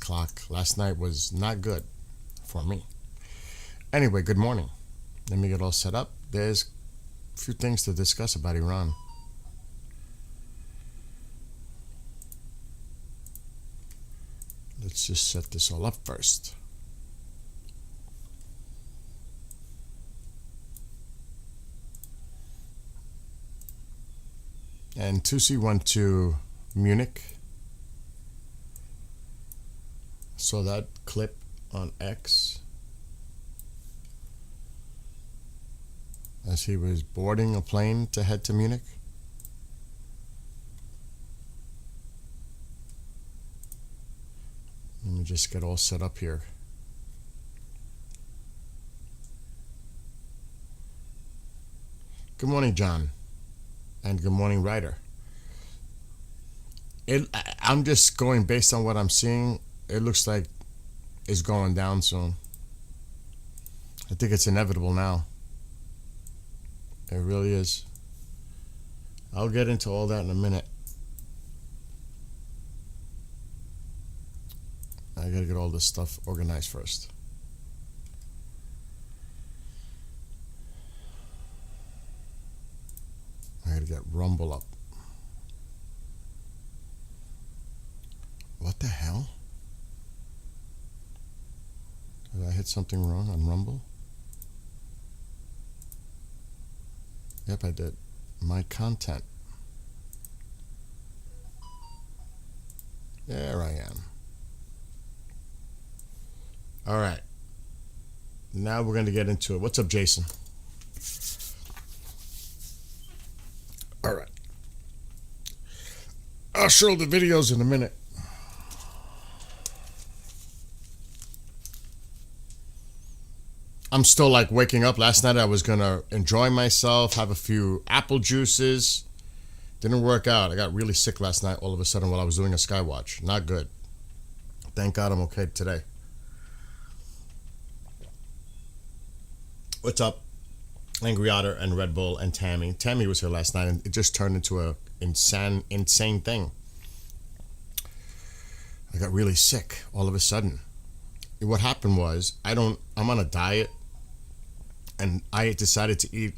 o'clock. Last night was not good for me. Anyway, good morning. Let me get all set up. There's a few things to discuss about Iran. Let's just set this all up first. And Tusi went to Munich. Saw that clip on X as he was boarding a plane to head to Munich. Let me just get all set up here. Good morning, John. And good morning, Ryder. I'm just going based on what I'm seeing. It looks like it's going down soon. I think it's inevitable now. It really is. I'll get into all that in a minute. I gotta get all this stuff organized first. I gotta get Rumble up. What the hell? Did I hit something wrong on Rumble? Yep, I did. My content. There I am. All right. Now we're going to get into it. What's up, Jason? All right. I'll show the videos in a minute. I'm still like waking up. Last night I was going to enjoy myself, have a few apple juices. Didn't work out. I got really sick last night all of a sudden while I was doing a Skywatch. Not good. Thank God I'm okay today. What's up? Angry Otter and Red Bull and Tammy. Tammy was here last night and it just turned into a insane thing. I got really sick all of a sudden. What happened was I'm on a diet and I decided to eat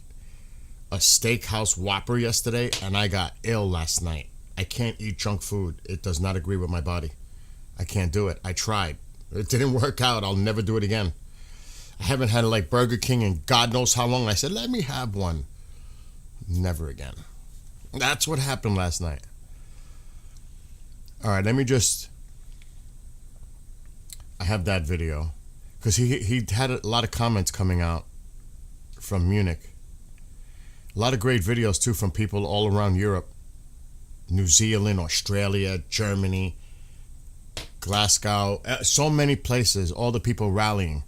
a steakhouse Whopper yesterday and I got ill last night. I can't eat junk food. It does not agree with my body. I can't do it. I tried. It didn't work out. I'll never do it again. I haven't had like Burger King in God knows how long. I said, let me have one. Never again. That's what happened last night. All right, let me just... I have that video. Because he had a lot of comments coming out from Munich. A lot of great videos, too, from people all around Europe. New Zealand, Australia, Germany, Glasgow. So many places. All the people rallying.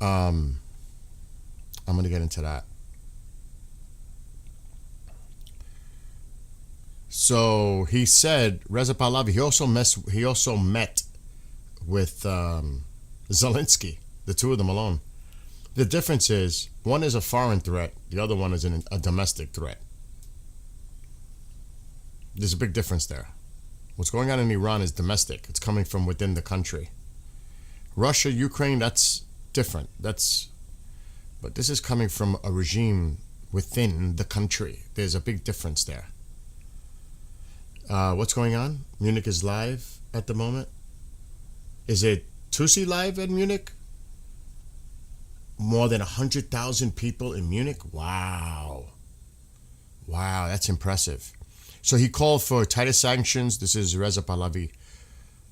I'm going to get into that. So he said, Reza Pahlavi, he also met with Zelensky, the two of them alone. The difference is, one is a foreign threat, the other one is a domestic threat. There's a big difference there. What's going on in Iran is domestic. It's coming from within the country. Russia, Ukraine, that's different. But this is coming from a regime within the country. There's a big difference there. What's going on? Munich is live at the moment. Is it Tusi live at Munich? More than 100,000 people in Munich? Wow, that's impressive. So he called for tighter sanctions. This is Reza Pahlavi.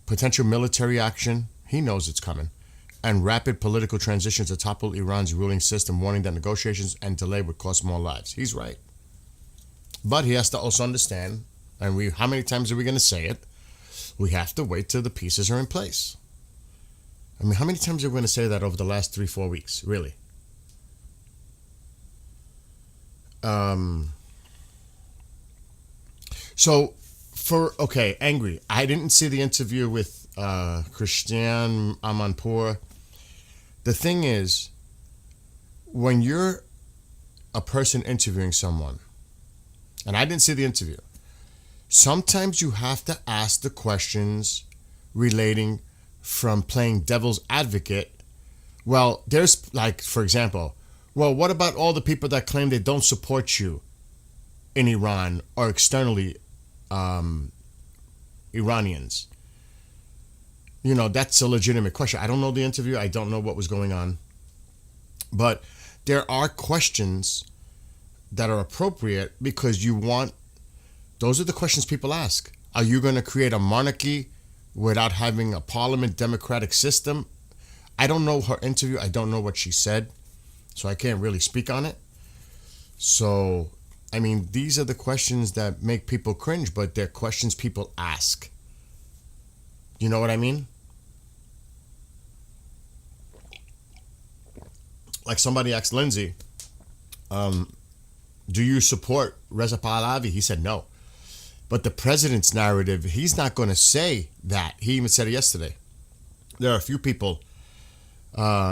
Potential military action. He knows it's coming. And rapid political transition to topple Iran's ruling system, warning that negotiations and delay would cost more lives. He's right. But he has to also understand, and how many times are we going to say it? We have to wait till the pieces are in place. I mean, how many times are we going to say that over the last 3-4 weeks? Really? Angry. I didn't see the interview with Christian Amanpour. The thing is, when you're a person interviewing someone, and I didn't see the interview, Sometimes you have to ask the questions relating from playing devil's advocate. Well, there's like, for example, well, what about all the people that claim they don't support you in Iran or externally Iranians? You know, that's a legitimate question. I don't know the interview. I don't know what was going on. But there are questions that are appropriate because you want, those are the questions people ask. Are you going to create a monarchy without having a parliament democratic system? I don't know her interview. I don't know what she said. So I can't really speak on it. So, I mean, these are the questions that make people cringe, but they're questions people ask. You know what I mean? Like somebody asked Lindsay, do you support Reza Pahlavi? He said no. But the president's narrative, he's not going to say that. He even said it yesterday. There are a few people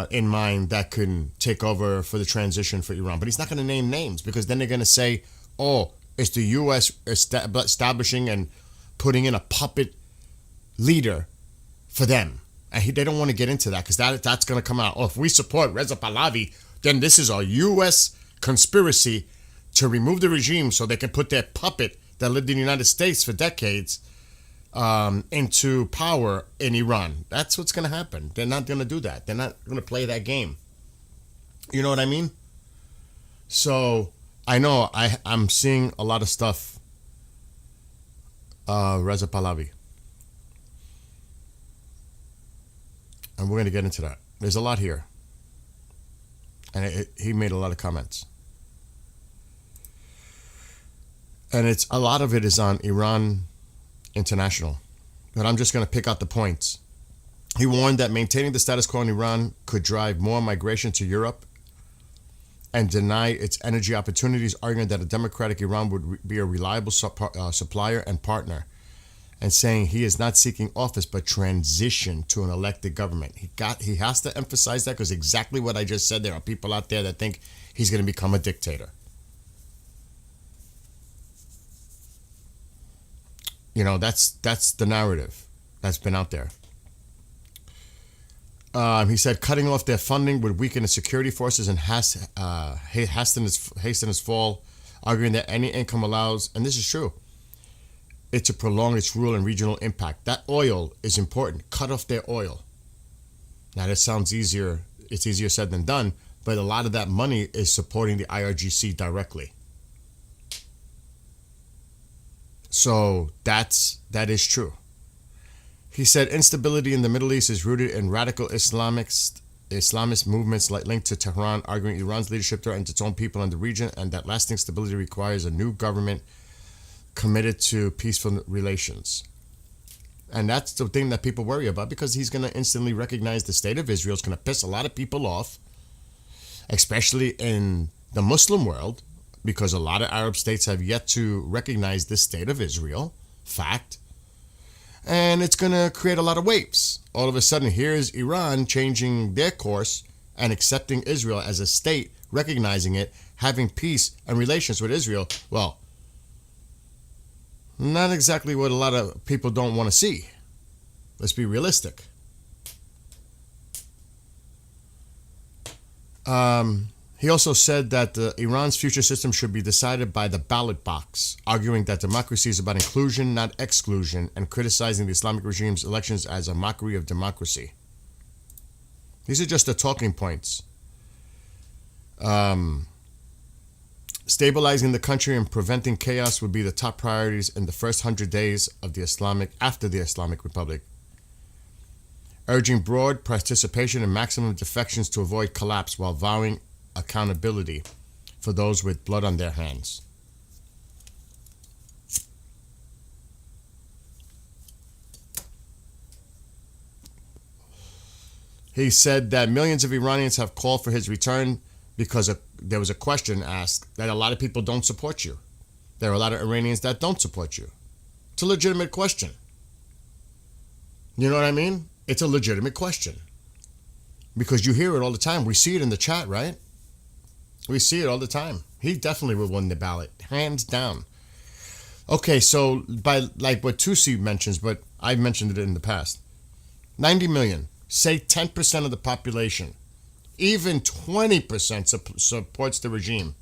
in mind that can take over for the transition for Iran. But he's not going to name names because then they're going to say, oh, it's the U.S. establishing and putting in a puppet leader for them. And they don't want to get into that because that's going to come out. Oh, if we support Reza Pahlavi, then this is a U.S. conspiracy to remove the regime so they can put their puppet that lived in the United States for decades into power in Iran. That's what's going to happen. They're not going to do that. They're not going to play that game. You know what I mean? So I know I'm seeing a lot of stuff. Reza Pahlavi. And we're going to get into that. There's a lot here. And he made a lot of comments. And a lot of it is on Iran International. But I'm just going to pick out the points. He warned that maintaining the status quo in Iran could drive more migration to Europe and deny its energy opportunities, arguing that a democratic Iran would be a reliable supplier and partner, and saying he is not seeking office but transition to an elected government. He has to emphasize that because exactly what I just said. There are people out there that think he's going to become a dictator. You know, that's the narrative that's been out there. He said cutting off their funding would weaken the security forces and hasten its fall, arguing that any income allows, and this is true, it to prolong its rule and regional impact. That oil is important. Cut off their oil. Now that sounds easier. It's easier said than done, but a lot of that money is supporting the IRGC directly. So that is true. He said instability in the Middle East is rooted in radical Islamist movements linked to Tehran, arguing Iran's leadership threatens its own people in the region and that lasting stability requires a new government committed to peaceful relations. And that's the thing that people worry about because he's going to instantly recognize the state of Israel. It's going to piss a lot of people off, especially in the Muslim world, because a lot of Arab states have yet to recognize the state of Israel. Fact. And it's going to create a lot of waves. All of a sudden, here's Iran changing their course and accepting Israel as a state, recognizing it, having peace and relations with Israel. Well, not exactly what a lot of people don't want to see. Let's be realistic. He also said that Iran's future system should be decided by the ballot box, arguing that democracy is about inclusion, not exclusion, and criticizing the Islamic regime's elections as a mockery of democracy. These are just the talking points. Stabilizing the country and preventing chaos would be the top priorities in the first 100 days of after the Islamic Republic. Urging broad participation and maximum defections to avoid collapse while vowing accountability for those with blood on their hands. He said that millions of Iranians have called for his return because there was a question asked that a lot of people don't support you. There are a lot of Iranians that don't support you. It's a legitimate question. You know what I mean? It's a legitimate question. Because you hear it all the time. We see it in the chat, right? We see it all the time. He definitely will win the ballot. Hands down. Okay, so by like what Tusi mentions, but I've mentioned it in the past, 90 million, say 10% of the population, even 20% supports the regime.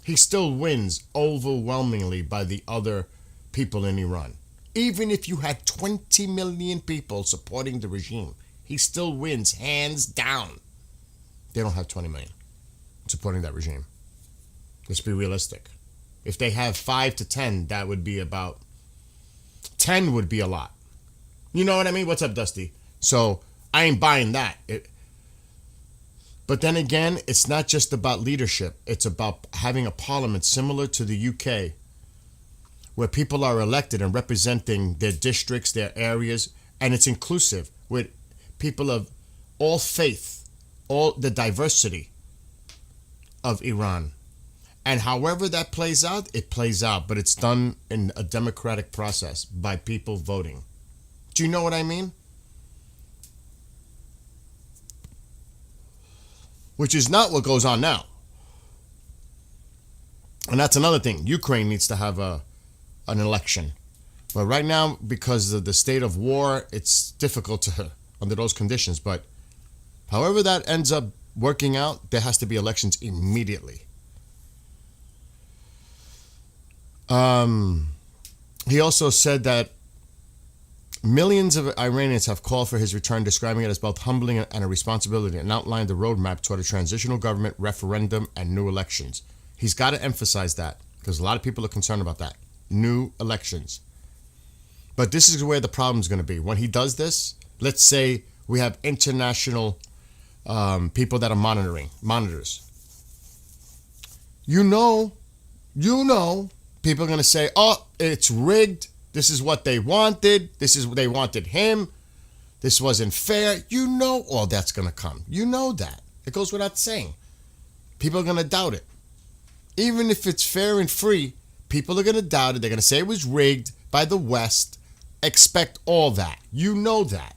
He still wins overwhelmingly by the other people in Iran. Even if you had 20 million people supporting the regime, he still wins hands down. They don't have 20 million supporting that regime. Let's be realistic. If they have 5 to 10, that would be about 10 would be a lot. You know what I mean? What's up, Dusty? So I ain't buying that. But then again, it's not just about leadership. It's about having a parliament similar to the UK, where people are elected and representing their districts, their areas, and it's inclusive with people of all faith, all the diversity of Iran. And however that plays out, it plays out, but it's done in a democratic process by people voting. Do you know what I mean? Which is not what goes on now. And that's another thing. Ukraine needs to have an election. But right now, because of the state of war, it's difficult to under those conditions. But however that ends up working out, there has to be elections immediately. He also said that millions of Iranians have called for his return, describing it as both humbling and a responsibility, and outlined the roadmap toward a transitional government, referendum, and new elections. He's got to emphasize that because a lot of people are concerned about that. New elections. But this is where the problem is going to be. When he does this, let's say we have international people that are monitors. You know, people are going to say, oh, it's rigged. This is what they wanted. They wanted him. This wasn't fair. You know all that's going to come. You know that. It goes without saying. People are going to doubt it. Even if it's fair and free, people are going to doubt it. They're going to say it was rigged by the West. Expect all that. You know that.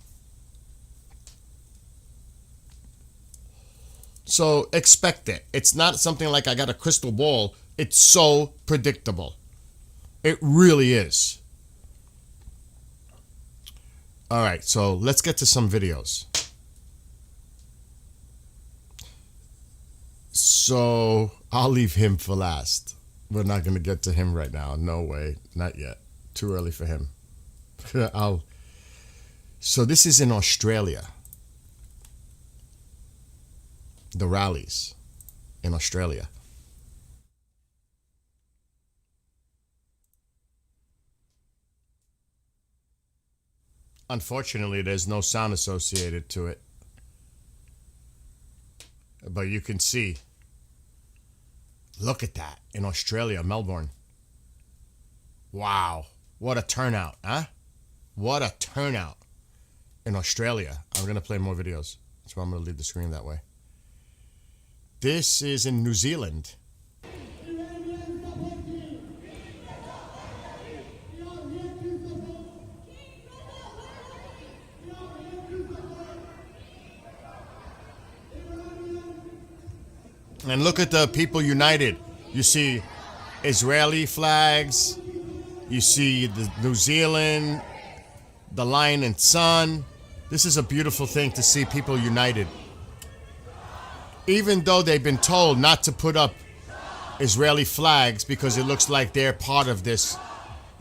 So expect it. It's not something like I got a crystal ball. It's so predictable. It really is. All right, so let's get to some videos. So I'll leave him for last. We're not going to get to him right now. No way. Not yet. Too early for him. So this is in Australia. The rallies in Australia. Unfortunately, there's no sound associated to it. But you can see. Look at that. In Australia, Melbourne. Wow. What a turnout, huh? What a turnout. In Australia. I'm going to play more videos. That's why I'm going to leave the screen that way. This is in New Zealand. And look at the people united. You see Israeli flags. You see the New Zealand, the lion and sun. This is a beautiful thing to see people united. Even though they've been told not to put up Israeli flags because it looks like they're part of this.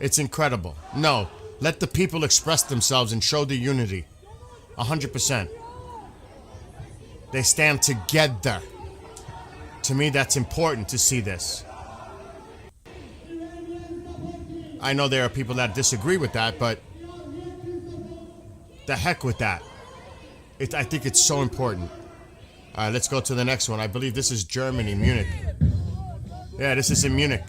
It's incredible. No, let the people express themselves and show the unity. 100%. They stand together. To me, that's important to see this. I know there are people that disagree with that, but the heck with that. I think it's so important. All right, let's go to the next one. I believe this is Germany, Munich. Yeah, this is in Munich.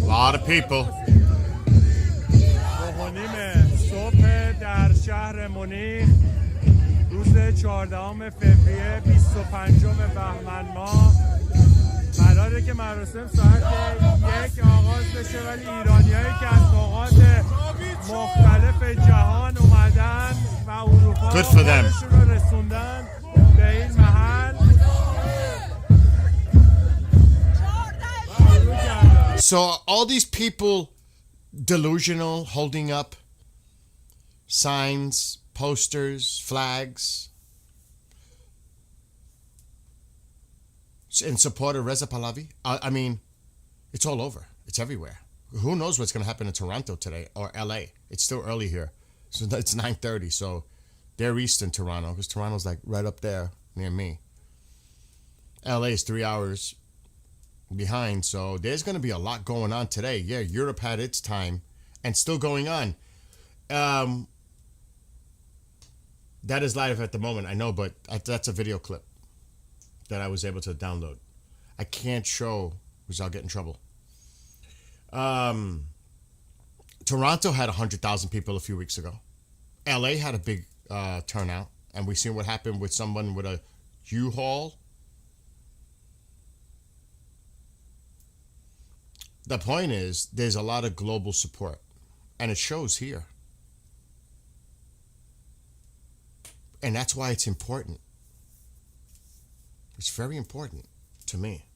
A lot of people. در شهر مونیخ روز 14 فوریه 25 بهمن ماه قراره که مراسم ساعت 1 آغاز بشه، ولی ایرانیایی که از نقاط مختلف جهان اومدن و اروپا خودشون رو رسوندن به این So all these people delusional, holding up signs, posters, flags in support of Reza Pahlavi. I mean, it's all over. It's everywhere. Who knows what's going to happen in Toronto today or LA? It's still early here. So it's 9:30. So they're east in Toronto because Toronto's like right up there near me. LA is 3 hours behind. So there's going to be a lot going on today. Yeah, Europe had its time and still going on. That is live at the moment, I know, but that's a video clip that I was able to download. I can't show because I'll get in trouble. Toronto had 100,000 people a few weeks ago. LA had a big turnout, and we seen what happened with someone with a U-Haul. The point is, there's a lot of global support, and it shows here. And that's why it's important. It's very important to me.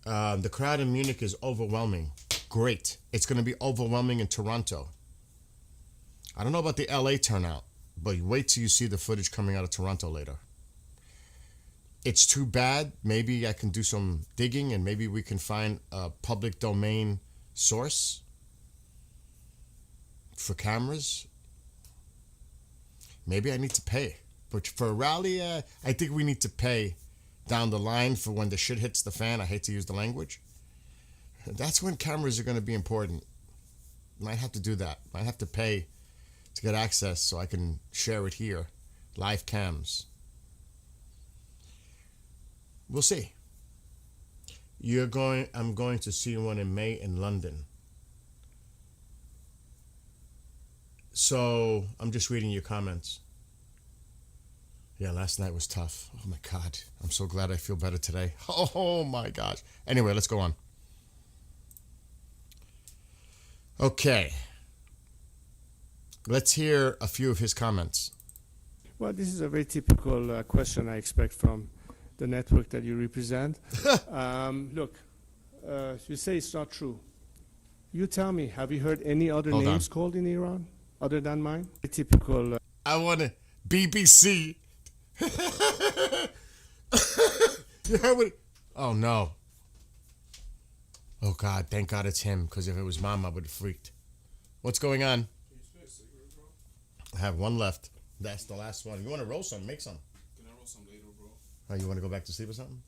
The crowd in Munich is overwhelming. Great. It's going to be overwhelming in Toronto. I don't know about the LA turnout, but wait till you see the footage coming out of Toronto later. It's too bad. Maybe I can do some digging and maybe we can find a public domain source for cameras. Maybe I need to pay. But for a rally, I think we need to pay down the line for when the shit hits the fan. I hate to use the language. That's when cameras are going to be important. Might have to do that. Might have to pay to get access so I can share it here. Live cams. We'll see. I'm going to see one in May in London. So I'm just reading your comments. Yeah, last night was tough. Oh my God. I'm so glad I feel better today. Oh my gosh. Anyway, let's go on. Okay. Let's hear a few of his comments. Well, this is a very typical question I expect from the network that you represent. Look, you say it's not true. You tell me, have you heard any other names called in Iran other than mine? A typical. I want to BBC. You heard what? Oh no. Oh God, thank God it's him, because if it was Mom, I would have freaked. What's going on? I have one left. That's the last one. You want to roll some? Make some. Can I roll some later, bro? Oh, you want to go back to sleep or something?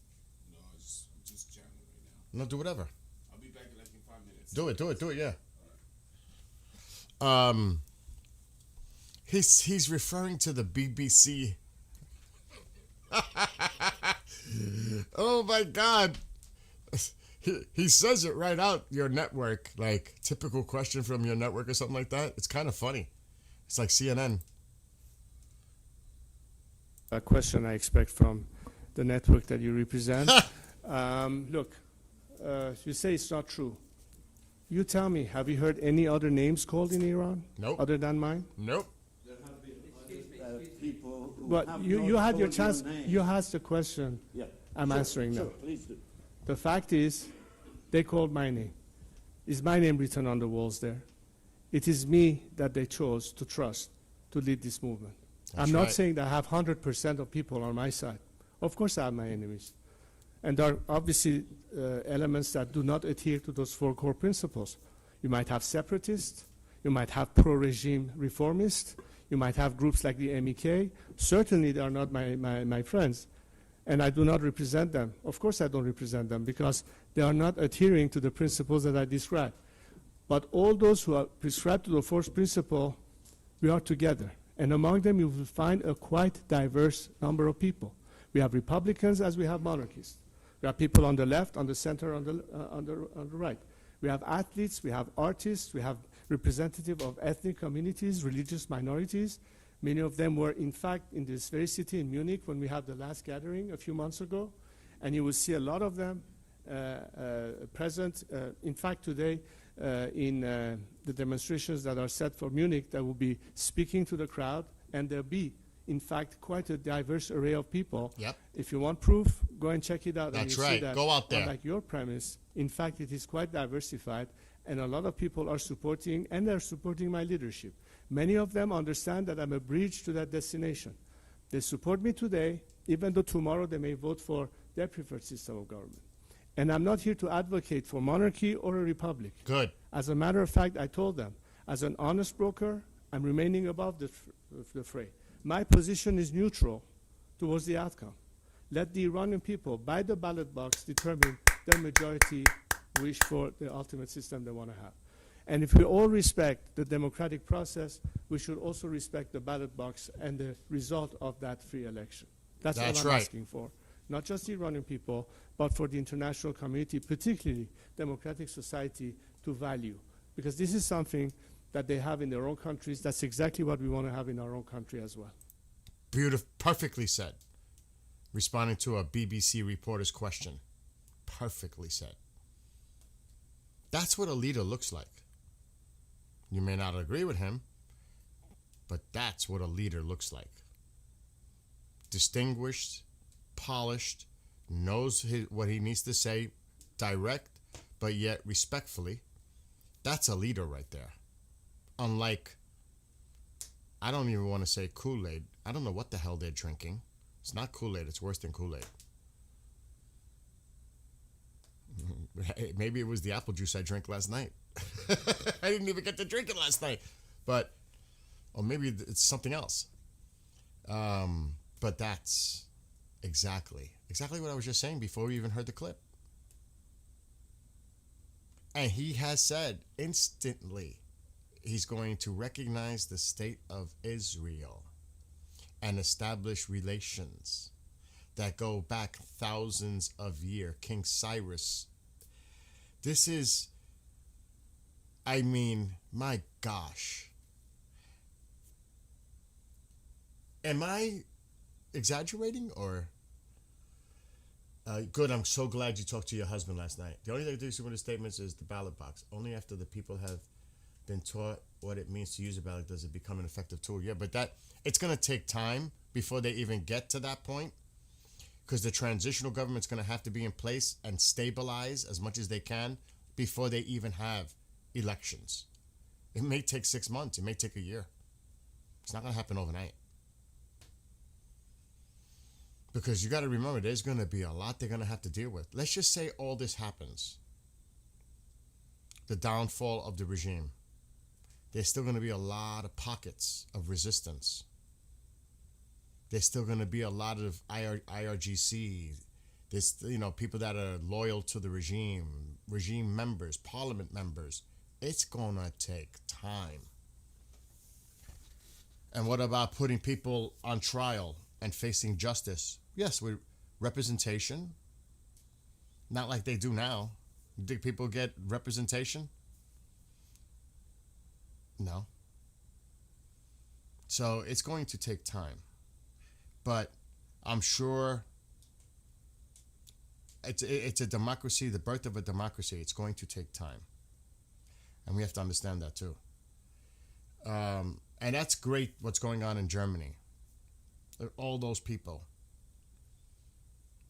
No, I'm just jamming right now. No, do whatever. I'll be back in like in 5 minutes. Do it, yeah. He's referring to the BBC. Oh my God. He says it right out, your network, like typical question from your network or something like that. It's kind of funny. It's like CNN. A question I expect from the network that you represent. Look, you say it's not true. You tell me, have you heard any other names called in Iran? Nope. Other than mine? Nope. There have been people who But have you had your told chance. name. You asked the question. Yeah. I'm answering sure, now. Please do. The fact is, they called my name. Is my name written on the walls there? It is me that they chose to trust to lead this movement. That's I'm not right. saying that I have 100% of people on my side. Of course I have my enemies. And there are obviously elements that do not adhere to those four core principles. You might have separatists. You might have pro-regime reformists. You might have groups like the MEK. Certainly they are not my friends. And I do not represent them. Of course I don't represent them because they are not adhering to the principles that I described. But all those who are prescribed to the fourth principle, we are together. And among them you will find a quite diverse number of people. We have Republicans as we have monarchists. We have people on the left, on the center, on the right. We have athletes, we have artists, we have representatives of ethnic communities, religious minorities. Many of them were, in fact, in this very city in Munich when we had the last gathering a few months ago. And you will see a lot of them present. In fact, today, in the demonstrations that are set for Munich, that will be speaking to the crowd, and there'll be in fact, quite a diverse array of people. Yep. If you want proof, go and check it out. That's and you right. See that Go out there. Unlike your premise, in fact, it is quite diversified, and a lot of people are supporting, and they're supporting my leadership. Many of them understand that I'm a bridge to that destination. They support me today, even though tomorrow they may vote for their preferred system of government. And I'm not here to advocate for monarchy or a republic. Good. As a matter of fact, I told them, as an honest broker, I'm remaining above the fray. My position is neutral towards the outcome. Let the Iranian people, by the ballot box, determine their majority wish for the ultimate system they want to have. And if we all respect the democratic process, we should also respect the ballot box and the result of that free election. That's all I'm right. asking for. Not just the Iranian people, but for the international community, particularly democratic society, to value. Because this is something that they have in their own countries. That's exactly what we want to have in our own country as well. Beautiful. Perfectly said. Responding to a BBC reporter's question. Perfectly said. That's what a leader looks like. You may not agree with him, but that's what a leader looks like. Distinguished, polished, knows what he needs to say, direct, but yet respectfully. That's a leader right there. Unlike, I don't even want to say Kool-Aid. I don't know what the hell they're drinking. It's not Kool-Aid. It's worse than Kool-Aid. Maybe it was the apple juice I drank last night. I didn't even get to drink it last night. But, or maybe it's something else. But that's exactly what I was just saying before we even heard the clip. And he has said instantly he's going to recognize the state of Israel and establish relations that go back thousands of years. King Cyrus. This is, I mean, my gosh. Am I exaggerating or? Good, I'm so glad you talked to your husband last night. The only thing to do with the statements is the ballot box. Only after the people have been taught what it means to use a ballot does it become an effective tool. Yeah, but it's going to take time before they even get to that point, because the transitional government's going to have to be in place and stabilize as much as they can before they even have elections. It may take 6 months. It may take a year. It's not going to happen overnight. Because you got to remember, there's going to be a lot they're going to have to deal with. Let's just say all this happens. The downfall of the regime. There's still going to be a lot of pockets of resistance. There's still going to be a lot of IRGC. There's, people that are loyal to the regime members, parliament members. It's going to take time. And what about putting people on trial and facing justice? Yes, with representation. Not like they do now. You think people get representation? No. So it's going to take time. But I'm sure it's a democracy, the birth of a democracy. It's going to take time. And we have to understand that too. And that's great what's going on in Germany. All those people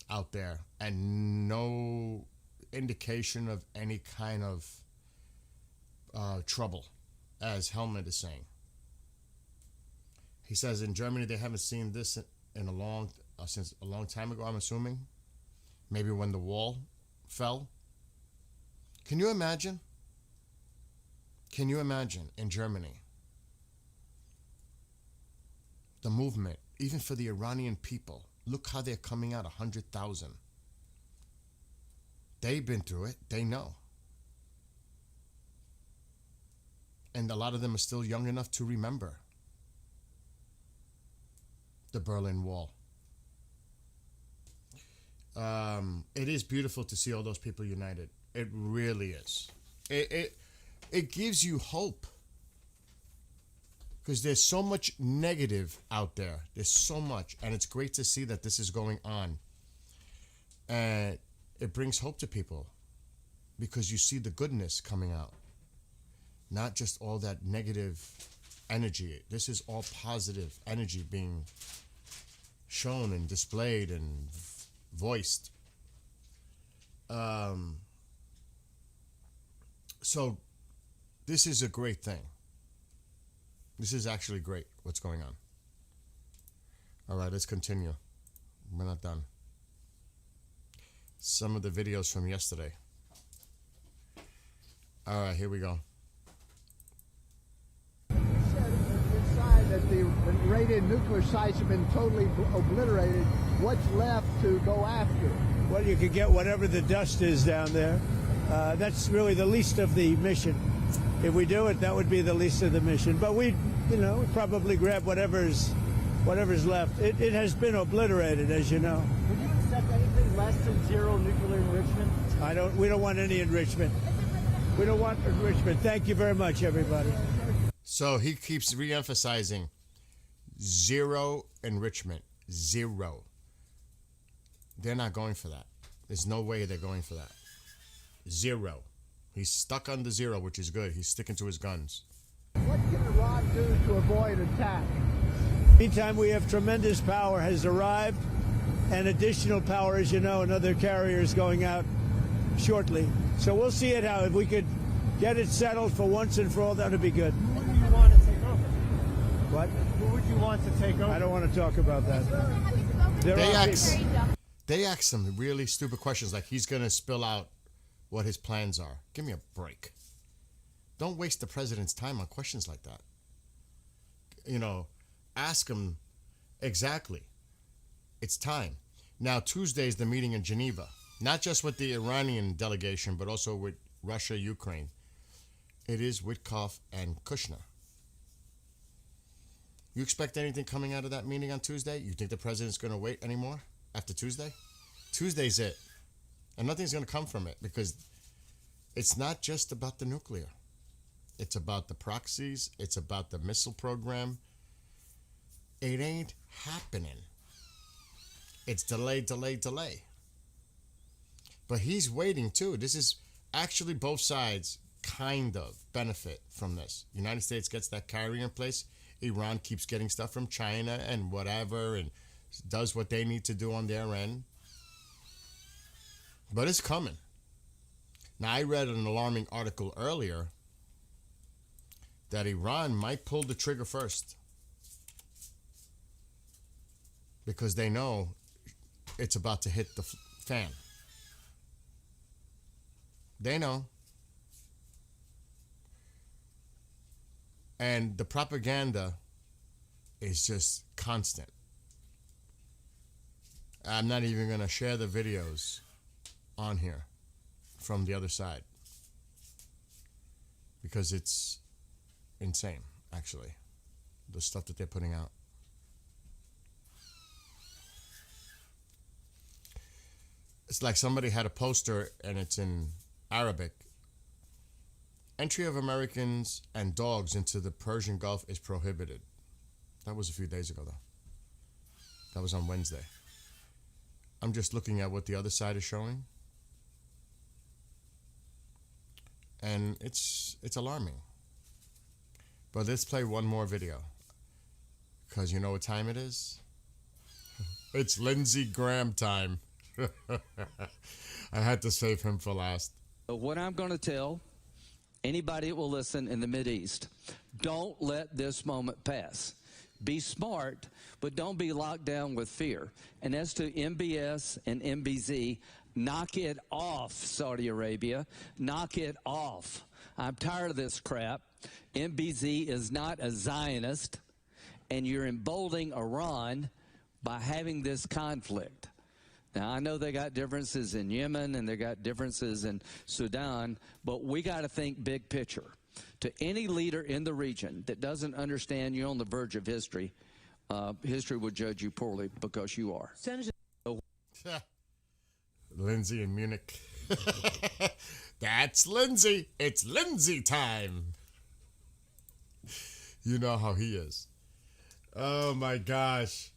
out there and no indication of any kind of trouble, as Helmut is saying. He says in Germany they haven't seen this since a long time ago, I'm assuming. Maybe when the wall fell. Can you imagine? Can you imagine in Germany? The movement, even for the Iranian people, look how they're coming out, 100,000. They've been through it. They know. And a lot of them are still young enough to remember the Berlin Wall. It is beautiful to see all those people united. It really is. It gives you hope. Because there's so much negative out there. There's so much. And it's great to see that this is going on. And it brings hope to people. Because you see the goodness coming out. Not just all that negative energy. This is all positive energy being shown and displayed and voiced. So this is a great thing. This is actually great what's going on. All right, let's continue. We're not done. Some of the videos from yesterday. All right, here we go. Inside that the Iranian nuclear sites have been totally obliterated. What's left to go after? Well, you could get whatever the dust is down there. That's really the least of the mission. If we do it, that would be the least of the mission. But we, probably grab whatever's left. It has been obliterated, as you know. Would you accept anything less than zero nuclear enrichment? We don't want any enrichment. We don't want enrichment. Thank you very much, everybody. So he keeps re-emphasizing zero enrichment. Zero. They're not going for that. There's no way they're going for that. Zero. He's stuck on the zero, which is good. He's sticking to his guns. What can Iran do to avoid attack? Meantime, we have tremendous power has arrived, and additional power, as you know, another carrier is going out shortly. So we'll see it out. If we could get it settled for once and for all, that would be good. Who do you want to take over? What? Who would you want to take over? I don't want to talk about that. They ask some really stupid questions, like he's going to spill out what his plans are. Give me a break. Don't waste the president's time on questions like that. Ask him exactly. It's time. Now, Tuesday's the meeting in Geneva, not just with the Iranian delegation, but also with Russia, Ukraine. It is Witkoff and Kushner. You expect anything coming out of that meeting on Tuesday? You think the president's going to wait anymore after Tuesday? Tuesday's it. And nothing's going to come from it, because it's not just about the nuclear. It's about the proxies. It's about the missile program. It ain't happening. It's delay, delay, delay. But he's waiting too. This is actually both sides kind of benefit from this. United States gets that carrier in place. Iran keeps getting stuff from China and whatever, and does what they need to do on their end. But it's coming. Now, I read an alarming article earlier that Iran might pull the trigger first, because they know it's about to hit the fan. They know. And the propaganda is just constant. I'm not even going to share the videos on here from the other side, because it's insane, actually, the stuff that they're putting out. It's like somebody had a poster, and it's in Arabic. Entry of Americans and dogs into the Persian Gulf is prohibited. That was a few days ago, though. That was on Wednesday. I'm just looking at what the other side is showing, and it's alarming. But let's play one more video, because you know what time it is? It's Lindsey Graham time. I had to save him for last. What I'm going to tell anybody that will listen in the Mideast, don't let this moment pass. Be smart, but don't be locked down with fear. And as to MBS and MBZ, knock it off, Saudi Arabia. Knock it off. I'm tired of this crap. MBZ is not a Zionist, and you're emboldening Iran by having this conflict. Now, I know they got differences in Yemen and they got differences in Sudan, but we got to think big picture. To any leader in the region that doesn't understand you're on the verge of history, history will judge you poorly, because you are. Senator. Lindsey in Munich. That's Lindsey. It's Lindsey time. You know how he is. Oh my gosh.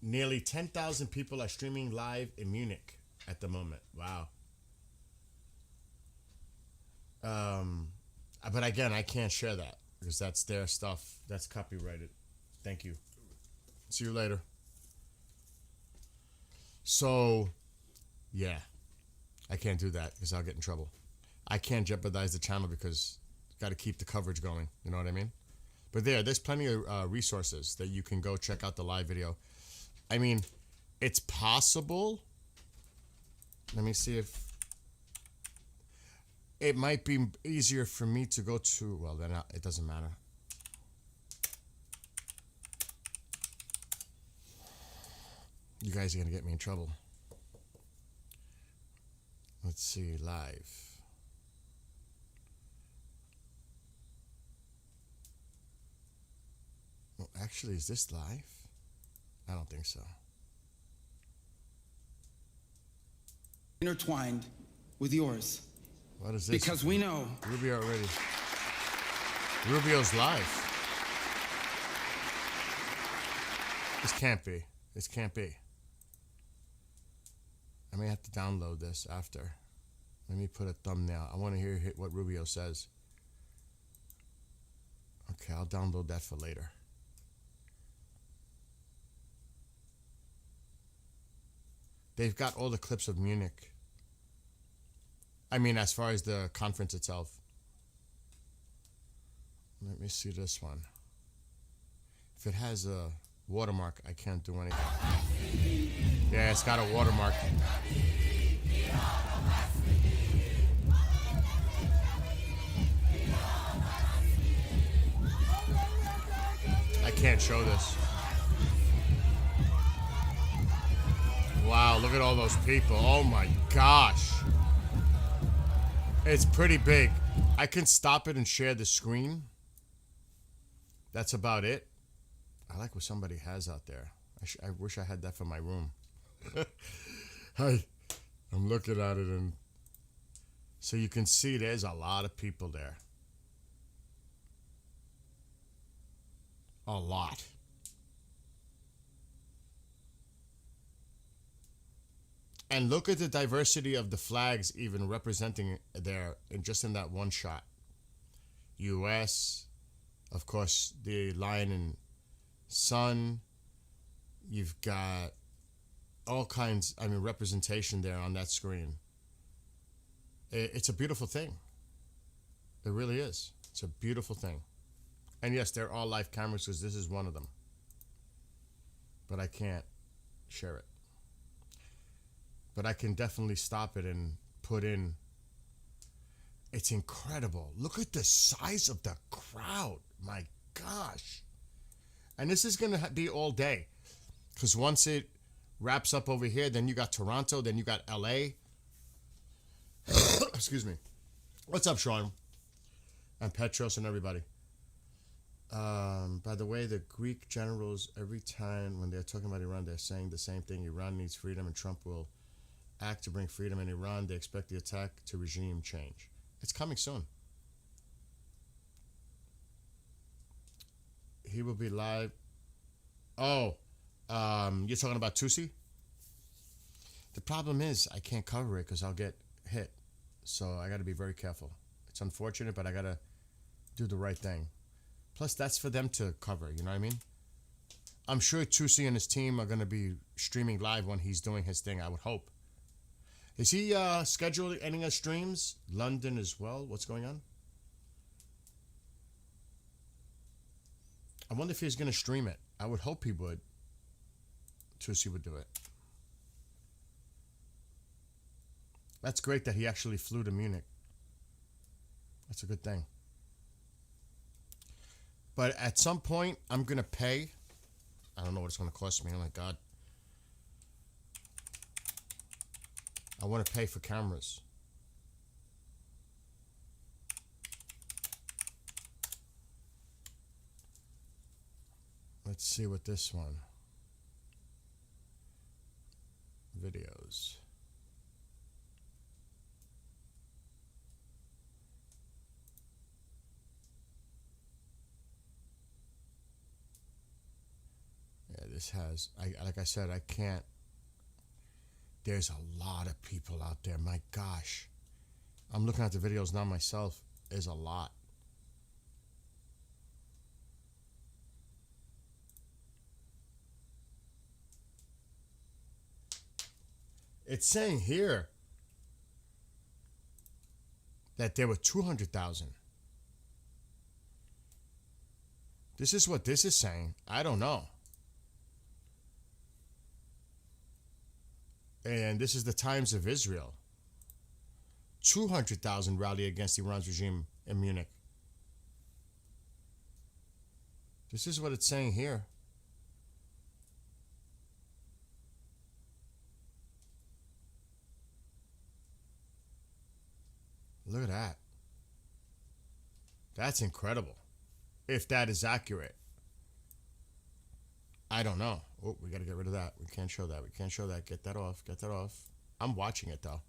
Nearly 10,000 people are streaming live in Munich at the moment. Wow. But again, I can't share that because that's their stuff. That's copyrighted. Thank you. See you later. So, yeah, I can't do that because I'll get in trouble. I can't jeopardize the channel because got to keep the coverage going. You know what I mean? But there's plenty of resources that you can go check out the live video. I mean, it's possible. Let me see if it might be easier for me to go to. Well, then it doesn't matter. You guys are gonna get me in trouble. Let's see, live. Well, actually, is this live? I don't think so. Intertwined with yours. What is this? Because we know Rubio already. Rubio's live. This can't be. This can't be. I may have to download this after. Let me put a thumbnail. I want to hear what Rubio says. Okay, I'll download that for later. They've got all the clips of Munich. I mean, as far as the conference itself. Let me see this one. If it has a watermark, I can't do anything. Yeah, it's got a watermark. I can't show this. Wow, look at all those people. Oh my gosh. It's pretty big. I can stop it and share the screen. That's about it. I like what somebody has out there. I wish I had that for my room. I'm looking at it, and so you can see there's a lot of people there. A lot. And look at the diversity of the flags even representing there just in that one shot. U.S., of course, the lion and sun. You've got all kinds, representation there on that screen. It's a beautiful thing. It really is. It's a beautiful thing. And yes, they're all live cameras because this is one of them. But I can't share it. But I can definitely stop it and put in. It's incredible. Look at the size of the crowd. My gosh. And this is going to be all day. Because once it wraps up over here, then you got Toronto, then you got LA. Excuse me. What's up, Sean? And Petros and everybody. By the way, the Greek generals, every time when they're talking about Iran, they're saying the same thing. Iran needs freedom and Trump will act to bring freedom in Iran. They expect the attack to regime change. It's coming soon. He will be live. Oh, you're talking about Tusi? The problem is I can't cover it because I'll get hit. So I got to be very careful. It's unfortunate, but I got to do the right thing. Plus, that's for them to cover, you know what I mean? I'm sure Tusi and his team are going to be streaming live when he's doing his thing, I would hope. Is he scheduled any streams? London as well? What's going on? I wonder if he's going to stream it. I would hope he would. Tusi would do it. That's great that he actually flew to Munich. That's a good thing. But at some point, I'm going to pay. I don't know what it's going to cost me. Oh, my God. I want to pay for cameras. Let's see what this one. Videos. Yeah, this has, like I said, I can't. There's a lot of people out there. My gosh. I'm looking at the videos now myself. There's a lot. It's saying here that there were 200,000. This is what this is saying. I don't know. And this is the Times of Israel. 200,000 rally against Iran's regime in Munich. This is what it's saying here. Look at that. That's incredible. If that is accurate. I don't know. Oh, we got to get rid of that. We can't show that. We can't show that. Get that off. Get that off. I'm watching it, though.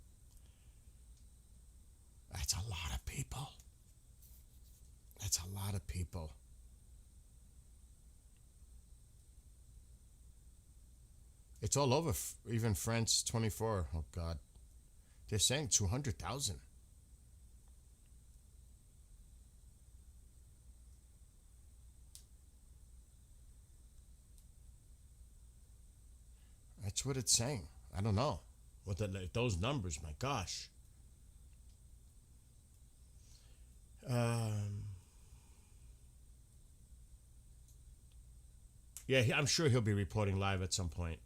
That's a lot of people. That's a lot of people. It's all over. Even France 24. Oh, God. They're saying 200,000. That's what it's saying. I don't know. What those numbers, my gosh. Yeah, I'm sure he'll be reporting live at some point.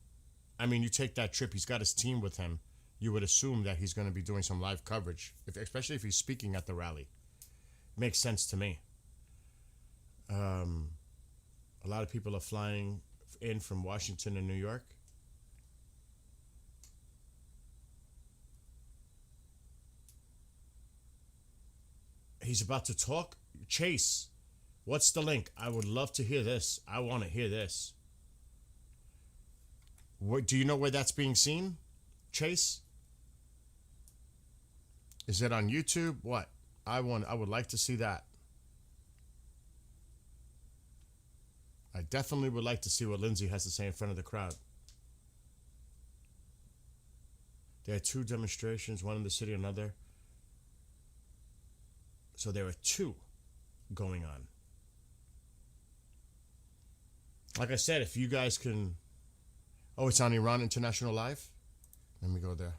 I mean, you take that trip, he's got his team with him. You would assume that he's going to be doing some live coverage, especially if he's speaking at the rally. Makes sense to me. A lot of people are flying in from Washington and New York. He's about to talk. Chase, what's the link? I would love to hear this. I want to hear this. Do you know where that's being seen, Chase? Is it on YouTube? What? I would like to see that. I definitely would like to see what Lindsay has to say in front of the crowd. There are 2 demonstrations, one in the city, another. So there are 2 going on. Like I said, if you guys can... Oh, it's on Iran International Live? Let me go there.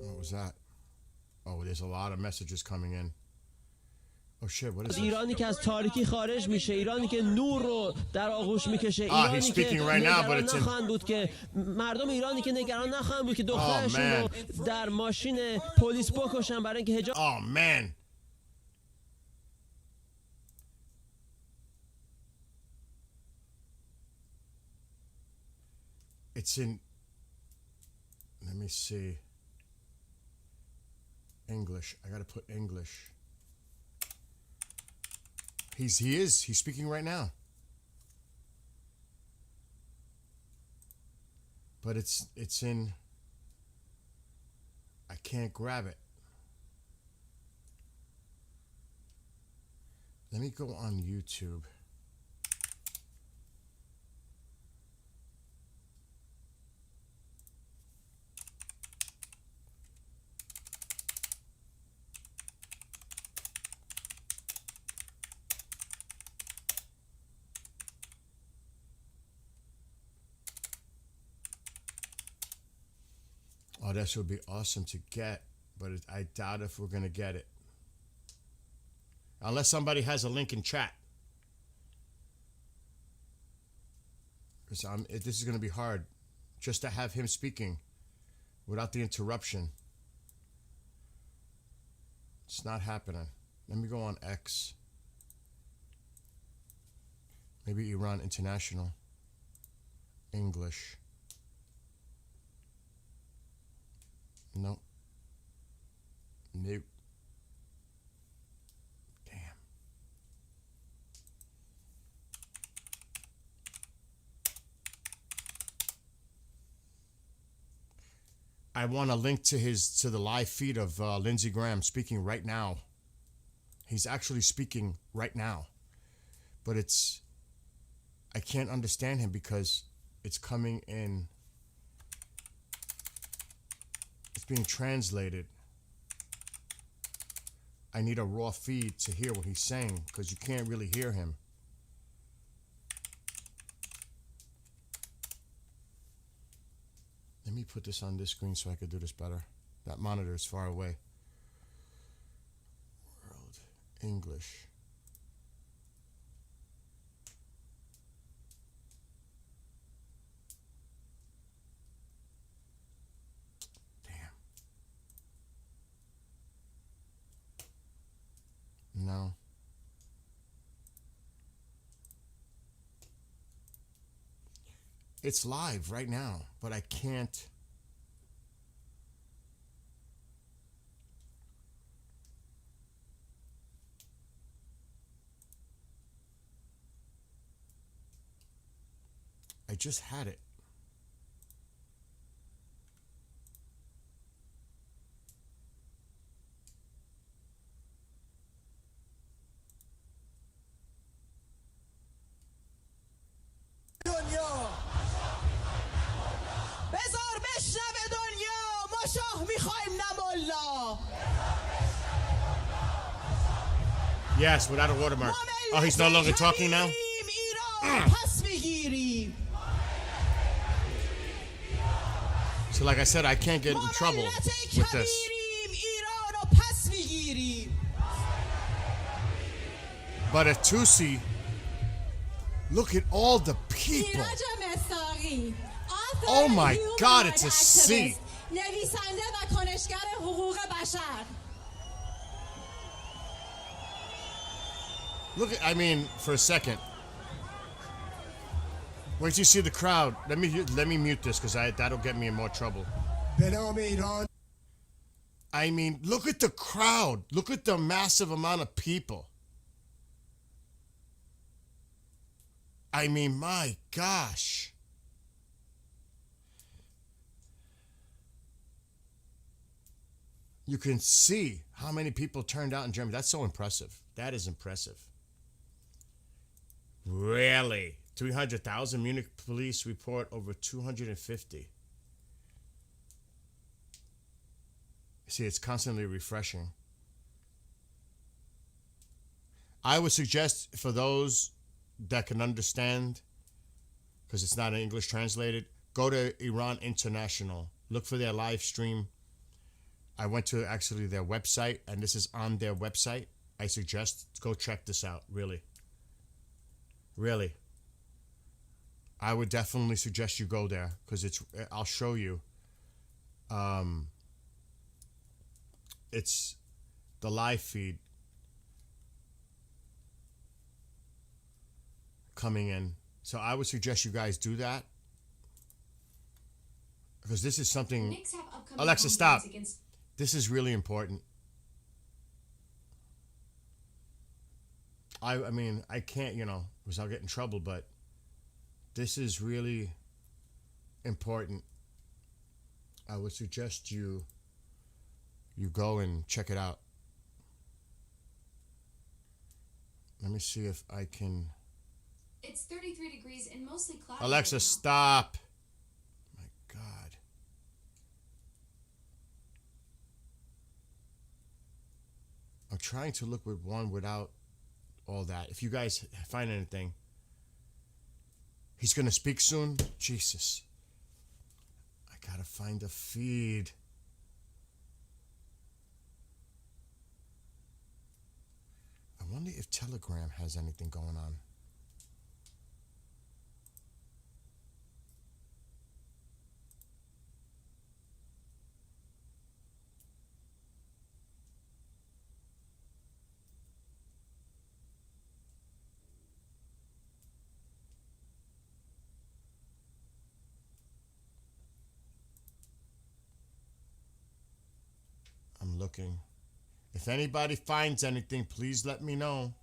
What was that? Oh, there's a lot of messages coming in. Oh shit, what is ایرانی که از تاریکی خارج میشه، ایرانی که نور رو در آغوش میکشه، ایرانی he's که speaking right now, but نگران it's نخواهند بود که مردم ایرانی که نگران نخواهند بود که دخترشون رو در ماشین پلیس بکشن برای اینکه حجاب. Oh man. It's in, let me see, English. I gotta put English. He's speaking right now. But it's in, I can't grab it. Let me go on YouTube. Oh, this would be awesome to get, but I doubt if we're going to get it. Unless somebody has a link in chat. Because this is going to be hard. Just to have him speaking without the interruption. It's not happening. Let me go on X. Maybe Iran International. English. Nope. Nope. Damn. I want a link to the live feed of Lindsey Graham speaking right now. He's actually speaking right now. But I can't understand him because it's coming in it's being translated. I need a raw feed to hear what he's saying because you can't really hear him. Let me put this on this screen so I could do this better. That monitor is far away. World English. No. It's live right now, but I can't. I just had it. Yes, without a watermark. Oh, he's no longer talking now? So like I said, I can't get in trouble with this. But at Tusi, look at all the people. Oh my God, it's a C. Look at, I mean, for a second. Wait till you see the crowd. Let me mute this because that'll get me in more trouble. I mean, look at the crowd. Look at the massive amount of people. I mean, my gosh. You can see how many people turned out in Germany. That's so impressive. That is impressive. Really? 300,000. Munich police report over 250. See, it's constantly refreshing. I would suggest for those that can understand, because it's not in English translated, go to Iran International. Look for their live stream. I went to actually their website, and this is on their website. I suggest go check this out, really. Really. I would definitely suggest you go there because I'll show you. It's the live feed coming in. So I would suggest you guys do that because this is something. Alexa, stop. This is really important. I mean, I can't, because I'll get in trouble, but this is really important. I would suggest you go and check it out. Let me see if I can. It's 33 degrees and mostly cloudy. Alexa, stop. My God. I'm trying to look with one without all that. If you guys find anything. He's going to speak soon? Jesus. I got to find a feed. I wonder if Telegram has anything going on. I'm looking. If anybody finds anything, please let me know.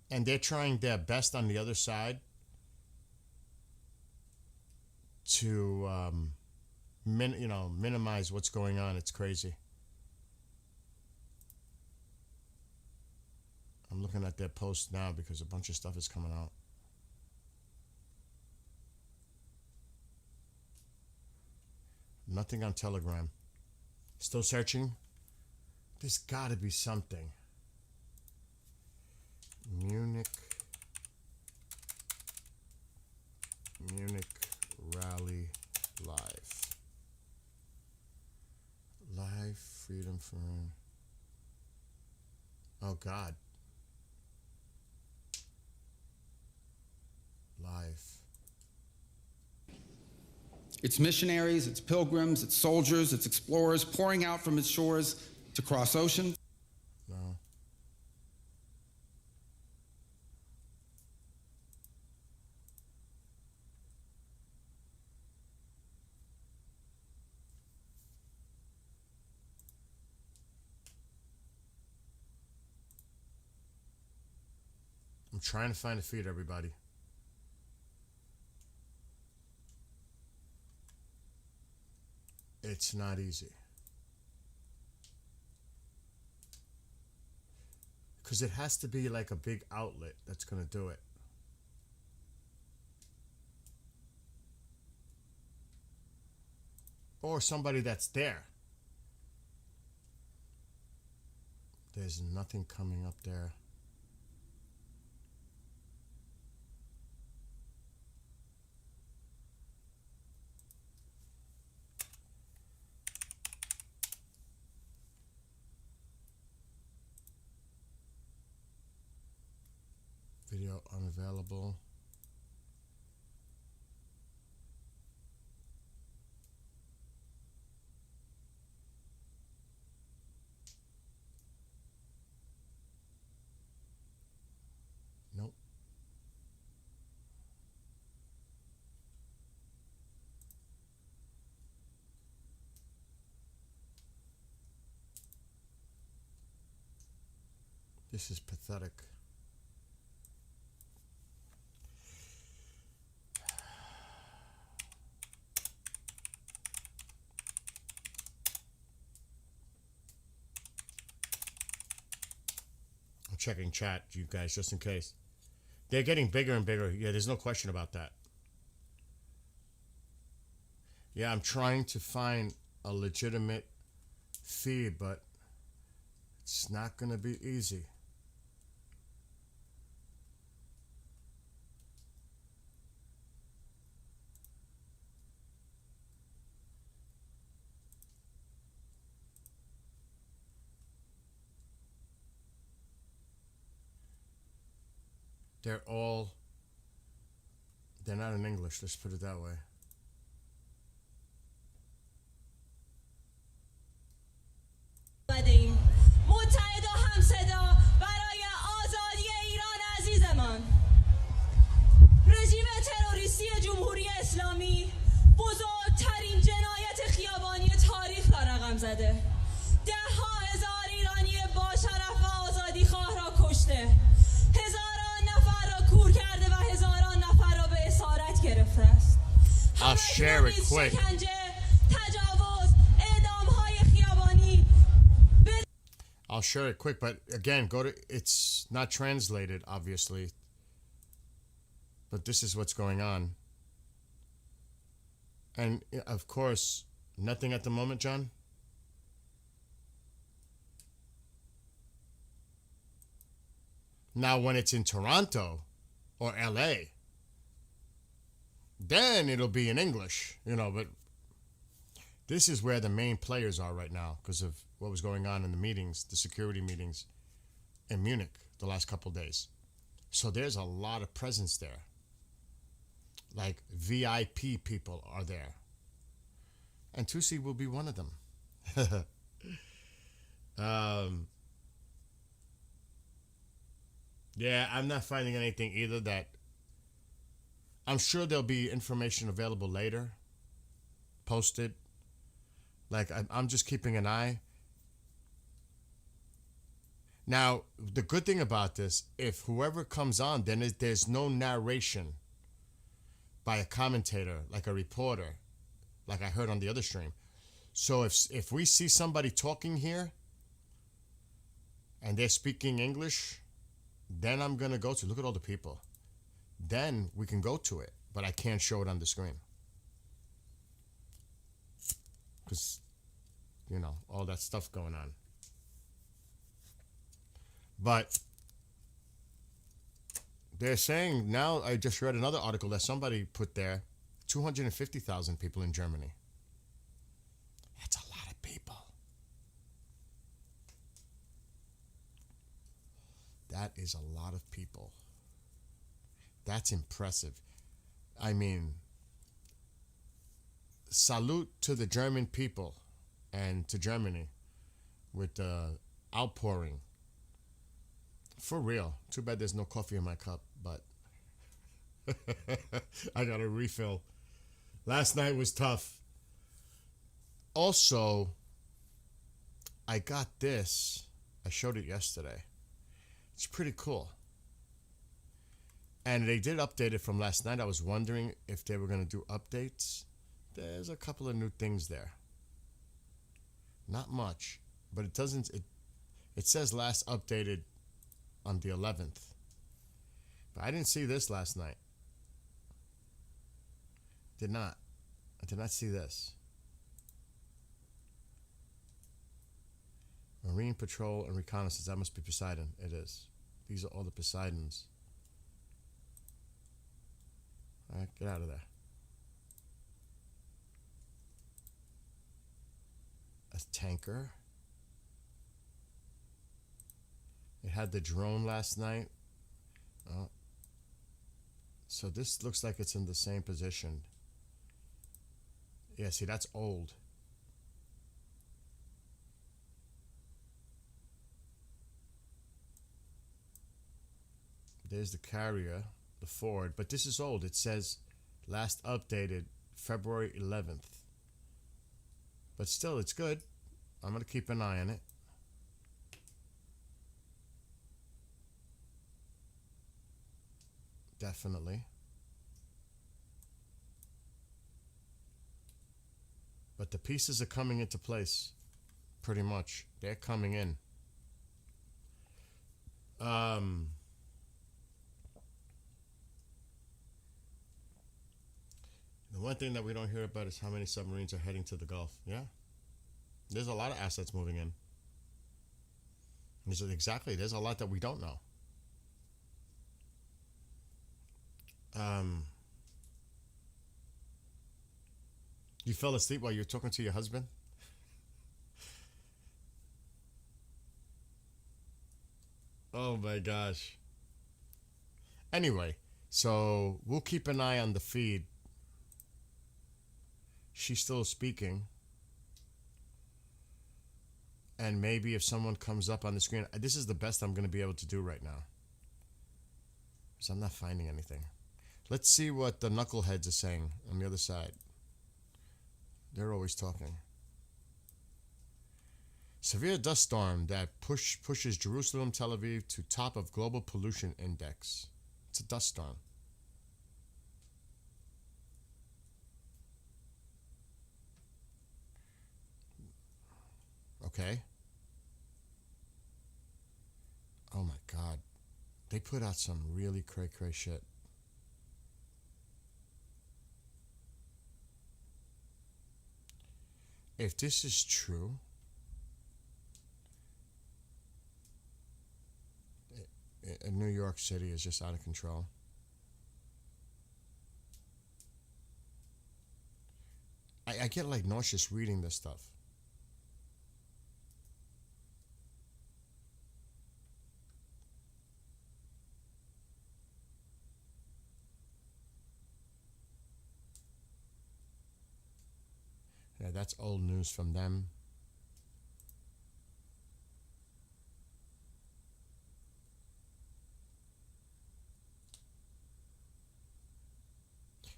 And they're trying their best on the other side to minimize what's going on. It's crazy. I'm looking at their post now because a bunch of stuff is coming out. Nothing on Telegram. Still searching. There's got to be something. Munich Rally Live. Live Freedom for... Oh, God. Live. Its missionaries, its pilgrims, its soldiers, its explorers pouring out from its shores to cross oceans. No. I'm trying to find a feed, everybody. It's not easy. Because it has to be like a big outlet that's going to do it. Or somebody that's there. There's nothing coming up there. Video unavailable. Nope. This is pathetic. I'm checking chat, you guys, just in case. They're getting bigger and bigger. Yeah, there's no question about that. Yeah, I'm trying to find a legitimate feed, but it's not going to be easy. They're not in English, let's put it that way. متحد و همصدا برای آزادی ایران عزیزمان. رژیم تروریستی جمهوری اسلامی بزرگترین جنایت خیابانی تاریخ را رقم زده. ده‌ها هزار ایرانی با شرف و آزادی خواه را کشته. هزاران نفر را کور کرده و هزاران نفر را به اسارت گرفته است. I'll share it quick. I'll share it quick, but again, it's not translated, obviously. But this is what's going on. And, of course, nothing at the moment, John? Now, when it's in Toronto or LA, then it'll be in English, but this is where the main players are right now because of what was going on in the meetings, the security meetings in Munich the last couple of days. So there's a lot of presence there. Like VIP people are there. And Tusi will be one of them. Yeah, I'm not finding anything either that... I'm sure there'll be information available later, posted. Like, I'm just keeping an eye. Now, the good thing about this, if whoever comes on, then there's no narration by a commentator, like a reporter. like I heard on the other stream. So if we see somebody talking here and they're speaking English, then I'm going to go to, look at all the people. Then we can go to it, but I can't show it on the screen. Because, you know, all that stuff going on. But they're saying now, I just read another article that somebody put there, 250,000 people in Germany. That's a lot of people. That is a lot of people. That's impressive. I mean, salute to the German people and to Germany with the outpouring. For real. Too bad there's no coffee in my cup, but I got a refill. Last night was tough. Also, I got this. I showed it yesterday. It's pretty cool. And they did update it from last night. I was wondering if they were going to do updates. There's a couple of new things there. Not much, but it doesn't. It says last updated on the 11th. But I didn't see this last night. Did not. I did not see this. Marine Patrol and Reconnaissance. That must be Poseidon. It is. These are all the Poseidons. All right, get out of there. A tanker. It had the drone last night. Oh. So this looks like it's in the same position. Yeah, see, that's old. There's the carrier, the Ford, but this is old. It says last updated February 11th. But still, it's good. I'm going to keep an eye on it. Definitely. But the pieces are coming into place. Pretty much. They're coming in. The one thing that we don't hear about is how many submarines are heading to the Gulf. Yeah. There's a lot of assets moving in. Exactly. There's a lot that we don't know. You fell asleep while you were talking to your husband? Oh my gosh. Anyway, so we'll keep an eye on the feed. She's still speaking. And maybe if someone comes up on the screen, this is the best I'm going to be able to do right now. Because I'm not finding anything. Let's see what the knuckleheads are saying on the other side. They're always talking. Severe dust storm that pushes Jerusalem, Tel Aviv to top of global pollution index. It's a dust storm. Okay. Oh my God. They put out some really cray-cray shit. If this is true, New York City is just out of control. I get like nauseous reading this stuff. Yeah, that's old news from them.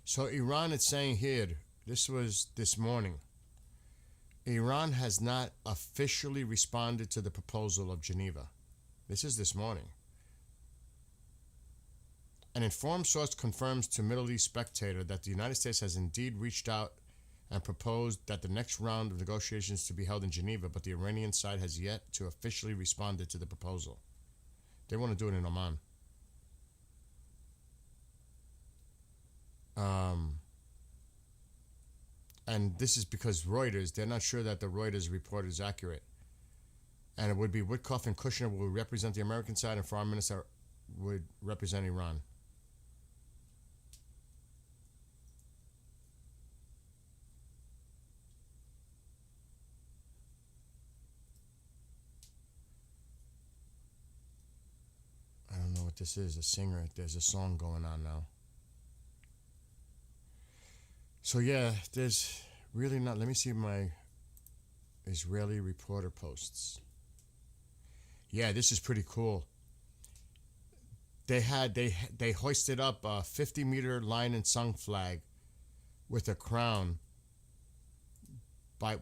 So Iran is saying here, this was this morning, Iran has not officially responded to the proposal of Geneva. This is this morning. An informed source confirms to Middle East Spectator that the United States has indeed reached out and proposed that the next round of negotiations to be held in Geneva, but the Iranian side has yet to officially respond to the proposal. They want to do it in Oman. And this is because Reuters, they're not sure that the Reuters report is accurate. And it would be Witkoff and Kushner would represent the American side, and Foreign Minister would represent Iran. I don't know what this is. A singer. There's a song going on now. So yeah, there's really not. Let me see my Israeli Reporter posts. Yeah, this is pretty cool. They hoisted up a 50-meter Lion and Sung flag with a crown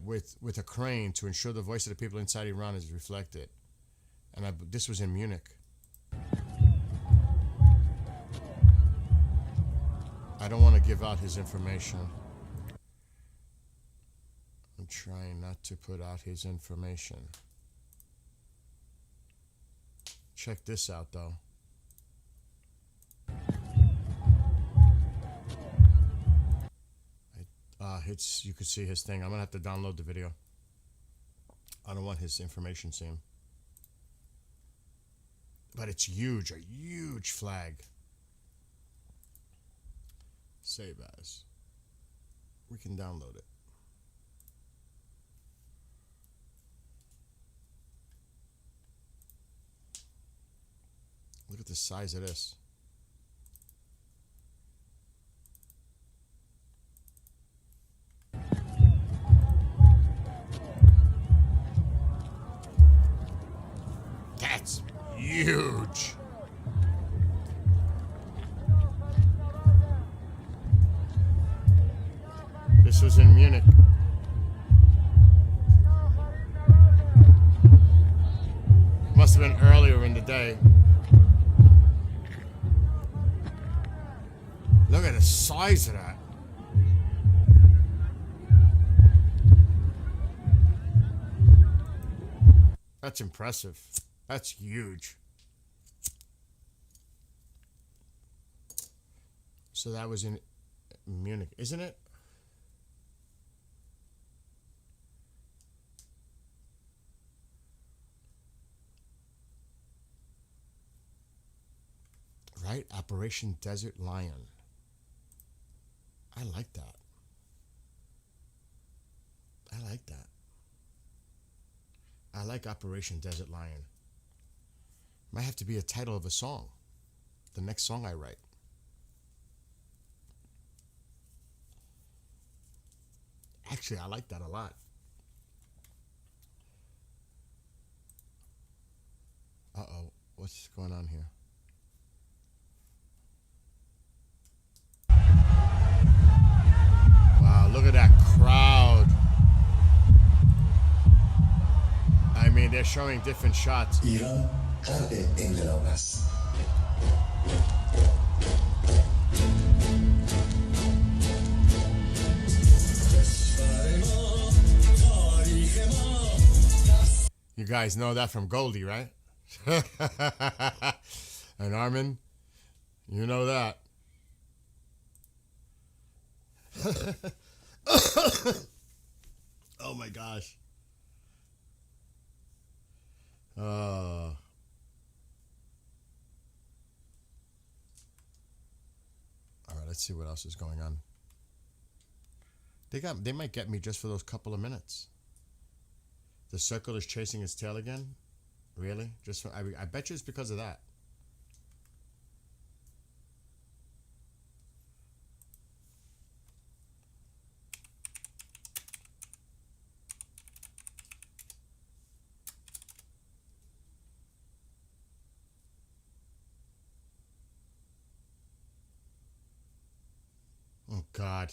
with a crane to ensure the voice of the people inside Iran is reflected. And this was in Munich. I don't want to give out his information. I'm trying not to put out his information. Check this out, though. You could see his thing. I'm gonna have to download the video. I don't want his information seen. But it's huge, a huge flag. Save as. We can download it. Look at the size of this. That's huge. This was in Munich. Must have been earlier in the day. Look at the size of that. That's impressive. That's huge. So that was in Munich, isn't it? Right? Operation Desert Lion. I like that. I like that. I like Operation Desert Lion. Might have to be a title of a song. The next song I write. Actually, I like that a lot. Uh-oh. What's going on here? Wow, look at that crowd. I mean, they're showing different shots. ایران غرب انقلاب است. You guys know that from Goldie, right? And Armin, you know that. Oh my gosh. All right, let's see what else is going on. They might get me just for those couple of minutes. The circle is chasing its tail again? Really? Just for, I bet you it's because of that. Oh, God.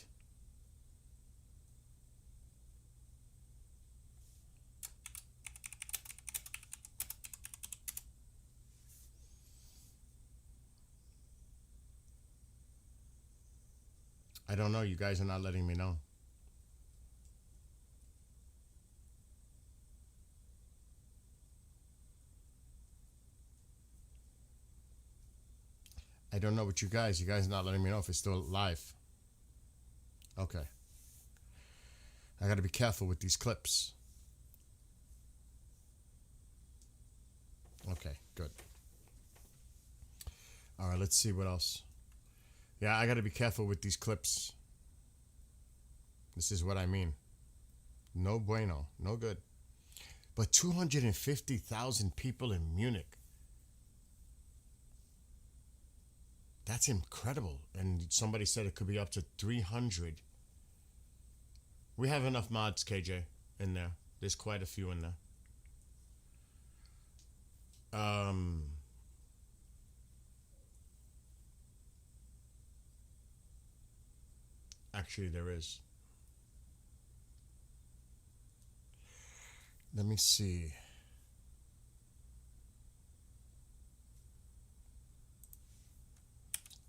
I don't know. You guys are not letting me know. I don't know what you guys not letting me know if it's still live. Okay. I got to be careful with these clips. Okay, good. All right, let's see what else. Yeah, I got to be careful with these clips. This is what I mean. No bueno, no good. But 250,000 people in Munich. That's incredible. And somebody said it could be up to 300. We have enough mods, KJ, in there. There's quite a few in there. Actually, there is. Let me see.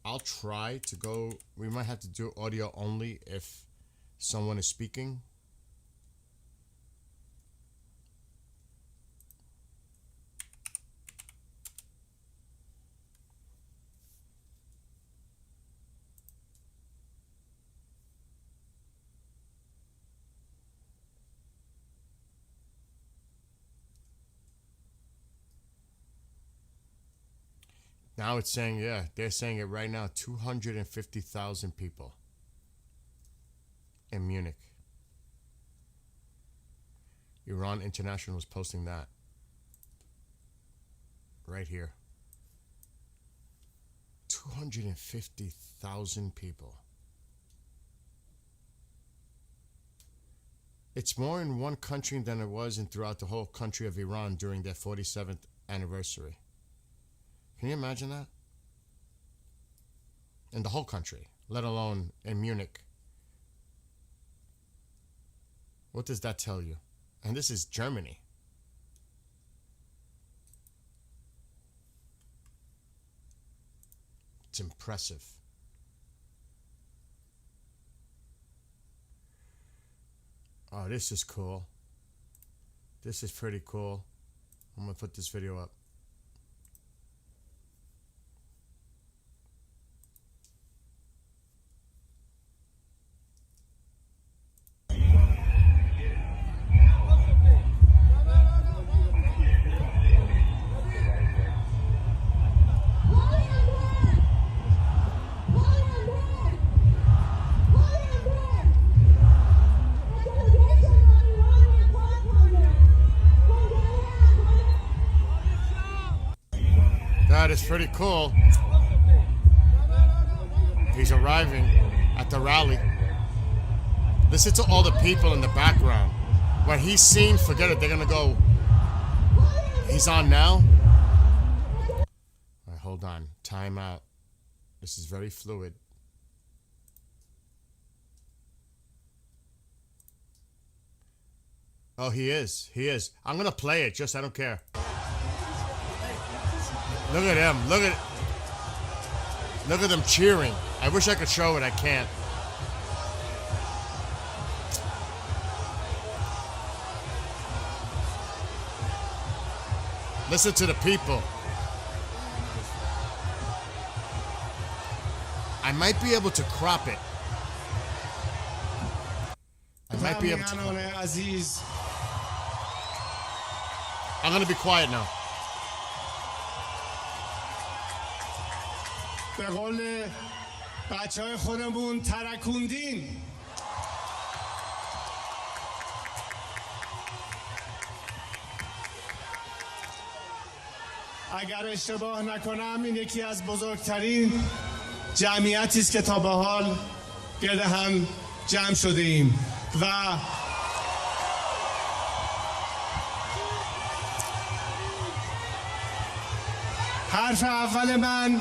I'll try to go. We might have to do audio only if someone is speaking. Now it's saying, yeah, they're saying it right now, 250,000 people in Munich. Iran International was posting that. Right here. 250,000 people. It's more in one country than it was in throughout the whole country of Iran during their 47th anniversary. Can you imagine that? In the whole country, let alone in Munich. What does that tell you? And this is Germany. It's impressive. Oh, this is cool. This is pretty cool. I'm gonna put this video up. That is pretty cool. He's arriving at the rally. Listen to all the people in the background. When he's seen, forget it, they're gonna go. He's on now. All right, hold on. Time out. This is very fluid. Oh, he is. He is. I'm gonna play it, just I don't care. Look at him. Look at them cheering. I wish I could show it. I can't. Listen to the people. I might be able to crop it. I might be able to. I'm going to be quiet now. به قول بچهای خودمون ترکوندین. اگر اشتباه نکنم این یکی از بزرگترین جمعیتی است که تا به حال گرد هم جمع شده ایم و حرف اول من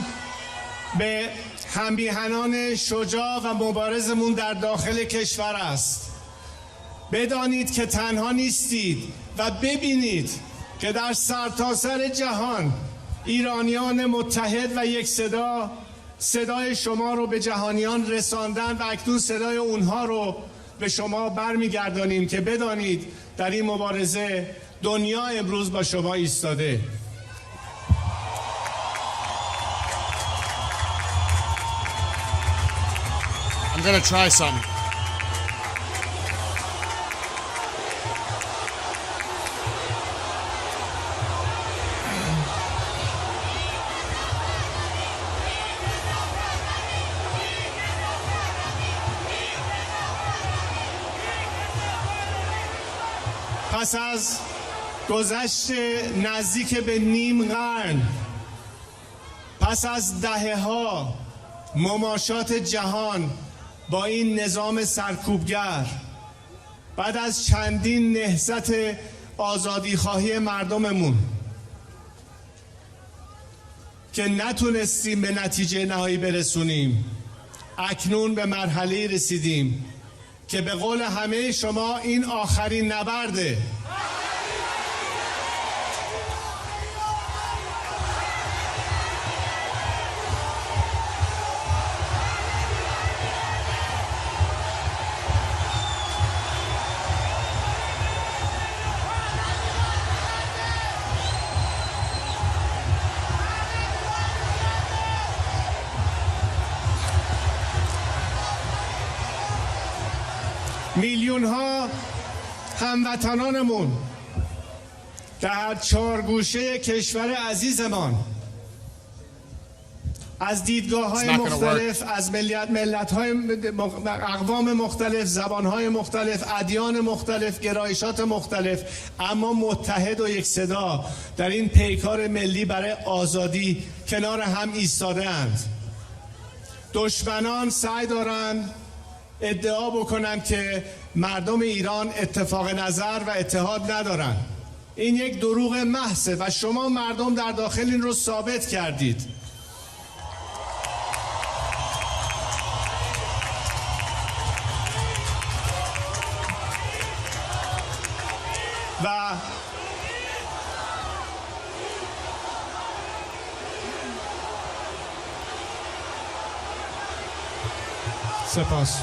به هم‌میهنان شجاع و مبارزمون در داخل کشور است. بدانید که تنها نیستید و ببینید که در سرتاسر جهان ایرانیان متحد و یک صدای شما رو به جهانیان رساندن و اکنون صدای اونها رو به شما برمیگردانیم که بدانید در این مبارزه دنیا امروز با شما ایستاده. I'm gonna try something. پس از گذشت نزدیک به نیم قرن، پس از دهه‌ها مماشات جهان با این نظام سرکوبگر، بعد از چندین نهضت آزادیخواهی مردممون که نتونستیم به نتیجه نهایی برسونیم، اکنون به مرحله رسیدیم که به قول همه شما این آخرین نبرده. میلیون ها هموطنانمون در چهار گوشه کشور عزیزمان از دیدگاه‌های مختلف، از ملت‌های اقوام مختلف، زبان‌های مختلف، ادیان مختلف، گرایشات مختلف، اما متحد و یک صدا در این پیکار ملی برای آزادی کنار هم ایستاده‌اند. دشمنان سعی دارند ادعا بکنن که مردم ایران اتفاق نظر و اتحاد ندارن. این یک دروغ محضه و شما مردم در داخل این رو ثابت کردید. و سپاس.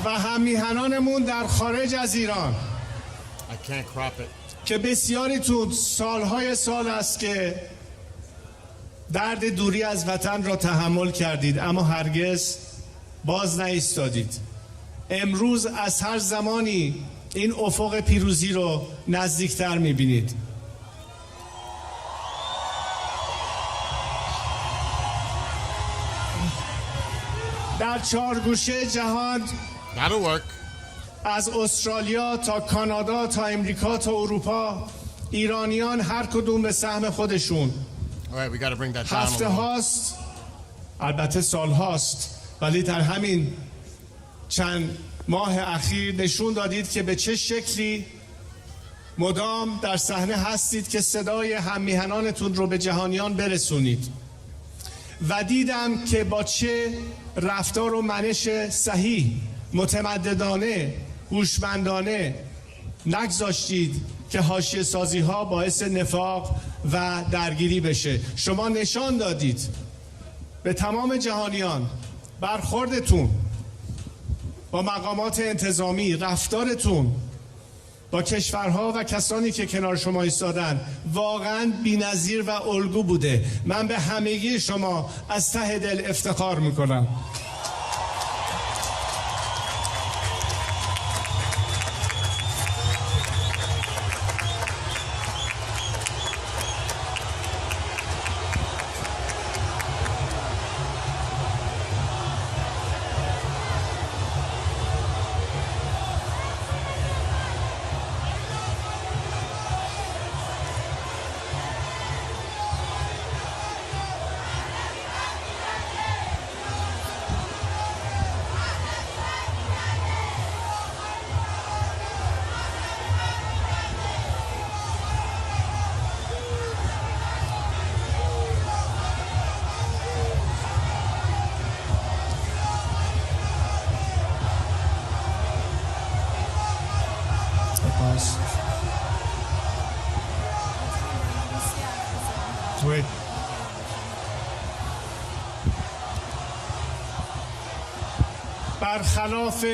و هممیهنانمون در خارج از ایران که بسیاریتون سالهای سال است که درد دوری از وطن را تحمل کردید اما هرگز باز نایستادید. امروز از هر زمانی این افق پیروزی رو نزدیکتر می‌بینید. در چهار گوشه جهان، از استرالیا تا کانادا تا امریکا تا اروپا، ایرانیان هر کدوم به سهم خودشون هفته هاست، البته سال هاست، ولی در همین چند ماه اخیر نشون دادید که به چه شکلی مدام در صحنه هستید که صدای هممیهنانتون رو به جهانیان برسونید. و دیدم که با چه رفتار و منش صحیح، متمددانه، هوشمندانه نگذاشتید که حاشیه سازی ها باعث نفاق و درگیری بشه. شما نشان دادید به تمام جهانیان برخوردتون با مقامات انتظامی، رفتارتون با کشورها و کسانی که کنار شما ایستادن واقعا بی‌نظیر و الگو بوده. من به همگی شما از ته دل افتخار میکنم. برخلاف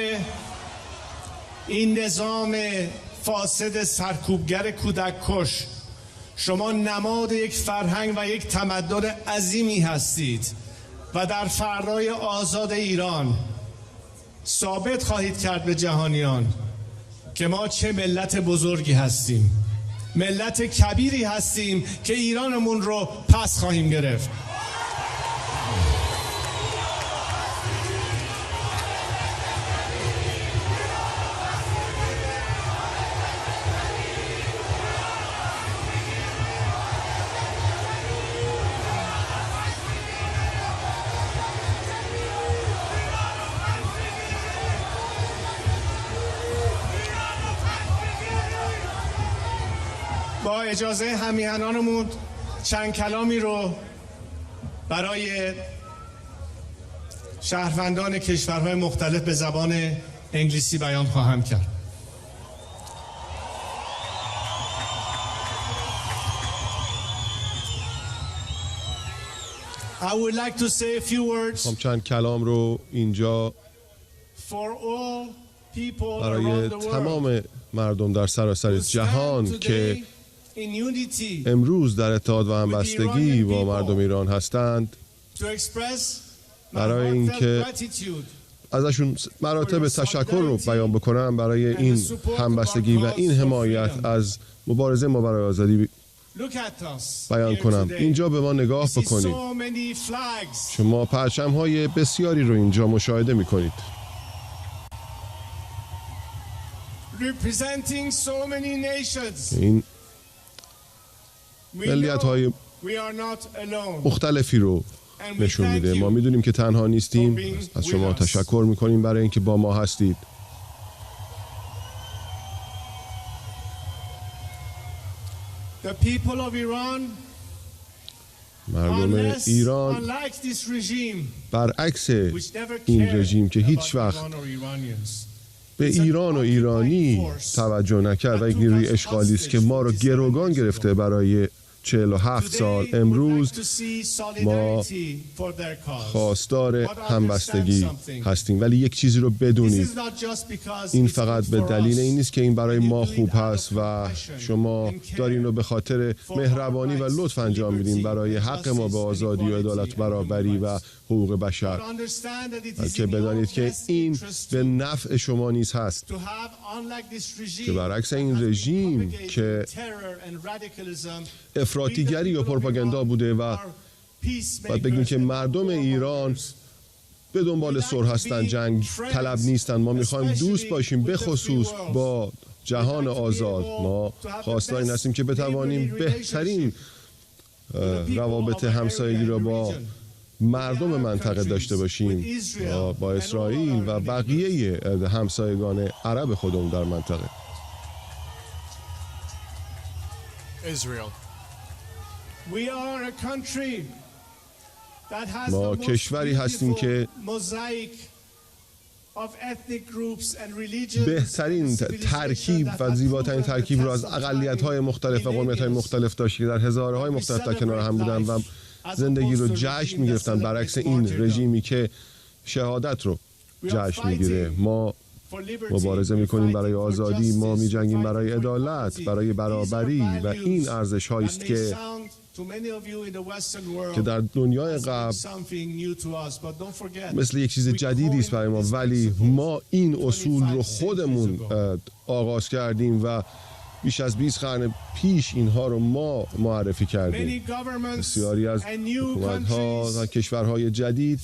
این نظام فاسد سرکوبگر کودک کش شما نماد یک فرهنگ و یک تمدن عظیمی هستید و در فردای آزاد ایران ثابت خواهید کرد به جهانیان که ما چه ملت بزرگی هستیم، ملت کبیری هستیم که ایرانمون رو پس خواهیم گرفت. با اجازه همیهنانمون چند کلامی رو برای شهروندان کشورهای مختلف به زبان انگلیسی بیان خواهم کرد. I would like to say a few words چند کلام رو اینجا برای تمام مردم در سراسر جهان که امروز در اتحاد و همبستگی با مردم ایران هستند، برای اینکه ازشون مراتب تشکر رو بیان بکنم برای این همبستگی و این حمایت از مبارزه ما برای آزادی بیان کنم. اینجا به ما نگاه بکنید. شما پرچم‌های بسیاری رو اینجا مشاهده می‌کنید. این ملیت‌های مختلفی رو نشون میده. ما میدونیم که تنها نیستیم. از شما تشکر میکنیم برای اینکه با ما هستید. مردم ایران برعکس این رژیم که هیچ وقت به ایران و ایرانی توجه نکرد و یک نیروی اشغالی است که ما رو گروگان گرفته برای 47 سال، امروز ما خواستار همبستگی هستیم. ولی یک چیزی رو بدونید، این فقط به دلیل این نیست که این برای ما خوب هست و شما دارین رو به خاطر مهربانی و لطف انجام میدین برای حق ما به آزادی و عدالت، برابری و حقوق بشر، که بدانید که این به نفع شما نیز هست، که برعکس این رژیم که افراطیگری و پروپاگاندا بوده و باید بگیم که مردم ایران به دنبال صلح هستن، جنگ طلب نیستن. ما میخوایم دوست باشیم، به خصوص با جهان آزاد. ما خواستار این هستیم که بتوانیم بهترین روابط همسایگی را با مردم منطقه داشته باشیم، با اسرائیل و بقیه همسایگان عرب خودمون در منطقه. ما کشوری هستیم که بهترین ترکیب و زیباترین ترکیب را از اقلیت‌های مختلف و قومیت‌های مختلف داشت که در هزارهای مختلف در کنار هم بودن و زندگی رو جشن می‌گرفتن، برعکس این رژیمی که شهادت رو جشن می‌گیره. ما مبارزه می‌کنیم برای آزادی، ما می‌جنگیم برای عدالت، برای برابری و این ارزش‌هایی است که در دنیای غرب مثل یک چیز جدیدی است برای ما، ولی ما این اصول رو خودمون آغاز کردیم و بیش از 20 قرن پیش اینها رو ما معرفی کردیم. بسیاری از حکومت‌ها و کشورهای جدید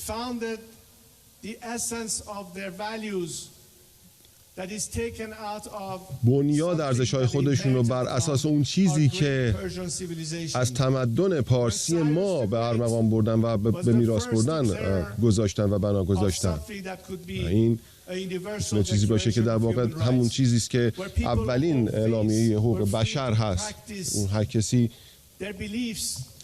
بنیاد ارزش‌های خودشون رو بر اساس اون چیزی که از تمدن پارسی ما به ارمغان بردن و به میراث بردن گذاشتن و بنا گذاشتن. این میتونه چیزی باشه که در واقع همون چیزی است که اولین اعلامیه حقوق بشر هست. اون هر کسی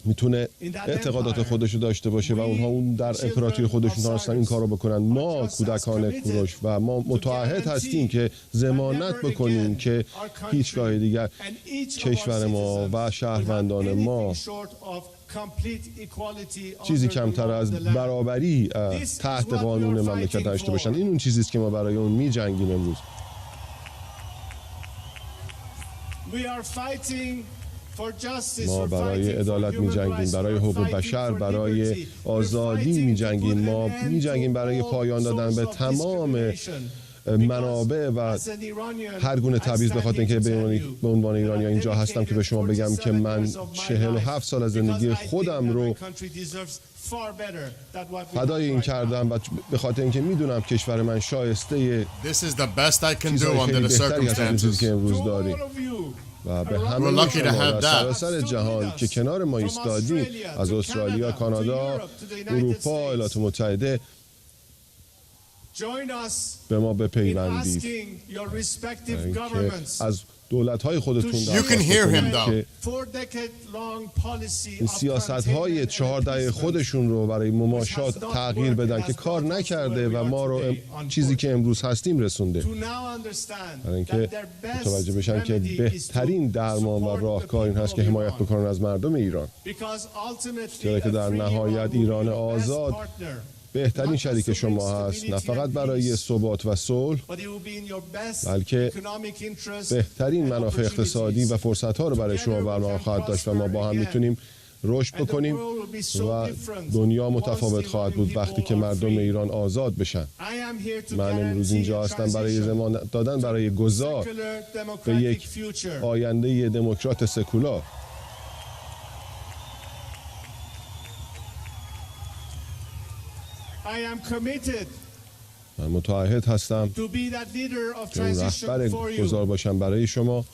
میتونه اعتقادات خودش رو داشته باشه و اونها اون در امپراتوری خودشون هستن این کار رو بکنن. ما کودکان کوروش و ما متعهد هستیم که ضمانت بکنیم که هیچگاه دیگر کشور ما و شهروندان ما چیزی کمتر از برابری تحت قانون مملکت داشته باشن. این اون چیزیست که ما برای اون می جنگیم امروز. ما برای عدالت می جنگیم، برای حقوق بشر، برای آزادی می جنگیم. ما می جنگیم برای پایان دادن به تمام منابع و هر گونه تبعیض. به خاطر اینکه به عنوان ایرانی اینجا هستم که به شما بگم که من 47 سال از زندگی خودم رو فدای این کردم و به خاطر اینکه میدونم کشور من شایسته چیزهای بهتری هست از چیزی که امروز داریم. و به همه شما در سراسر جهان که کنار ما ایستادیم، از استرالیا، کانادا، اروپا، ایالات متحده، به ما بپیوندید که از دولت‌های خودتون درخواست کنید که این سیاست‌های 4 دهه خودشون رو برای مماشات تغییر بدن که کار نکرده و ما رو چیزی که امروز هستیم رسونده. برای اینکه متوجه بشن که بهترین درمان و راهکار این هست که حمایت بکنن از مردم ایران، چرا که در نهایت ایران آزاد بهترین شریک شما هست، نه فقط برای ثبات و صلح، بلکه بهترین منافع اقتصادی و فرصت‌ها رو برای شما برآورده خواهد داشت و ما با هم میتونیم رشد بکنیم و دنیا متفاوت خواهد بود وقتی که مردم ایران آزاد بشن. من امروز اینجا هستم برای زمان دادن برای گذار به یک آینده دموکرات سکولار. من متعهد هستم که اون رهبر گذار باشم برای شما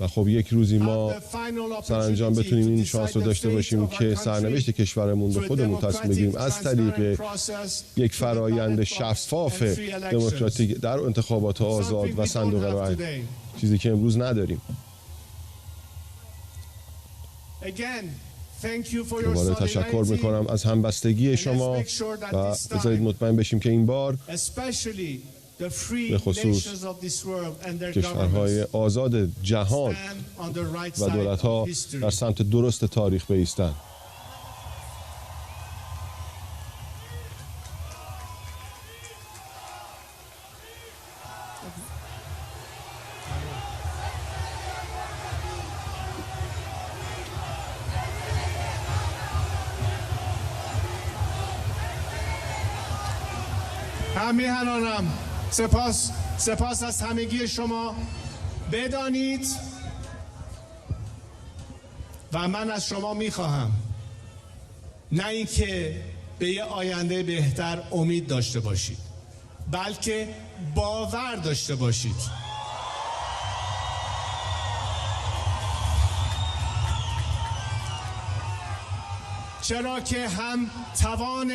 و خب یک روزی ما سرانجام بتونیم این شانس رو داشته باشیم که سرنوشت کشورمون رو خودمون تصمیم بگیریم از طریق یک فرایند شفاف دموکراتیک در انتخابات آزاد و صندوق رای، چیزی که امروز نداریم. دوباره تشکر میکنم از همبستگی شما و بذارید مطمئن بشیم که این بار به خصوص کشورهای آزاد جهان و دولت‌ها در سمت درست تاریخ بایستند. میهنانم، سپاس از همگی شما. بدانید و من از شما میخواهم نه اینکه به یه آینده بهتر امید داشته باشید، بلکه باور داشته باشید. چرا که هم توان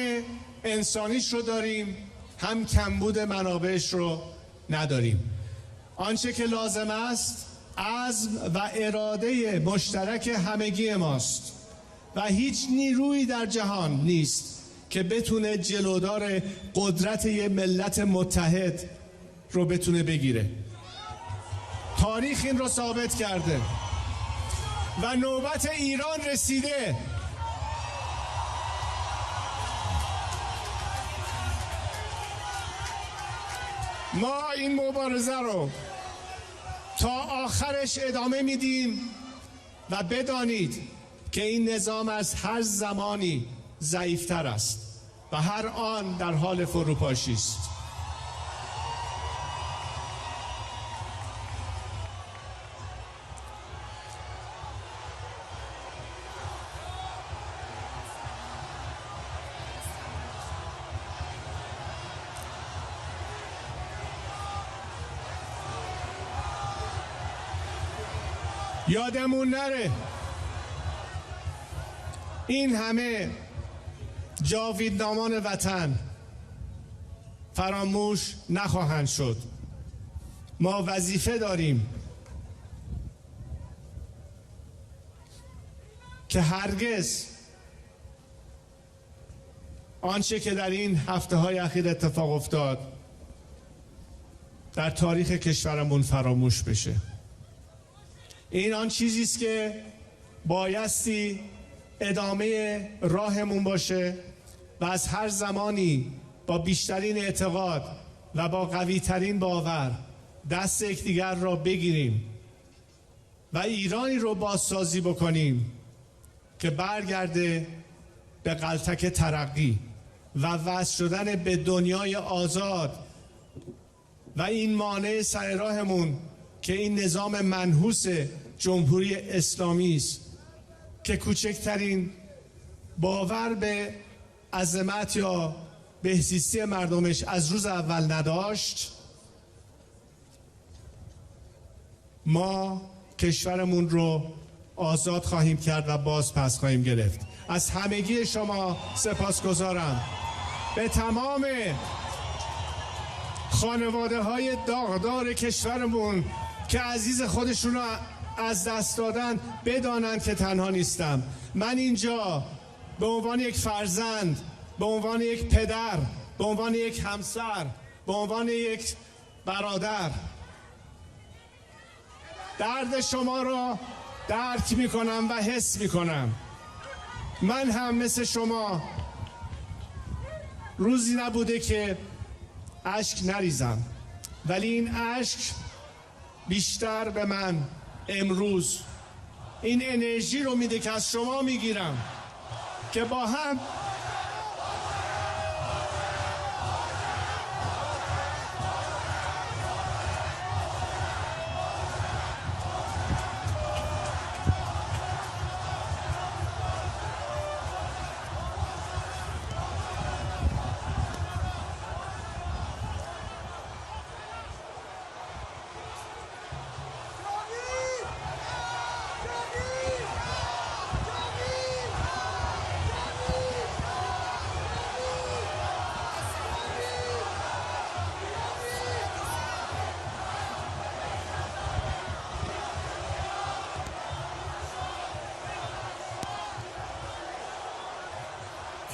انسانیش رو داریم، هم کمبود منابعش رو نداریم. آنچه که لازم است عزم و اراده مشترک همگی ماست و هیچ نیرویی در جهان نیست که بتونه جلودار قدرت یه ملت متحد رو بتونه بگیره. تاریخ این رو ثابت کرده و نوبت ایران رسیده. ما این مبارزه رو تا آخرش ادامه میدیم و بدانید که این نظام از هر زمانی ضعیفتر است و هر آن در حال فروپاشی است. یادمون نره این همه جاویدنامان وطن فراموش نخواهند شد. ما وظیفه داریم که هرگز آنچه که در این هفته‌های اخیر اتفاق افتاد در تاریخ کشورمون فراموش بشه. این آن چیزی است که بایستی ادامه راهمون باشه و از هر زمانی با بیشترین اعتقاد و با قوی‌ترین باور دست یکدیگر را بگیریم و ایرانی رو بازسازی بکنیم که برگرده به غلطک ترقی و وصل شدن به دنیای آزاد و این مانع سر راهمون که این نظام منحوس جمهوری اسلامی است که کوچکترین باور به عظمت یا بهزیستی مردمش از روز اول نداشت، ما کشورمون رو آزاد خواهیم کرد و باز پس خواهیم گرفت. از همگی شما سپاسگزارم. به تمام خانواده های داغدار کشورمون که عزیز خودشون رو از دست دادن بدانند که تنها نیستم. من اینجا به عنوان یک فرزند، به عنوان یک پدر، به عنوان یک همسر، به عنوان یک برادر درد شما را درک میکنم و حس میکنم. من هم مثل شما روزی نبوده که اشک نریزم، ولی این اشک بیشتر به من امروز این انرژی رو میده که از شما میگیرم که با هم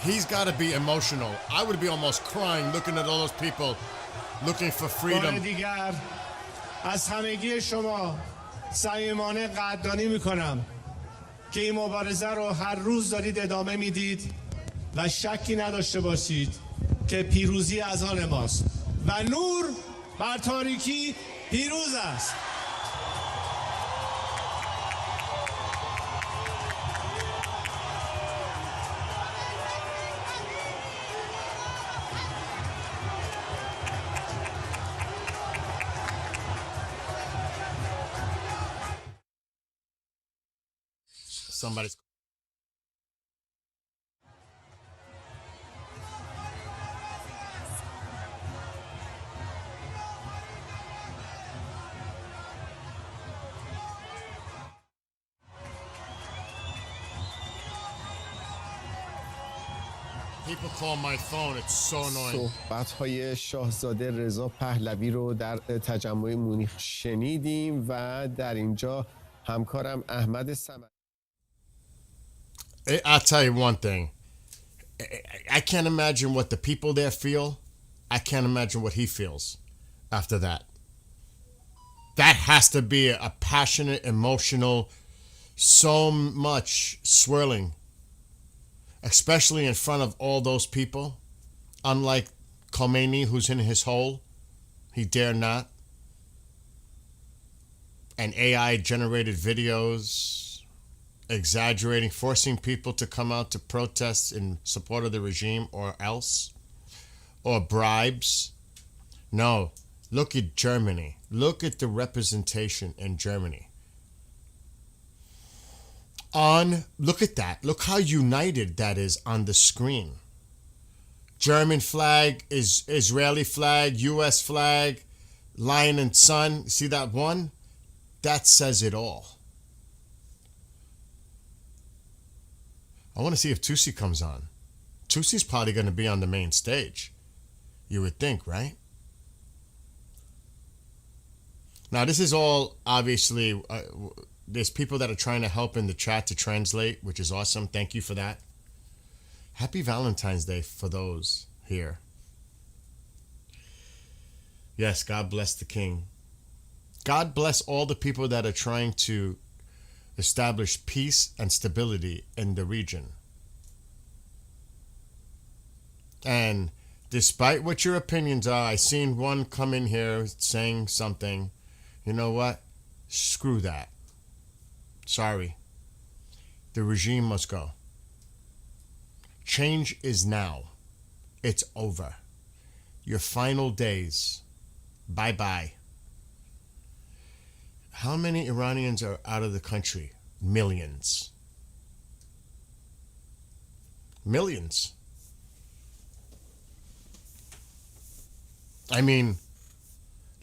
He's got to be emotional. I would be almost crying looking at all those people looking for بار freedom. دیگر از همگی شما صمیمانه قدردانی میکنم که این مبارزه رو هر روز دارید ادامه میدید و شکی نداشته باشید که پیروزی از آن ماست و نور بر تاریکی پیروز است. Somebody's People call my phone. It's so annoying. صحبت‌های شاهزاده رضا پهلوی رو در تجمع مونیخ شنیدیم و در اینجا همکارم احمد سمر. I'll tell you one thing. I can't imagine what the people there feel. I can't imagine what he feels after that. That has to be a passionate, emotional, so much swirling, especially in front of all those people. Unlike Khomeini, who's in his hole, he dare not. And AI-generated videos exaggerating, forcing people to come out to protest in support of the regime or else, or bribes. No, look at Germany. Look at the representation in Germany. Look at that. Look how united that is on the screen. German flag, Israeli flag, US flag, lion and sun. See that one? That says it all. I want to see if Tusi comes on. Tusi's probably going to be on the main stage. You would think, right? Now, this is all obviously, there's people that are trying to help in the chat to translate, which is awesome. Thank you for that. Happy Valentine's Day for those here. Yes, God bless the King. God bless all the people that are trying to establish peace and stability in the region. And despite what your opinions are, I seen one come in here saying something. You know what? Screw that. Sorry. The regime must go. Change is now. It's over. Your final days. Bye-bye. How many Iranians are out of the country? Millions. Millions. I mean,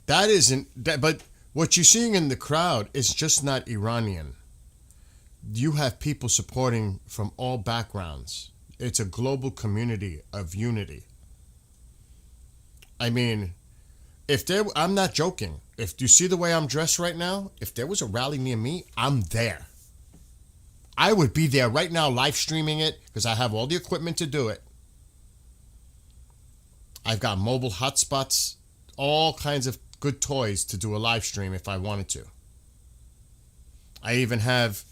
that isn't that, but what you're seeing in the crowd is just not Iranian. You have people supporting from all backgrounds. It's a global community of unity. I mean, I'm not joking. If you see the way I'm dressed right now, if there was a rally near me, I'm there. I would be there right now live streaming it because I have all the equipment to do it. I've got mobile hotspots, all kinds of good toys to do a live stream if I wanted to. I even have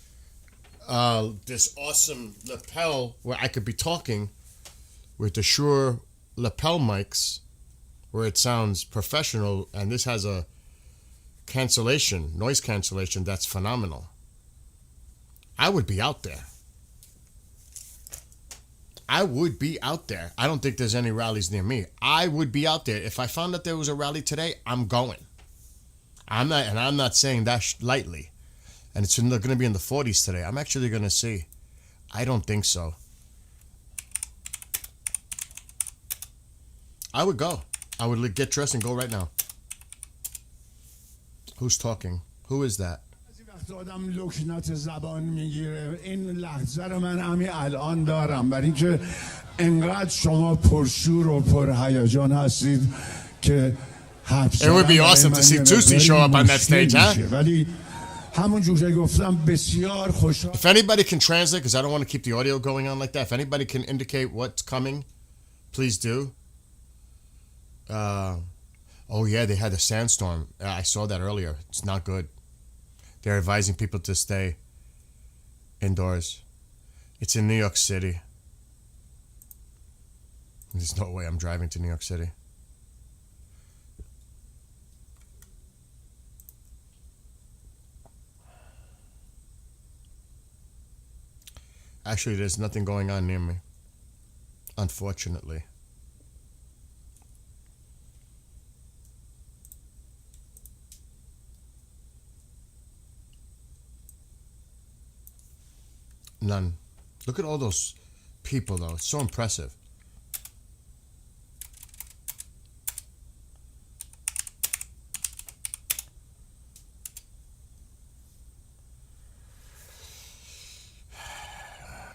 this awesome lapel where I could be talking with the Shure lapel mics where it sounds professional, and this has a noise cancellation that's phenomenal. I would be out there. I would be out there. I don't think there's any rallies near me. I would be out there. If I found out there was a rally today, I'm going. I'm not saying that lightly. And it's going to be in the 40s today. I'm actually going to see. I don't think so. I would go. I would get dressed and go right now. Who's talking? Who is that? آدم لکنت زبان میگیره این لحظه رو من همین الان دارم برای اینکه انقدر شما پرشور و پرهیجان هستید که It would be awesome to see Tusi show up on that stage, huh? ولی همون جوری گفتم بسیار خوشحال. If anybody can translate, because I don't want to keep the audio going on like that. If anybody can indicate what's coming, please do. Oh yeah, they had a sandstorm. I saw that earlier. It's not good. They're advising people to stay indoors. It's in New York City. There's no way I'm driving to New York City. Actually, there's nothing going on near me, unfortunately. None. Look at all those people, though. It's so impressive.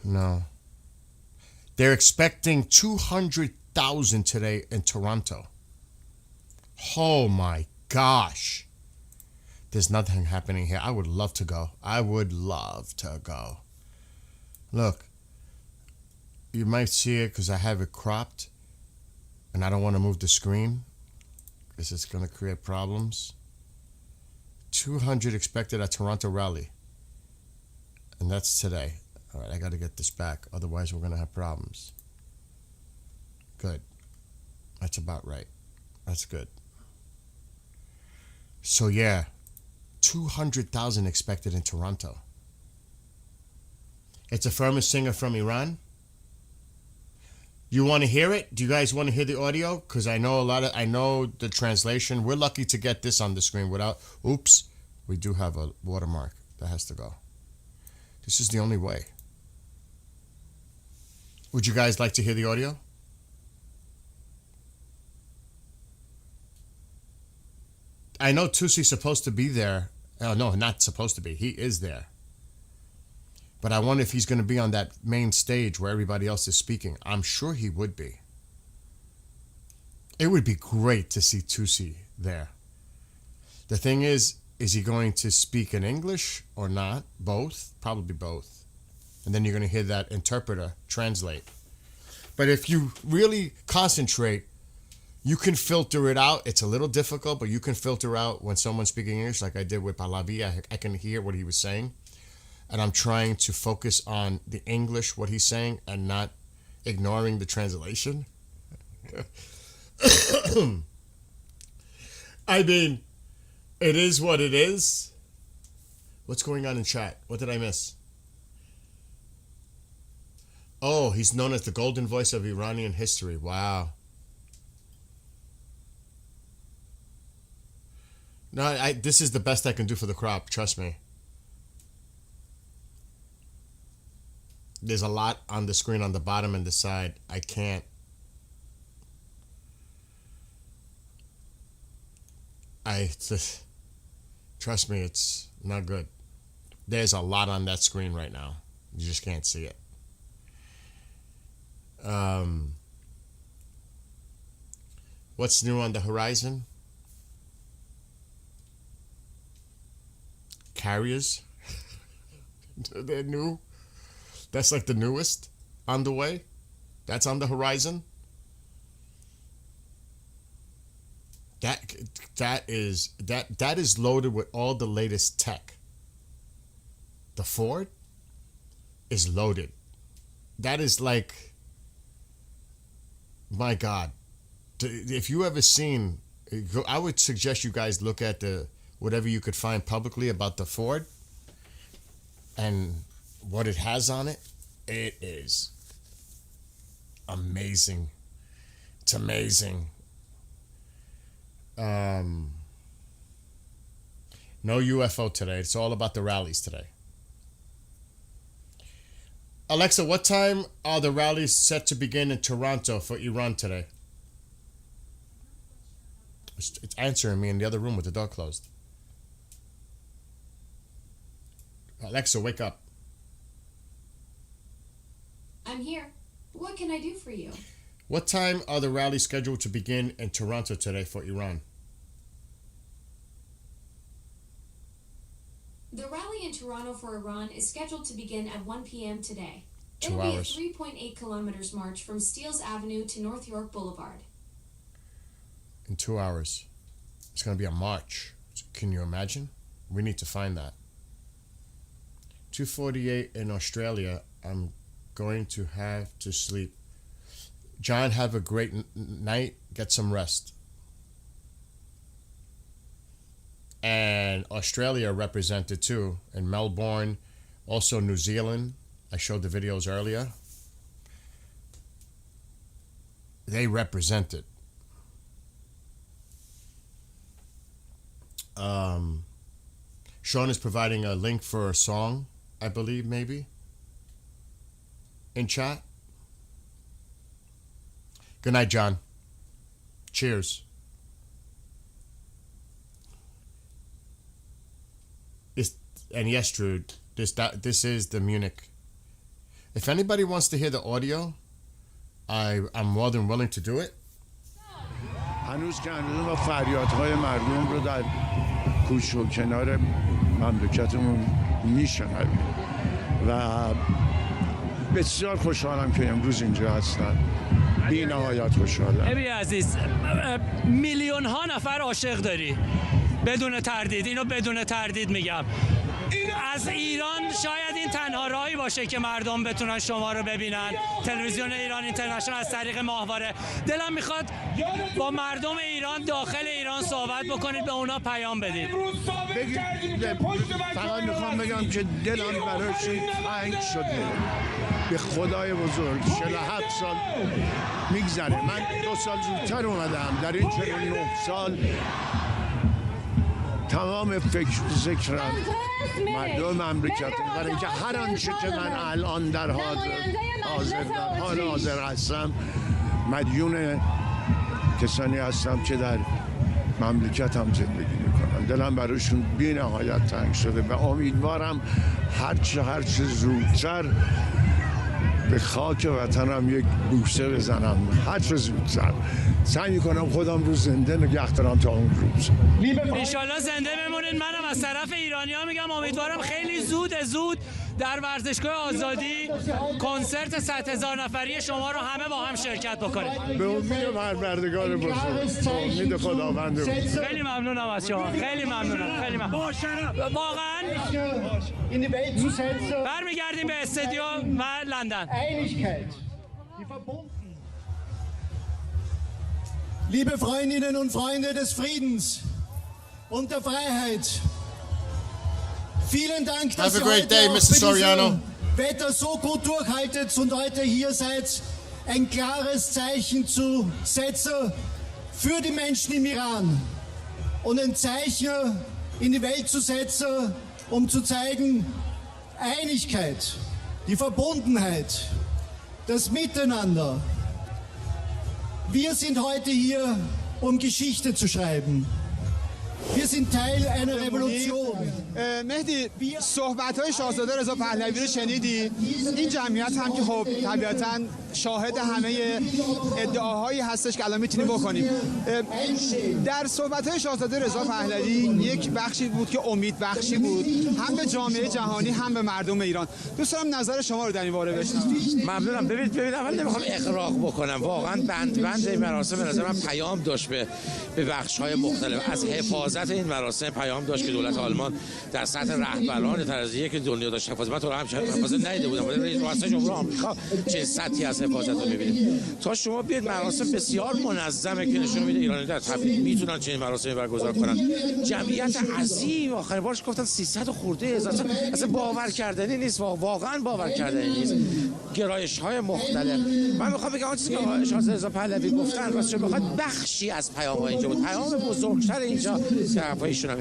No. They're expecting 200,000 today in Toronto. Oh my gosh. There's nothing happening here. I would love to go. I would love to go. Look, you might see it because I have it cropped and I don't want to move the screen because it's going to create problems. 200 expected at Toronto Rally. And that's today. All right, I got to get this back. Otherwise, we're going to have problems. Good. That's about right. That's good. So, yeah, 200,000 expected in Toronto. It's a famous singer from Iran. You want to hear it? Do you guys want to hear the audio? Because I know I know the translation. We're lucky to get this on the screen without, oops, we do have a watermark that has to go. This is the only way. Would you guys like to hear the audio? I know Tusi's supposed to be there. Oh, no, not supposed to be. He is there. But I wonder if he's going to be on that main stage where everybody else is speaking. I'm sure he would be. It would be great to see Tusi there. The thing is he going to speak in English or not? Both? Probably both. And then you're going to hear that interpreter translate. But if you really concentrate, you can filter it out. It's a little difficult, but you can filter out when someone's speaking English like I did with Pahlavi. I can hear what he was saying. And I'm trying to focus on the English, what he's saying, and not ignoring the translation. I mean, it is what it is. What's going on in chat? What did I miss? Oh, he's known as the golden voice of Iranian history. Wow. No, this is the best I can do for the crop. Trust me. There's a lot on the screen on the bottom and the side. I can't. Trust me, it's not good. There's a lot on that screen right now. You just can't see it. What's new on the horizon? Carriers. They're new. That's like the newest on the way. That's on the horizon. That is loaded with all the latest tech. The Ford is loaded. That is like, my God. If you ever seen, I would suggest you guys look at whatever you could find publicly about the Ford and what it has on it. It is amazing. It's amazing. No UFO today. It's all about the rallies today. Alexa, what time are the rallies set to begin in Toronto for Iran today? It's answering me in the other room with the door closed. Alexa, wake up. I'm here. What can I do for you? What time are the rallies scheduled to begin in Toronto today for Iran? The rally in Toronto for Iran is scheduled to begin at 1 p.m. today. 2 It'll hours. be a 3.8 kilometers march from Steeles Avenue to North York Boulevard. In 2 hours. It's going to be a march. Can you imagine? We need to find that. 2:48 in Australia. I'm going to have to sleep. John, have a great night. Get some rest. And Australia represented too, in Melbourne, also New Zealand. I showed the videos earlier. They represented. Sean is providing a link for a song, I believe, maybe, in chat. Good night, John. Cheers. And yes, Drew, this is the Munich. If anybody wants to hear the audio, I'm more than willing to do it. هنوز که هنوز ما فریادهای مردم رو در کوچه و کنار مملکتمون میشنویم و بسیار خوشحالم که امروز اینجا هستم. بی نهایت خوشحالم. ابی عزیز، میلیون ها نفر عاشق داری بدون تردید، اینو بدون تردید میگم. از ایران شاید این تنها راهی باشه که مردم بتونن شما رو ببینن. تلویزیون ایران اینترنشنال از طریق ماهواره. دلم میخواد با مردم ایران داخل ایران صحبت بکنید، به اونا پیام بدید. فقط میخوام بگم که دلم برایشون تنگ شده. به خدای بزرگ 47 سال میگذره. من 2 سال زودتر اومدم. در این 49 سال تمام فکر و ذکرم مردم مملکت، برای اینکه هر آنچه که من الان در حال حاضر هستم مدیون کسانی هستم که در مملکتم زندگی میکنن. دلم برایشون بی نهایت تنگ شده و امیدوارم هرچه زودتر به خاک وطنم یک بوسه بزنم. هرچه زودتر سعی میکنم خودم رو زنده نگه دارم تا اون روز. انشالله زنده بمونید. منم از طرف ایرانی‌ها میگم امیدوارم خیلی زود در ورزشگاه آزادی کنسرت 100,000 نفری شما رو همه با هم شرکت بکنید. به امید پروردگار بزرگ، به امید خداوند بزرگ. خیلی ممنونم از شما. خیلی ممنونم. خیلی ممنونم. واقعا برمیگردیم به استودیو و لندن. Liebe Freundinnen und Freunde des Friedens und der Freiheit, Vielen Dank, Have dass a ihr great heute day, auch Mr. bei Soriano. diesem Wetter so gut durchhaltet und heute hier seid, ein klares Zeichen zu setzen für die Menschen im Iran und ein Zeichen in die Welt zu setzen, um zu zeigen, Einigkeit, die Verbundenheit, das Miteinander. Wir sind heute hier, um Geschichte zu schreiben. Wir sind Teil einer Revolution. مهدی صحبت‌های شاهزاده رضا پهلوی رو شنیدی؟ این جمعیت هم که خب طبیعتاً شاهد همه ادعاهایی هستش که الان میتونیم بکنیم. در صحبت‌های شاهزاده رضا پهلوی یک بخشی بود که امید بخشی بود، هم به جامعه جهانی هم به مردم ایران. دوست دارم نظر شما رو در این باره بشنوم. ممنونم. ببینید اول نمیخوام اغراق بکنم، واقعا بند این مراسم به نظر من پیام داشت به بخش‌های مختلف. از حفاظت این مراسم پیام داشت که دولت آلمان در سطح رهبران طرزیه که دنیا داشت حفاظت. من تو رو حفاظت ندیده بودم، ولی رئیس جمهور آمریکا چه سطحی از حفاظت رو می‌بینید. تا شما بیاید مراسم بسیار منظمه که نشون میده ایرانی در طبیعت میتونن چنین مراسمی برگزار کنن. جمعیت عظیم، آخر بارش گفتن 300 خورده هزار. اصلا باور کردنی نیست، واقعا باور کردنی نیست. گرایش‌های مختلف. من می‌خوام بگم چیزی که شاهزاده رضا پهلوی گفتن واسه بخواد بخشی از پیام‌ها اینجا بود. پیام بزرگتر اینجا که حرفایشون هم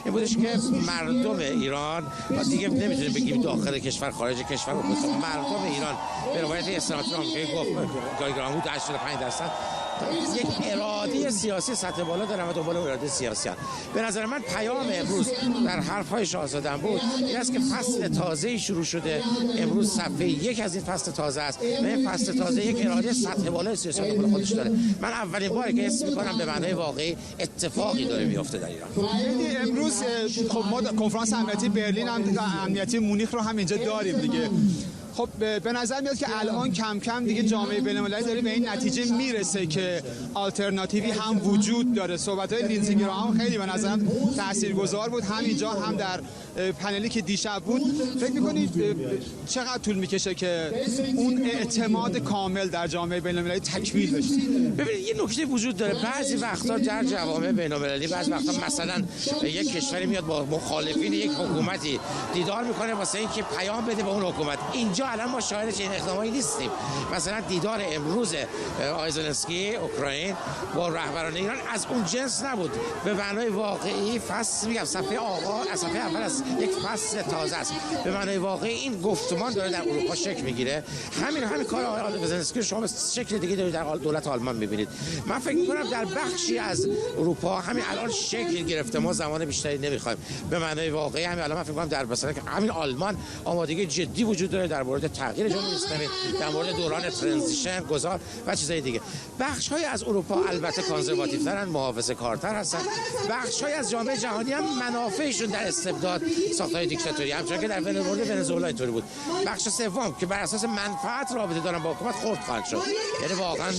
این بودش که مردم ایران دیگه نمیتونیم بگیم داخل کشور خارج کشور، مردم ایران به روایت استراتژی آمریکایی گفت گایگرام بود 85%. یک اراده سیاسی سطح بالا دارن و دنبال اراده سیاسی هستن. به نظر من پیام امروز در حرف‌های شاهزاده بود این است که فصل تازه‌ای شروع شده. امروز صفحه یک از این فصل تازه است و این فصل تازه یک اراده سطح بالا سیاسی دنبال خودش داره. من اولین باره که حس می‌کنم به معنای واقعی اتفاقی داره میفته در ایران. امروز خب ما کنفرانس امنیتی برلین هم امنیتی مونیخ رو هم اینجا داریم دیگه. خب به نظر میاد که الان کم کم دیگه جامعه بین‌المللی داره به این نتیجه میرسه که آلترناتیوی هم وجود داره. صحبت‌های لینزی گراهام خیلی به نظرم تاثیرگذار بود، هم اینجا هم در پنلی که دیشب بود. فکر می‌کنید چقدر طول می‌کشه که اون اعتماد کامل در جامعه بین‌المللی تکمیل بشه؟ ببینید یه نکته وجود داره، بعضی وقتا در جوامع بین‌المللی بعضی وقتا مثلا یک کشوری میاد با مخالفین یک حکومتی دیدار می‌کنه واسه اینکه پیام بده به اون حکومت. اینجا الان ما شاهد این اقدامایی نیستیم. مثلا دیدار امروز آقای زلنسکی اوکراین با رهبران ایران از اون جنس نبود. به معنای واقعی فصل میگم صفحه آغاز از صفحه اول از یک فصل تازه است. به معنای واقعی این گفتمان داره در اروپا شکل میگیره. همین کار آقای زلنسکی شما به شکل دیگه دارید در دولت آلمان میبینید. من فکر میکنم در بخشی از اروپا همین الان شکل گرفته. ما زمان بیشتری نمیخوایم. به معنای واقعی همین الان من فکر میکنم در مثلا همین آلمان آمادگی جدی وجود داره در مورد تغییر جمهوری اسلامی، در مورد دوران ترانزیشن گذار و چیزهای دیگه. بخش‌های از اروپا البته کانزرواتیوترن، محافظه‌کارتر هستن. بخش‌های از جامعه جهانی هم منافعشون در استبداد ساختار دیکتاتوری، همچون که در مورد ونزوئلا اینطوری بود. بخش سوم که بر اساس منفعت رابطه دارن با حکومت خرد خواهند شد، یعنی واقعا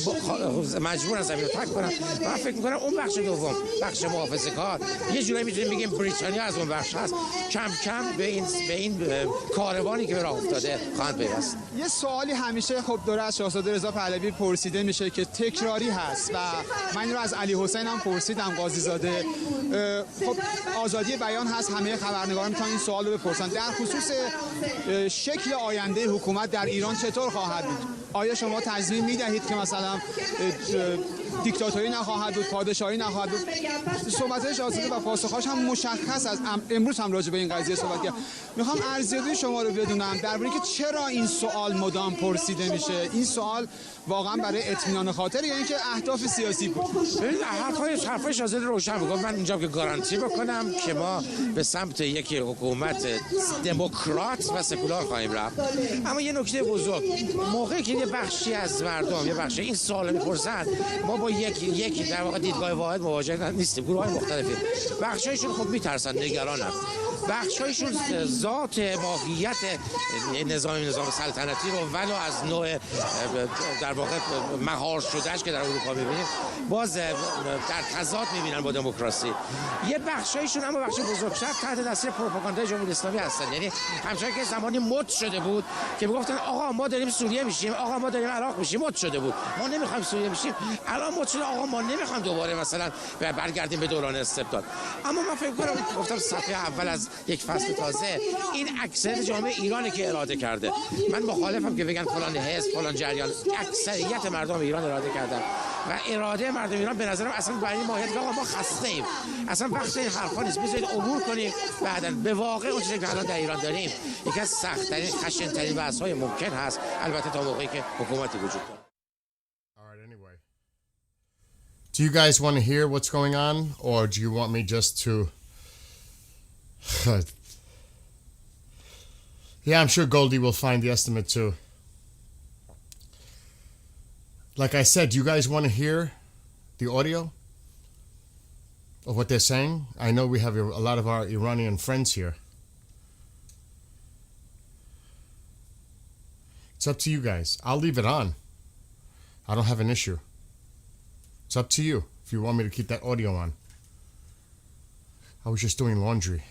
مجبورن زمین رو ترک کنن. من فکر می‌کنم اون بخش دوم، بخش محافظه‌کار، یه جورایی می‌تونیم بگیم بریتانیا از اون بخش هست، کم کم به این کاروانی که راه افتاده خواهند پیوست. یه سوالی همیشه خب داره از شاهزاده رضا پهلوی پرسیده میشه که تکراری هست و من این رو از علی حسین هم پرسیدم، قاضی زاده. خب آزادی بیان هست، همه خبرنگاران میتونن این سوال رو بپرسن در خصوص شکل آینده حکومت در ایران چطور خواهد بود. آیا شما تضمین میدهید که مثلا دیکتاتوری نخواهد بود، پادشاهی نخواهد بود؟ صحبت‌های شاهزاده و پاسخ‌هاش هم مشخص است. امروز هم راجع به این قضیه صحبت کردم. میخوام ارزیابی شما رو بدونم درباره که چرا این سوال مدام پرسیده میشه. این سوال واقعا برای اطمینان خاطر یا اینکه اهداف سیاسی بود؟ ببینید حرفای شاهزاده روشن میگم. من اینجا که گارانتی بکنم که ما به سمت یک حکومت دموکرات و سکولار خواهیم رفت. اما یه نکته بزرگ، موقعی که یه بخشی از مردم، یه بخشی این سوال میپرسن، ما با یک در واقع دیدگاه واحد مواجه نیستیم. گروه‌های مختلفی، بخشایشون خب میترسن، نگرانن. بخشایشون ذات ماهیت نظام سلطنتی رو ولو از نوع در واقع مهار شدهش که در اروپا می‌بینیم باز در تضاد می‌بینن با دموکراسی. یه بخشایشون اما بخش بزرگتر تحت تاثیر پروپاگاندای جمهوری اسلامی هستن. یعنی همچنان که زمانی مد شده بود که میگفتن آقا ما داریم سوریه میشیم، آقا ما داریم عراق میشیم، مد شده بود، ما نمیخوایم سوریه بشیم، الان مد شده آقا ما نمیخوایم دوباره مثلا برگردیم به دوران استبداد. اما من فکر کنم گفتم صفحه اول از یک فصل تازه این اکثریت جامعه ایرانی که اراده کرده. من مخالفم که بگن فلان حزب فلان جریان، اکثریت مردم ایران اراده کردن و اراده مردم ایران به نظرم اصلا برای این ماهیت که آقا ما خسته ایم، اصلا وقت این حرفا نیست، بذارید عبور کنیم بعداً به واقع اون چیزی که الان در ایران داریم یکی از سخت‌ترین خشن‌ترین بحث‌های ممکن هست، البته تا موقعی که حکومتی وجود داره. All right, anyway. Do you guys want to hear what's going on, or do you want me just to... Yeah, I'm sure Goldie will find the estimate too. Like I said, do you guys want to hear the audio of what they're saying? I know we have a lot of our Iranian friends here. It's up to you guys. I'll leave it on. I don't have an issue. It's up to you if you want me to keep that audio on. I was just doing laundry.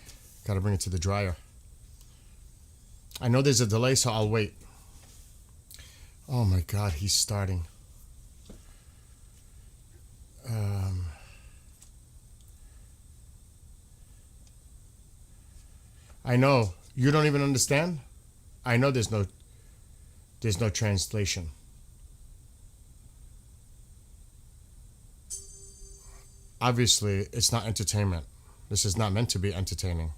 Gotta bring it to the dryer. I know there's a delay, so I'll wait. Oh my God, he's starting. I know. You don't even understand? I know there's no translation. Obviously, it's not entertainment. This is not meant to be entertaining.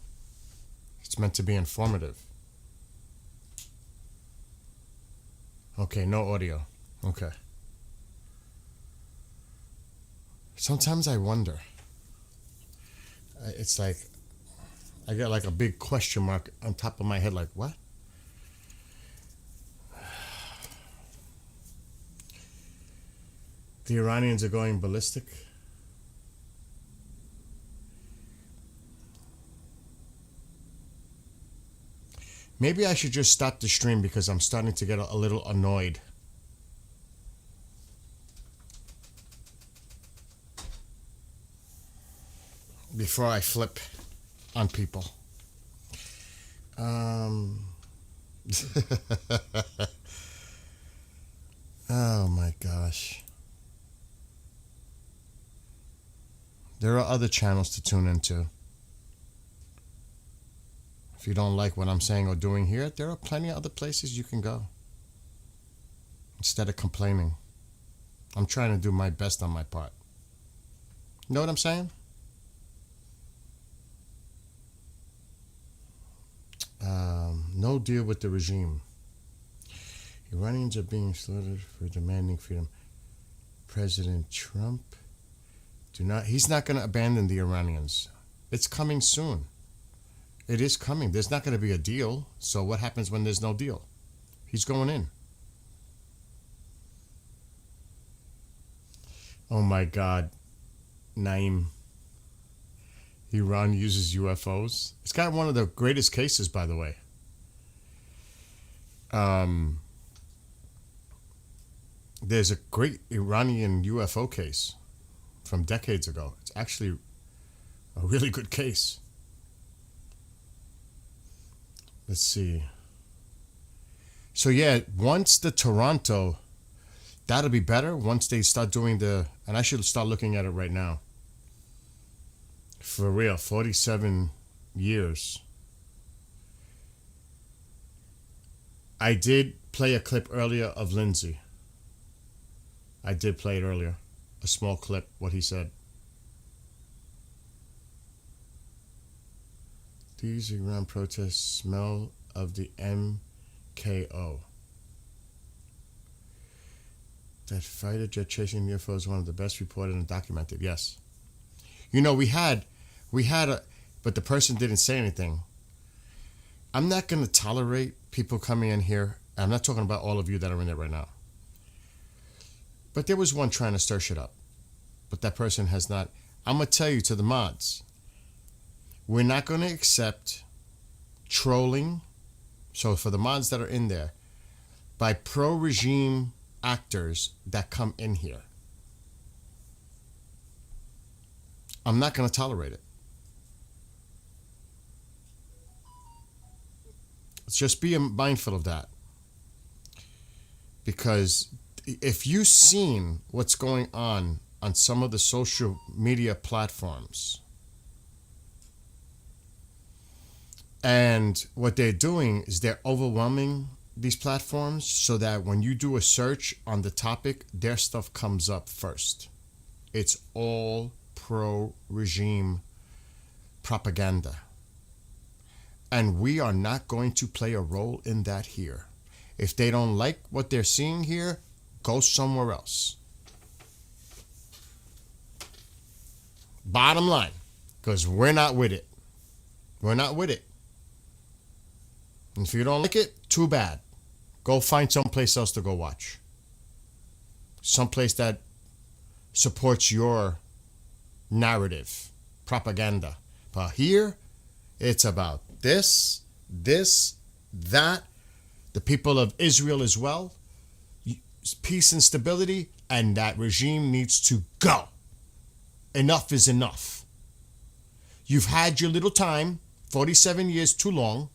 It's meant to be informative. Okay, no audio. Okay. Sometimes I wonder. It's like I get like a big question mark on top of my head, like, what? The Iranians are going ballistic. Maybe I should just stop the stream because I'm starting to get a little annoyed. Before I flip on people. Oh my gosh. There are other channels to tune into. If you don't like what I'm saying or doing here, there are plenty of other places you can go. Instead of complaining. I'm trying to do my best on my part. You know what I'm saying? No deal with the regime. Iranians are being slaughtered for demanding freedom. President Trump, he's not going to abandon the Iranians. It's coming soon. It is coming. There's not going to be a deal. So what happens when there's no deal? He's going in. Oh my God. Naeem. Iran uses UFOs. It's got one of the greatest cases, by the way. There's a great Iranian UFO case from decades ago. It's actually a really good case. Let's see. So yeah, once the Toronto, that'll be better once they start doing and I should start looking at it right now. For real, 47 years. I did play a clip earlier of Lindsay. I did play it earlier. A small clip, what he said. These Iran protests smell of the MKO. That fighter jet chasing UFO is one of the best reported and documented. Yes. You know, we had but the person didn't say anything. I'm not going to tolerate people coming in here. I'm not talking about all of you that are in there right now. But there was one trying to stir shit up. But that person has not. I'm going to tell you to the mods. We're not going to accept trolling. So for the mods that are in there, by pro-regime actors that come in here. I'm not going to tolerate it. Let's just be mindful of that. Because if you've seen what's going on some of the social media platforms, and what they're doing is they're overwhelming these platforms so that when you do a search on the topic, their stuff comes up first. It's all pro-regime propaganda. And we are not going to play a role in that here. If they don't like what they're seeing here, go somewhere else. Bottom line, because we're not with it. We're not with it. And if you don't like it, too bad. Go find someplace else to go watch. Someplace that supports your narrative, propaganda. But here, it's about this, that, the people of Israel as well, peace and stability, and that regime needs to go. Enough is enough. You've had your little time, 47 years too long.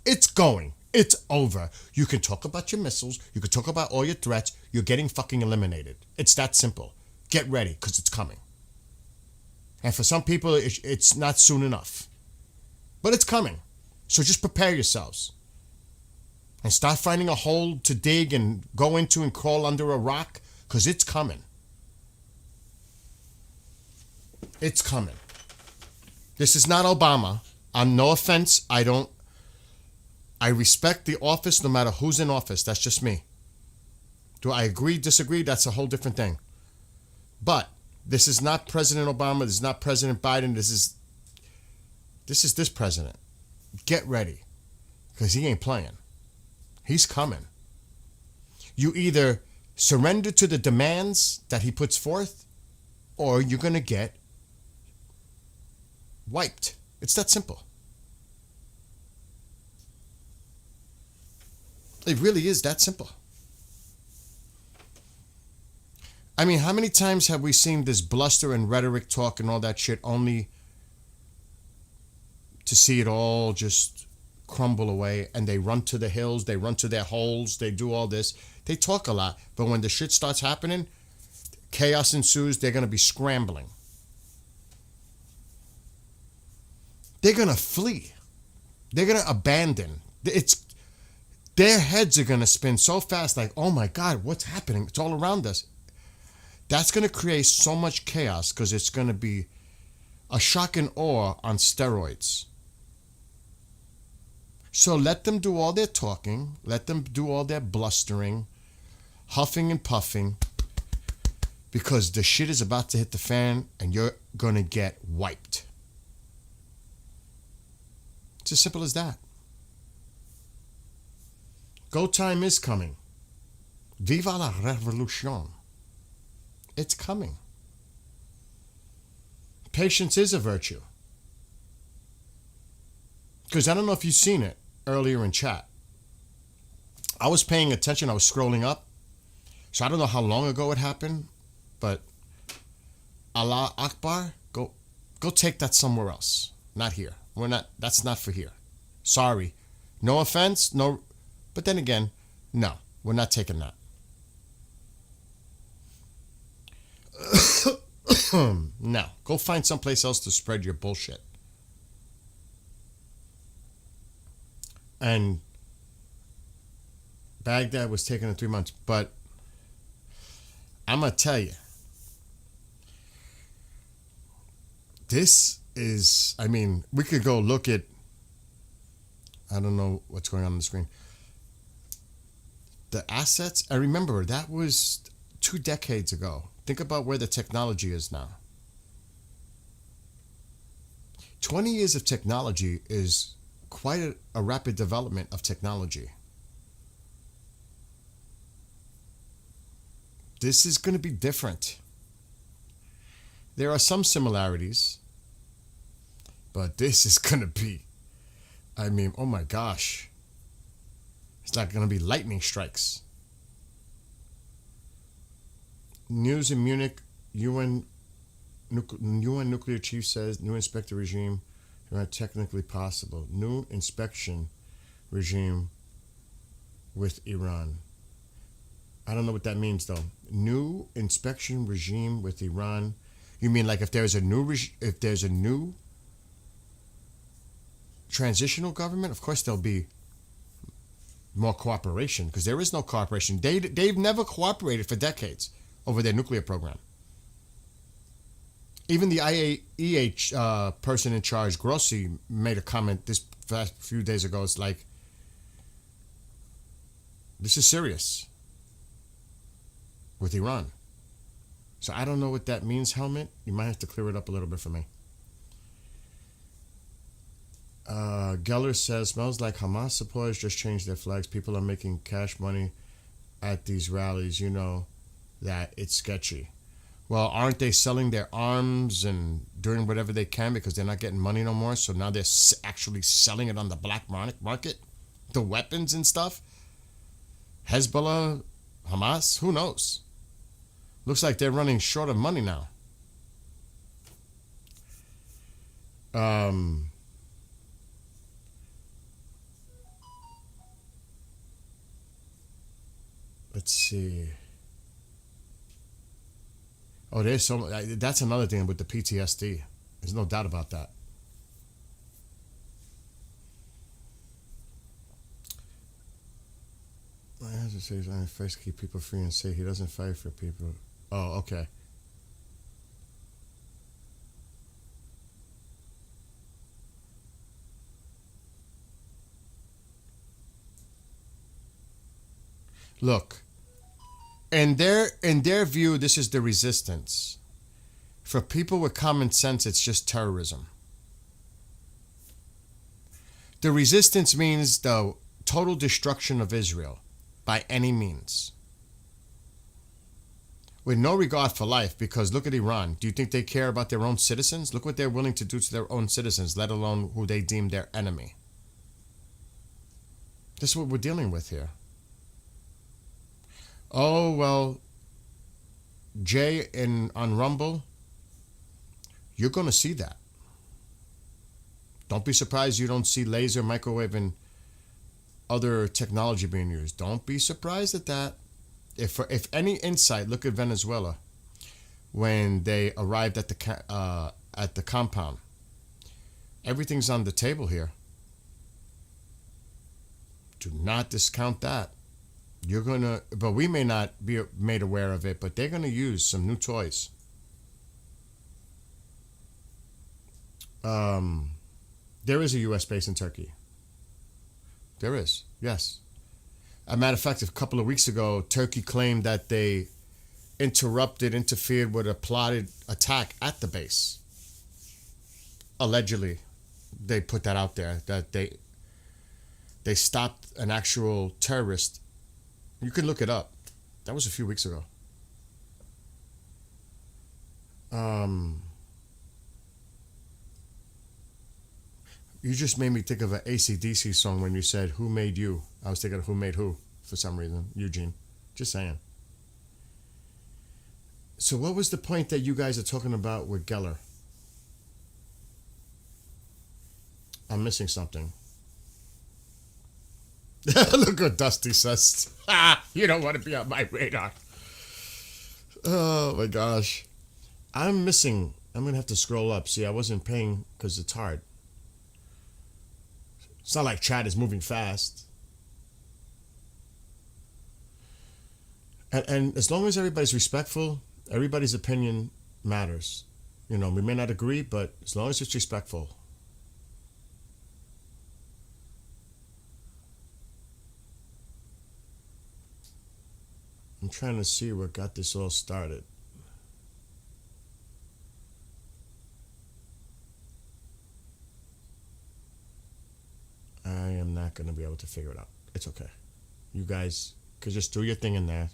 It's going. It's over. You can talk about your missiles. You can talk about all your threats. You're getting fucking eliminated. It's that simple. Get ready, because it's coming. And for some people, it's not soon enough. But it's coming. So just prepare yourselves. And start finding a hole to dig and go into and crawl under a rock, because it's coming. It's coming. This is not Obama. No offense. I respect the office no matter who's in office. That's just me. Do I agree, disagree? That's a whole different thing. But this is not President Obama. This is not President Biden. This is this president. Get ready, because he ain't playing. He's coming. You either surrender to the demands that he puts forth, or you're going to get wiped. It's that simple. It really is that simple. I mean, how many times have we seen this bluster and rhetoric talk and all that shit only to see it all just crumble away, and they run to the hills, they run to their holes, they do all this. They talk a lot, but when the shit starts happening, chaos ensues, they're going to be scrambling. They're going to flee. They're going to abandon. Their heads are going to spin so fast, like, oh my God, what's happening? It's all around us. That's going to create so much chaos, because it's going to be a shock and awe on steroids. So let them do all their talking, let them do all their blustering, huffing and puffing, because the shit is about to hit the fan and you're going to get wiped. It's as simple as that. Go time is coming. Viva la revolution. It's coming. Patience is a virtue. Because I don't know if you've seen it earlier in chat. I was paying attention. I was scrolling up. So I don't know how long ago it happened. But Allah Akbar, go take that somewhere else. Not here. That's not for here. Sorry. No offense. No. But then again, no. We're not taking that. No. Go find someplace else to spread your bullshit. And Baghdad was taken in 3 months. But I'm going to tell you, this is, I mean, we could go look at, I don't know what's going on the screen. The assets, I remember that was 2 decades ago. Think about where the technology is now. 20 years of technology is quite a rapid development of technology. This is going to be different. There are some similarities, but this is going to be, I mean, oh my gosh. It's not going to be lightning strikes. News in Munich, UN nuclear chief says new inspector regime not technically possible. New inspection regime with Iran. I don't know what that means though. New inspection regime with Iran. You mean like if there's a new transitional government? Of course there'll be more cooperation because there is no cooperation. They've never cooperated for decades over their nuclear program. Even the IAEA person in charge, Grossi, made a comment this few days ago. It's like, this is serious with Iran. So I don't know what that means, Helmet. You might have to clear it up a little bit for me. Geller says, smells like Hamas supporters just changed their flags. People are making cash money at these rallies. You know that it's sketchy. Well, aren't they selling their arms and doing whatever they can because they're not getting money no more? So now they're actually selling it on the black market? The weapons and stuff? Hezbollah? Hamas? Who knows? Looks like they're running short of money now. Let's see. Oh, there's so much. That's another thing with the PTSD. There's no doubt about that. I have to say, I first keep people free and say he doesn't fight for people. Oh, okay. Look, in their view, this is the resistance. For people with common sense, it's just terrorism. The resistance means the total destruction of Israel by any means. With no regard for life, because look at Iran. Do you think they care about their own citizens? Look what they're willing to do to their own citizens, let alone who they deem their enemy. This is what we're dealing with here. Oh, well, Jay on Rumble, you're going to see that. Don't be surprised you don't see laser, microwave, and other technology being used. Don't be surprised at that. If any insight, look at Venezuela when they arrived at the compound. Everything's on the table here. Do not discount that. But we may not be made aware of it, but they're gonna use some new toys. There is a U.S. base in Turkey. There is, yes. As a matter of fact, a couple of weeks ago, Turkey claimed that they interfered with a plotted attack at the base. Allegedly, they put that out there, that they stopped an actual terrorist. You can look it up. That was a few weeks ago. You just made me think of an AC/DC song when you said, "Who made you?" I was thinking of Who Made Who for some reason. Eugene. Just saying. So what was the point that you guys are talking about with Geller? I'm missing something. Look what Dusty says. You don't want to be on my radar. Oh my gosh. I'm missing. I'm going to have to scroll up. See, I wasn't paying because it's hard. It's not like chat is moving fast. And as long as everybody's respectful, everybody's opinion matters. You know, we may not agree, but as long as it's respectful. I'm trying to see what got this all started. I am not going to be able to figure it out. It's okay. You guys could just do your thing in there.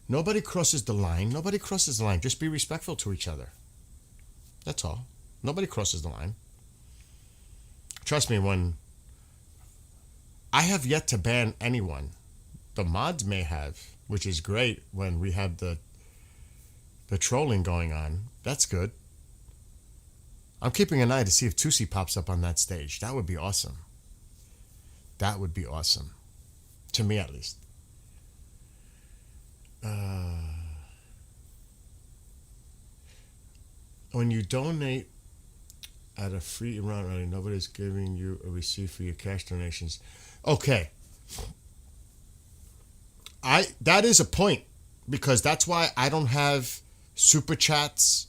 Nobody crosses the line. Nobody crosses the line. Just be respectful to each other. That's all. Nobody crosses the line. Trust me, when I have yet to ban anyone. The mods may have, which is great when we have the trolling going on. That's good. I'm keeping an eye to see if Tusi pops up on that stage. That would be awesome. That would be awesome. To me, at least. When you donate at a free Iran rally, nobody's giving you a receipt for your cash donations. Okay. That is a point, because that's why I don't have super chats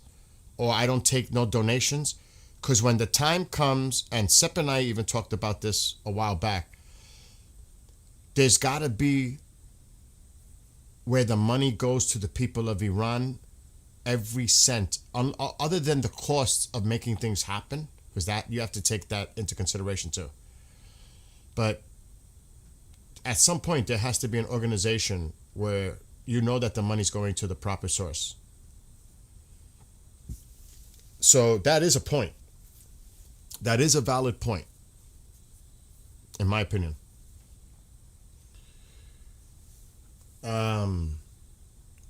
or I don't take no donations, because when the time comes, and Sepp and I even talked about this a while back, there's got to be where the money goes to the people of Iran, every cent, other than the costs of making things happen, because that you have to take that into consideration too. But at some point, there has to be an organization where you know that the money's going to the proper source. So that is a point. That is a valid point, in my opinion.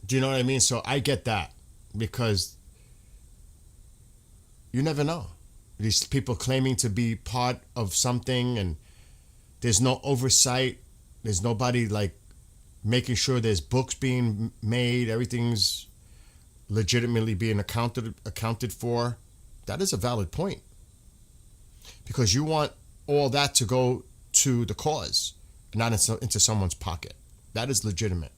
Do you know what I mean? So I get that, because you never know. These people claiming to be part of something, and there's no oversight. There's nobody like making sure there's books being made. Everything's legitimately being accounted for. That is a valid point, because you want all that to go to the cause, not into someone's pocket. That is legitimate.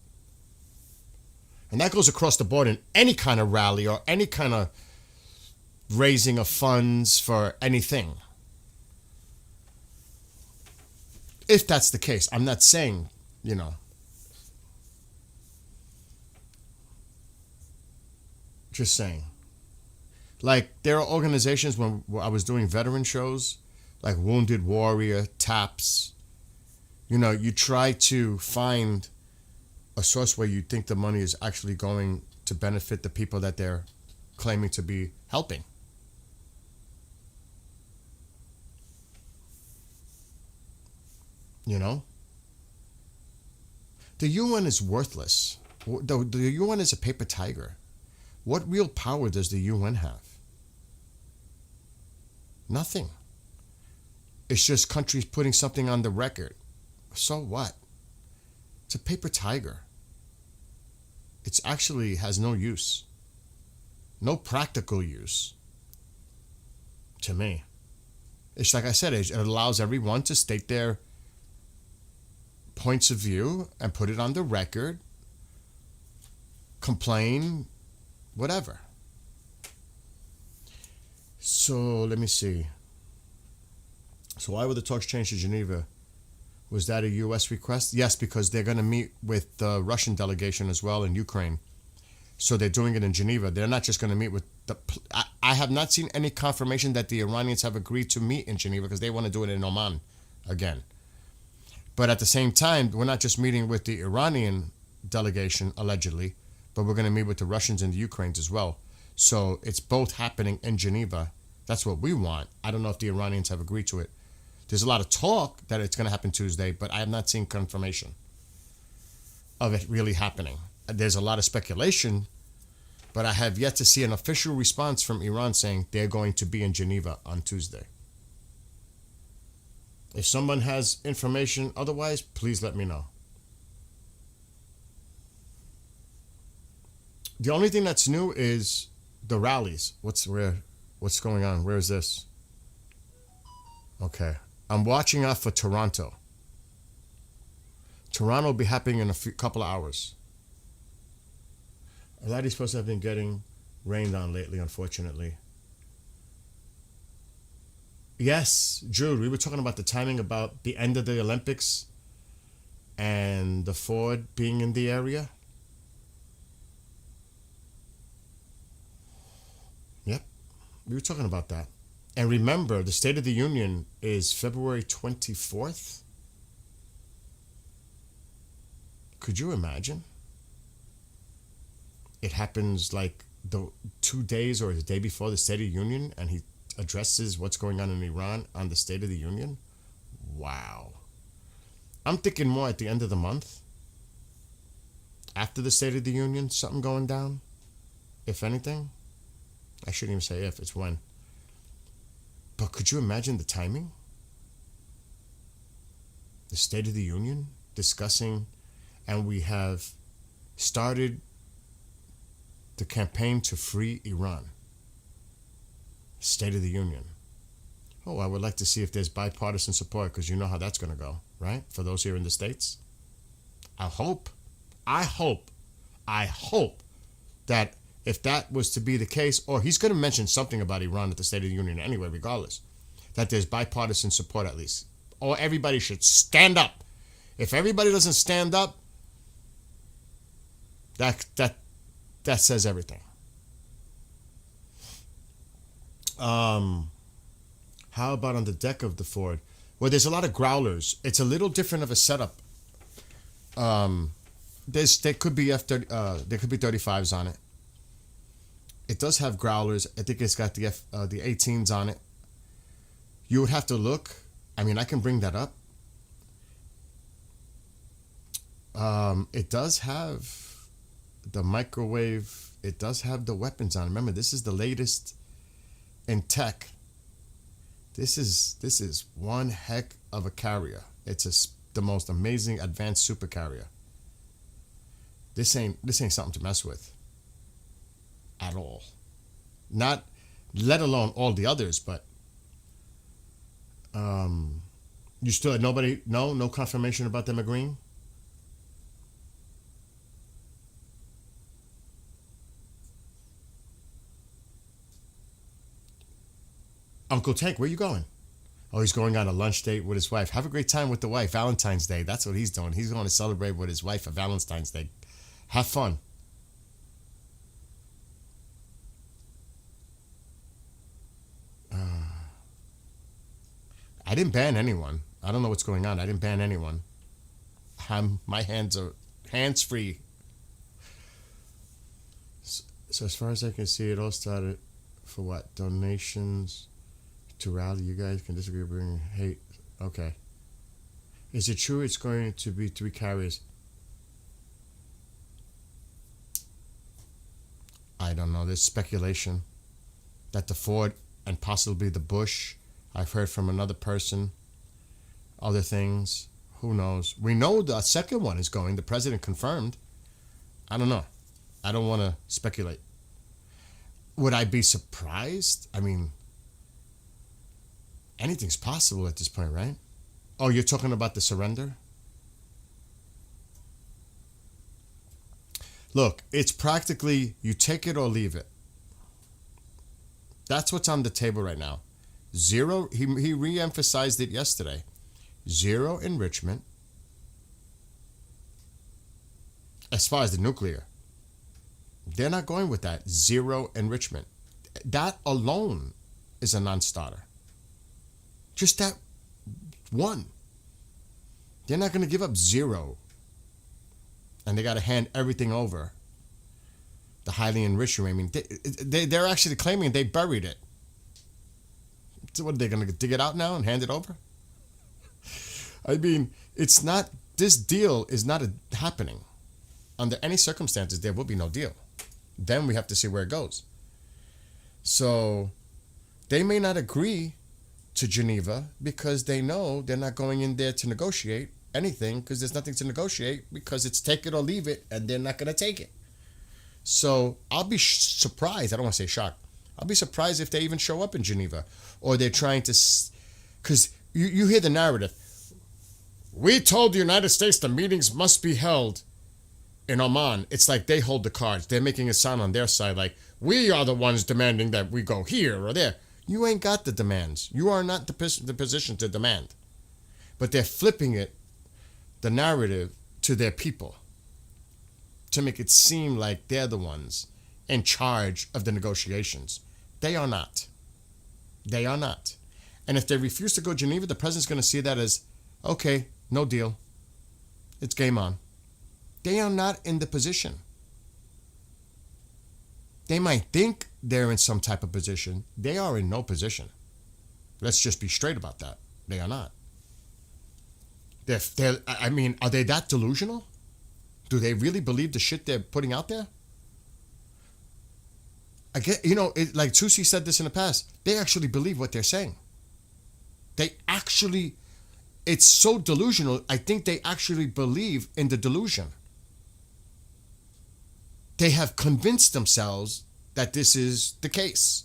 And that goes across the board in any kind of rally or any kind of raising of funds for anything. If that's the case, I'm not saying, just saying. Like, there are organizations when I was doing veteran shows, like Wounded Warrior, TAPS. You try to find a source where you think the money is actually going to benefit the people that they're claiming to be helping. The UN is worthless. The UN is a paper tiger. What real power does the UN have? Nothing. It's just countries putting something on the record. So what? It's a paper tiger. It actually has no use. No practical use. To me. It's like I said, it allows everyone to state their points of view and put it on the record, complain, whatever. So let me see. So why were the talks changed to Geneva? Was that a U.S. request? Yes, because they're going to meet with the Russian delegation as well in Ukraine. So they're doing it in Geneva. They're not just going to meet with the... I have not seen any confirmation that the Iranians have agreed to meet in Geneva, because they want to do it in Oman again. But at the same time, we're not just meeting with the Iranian delegation, allegedly, but we're going to meet with the Russians and the Ukrainians as well. So it's both happening in Geneva. That's what we want. I don't know if the Iranians have agreed to it. There's a lot of talk that it's going to happen Tuesday, but I have not seen confirmation of it really happening. There's a lot of speculation, but I have yet to see an official response from Iran saying they're going to be in Geneva on Tuesday. If someone has information otherwise, please let me know. The only thing that's new is the rallies. What's going on? Where is this? Okay. I'm watching out for Toronto. Toronto will be happening in a couple of hours. A lot of these supposed to have been getting rained on lately, unfortunately. Yes, Jude, we were talking about the timing about the end of the Olympics and the Ford being in the area. Yep, we were talking about that. And remember, the State of the Union is February 24th. Could you imagine? It happens like the 2 days or the day before the State of the Union, and he addresses what's going on in Iran on the State of the Union. Wow. I'm thinking more at the end of the month. After the State of the Union, something going down. If anything. I shouldn't even say if, it's when. But could you imagine the timing? the State of the Union discussing, and we have started the campaign to free Iran. State of the Union. Oh, I would like to see if there's bipartisan support, because you know how that's going to go, right? For those here in the States. I hope that if that was to be the case, or he's going to mention something about Iran at the State of the Union anyway, regardless, that there's bipartisan support at least. Or everybody should stand up. If everybody doesn't stand up, that says everything. How about on the deck of the Ford? Well, there's a lot of growlers. It's a little different of a setup. There could be there could be 35s on it. It does have growlers. I think it's got the 18s on it. You would have to look. I mean, I can bring that up. It does have the microwave. It does have the weapons on it. Remember, this is the latest in tech. This is one heck of a carrier. It's the most amazing advanced super carrier. This ain't something to mess with at all. Not let alone all the others, but you still had no confirmation about them agreeing? Uncle Tank, where you going? Oh, he's going on a lunch date with his wife. Have a great time with the wife. Valentine's Day. That's what he's doing. He's going to celebrate with his wife for Valentine's Day. Have fun. I didn't ban anyone. I don't know what's going on. I didn't ban anyone. My hands are hands-free. So as far as I can see, it all started for what? Donations to rally. You guys can disagree, bring hate. Okay. Is it true it's going to be 3 carriers? I don't know. There's speculation that the Ford and possibly the Bush. I've heard from another person. Other things. Who knows? We know the second one is going. The president confirmed. I don't know. I don't want to speculate. Would I be surprised? I mean, anything's possible at this point, right? Oh, you're talking about the surrender? Look, it's practically you take it or leave it. That's what's on the table right now. 0, he re-emphasized it yesterday. 0 enrichment as far as the nuclear. They're not going with that. 0 enrichment. That alone is a non-starter. Just that one. They're not going to give up 0. And they got to hand everything over. The highly enriched uranium. They're actually claiming they buried it. So what, are they going to dig it out now and hand it over? I mean, it's not, this deal is not happening. Under any circumstances, there will be no deal. Then we have to see where it goes. So they may not agree to Geneva because they know they're not going in there to negotiate anything because there's nothing to negotiate because it's take it or leave it and they're not going to take it. So I'll be surprised. I don't want to say shocked. I'll be surprised if they even show up in Geneva or they're trying to, because you hear the narrative. We told the United States the meetings must be held in Oman. It's like they hold the cards. They're making a sound on their side like, we are the ones demanding that we go here or there. You ain't got the demands. You are not the position to demand. But they're flipping it, the narrative, to their people to make it seem like they're the ones in charge of the negotiations. They are not. They are not. And if they refuse to go to Geneva, the president's going to see that as, okay, no deal. It's game on. They are not in the position. They might think they're in some type of position. They are in no position. Let's just be straight about that. They are not. I mean, are they that delusional? Do they really believe the shit they're putting out there? I get, like Tusi said this in the past. They actually believe what they're saying. They actually, it's so delusional. I think they actually believe in the delusion. They have convinced themselves that this is the case,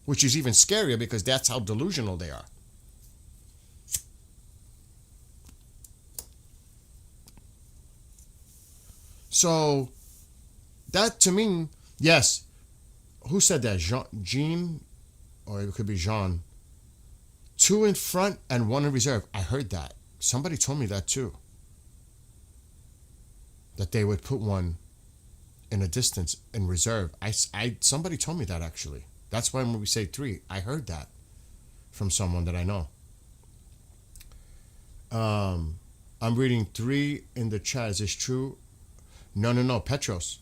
which is even scarier because that's how delusional they are. So that to me, yes. Who said that? Jean, or it could be Jean. 2 in front and 1 in reserve. I heard that. Somebody told me that too. That they would put one in a distance in reserve. Somebody told me that actually. That's why when we say 3, I heard that from someone that I know. I'm reading 3 in the chat. Is this true? No. Petros.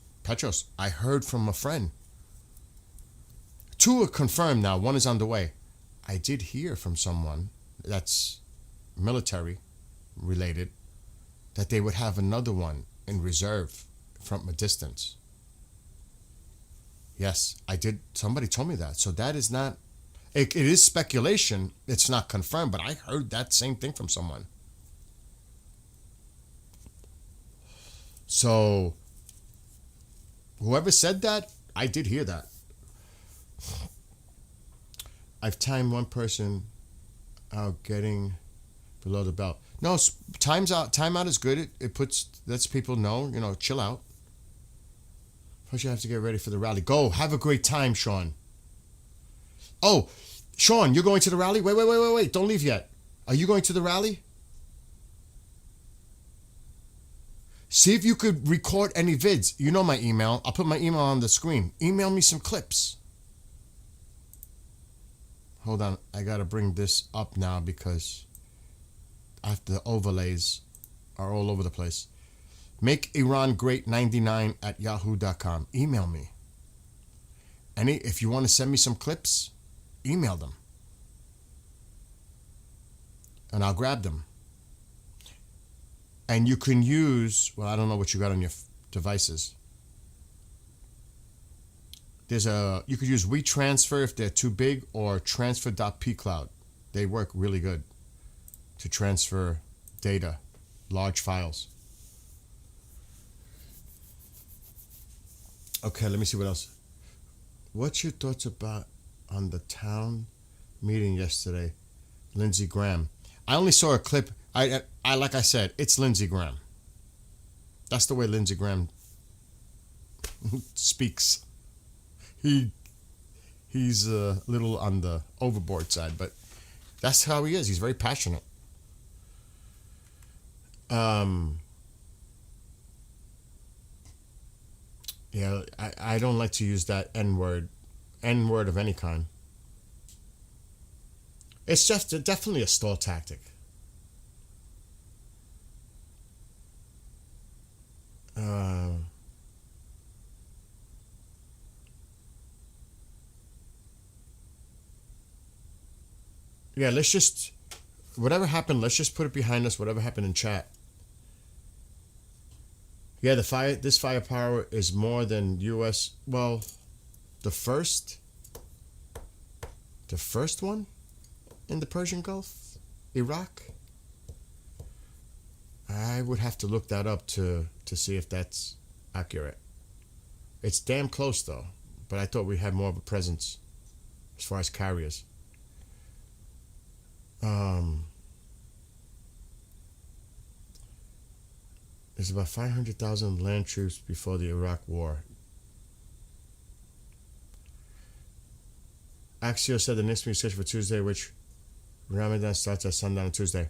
I heard from a friend. 2 are confirmed now. 1 is on the way. I did hear from someone that's military related that they would have another one in reserve from a distance. Yes, I did. Somebody told me that. So that is not, it is speculation. It's not confirmed, but I heard that same thing from someone. So whoever said that, I did hear that. I've timed one person out getting below the belt. No, timeout is good. It lets people know, chill out. First you have to get ready for the rally. Go, have a great time, Sean. Oh, Sean, you're going to the rally? Wait. Don't leave yet. Are you going to the rally? See if you could record any vids. You know my email. I'll put my email on the screen. Email me some clips. Hold on. I got to bring this up now because the overlays are all over the place. Make Iran Great 99@yahoo.com. Email me. If you want to send me some clips, email them. And I'll grab them. And you can use, I don't know what you got on your devices. You could use WeTransfer if they're too big, or transfer.pcloud. They work really good to transfer data, large files. Okay, let me see what else. What's your thoughts on the town meeting yesterday? Lindsey Graham. I only saw a clip. I like I said, it's Lindsey Graham. That's the way Lindsey Graham speaks. He's a little on the overboard side, but that's how he is. He's very passionate. Yeah, I don't like to use that N-word of any kind. It's just definitely a stall tactic. Yeah, let's just, whatever happened, let's just put it behind us, whatever happened in chat. Yeah, this firepower is more than U.S. Well, the first one in the Persian Gulf, Iraq. I would have to look that up to see if that's accurate. It's damn close though, but I thought we had more of a presence as far as carriers. There's about 500,000 land troops before the Iraq War. Axios said the next meeting is scheduled for Tuesday, which Ramadan starts at sundown on Tuesday.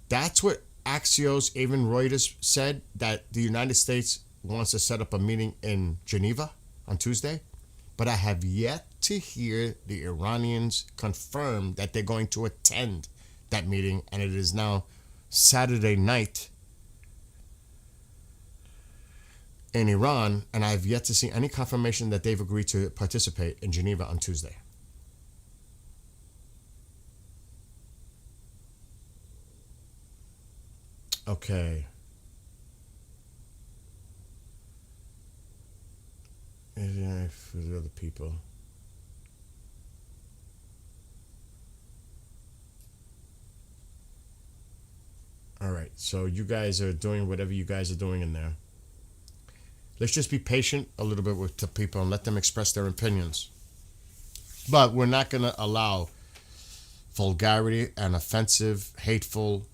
That's what Axios, even Reuters, said, that the United States wants to set up a meeting in Geneva on Tuesday. But I have yet to hear the Iranians confirm that they're going to attend that meeting, and it is now Saturday night in Iran, and I've yet to see any confirmation that they've agreed to participate in Geneva on Tuesday. Okay. For the other people. All right, so you guys are doing whatever you guys are doing in there. Let's just be patient a little bit with the people and let them express their opinions. But we're not going to allow vulgarity and offensive, hateful.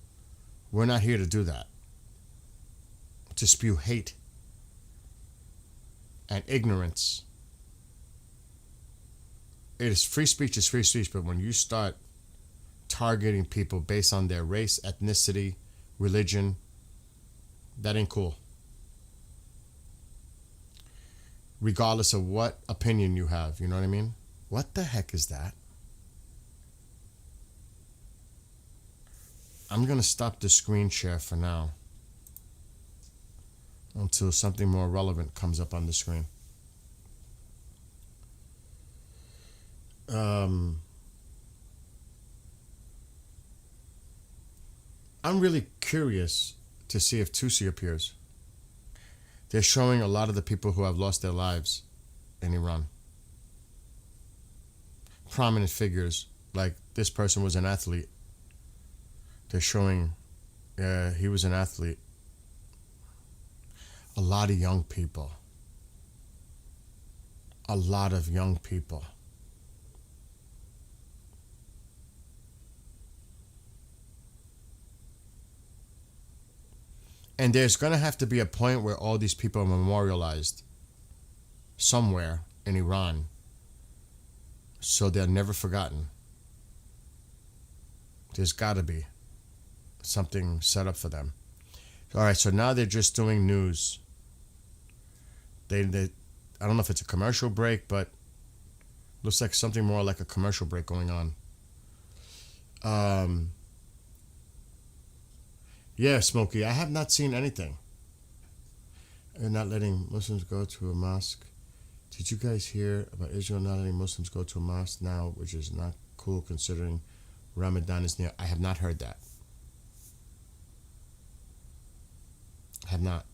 We're not here to do that. To spew hate and ignorance. It is free speech is free speech, but when you start targeting people based on their race, ethnicity, religion, that ain't cool. Regardless of what opinion you have, you know what I mean? What the heck is that? I'm going to stop the screen share for now until something more relevant comes up on the screen. I'm really curious to see if Tusi appears. They're showing a lot of the people who have lost their lives in Iran. Prominent figures, like this person was an athlete. They're showing, he was an athlete. A lot of young people. A lot of young people. And there's going to have to be a point where all these people are memorialized somewhere in Iran so they're never forgotten. There's got to be something set up for them. All right, so now they're just doing news. They I don't know if it's a commercial break, but looks like something more like a commercial break going on. Yeah, Smokey, I have not seen anything. They're not letting Muslims go to a mosque. Did you guys hear about Israel not letting Muslims go to a mosque now, which is not cool considering Ramadan is near? I have not heard that. I have not.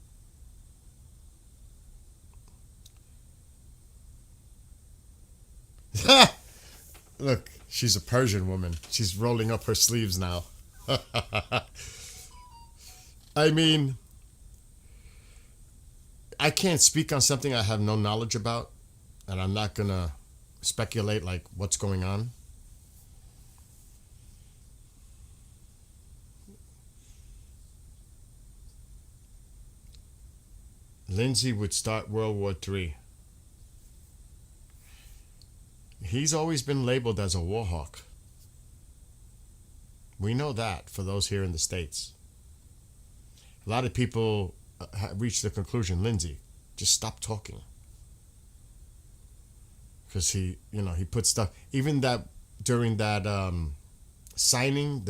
Look, she's a Persian woman. She's rolling up her sleeves now. I mean, I can't speak on something I have no knowledge about, and I'm not going to speculate like what's going on. Lindsay would start World War III. He's always been labeled as a war hawk. We know that for those here in the States. A lot of people have reached the conclusion, Lindsay, just stop talking. Because he put stuff, even that during that signing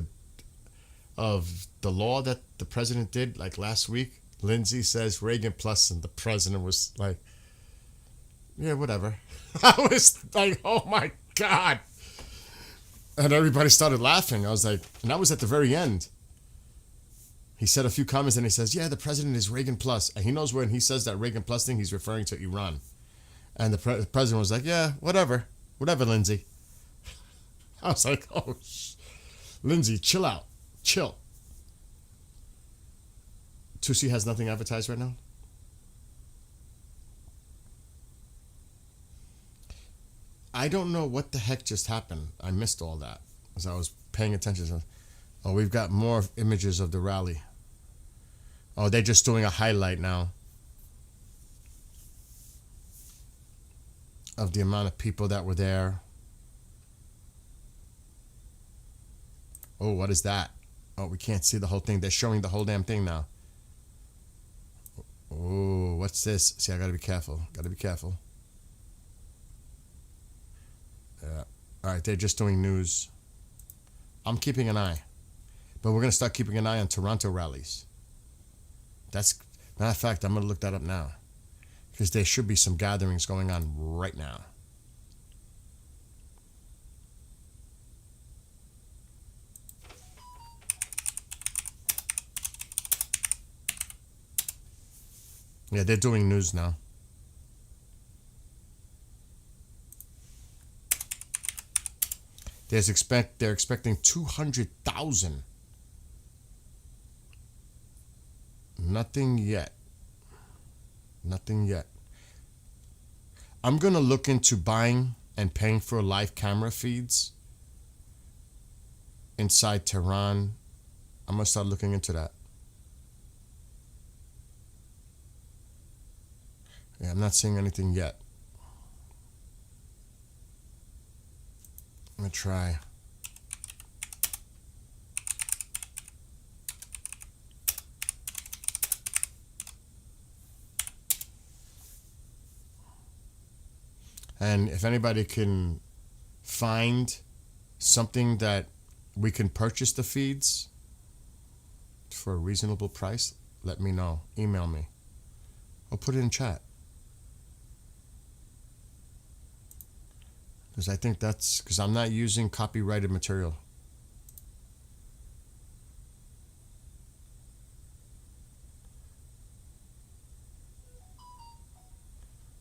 of the law that the president did like last week, Lindsay says Reagan plus, and the president was like, yeah, whatever. I was like, oh my God. And everybody started laughing. I was like, and that was at the very end. He said a few comments and he says, yeah, the president is Reagan plus. And he knows when he says that Reagan plus thing, he's referring to Iran. And the president was like, yeah, whatever. Whatever, Lindsay. I was like, oh, Lindsay, chill out. Chill. Tusi has nothing advertised right now? I don't know what the heck just happened. I missed all that as I was paying attention. Oh, we've got more images of the rally. Oh, they're just doing a highlight now of the amount of people that were there. Oh, what is that? Oh, we can't see the whole thing. They're showing the whole damn thing now. Oh, what's this? See, I gotta be careful. Gotta be careful. Yeah. All right, they're just doing news. I'm keeping an eye. But we're going to start keeping an eye on Toronto rallies. That's, matter of fact, I'm going to look that up now. Because there should be some gatherings going on right now. Yeah, they're doing news now. They're expecting 200,000 Nothing yet. Nothing yet. I'm going to look into buying and paying for live camera feeds inside Tehran. I'm going to start looking into that. Yeah, I'm not seeing anything yet. I'm going to try. And if anybody can find something that we can purchase the feeds for a reasonable price, let me know. Email me. Or put it in chat. Because I think that's... Because I'm not using copyrighted material.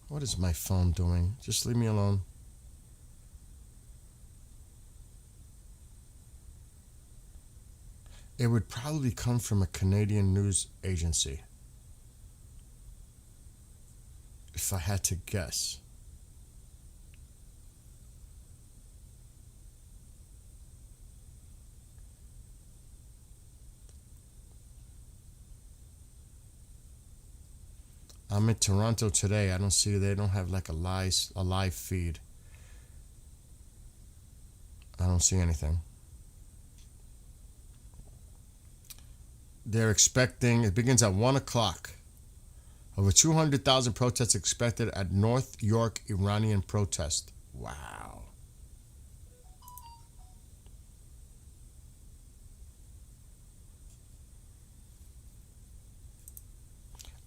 What is my phone doing? Just leave me alone. It would probably come from a Canadian news agency, if I had to guess. I'm in Toronto today. I don't see, they don't have like a live feed. I don't see anything. They're expecting, it begins at 1 o'clock. Over 200,000 protests expected at North York Iranian protest. Wow.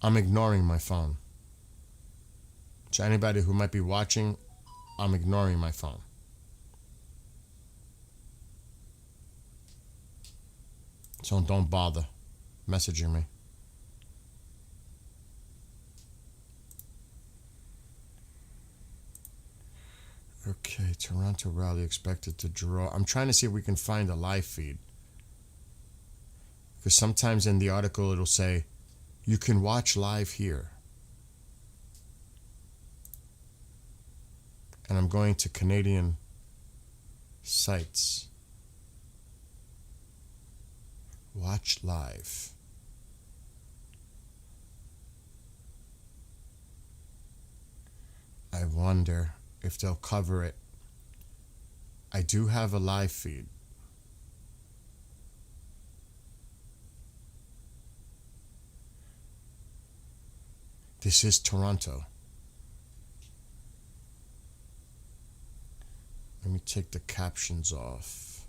I'm ignoring my phone. To anybody who might be watching, I'm ignoring my phone. So don't bother messaging me. Okay, Toronto rally expected to draw. I'm trying to see if we can find a live feed. Because sometimes in the article it'll say, you can watch live here. And I'm going to Canadian sites. Watch live. I wonder if they'll cover it. I do have a live feed. This is Toronto. Let me take the captions off.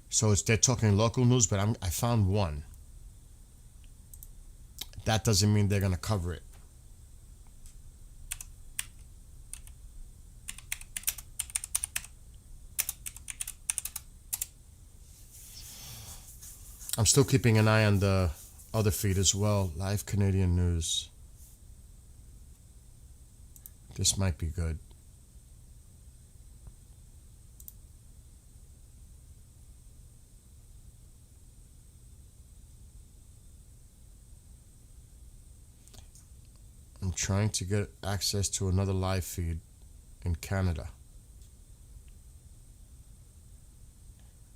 So they're talking local news, but I found one. That doesn't mean they're going to cover it. I'm still keeping an eye on the other feed as well. Live Canadian news. This might be good. I'm trying to get access to another live feed in Canada.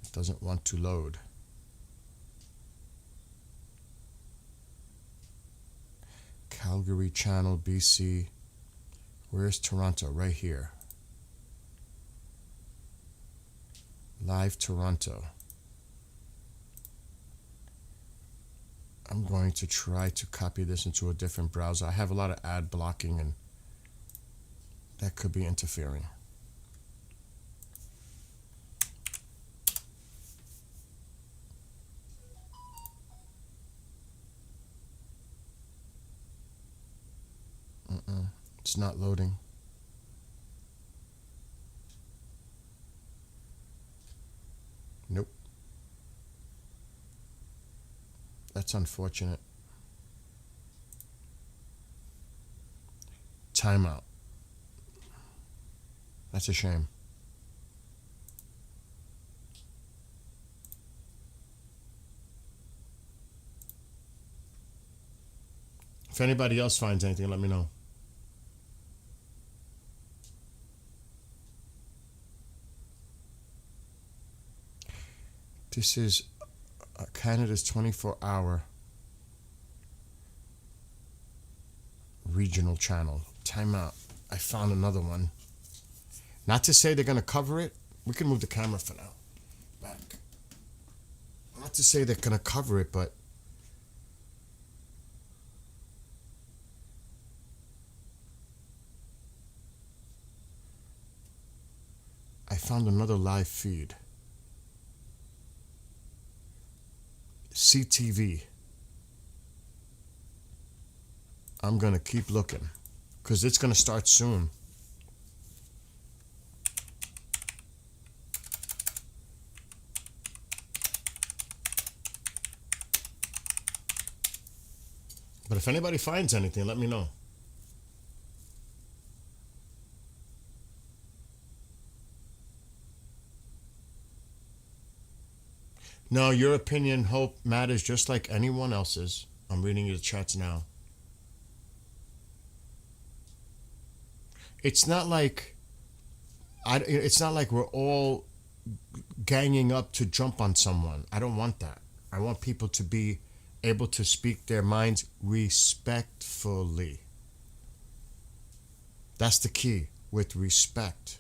It doesn't want to load. Calgary Channel, BC. Where's Toronto? Right here. Live Toronto. I'm going to try to copy this into a different browser. I have a lot of ad blocking and that could be interfering. It's not loading. Nope. That's unfortunate. Timeout. That's a shame. If anybody else finds anything, let me know. This is Canada's 24-hour regional channel. Time out. I found another one. Not to say they're going to cover it. We can move the camera for now. Back. Not to say they're going to cover it, but I found another live feed. CTV. I'm going to keep looking because it's going to start soon. But if anybody finds anything, let me know. No, your opinion, Hope, matters just like anyone else's. I'm reading your chats now. It's not like we're all ganging up to jump on someone. I don't want that. I want people to be able to speak their minds respectfully. That's the key, with respect.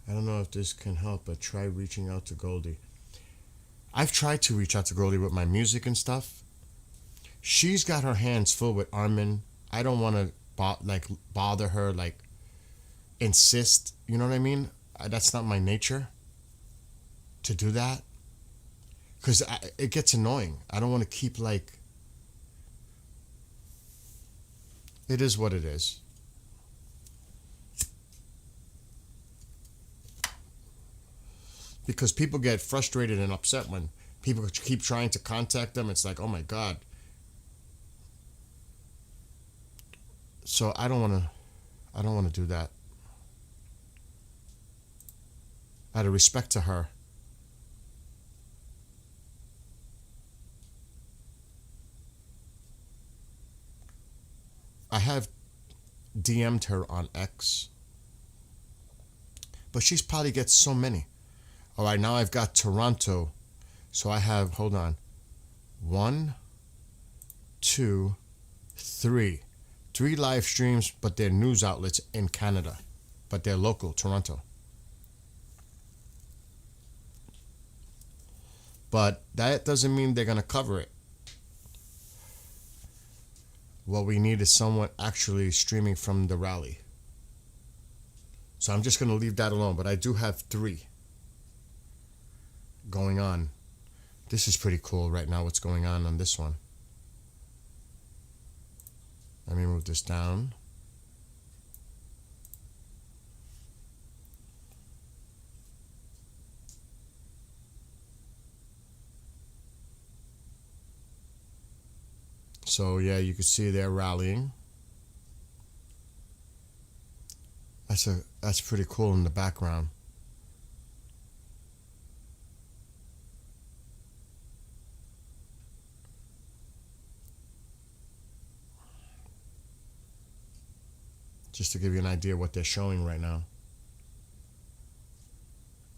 I don't know if this can help, but try reaching out to Goldie. I've tried to reach out to Goldie with my music and stuff. She's got her hands full with Armin. I don't want to bother her, like insist. You know what I mean? That's not my nature to do that. Because it gets annoying. I don't want to keep like... It is what it is. Because people get frustrated and upset when people keep trying to contact them. It's like, oh my God. So I don't want to do that. Out of respect to her. I have DM'd her on X. But she's probably gets so many. All right, now I've got Toronto. So I have, hold on. 1, 2, 3. 3 live streams, but they're news outlets in Canada. But they're local, Toronto. But that doesn't mean they're going to cover it. What we need is someone actually streaming from the rally. So I'm just going to leave that alone. But I do have 3 going on. This is pretty cool right now, what's going on this one. Let me move this down. So yeah, you can see they're rallying. That's pretty cool in the background. Just to give you an idea of what they're showing right now.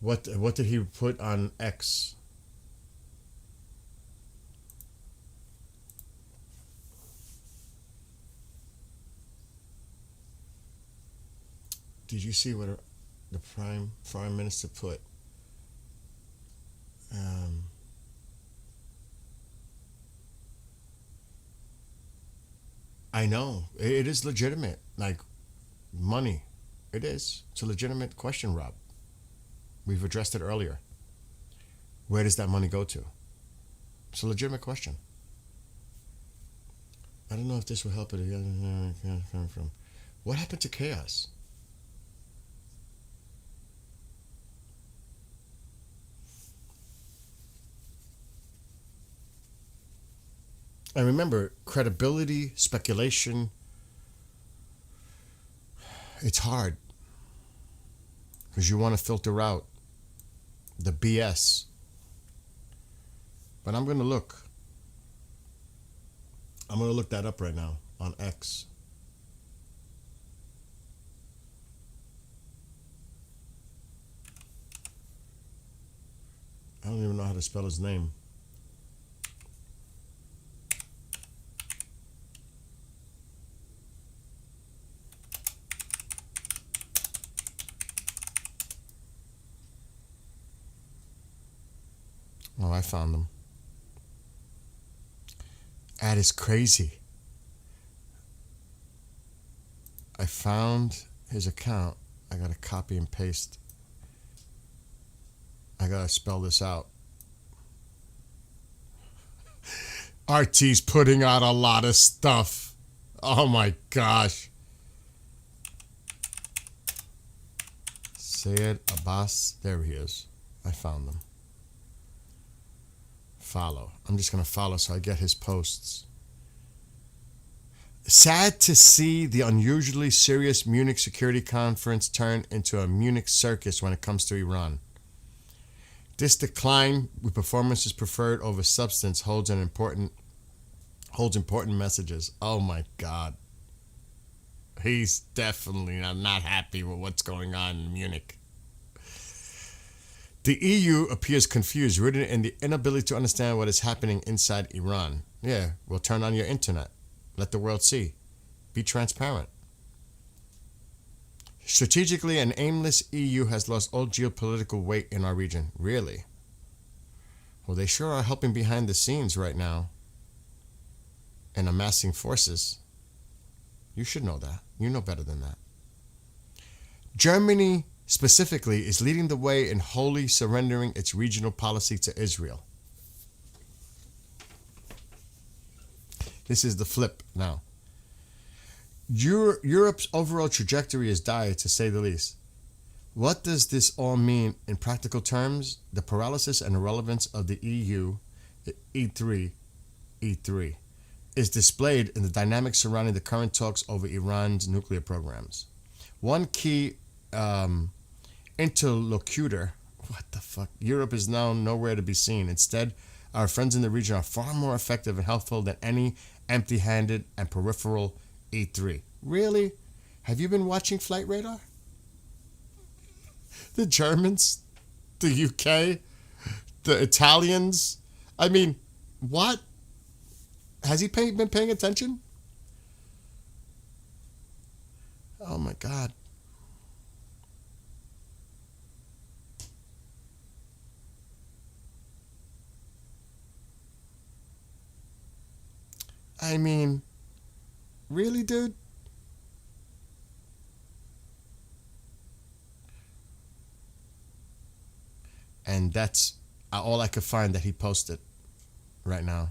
What did he put on X? Did you see what the Prime Minister put? I know it is legitimate. Like. Money. It is. It's a legitimate question, Rob. We've addressed it earlier. Where does that money go to? It's a legitimate question. I don't know if this will help it. What happened to chaos? And remember, credibility, speculation, it's hard because you want to filter out the BS. But I'm going to look. I'm going to look that up right now on X. I don't even know how to spell his name. Oh, I found him. That is crazy. I found his account. I gotta copy and paste. I gotta spell this out. RT's putting out a lot of stuff. Oh my gosh. Sayed Abbas. There he is. I found him. Follow. I'm just going to follow so I get his posts. Sad to see the unusually serious Munich Security Conference turn into a Munich circus when it comes to Iran. This decline with performances preferred over substance holds important messages. Oh my God. He's definitely not happy with what's going on in Munich. The EU appears confused, rooted in the inability to understand what is happening inside Iran. Yeah, well, turn on your internet. Let the world see. Be transparent. Strategically, an aimless EU has lost all geopolitical weight in our region. Really? Well, they sure are helping behind the scenes right now and amassing forces. You should know that. You know better than that. Germany specifically is leading the way in wholly surrendering its regional policy to Israel. This is the flip now. Europe's overall trajectory is dire, to say the least. What does this all mean in practical terms? The paralysis and irrelevance of the EU, E3, is displayed in the dynamics surrounding the current talks over Iran's nuclear programs. One key interlocutor, what the fuck? Europe is now nowhere to be seen. Instead, our friends in the region are far more effective and helpful than any empty-handed and peripheral E3. Really? Have you been watching Flight Radar? The Germans? The UK? The Italians? I mean, what? Has he been paying attention? Oh my God. I mean, really, dude? And that's all I could find that he posted right now.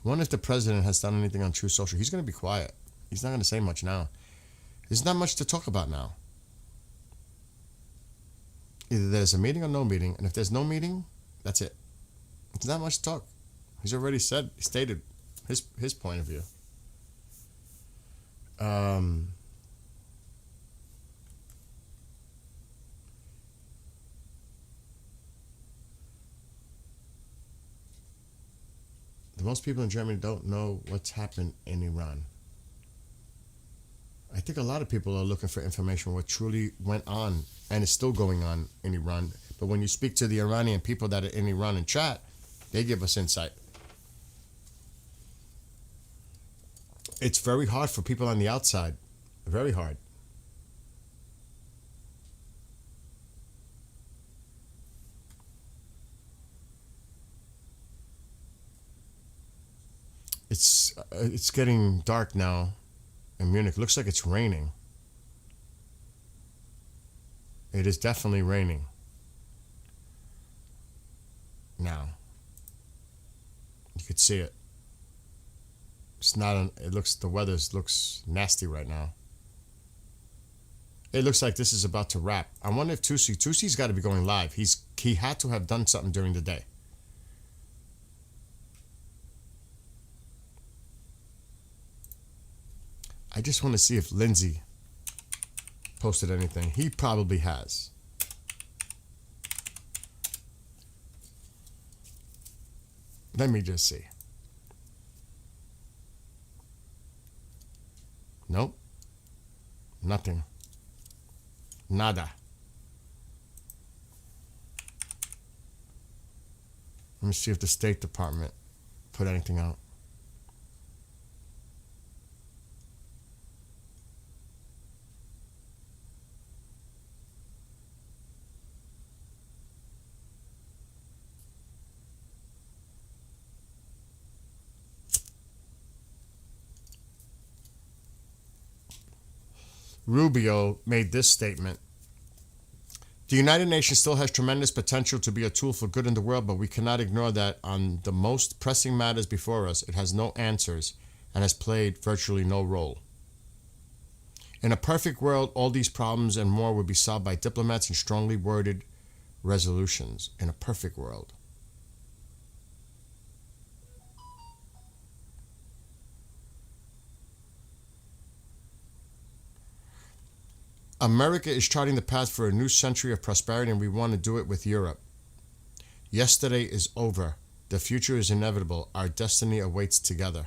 I wonder if the president has done anything on True Social. He's going to be quiet. He's not going to say much now. There's not much to talk about now. Either there's a meeting or no meeting. And if there's no meeting, that's it. There's not much to talk. He's already stated his point of view. Most people in Germany don't know what's happened in Iran. I think a lot of people are looking for information on what truly went on and is still going on in Iran. But when you speak to the Iranian people that are in Iran and chat, they give us insight. It's very hard for people on the outside. Very hard. It's getting dark now in Munich. Looks like it's raining. It is definitely raining now. You could see it. It's not. The weather looks nasty right now. It looks like this is about to wrap. I wonder if Tusi's got to be going live. He had to have done something during the day. I just want to see if Lindsay posted anything. He probably has. Let me just see. Nope. Nothing. Nada. Let me see if the State Department put anything out. Rubio made this statement. The United Nations still has tremendous potential to be a tool for good in the world, but we cannot ignore that on the most pressing matters before us, it has no answers and has played virtually no role. In a perfect world, all these problems and more would be solved by diplomats and strongly worded resolutions. In a perfect world. America is charting the path for a new century of prosperity, and we want to do it with Europe. Yesterday is over. The future is inevitable. Our destiny awaits together.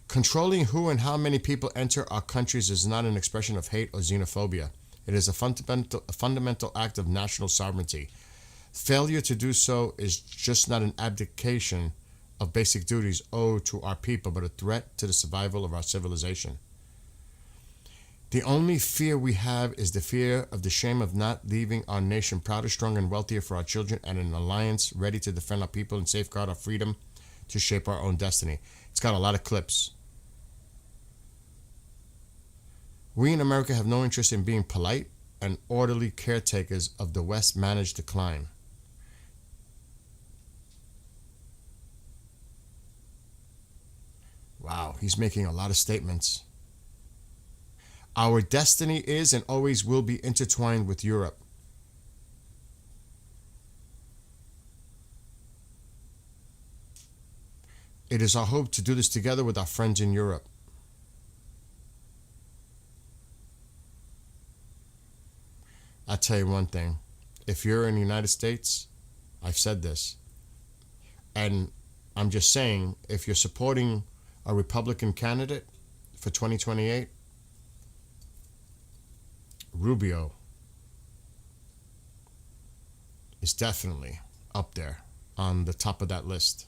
Controlling who and how many people enter our countries is not an expression of hate or xenophobia. It is a fundamental act of national sovereignty. Failure to do so is just not an abdication of basic duties owed to our people, but a threat to the survival of our civilization. The only fear we have is the fear of the shame of not leaving our nation prouder, stronger, and wealthier for our children, and an alliance ready to defend our people and safeguard our freedom to shape our own destiny. It's got a lot of clips. We in America have no interest in being polite and orderly caretakers of the West's managed decline. Wow, he's making a lot of statements. Our destiny is and always will be intertwined with Europe. It is our hope to do this together with our friends in Europe. I'll tell you one thing. If you're in the United States, I've said this, and I'm just saying, if you're supporting a Republican candidate for 2028, Rubio is definitely up there on the top of that list.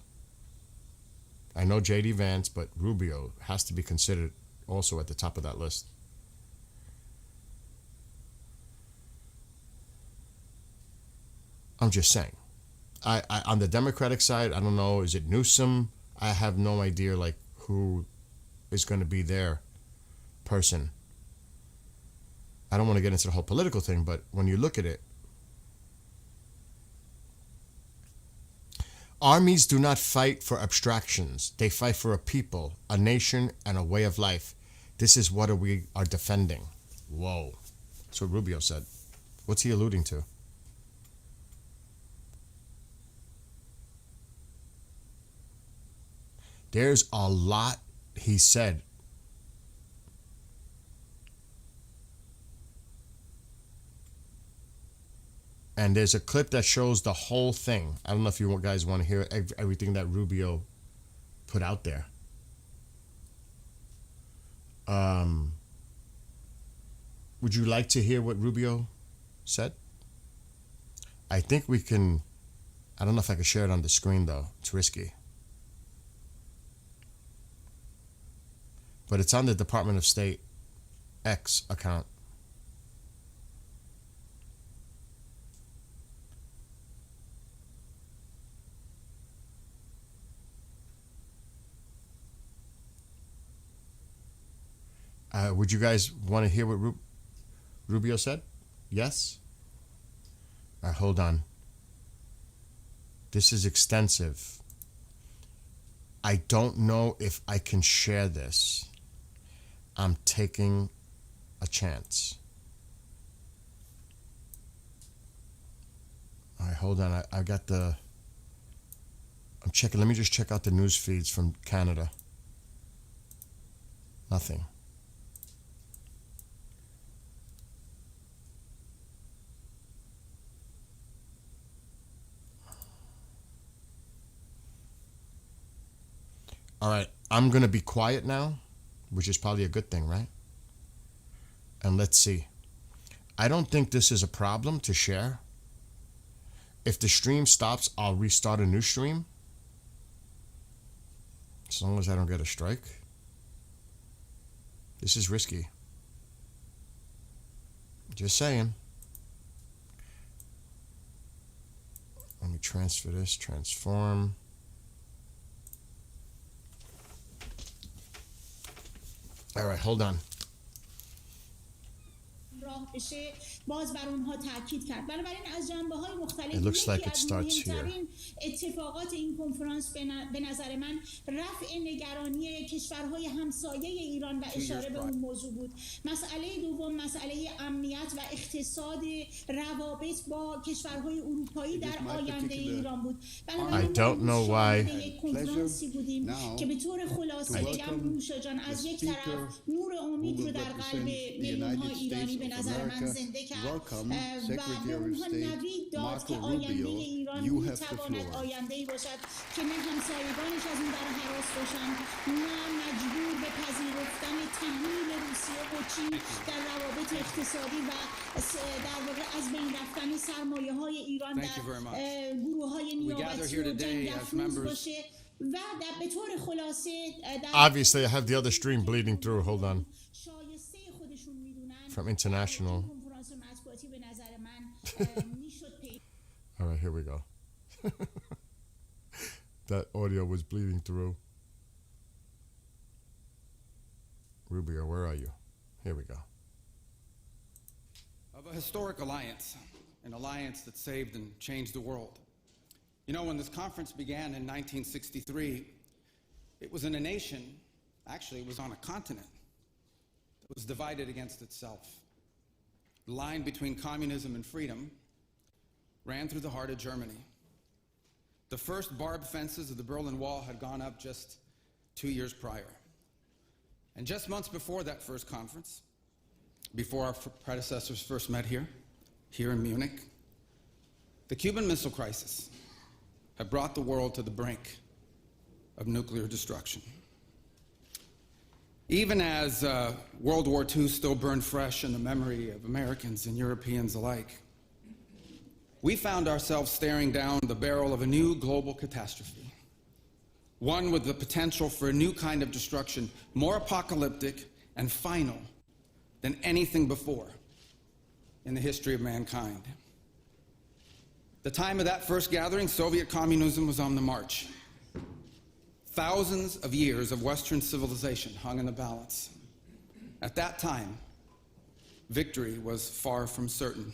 I know J.D. Vance, but Rubio has to be considered also at the top of that list. I'm just saying. I on the Democratic side, I don't know, is it Newsom? I have no idea, like, who is going to be their person. I don't want to get into the whole political thing, but when you look at it, armies do not fight for abstractions. They fight for a people, a nation, and a way of life. This is what we are defending. Whoa. That's what Rubio said. What's he alluding to? There's a lot he said. And there's a clip that shows the whole thing. I don't know if you guys want to hear everything that Rubio put out there. Would you like to hear what Rubio said? I think we can. I don't know if I can share it on the screen, though. It's risky. But it's on the Department of State X account. Would you guys want to hear what Rubio said? Yes? Hold on. This is extensive. I don't know if I can share this. I'm taking a chance. All right, hold on. I got the... I'm checking. Let me just check out the news feeds from Canada. Nothing. All right, I'm going to be quiet now, which is probably a good thing, right? And let's see. I don't think this is a problem to share. If the stream stops, I'll restart a new stream. As long as I don't get a strike. This is risky. Just saying. Let me transfer this, transform. All right, hold on. باز بر اونها تاکید کرد. بنابراین از جنبه‌های مختلف It looks like it starts here. اتفاقات این کنفرانس به نظر من رفع نگرانی کشورهای همسایه ایران و اشاره به اون موضوع بود. مسئله دوم مسئله امنیت و اقتصاد روابط با کشورهای اروپایی در آینده ایران بود. I don't know why. کنفرانسی بودیم که به طور خلاصه بگم روشا جان از یک طرف نور امید رو در قلب میلیون‌ها ایرانی به نظر من زنده کرد و به اونها نوید داد که آینده ایران میتواند آینده‌ای باشد که نه همسایگانش از اون در هراس باشند، نه مجبور به پذیرفتن تحمیل روسیه و چین در روابط اقتصادی و در واقع از بین رفتن سرمایه‌های ایران در گروه‌های نیابتی و جنگ افروز باشه و به طور خلاصه Obviously, I have the other stream bleeding through. Hold on. From international. All right, here we go. That audio was bleeding through. Rubio, where are you? Here we go. Of a historic alliance, an alliance that saved and changed the world. You know, when this conference began in 1963, it was in a nation, actually it was on a continent, that was divided against itself. The line between communism and freedom ran through the heart of Germany. The first barbed fences of the Berlin Wall had gone up just 2 years prior. And just months before that first conference, before our predecessors first met here in Munich, the Cuban Missile Crisis had brought the world to the brink of nuclear destruction. Even as World War II still burned fresh in the memory of Americans and Europeans alike, we found ourselves staring down the barrel of a new global catastrophe, one with the potential for a new kind of destruction, more apocalyptic and final than anything before in the history of mankind. The time of that first gathering, Soviet communism was on the march. Thousands of years of Western civilization hung in the balance. At that time, victory was far from certain.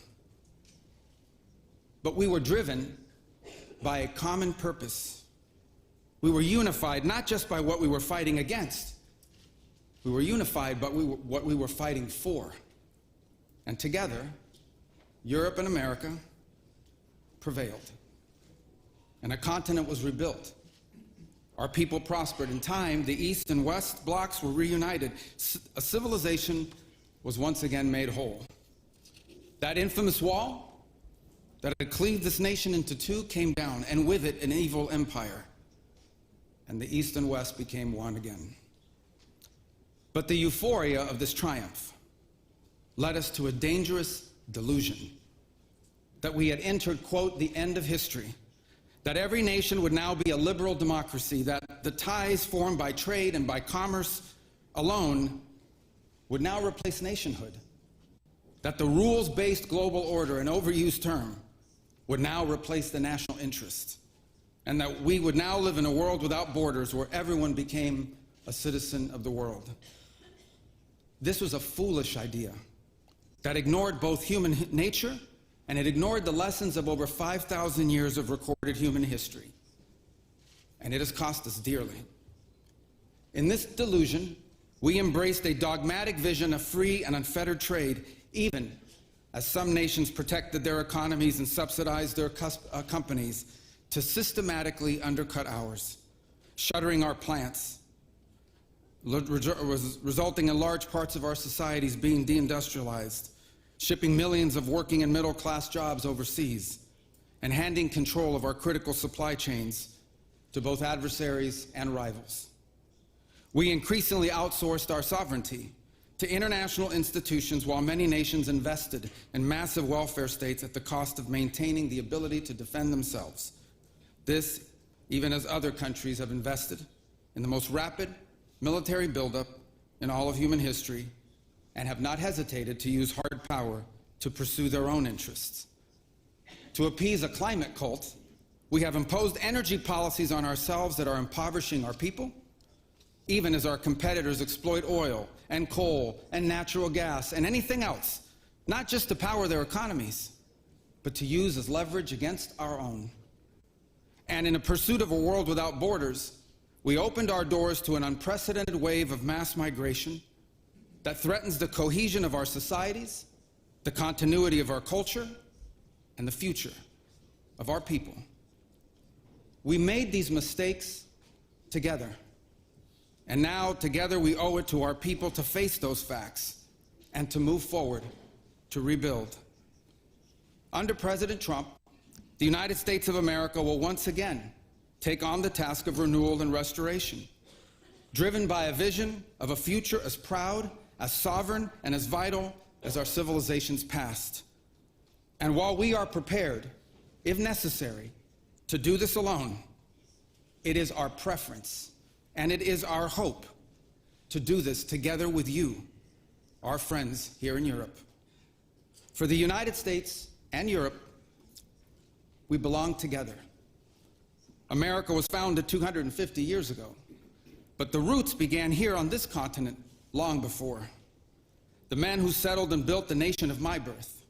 But we were driven by a common purpose. We were unified not just by what we were fighting against. We were unified by what we were fighting for. And together, Europe and America prevailed. And a continent was rebuilt. Our people prospered. In time, the East and West blocks were reunited. A civilization was once again made whole. That infamous wall that had cleaved this nation into two came down, and with it, an evil empire. And the East and West became one again. But the euphoria of this triumph led us to a dangerous delusion that we had entered, quote, the end of history, that every nation would now be a liberal democracy, that the ties formed by trade and by commerce alone would now replace nationhood, that the rules-based global order, an overused term, would now replace the national interest, and that we would now live in a world without borders where everyone became a citizen of the world. This was a foolish idea that ignored both human nature and it ignored the lessons of over 5,000 years of recorded human history. And it has cost us dearly. In this delusion, we embraced a dogmatic vision of free and unfettered trade, even as some nations protected their economies and subsidized their companies to systematically undercut ours, shuttering our plants, resulting in large parts of our societies being deindustrialized, shipping millions of working and middle-class jobs overseas, and handing control of our critical supply chains to both adversaries and rivals. We increasingly outsourced our sovereignty to international institutions while many nations invested in massive welfare states at the cost of maintaining the ability to defend themselves. This, even as other countries have invested in the most rapid military buildup in all of human history and have not hesitated to use hard power to pursue their own interests. To appease a climate cult, we have imposed energy policies on ourselves that are impoverishing our people, even as our competitors exploit oil and coal and natural gas and anything else, not just to power their economies, but to use as leverage against our own. And in a pursuit of a world without borders, we opened our doors to an unprecedented wave of mass migration that threatens the cohesion of our societies, the continuity of our culture, and the future of our people. We made these mistakes together. And now, together, we owe it to our people to face those facts and to move forward, to rebuild. Under President Trump, the United States of America will once again take on the task of renewal and restoration, driven by a vision of a future as proud, as sovereign, and as vital as our civilization's past. And while we are prepared, if necessary, to do this alone, it is our preference and it is our hope to do this together with you, our friends here in Europe. For the United States and Europe, we belong together. America was founded 250 years ago, but the roots began here on this continent long before. The men who settled and built the nation of my birth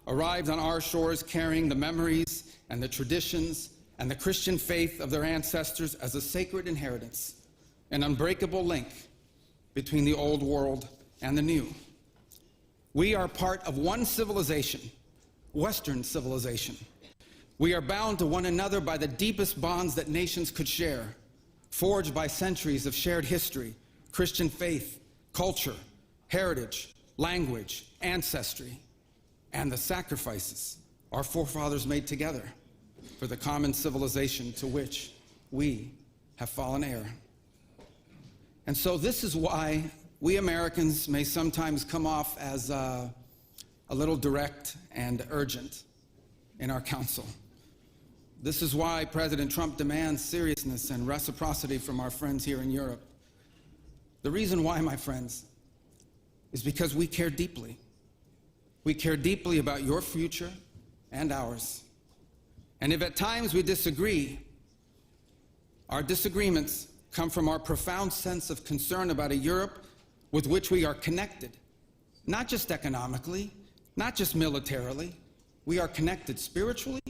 arrived on our shores carrying the memories and the traditions and the Christian faith of their ancestors as a sacred inheritance, an unbreakable link between the old world and the new. We are part of one civilization, Western civilization. We are bound to one another by the deepest bonds that nations could share, forged by centuries of shared history, Christian faith, culture, heritage, language, ancestry, and the sacrifices our forefathers made together for the common civilization to which we have fallen heir. And so this is why we Americans may sometimes come off as a little direct and urgent in our counsel. This is why President Trump demands seriousness and reciprocity from our friends here in Europe. The reason why, my friends, is because we care deeply. We care deeply about your future and ours. And if at times we disagree, our disagreements come from our profound sense of concern about a Europe with which we are connected, not just economically, not just militarily. We are connected spiritually,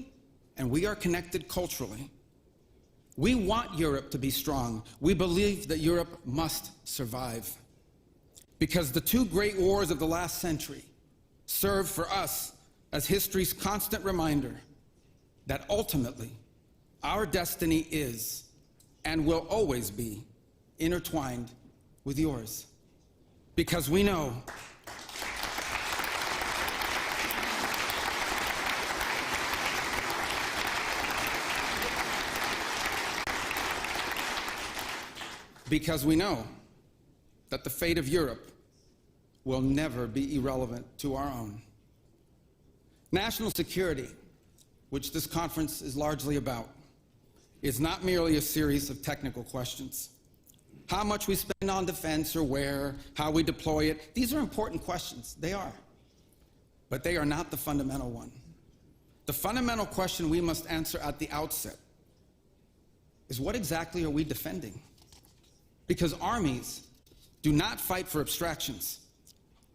and we are connected culturally. We want Europe to be strong. We believe that Europe must survive, because the two great wars of the last century serve for us as history's constant reminder that ultimately our destiny is and will always be intertwined with yours. Because we know that the fate of Europe will never be irrelevant to our own. National security, which this conference is largely about, is not merely a series of technical questions. How much we spend on defense or where, how we deploy it, these are important questions. They are. But they are not the fundamental one. The fundamental question we must answer at the outset is, what exactly are we defending? Because armies do not fight for abstractions.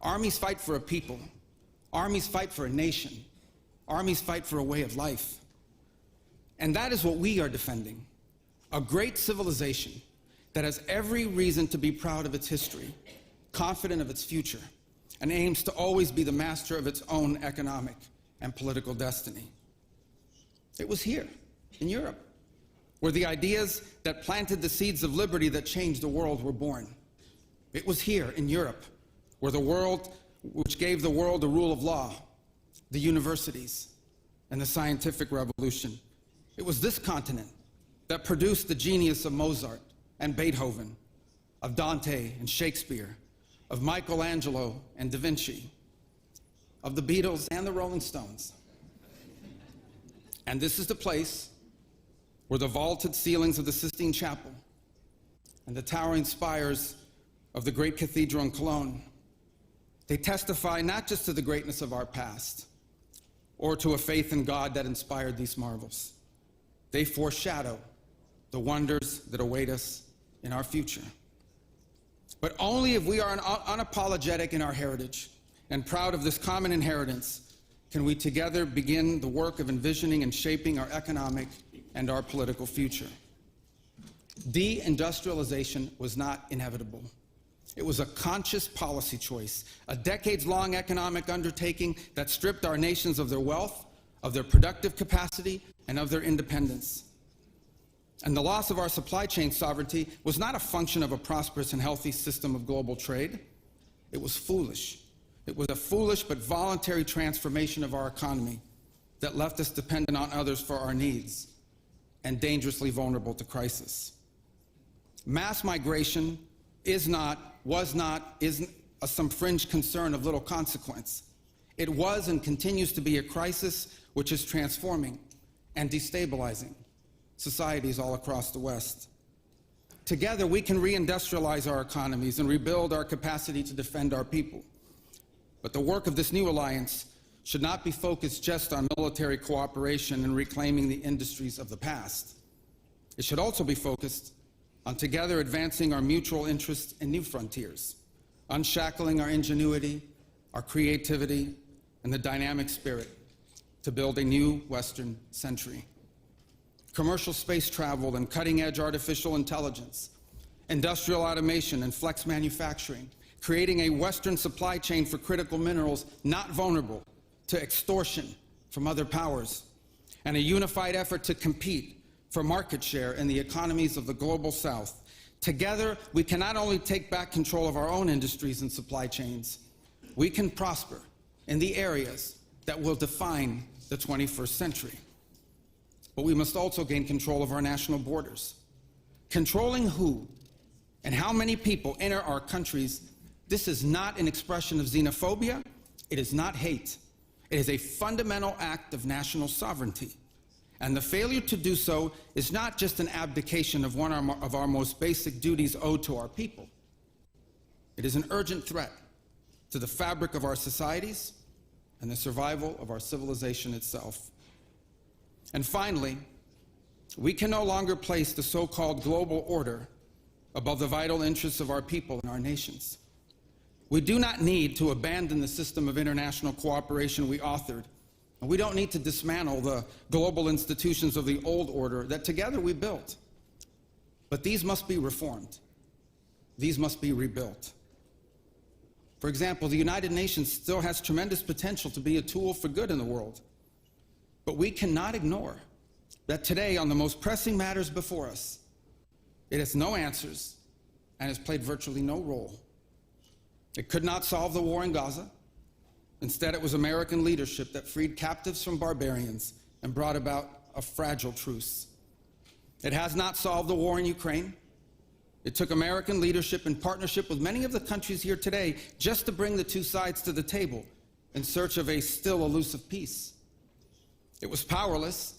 Armies fight for a people. Armies fight for a nation. Armies fight for a way of life. And that is what we are defending. A great civilization that has every reason to be proud of its history, confident of its future, and aims to always be the master of its own economic and political destiny. It was here, in Europe, where the ideas that planted the seeds of liberty that changed the world were born. It was here, in Europe, where which gave the world the rule of law, the universities, and the scientific revolution. It was this continent that produced the genius of Mozart and Beethoven, of Dante and Shakespeare, of Michelangelo and Da Vinci, of the Beatles and the Rolling Stones. And this is the place where the vaulted ceilings of the Sistine Chapel and the towering spires of the great cathedral in Cologne, they testify not just to the greatness of our past or to a faith in God that inspired these marvels. They foreshadow the wonders that await us in our future. But only if we are unapologetic in our heritage and proud of this common inheritance can we together begin the work of envisioning and shaping our economic and our political future. Deindustrialization was not inevitable. It was a conscious policy choice, a decades-long economic undertaking that stripped our nations of their wealth, of their productive capacity, and of their independence. And the loss of our supply chain sovereignty was not a function of a prosperous and healthy system of global trade. It was foolish. It was a foolish but voluntary transformation of our economy that left us dependent on others for our needs and dangerously vulnerable to crisis. Mass migration isn't some fringe concern of little consequence. It was and continues to be a crisis which is transforming and destabilizing societies all across the West. Together, we can reindustrialize our economies and rebuild our capacity to defend our people. But the work of this new alliance should not be focused just on military cooperation and reclaiming the industries of the past. It should also be focused on together advancing our mutual interests in new frontiers, unshackling our ingenuity, our creativity, and the dynamic spirit to build a new Western century. Commercial space travel and cutting-edge artificial intelligence, industrial automation and flex manufacturing, creating a Western supply chain for critical minerals not vulnerable to extortion from other powers, and a unified effort to compete for market share in the economies of the global South. Together, we can not only take back control of our own industries and supply chains, we can prosper in the areas that will define the 21st century. But we must also gain control of our national borders. Controlling who and how many people enter our countries, this is not an expression of xenophobia. It is not hate. It is a fundamental act of national sovereignty. And the failure to do so is not just an abdication of one of our most basic duties owed to our people. It is an urgent threat to the fabric of our societies and the survival of our civilization itself. And finally, we can no longer place the so-called global order above the vital interests of our people and our nations. We do not need to abandon the system of international cooperation we authored, and we don't need to dismantle the global institutions of the old order that together we built. But these must be reformed. These must be rebuilt. For example, the United Nations still has tremendous potential to be a tool for good in the world. But we cannot ignore that today, on the most pressing matters before us, it has no answers and has played virtually no role. It could not solve the war in Gaza. Instead, it was American leadership that freed captives from barbarians and brought about a fragile truce. It has not solved the war in Ukraine. It took American leadership in partnership with many of the countries here today just to bring the two sides to the table in search of a still elusive peace. It was powerless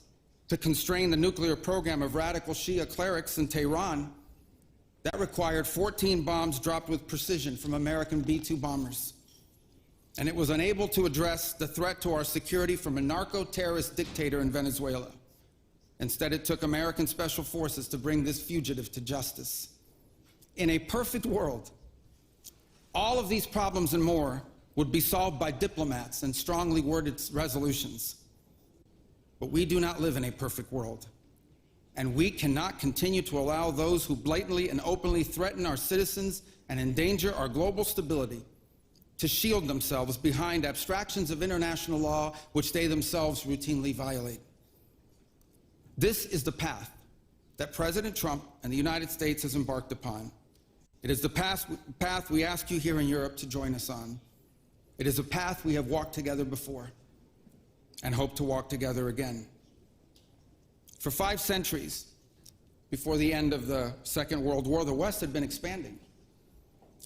to constrain the nuclear program of radical Shia clerics in Tehran. That required 14 bombs dropped with precision from American B-2 bombers. And it was unable to address the threat to our security from a narco-terrorist dictator in Venezuela. Instead, it took American special forces to bring this fugitive to justice. In a perfect world, all of these problems and more would be solved by diplomats and strongly worded resolutions. But we do not live in a perfect world. And we cannot continue to allow those who blatantly and openly threaten our citizens and endanger our global stability to shield themselves behind abstractions of international law which they themselves routinely violate. This is the path that President Trump and the United States has embarked upon. It is the path we ask you here in Europe to join us on. It is a path we have walked together before and hope to walk together again. For 5 centuries, before the end of the Second World War, the West had been expanding.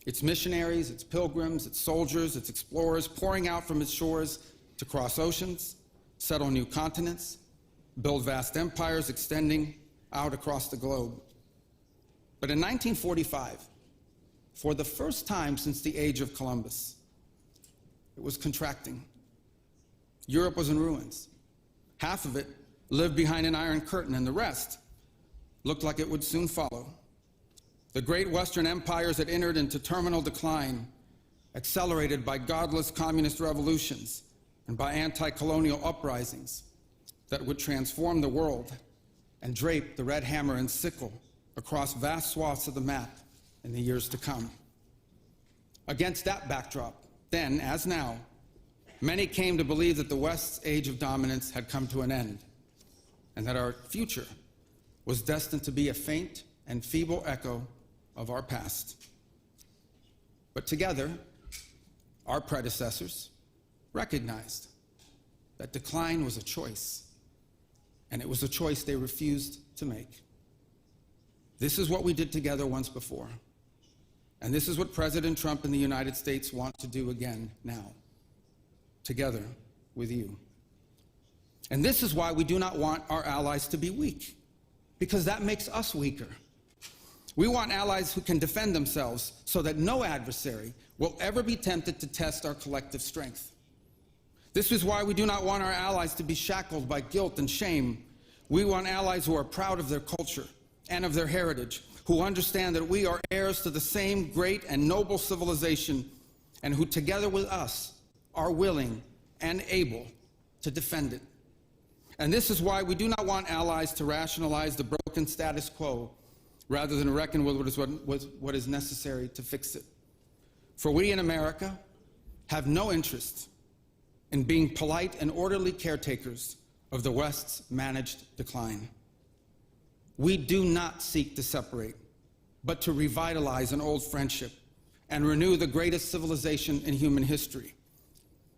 its missionaries, its pilgrims, its soldiers, its explorers pouring out from its shores to cross oceans, settle new continents, build vast empires extending out across the globe. But in 1945, for the first time since the age of Columbus, it was contracting. Europe was in ruins. Half of it lived behind an iron curtain, and the rest looked like it would soon follow. The great Western empires had entered into terminal decline, accelerated by godless communist revolutions and by anti-colonial uprisings that would transform the world and drape the red hammer and sickle across vast swaths of the map in the years to come. Against that backdrop, then as now, many came to believe that the West's age of dominance had come to an end, and that our future was destined to be a faint and feeble echo of our past. But together, our predecessors recognized that decline was a choice, and it was a choice they refused to make. This is what we did together once before, and this is what President Trump and the United States want to do again now, together with you. And this is why we do not want our allies to be weak, because that makes us weaker. We want allies who can defend themselves so that no adversary will ever be tempted to test our collective strength. This is why we do not want our allies to be shackled by guilt and shame. We want allies who are proud of their culture and of their heritage, who understand that we are heirs to the same great and noble civilization, and who together with us are willing and able to defend it. And this is why we do not want allies to rationalize the broken status quo rather than reckon with what is necessary to fix it. For we in America have no interest in being polite and orderly caretakers of the West's managed decline. We do not seek to separate, but to revitalize an old friendship and renew the greatest civilization in human history.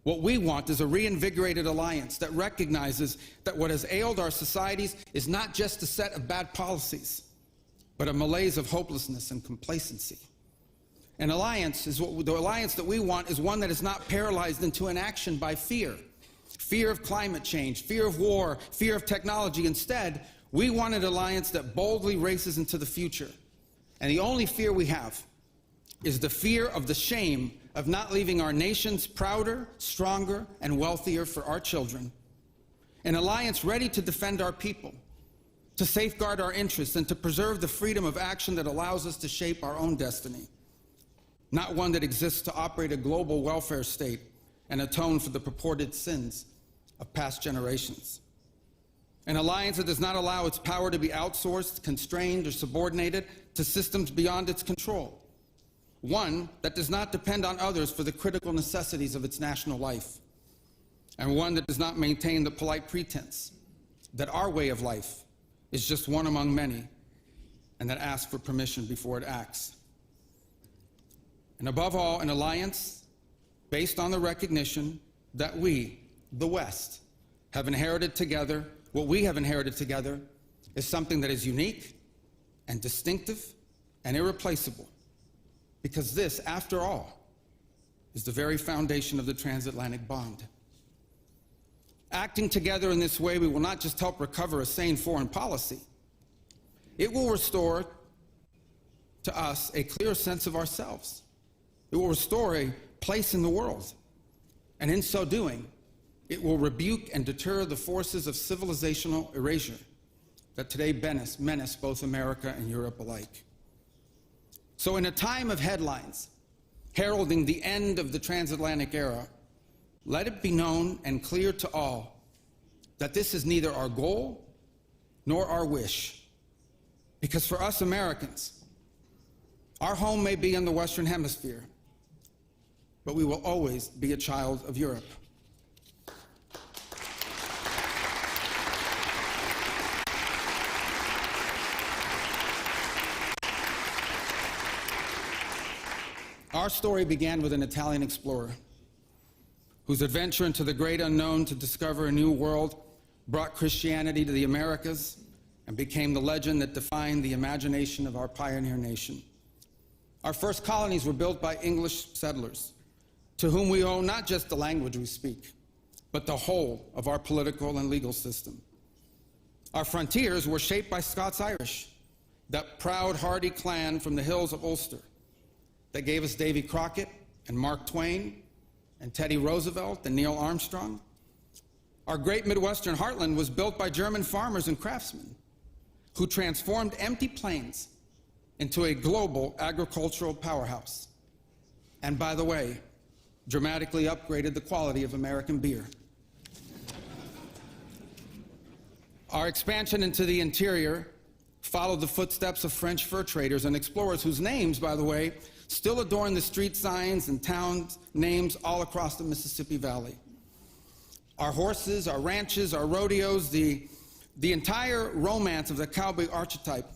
What we want is a reinvigorated alliance that recognizes that what has ailed our societies is not just a set of bad policies, but a malaise of hopelessness and complacency. An alliance the alliance that we want is one that is not paralyzed into inaction by fear. Fear of climate change, fear of war, fear of technology. Instead, we want an alliance that boldly races into the future. And the only fear we have is the fear of the shame of not leaving our nations prouder, stronger, and wealthier for our children. An alliance ready to defend our people, to safeguard our interests, and to preserve the freedom of action that allows us to shape our own destiny. Not one that exists to operate a global welfare state and atone for the purported sins of past generations. An alliance that does not allow its power to be outsourced, constrained, or subordinated to systems beyond its control. One that does not depend on others for the critical necessities of its national life. And one that does not maintain the polite pretense that our way of life is just one among many, and that asks for permission before it acts. And above all, an alliance based on the recognition that we, the West, have inherited together. What we have inherited together is something that is unique and distinctive and irreplaceable, because this, after all, is the very foundation of the transatlantic bond. Acting together in this way, we will not just help recover a sane foreign policy, it will restore to us a clear sense of ourselves. It will restore a place in the world. And in so doing, it will rebuke and deter the forces of civilizational erasure that today menace both America and Europe alike. So in a time of headlines heralding the end of the transatlantic era, let it be known and clear to all that this is neither our goal nor our wish. Because for us Americans, our home may be in the Western Hemisphere, but we will always be a child of Europe. Our story began with an Italian explorer whose adventure into the great unknown to discover a new world brought Christianity to the Americas and became the legend that defined the imagination of our pioneer nation. Our first colonies were built by English settlers, to whom we owe not just the language we speak, but the whole of our political and legal system. Our frontiers were shaped by Scots-Irish, that proud, hardy clan from the hills of Ulster that gave us Davy Crockett and Mark Twain and Teddy Roosevelt and Neil Armstrong. Our great Midwestern heartland was built by German farmers and craftsmen who transformed empty plains into a global agricultural powerhouse. And by the way, dramatically upgraded the quality of American beer. Our expansion into the interior followed the footsteps of French fur traders and explorers whose names, by the way, still adorn the street signs and town names all across the Mississippi Valley. Our horses, our ranches, our rodeos, the entire romance of the cowboy archetype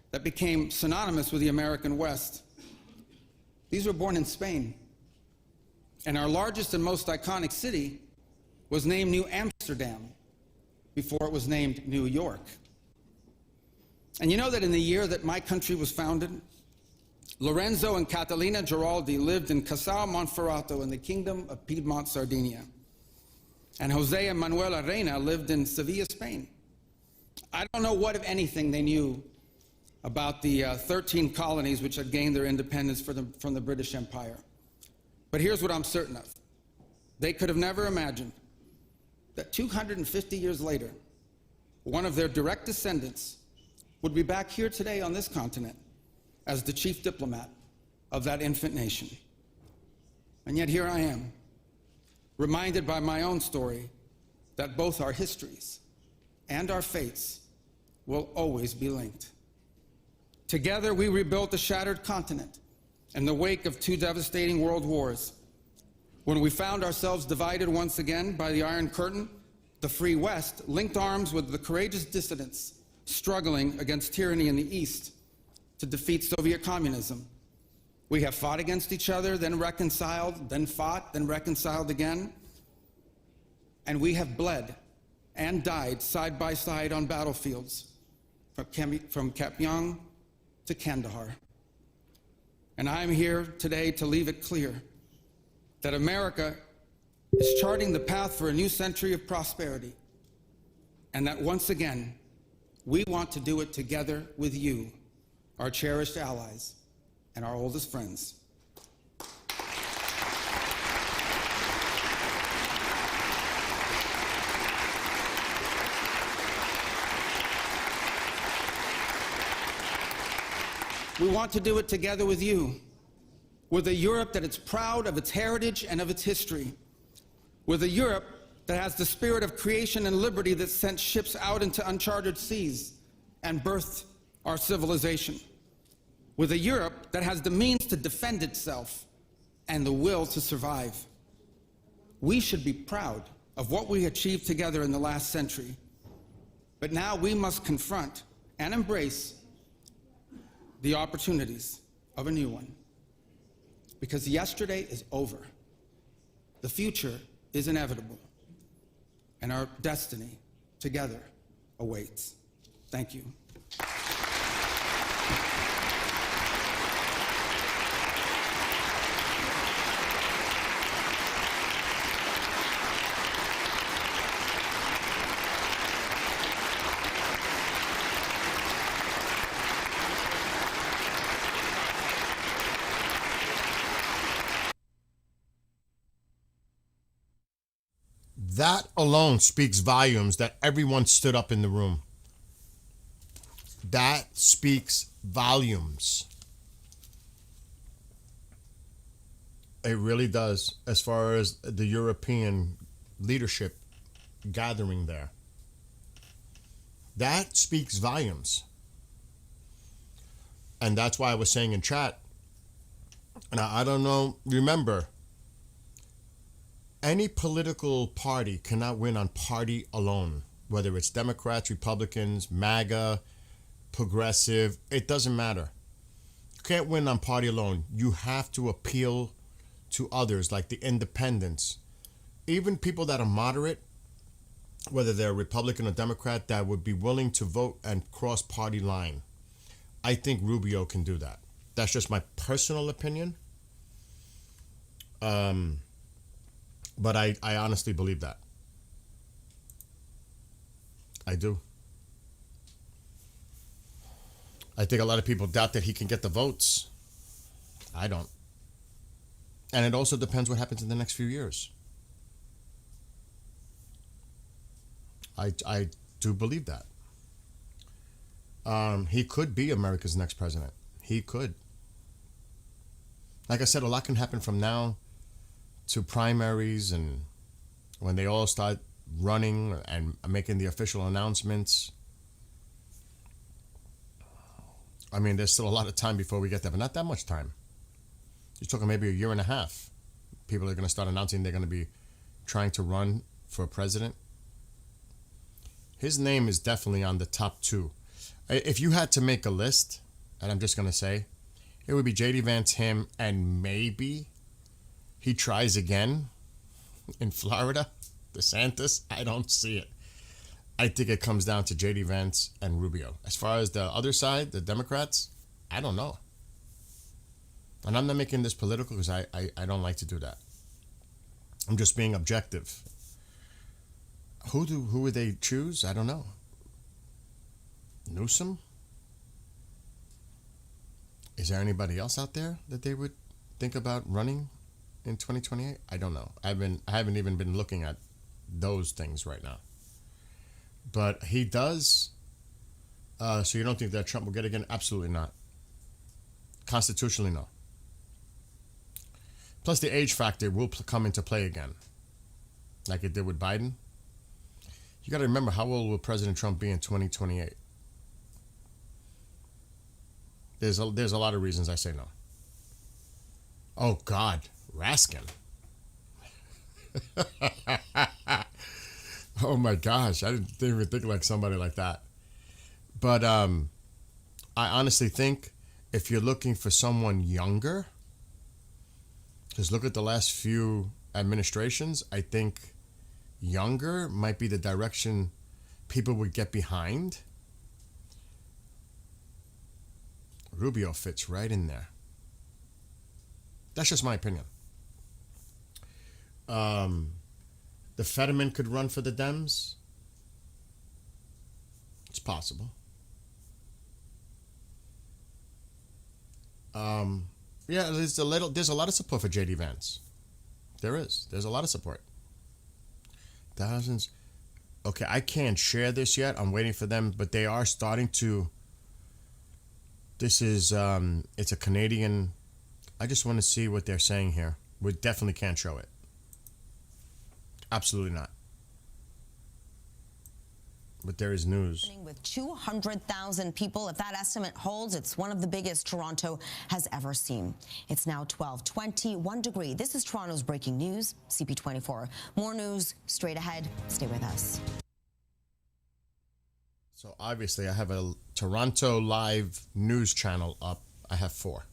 that became synonymous with the American West. These were born in Spain. And our largest and most iconic city was named New Amsterdam before it was named New York. And you know that in the year that my country was founded, Lorenzo and Catalina Giraldi lived in Casal Monferrato in the Kingdom of Piedmont, Sardinia. And Jose and Manuel Arena lived in Sevilla, Spain. I don't know what, if anything, they knew about the 13 colonies which had gained their independence from the British Empire. But here's what I'm certain of. They could have never imagined that 250 years later, one of their direct descendants would be back here today on this continent as the chief diplomat of that infant nation. And yet here I am, reminded by my own story that both our histories and our fates will always be linked. Together, we rebuilt a shattered continent in the wake of 2 devastating world wars. When we found ourselves divided once again by the Iron Curtain, the Free West linked arms with the courageous dissidents struggling against tyranny in the East to defeat Soviet communism. We have fought against each other, then reconciled, then fought, then reconciled again. And we have bled and died side by side on battlefields from Kapyong to Kandahar. And I am here today to leave it clear that America is charting the path for a new century of prosperity, and that once again, we want to do it together with you, our cherished allies and our oldest friends. We want to do it together with you, with a Europe that is proud of its heritage and of its history, with a Europe that has the spirit of creation and liberty that sent ships out into uncharted seas and birthed our civilization, with a Europe that has the means to defend itself and the will to survive. We should be proud of what we achieved together in the last century, but now we must confront and embrace the opportunities of a new one. Because yesterday is over. The future is inevitable. And our destiny together awaits. Thank you. That alone speaks volumes that everyone stood up in the room. That speaks volumes. It really does, as far as the European leadership gathering there. That speaks volumes. And that's why I was saying in chat, now I don't know, remember, any political party cannot win on party alone, whether it's Democrats, Republicans, MAGA, progressive, it doesn't matter. You can't win on party alone. You have to appeal to others, like the independents. Even people that are moderate, whether they're Republican or Democrat, that would be willing to vote and cross party line. I think Rubio can do that. That's just my personal opinion. But I honestly believe that. I do. I think a lot of people doubt that he can get the votes. I don't. And it also depends what happens in the next few years. I do believe that. He could be America's next president. He could. Like I said, a lot can happen from now to primaries and when they all start running and making the official announcements. I mean, there's still a lot of time before we get there, but not that much time. You're talking maybe a year and a half. People are going to start announcing they're going to be trying to run for president. His name is definitely on the top two. If you had to make a list, and I'm just going to say, it would be J.D. Vance, him, and maybe he tries again in Florida. DeSantis, I don't see it. I think it comes down to J.D. Vance and Rubio. As far as the other side, the Democrats, I don't know. And I'm not making this political because I don't like to do that. I'm just being objective. Who would they choose? I don't know. Newsom? Is there anybody else out there that they would think about running in 2028? I don't know. I haven't even been looking at those things right now. But he does. So you don't think that Trump will get again? Absolutely not. Constitutionally, no. Plus, the age factor will come into play again, like it did with Biden. You got to remember, how old will President Trump be in 2028? There's a lot of reasons I say no. Oh God, Raskin. Oh my gosh, I didn't even think like somebody like that. But I honestly think if you're looking for someone younger, because look at the last few administrations, I think younger might be the direction people would get behind. Rubio fits right in there. That's just my opinion. The Fetterman could run for the Dems. It's possible. Yeah, there's a lot of support for J.D. Vance. There's a lot of support. Thousands. Okay, I can't share this yet. I'm waiting for them, but they are starting to. This is it's a Canadian. I just want to see what they're saying here. We definitely can't show it. Absolutely not. But there is news. With 200,000 people, if that estimate holds, it's one of the biggest Toronto has ever seen. It's now 12:20, 1 degree. This is Toronto's breaking news, CP24. More news straight ahead. Stay with us. So obviously I have a Toronto Live news channel up. I have 4.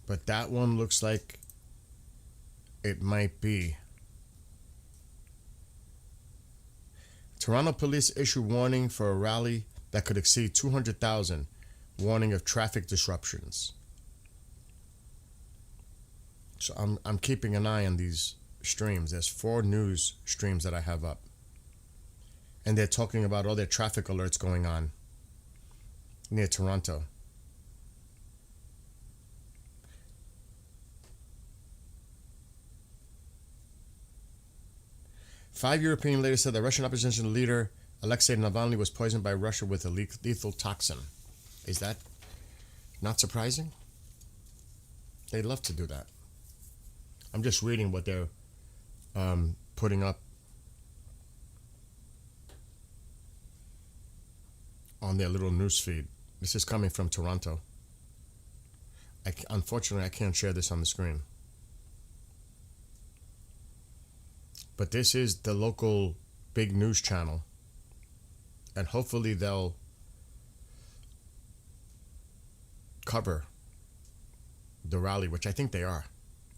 But that one looks like it might be. Toronto police issue warning for a rally that could exceed 200,000. Warning of traffic disruptions. So I'm keeping an eye on these streams. There's 4 news streams that I have up. And they're talking about all their traffic alerts going on near Toronto. Five European leaders said the Russian opposition leader Alexei Navalny was poisoned by Russia with a lethal toxin. Is that not surprising? They love to do that. I'm just reading what they're putting up on their little news feed. This is coming from Toronto. Unfortunately, I can't share this on the screen. But this is the local big news channel. And hopefully they'll cover the rally, which I think they are.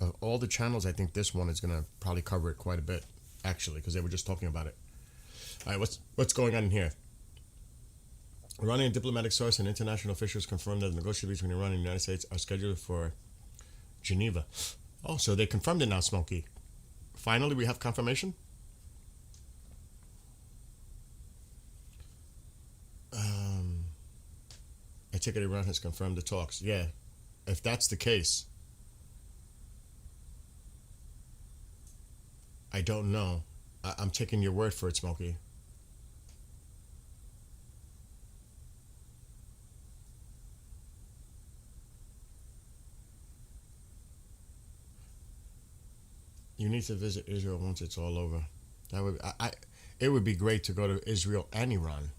Of all the channels, I think this one is going to probably cover it quite a bit, actually, because they were just talking about it. All right, what's going on in here? Iranian diplomatic source and international officials confirmed that the negotiations between Iran and the United States are scheduled for Geneva. Oh, so they confirmed it now, Smokey. Finally, we have confirmation? I take it Iran has confirmed the talks. Yeah, if that's the case, I don't know. I'm taking your word for it, Smokey. You need to visit Israel once it's all over. That would it would be great to go to Israel and Iran.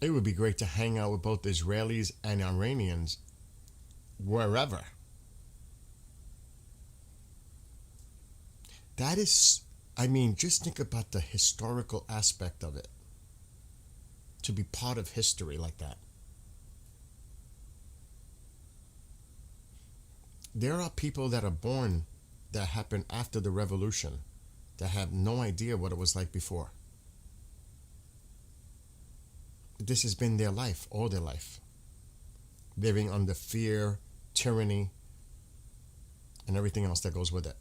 It would be great to hang out with both Israelis and Iranians wherever. That is, I mean, just think about the historical aspect of it. To be part of history like that. There are people that are born that happened after the revolution that have no idea what it was like before. This has been their life, all their life. Living under fear, tyranny, and everything else that goes with it.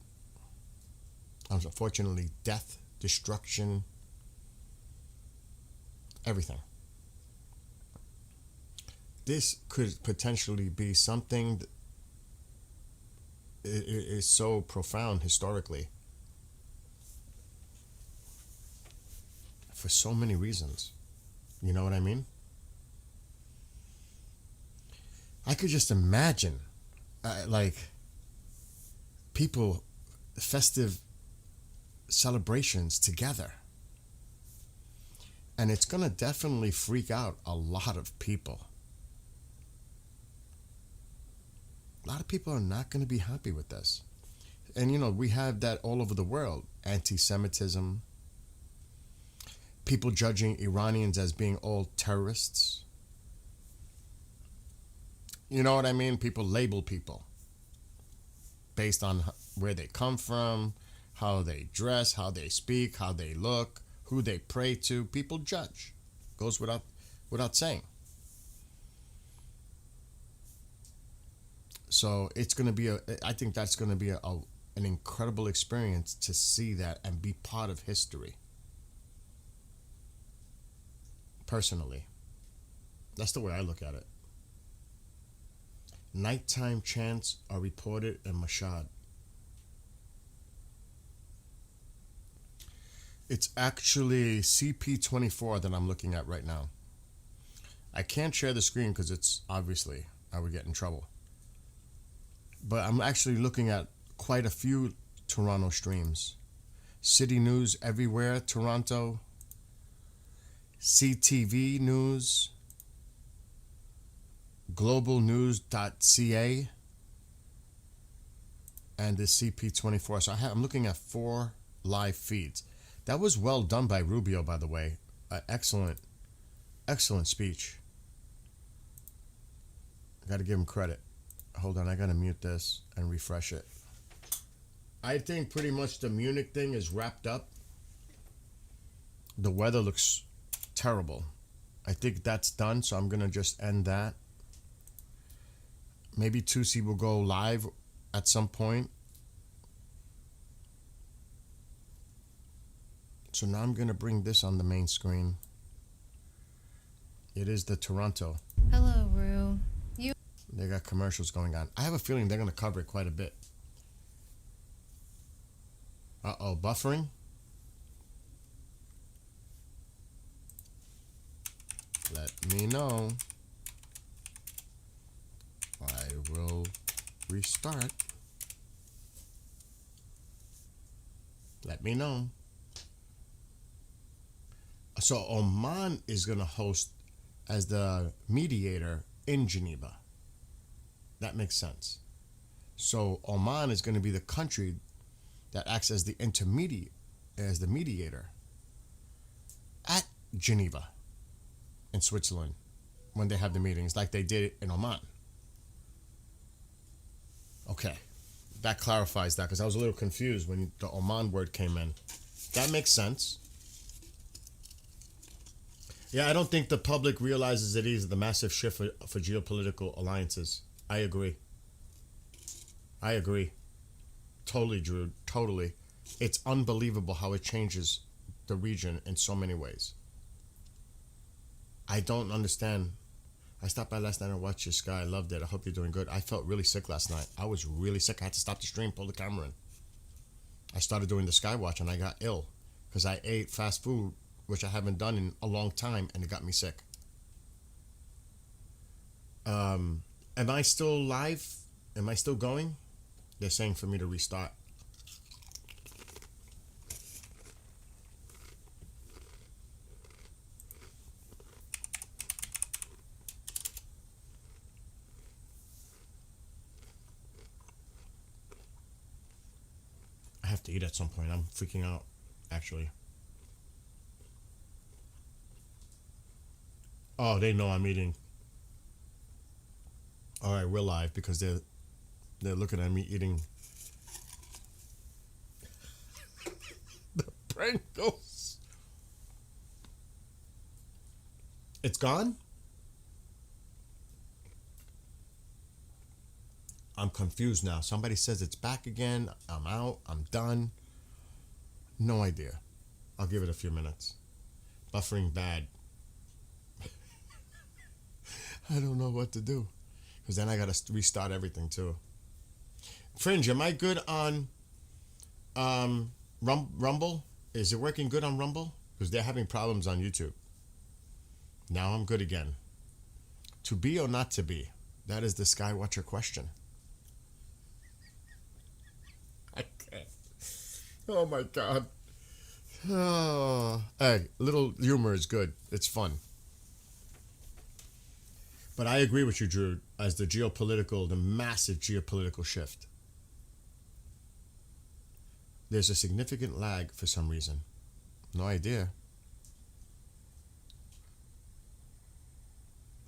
Unfortunately, death, destruction, everything. This could potentially be something that is so profound historically for so many reasons. You know what I mean? I could just imagine like people, festive celebrations together. And it's going to definitely freak out a lot of people. A lot of people are not going to be happy with this. And, you know, we have that all over the world. Anti-Semitism. People judging Iranians as being all terrorists. You know what I mean? People label people based on where they come from, how they dress, how they speak, how they look, who they pray to. People judge. Goes without saying. So it's going to be I think that's going to be an incredible experience to see that and be part of history. Personally. That's the way I look at it. Nighttime chants are reported in Mashhad. It's actually CP24 that I'm looking at right now. I can't share the screen because it's obviously I would get in trouble. But I'm actually looking at quite a few Toronto streams. City News Everywhere, Toronto. CTV News. globalnews.ca. And the CP24. So I'm looking at 4 live feeds. That was well done by Rubio, by the way. Excellent speech. I got to give him credit. Hold on, I got to mute this and refresh it. I think pretty much the Munich thing is wrapped up. The weather looks terrible. I think that's done, so I'm going to just end that. Maybe Tusi will go live at some point. So now I'm going to bring this on the main screen. It is the Toronto. Hello, Rue. They got commercials going on. I have a feeling they're going to cover it quite a bit. Uh-oh, buffering? Let me know. I will restart. Let me know. So Oman is going to host as the mediator in Geneva. That makes sense. So Oman is going to be the country that acts as the mediator at Geneva in Switzerland when they have the meetings like they did in Oman. Okay, that clarifies that because I was a little confused when the Oman word came in. That makes sense. Yeah, I don't think the public realizes it is the massive shift for geopolitical alliances. I agree. Totally, Drew. Totally. It's unbelievable how it changes the region in so many ways. I don't understand. I stopped by last night and watched your Sky. I loved it. I hope you're doing good. I felt really sick last night. I was really sick. I had to stop the stream, pull the camera in. I started doing the Sky Watch and I got ill because I ate fast food, which I haven't done in a long time, and it got me sick. Am I still live? Am I still going? They're saying for me to restart. I have to eat at some point. I'm freaking out, actually. Oh, they know I'm eating. All right, we're live because they're looking at me eating the Pringles. It's gone? I'm confused now. Somebody says it's back again. I'm out. I'm done. No idea. I'll give it a few minutes. Buffering bad. I don't know what to do. Because then I got to restart everything too. Fringe, am I good on Rumble? Is it working good on Rumble? Because they're having problems on YouTube. Now I'm good again. To be or not to be? That is the Skywatcher question. I can't. Oh my God. Oh. Hey, little humor is good. It's fun. But I agree with you, Drew, as the massive geopolitical shift. There's a significant lag for some reason. No idea.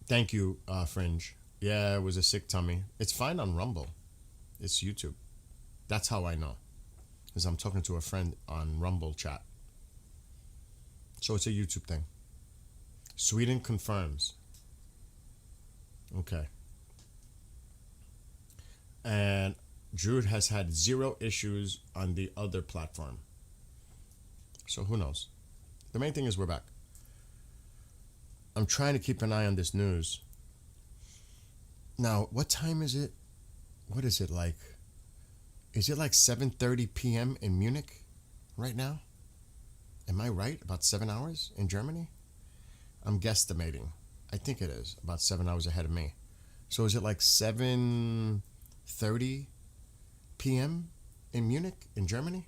Thank you, Fringe. Yeah, it was a sick tummy. It's fine on Rumble. It's YouTube. That's how I know. Because I'm talking to a friend on Rumble chat. So it's a YouTube thing. Sweden confirms. Okay. And Drew has had 0 issues on the other platform. So who knows? The main thing is we're back. I'm trying to keep an eye on this news. Now, what time is it? What is it like? Is it like 7:30 p.m. in Munich right now? Am I right? About 7 hours in Germany? I'm guesstimating. I think it is about 7 hours ahead of me. So is it like 7:30 p.m. in Munich, in Germany?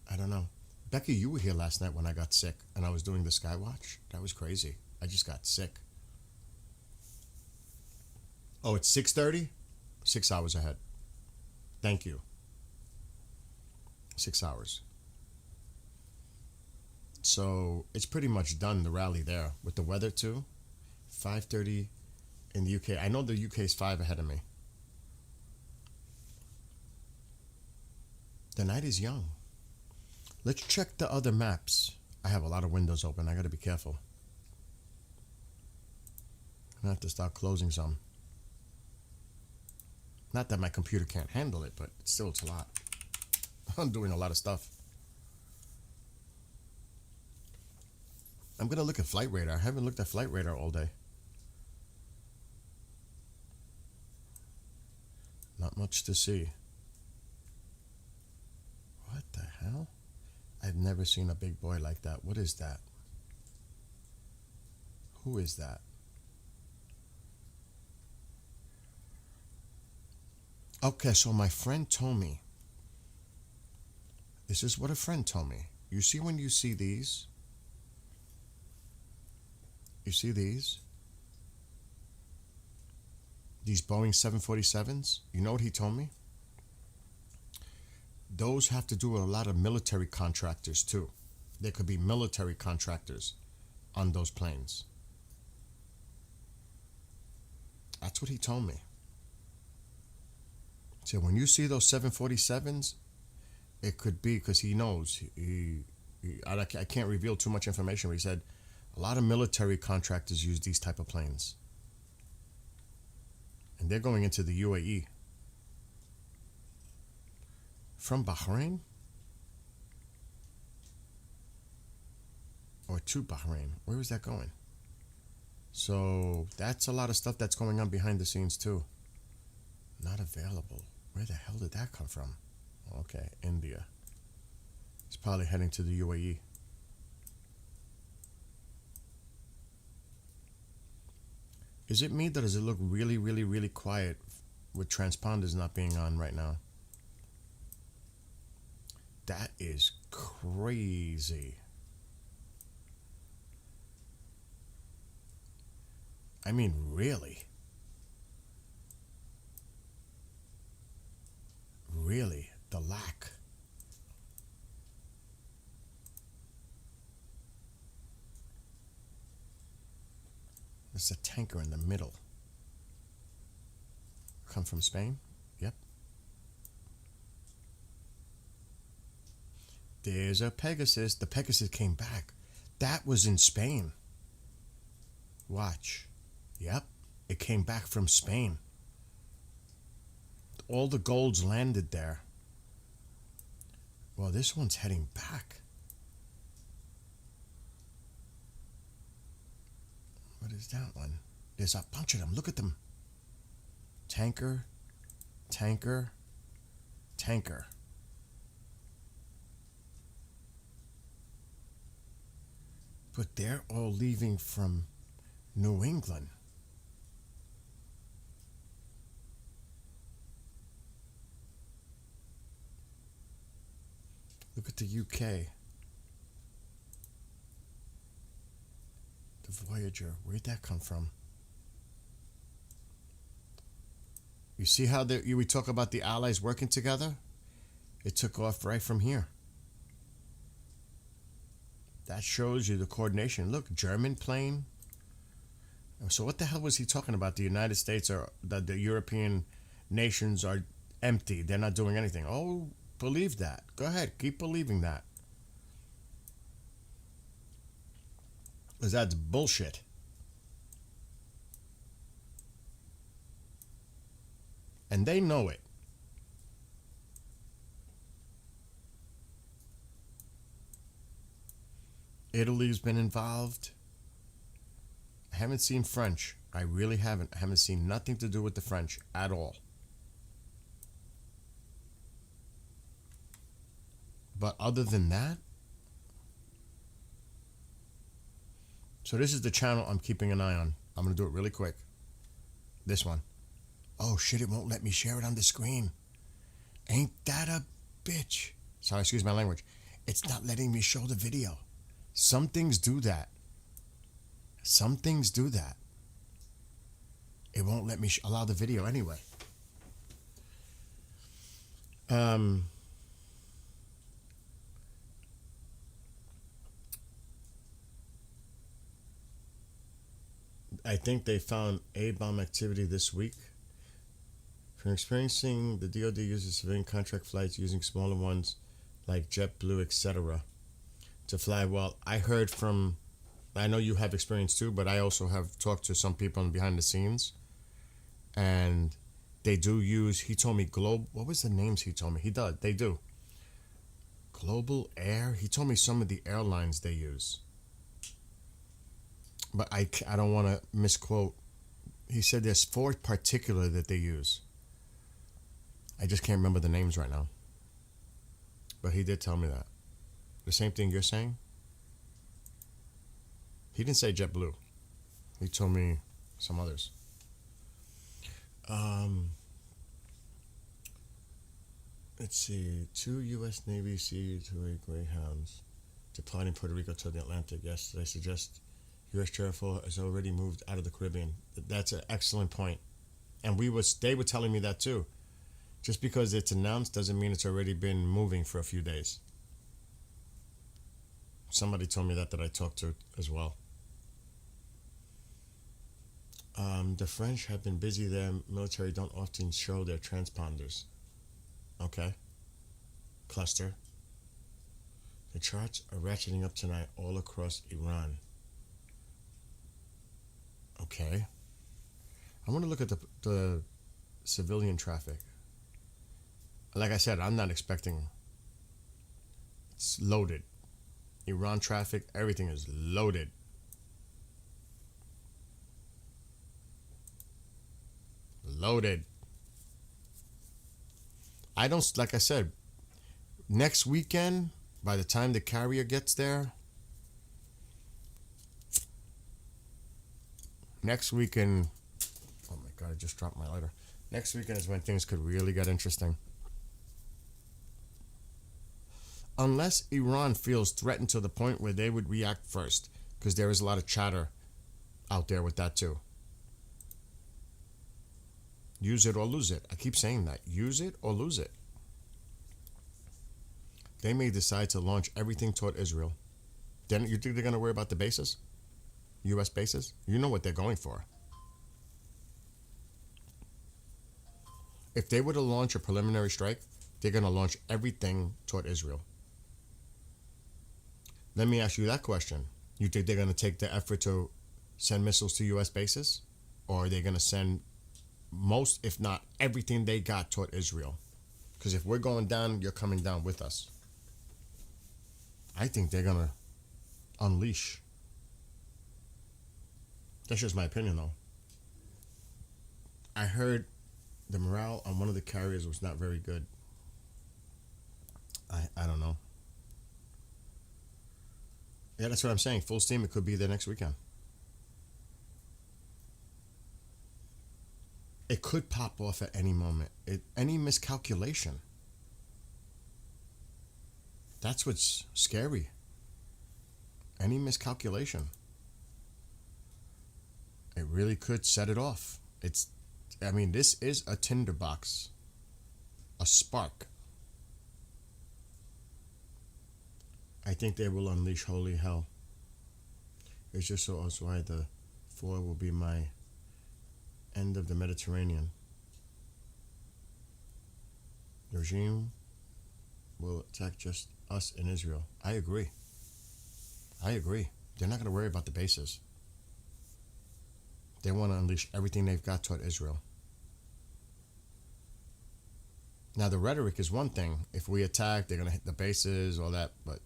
I don't know. Becky, you were here last night when I got sick and I was doing the Skywatch. That was crazy. I just got sick. Oh, it's 6:30? 6 hours ahead. Thank you. 6 hours. So it's pretty much done, the rally there, with the weather too. 5:30 in the UK. I know the UK is 5 ahead of me. The night is young. Let's check the other maps. I have a lot of windows open. I got to be careful. I have to start closing some. Not that my computer can't handle it, but still it's a lot. I'm doing a lot of stuff. I'm going to look at Flight Radar. I haven't looked at Flight Radar all day. Not much to see. What the hell? I've never seen a big boy like that. What is that? Who is that? Okay, so my friend told me. This is what a friend told me. You see when you see these? You see these? These Boeing 747s? You know what he told me? Those have to do with a lot of military contractors too. There could be military contractors on those planes. That's what he told me. So when you see those 747s, it could be because he knows. I can't reveal too much information, but he said a lot of military contractors use these type of planes. And they're going into the UAE. From Bahrain? Or to Bahrain? Where is that going? So that's a lot of stuff that's going on behind the scenes too. Not available. Where the hell did that come from? Okay, India. It's probably heading to the UAE. Is it me, or does it look really, really, really quiet with transponders not being on right now? That is crazy. I mean, really? Really? The lack. There's a tanker in the middle. Come from Spain? Yep. There's a Pegasus. The Pegasus came back. That was in Spain. Watch. Yep. It came back from Spain. All the golds landed there. Well, this one's heading back. What is that one? There's a bunch of them. Look at them. Tanker, tanker, tanker. But they're all leaving from New England. Look at the UK. The Voyager. Where'd that come from? You see how we talk about the Allies working together? It took off right from here. That shows you the coordination. Look, German plane. So what the hell was he talking about? The United States or the European nations are empty. They're not doing anything. Oh, believe that. Go ahead. Keep believing that. Because that's bullshit. And they know it. Italy's been involved. I haven't seen French. I really haven't. I haven't seen nothing to do with the French at all. But other than that, so this is the channel I'm keeping an eye on. I'm going to do it really quick. This one. Oh shit, it won't let me share it on the screen. Ain't that a bitch? Sorry, excuse my language. It's not letting me show the video. Some things do that. Some things do that. It won't let me allow the video anyway. I think they found A-bomb activity this week. From experiencing, the DoD uses civilian contract flights using smaller ones like JetBlue, etc. to fly. Well, I heard from, I know you have experience too, but I also have talked to some people behind the scenes, and they do use, he told me, what was the names he told me? They do. Global Air, he told me some of the airlines they use. But I don't want to misquote. He said there's 4 particular that they use. I just can't remember the names right now. But he did tell me that. The same thing you're saying? He didn't say JetBlue. He told me some others. Let's see. 2 U.S. Navy C-2A Greyhounds deployed in Puerto Rico to the Atlantic. Yes, I suggest U.S. Careful has already moved out of the Caribbean. That's an excellent point. And they were telling me that too. Just because it's announced doesn't mean it's already been moving for a few days. Somebody told me that I talked to as well. The French have been busy. Their military don't often show their transponders. Okay. Cluster. The charts are ratcheting up tonight all across Iran. Okay. I want to look at the civilian traffic. Like I said, I'm not expecting. It's loaded. Iran traffic, everything is loaded. Loaded. I don't, like I said, next weekend, by the time the carrier gets there, next weekend, oh my God, I just dropped my lighter. Next weekend is when things could really get interesting. Unless Iran feels threatened to the point where they would react first, because there is a lot of chatter out there with that too. Use it or lose it. I keep saying that. Use it or lose it. They may decide to launch everything toward Israel. Then you think they're going to worry about the bases? U.S. bases? You know what they're going for. If they were to launch a preliminary strike, they're going to launch everything toward Israel. Let me ask you that question. You think they're going to take the effort to send missiles to U.S. bases? Or are they going to send most, if not everything they got toward Israel? Because if we're going down, you're coming down with us. I think they're going to unleash. That's just my opinion, though. I heard the morale on one of the carriers was not very good. I don't know. Yeah, that's what I'm saying. Full steam, it could be there next weekend. It could pop off at any moment. Any miscalculation. That's what's scary. Any miscalculation. It really could set it off. This is a tinderbox. A spark. I think they will unleash holy hell. It's just so also why the 4 will be my end of the Mediterranean. The regime will attack just us in Israel. I agree. They're not going to worry about the bases. They want to unleash everything they've got toward Israel. Now, the rhetoric is one thing. If we attack, they're going to hit the bases, all that. But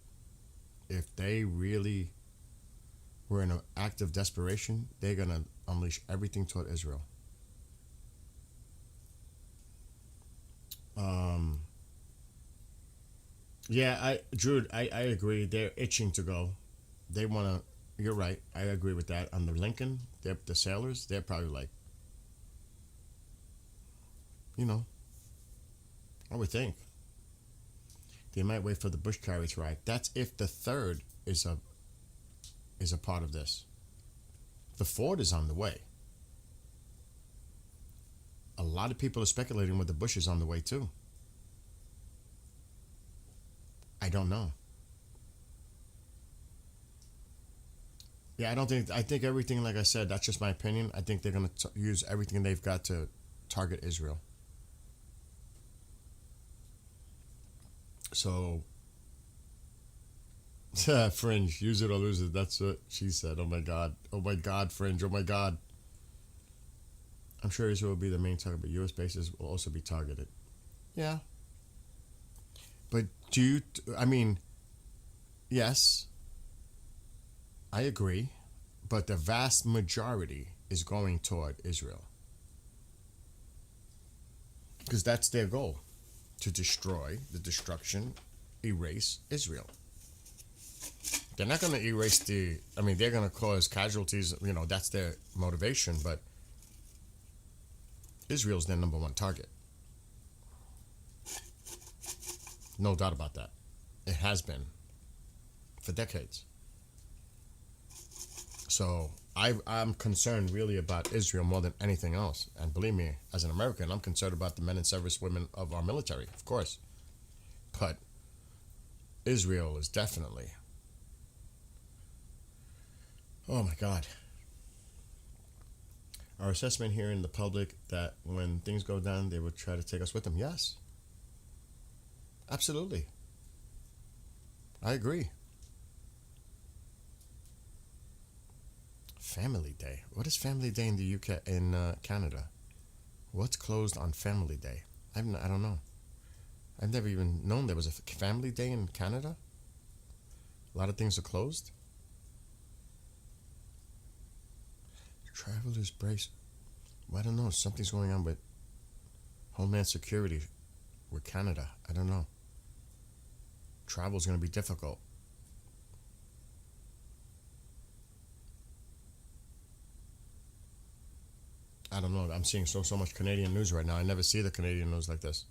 if they really were in an act of desperation, they're going to unleash everything toward Israel. Drew, I agree. They're itching to go. They want to, you're right. I agree with that. On the Lincoln, the sailors, they're probably like, I would think. They might wait for the Bush carrier to ride. That's if the 3rd is a part of this. The 4th is on the way. A lot of people are speculating whether Bush is on the way too. I don't know. Yeah, I think everything, like I said, that's just my opinion. I think they're going to use everything they've got to target Israel. So, Fringe, use it or lose it. That's what she said. Oh my God, Fringe. Oh my God. I'm sure Israel will be the main target, but U.S. bases will also be targeted. Yeah. But yes, I agree, but the vast majority is going toward Israel. Because that's their goal, to destroy, erase Israel. They're not going to erase they're going to cause casualties, that's their motivation, but Israel's their number one target. No doubt about that. It has been for decades. So I'm concerned really about Israel more than anything else. And believe me, as an American, I'm concerned about the men and service women of our military, of course. But Israel is definitely, oh my God. Our assessment here in the public that when things go down, they would try to take us with them. Yes. Absolutely. I agree. Family Day. What is Family Day in the UK, in Canada? What's closed on Family Day? I don't know. I've never even known there was a Family Day in Canada. A lot of things are closed. Travelers brace. Well, I don't know. Something's going on with Homeland Security with Canada. I don't know. Travel's going to be difficult. I don't know. I'm seeing so much Canadian news right now. I never see the Canadian news like this.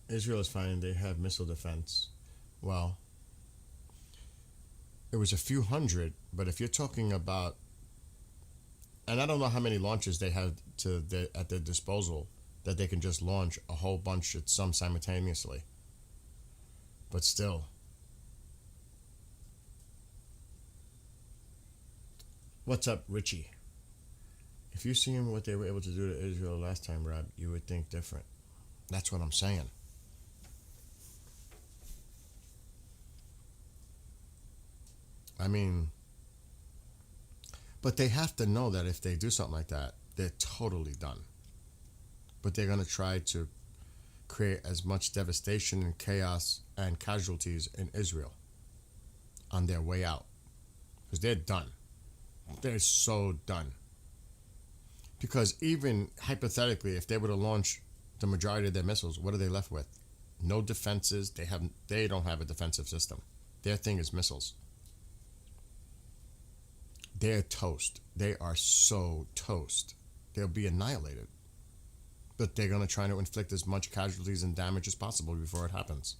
Israel is fine. They have missile defense. Well, it was a few hundred, but if you're talking about, and I don't know how many launches they have at their disposal that they can just launch a whole bunch at some simultaneously. But still. What's up, Richie? If you seen what they were able to do to Israel last time, Rob, you would think different. That's what I'm saying. I mean, but they have to know that if they do something like that, they're totally done. But they're going to try to create as much devastation and chaos and casualties in Israel on their way out. Because they're done. They're so done. Because even hypothetically, if they were to launch the majority of their missiles, what are they left with? No defenses. They don't have a defensive system. Their thing is missiles. They're toast. They are so toast. They'll be annihilated. But they're going to try to inflict as much casualties and damage as possible before it happens.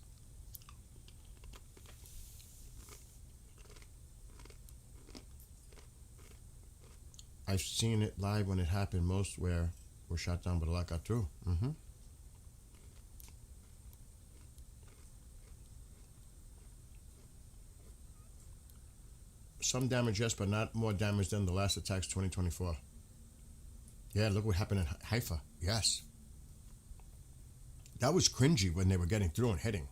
I've seen it live when it happened. Most were shot down, but a lot got through. Some damage, yes, but not more damage than the last attacks 2024. Yeah, look what happened in Haifa. Yes. That was cringy when they were getting through and hitting.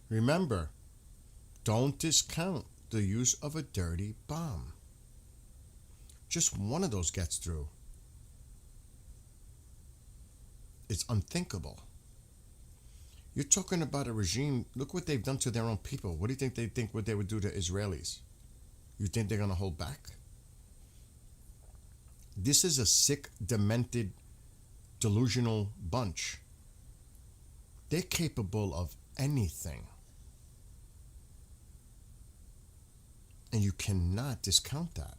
Remember, don't discount the use of a dirty bomb. Just one of those gets through. It's unthinkable. You're talking about a regime. Look what they've done to their own people. What do you think they think what they would do to Israelis? You think they're going to hold back? This is a sick, demented, delusional bunch. They're capable of anything. And you cannot discount that.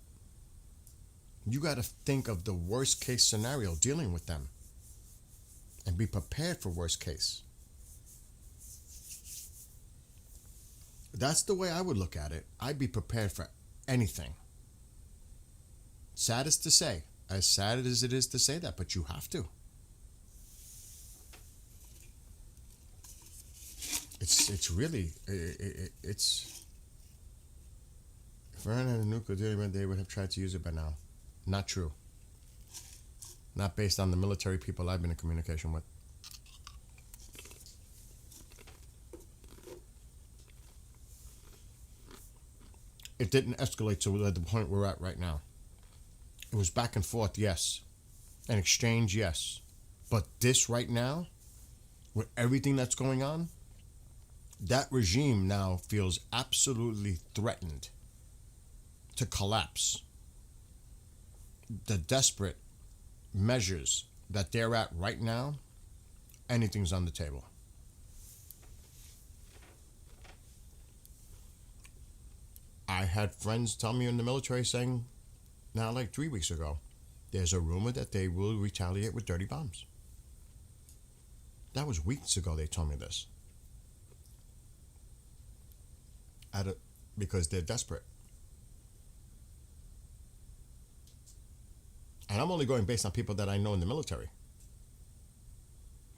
You got to think of the worst case scenario dealing with them and be prepared for worst case. That's the way I would look at it. I'd be prepared for anything. Saddest to say, as sad as it is to say that, but you have to. It's really, it's, if Iran had a nuclear deal, they would have tried to use it by now. Not true. Not based on the military people I've been in communication with. It didn't escalate to the point we're at right now. It was back and forth, yes. An exchange, yes. But this right now, with everything that's going on, that regime now feels absolutely threatened to collapse. The desperate measures that they're at right now, anything's on the table. I had friends tell me in the military saying, now like 3 weeks ago, there's a rumor that they will retaliate with dirty bombs. That was weeks ago they told me this. Because they're desperate. And I'm only going based on people that I know in the military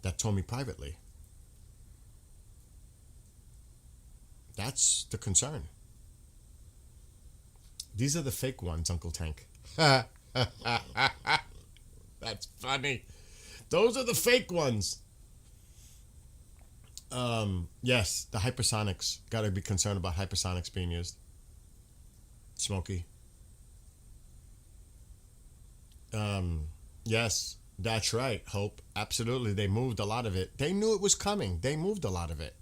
that told me privately. That's the concern. These are the fake ones, Uncle Tank. That's funny. Those are the fake ones. Yes, the hypersonics. Got to be concerned about hypersonics being used. Smokey. Yes, that's right, Hope. Absolutely. They moved a lot of it. They knew it was coming. They moved a lot of it.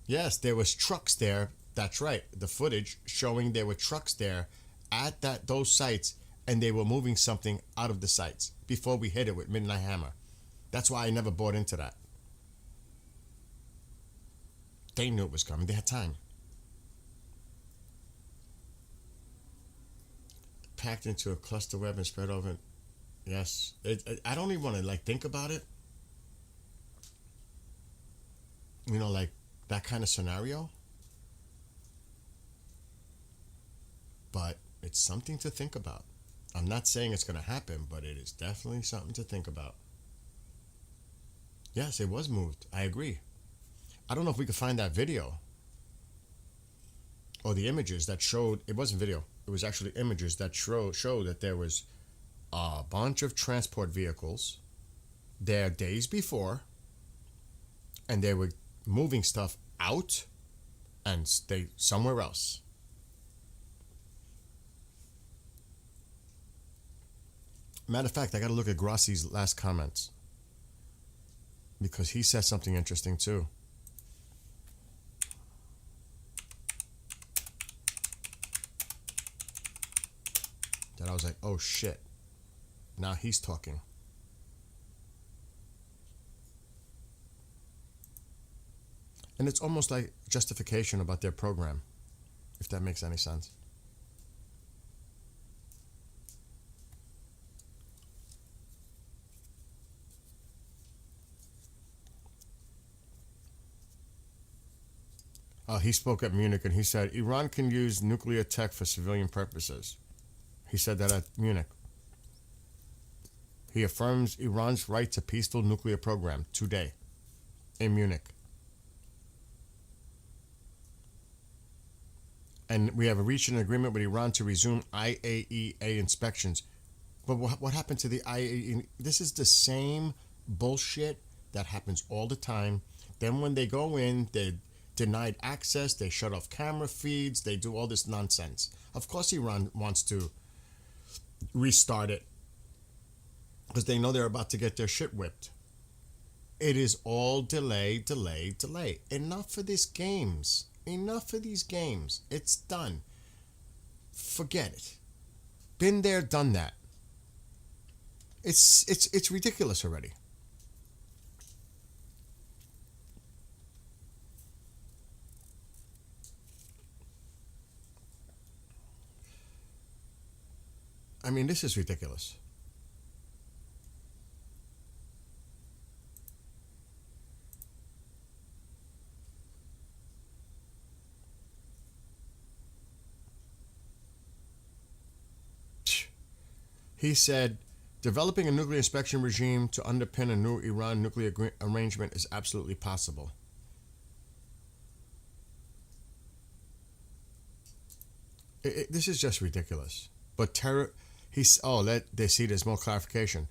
Yes, there was trucks there. That's right. The footage showing there were trucks there at those sites, and they were moving something out of the sites before we hit it with Midnight Hammer. That's why I never bought into that. They knew it was coming. They had time. Packed into a cluster web and spread over. Yes. I don't even want to think about it. That kind of scenario. But it's something to think about. I'm not saying it's going to happen, but it is definitely something to think about. Yes, it was moved. I agree. I don't know if we could find that video or the images that showed. It wasn't video. It was actually images that show that there was a bunch of transport vehicles there days before, and they were moving stuff out and stay somewhere else. Matter of fact, I got to look at Grassi's last comments because he said something interesting too. That I was like, oh shit. Now he's talking. And it's almost like justification about their program, if that makes any sense. He spoke at Munich and he said, Iran can use nuclear tech for civilian purposes. He said that at Munich. He affirms Iran's right to peaceful nuclear program today in Munich. And we have reached an agreement with Iran to resume IAEA inspections. But what happened to the IAEA? This is the same bullshit that happens all the time. Then when they go in, they denied access, they shut off camera feeds, they do all this nonsense. Of course Iran wants to restart it because they know they're about to get their shit whipped. It is all delay. Enough for these games. Enough of these games. It's done. Forget it. Been there, done that. It's ridiculous already. I mean, this is ridiculous. He said, developing a nuclear inspection regime to underpin a new Iran nuclear arrangement is absolutely possible. This is just ridiculous. But they see there's more clarification.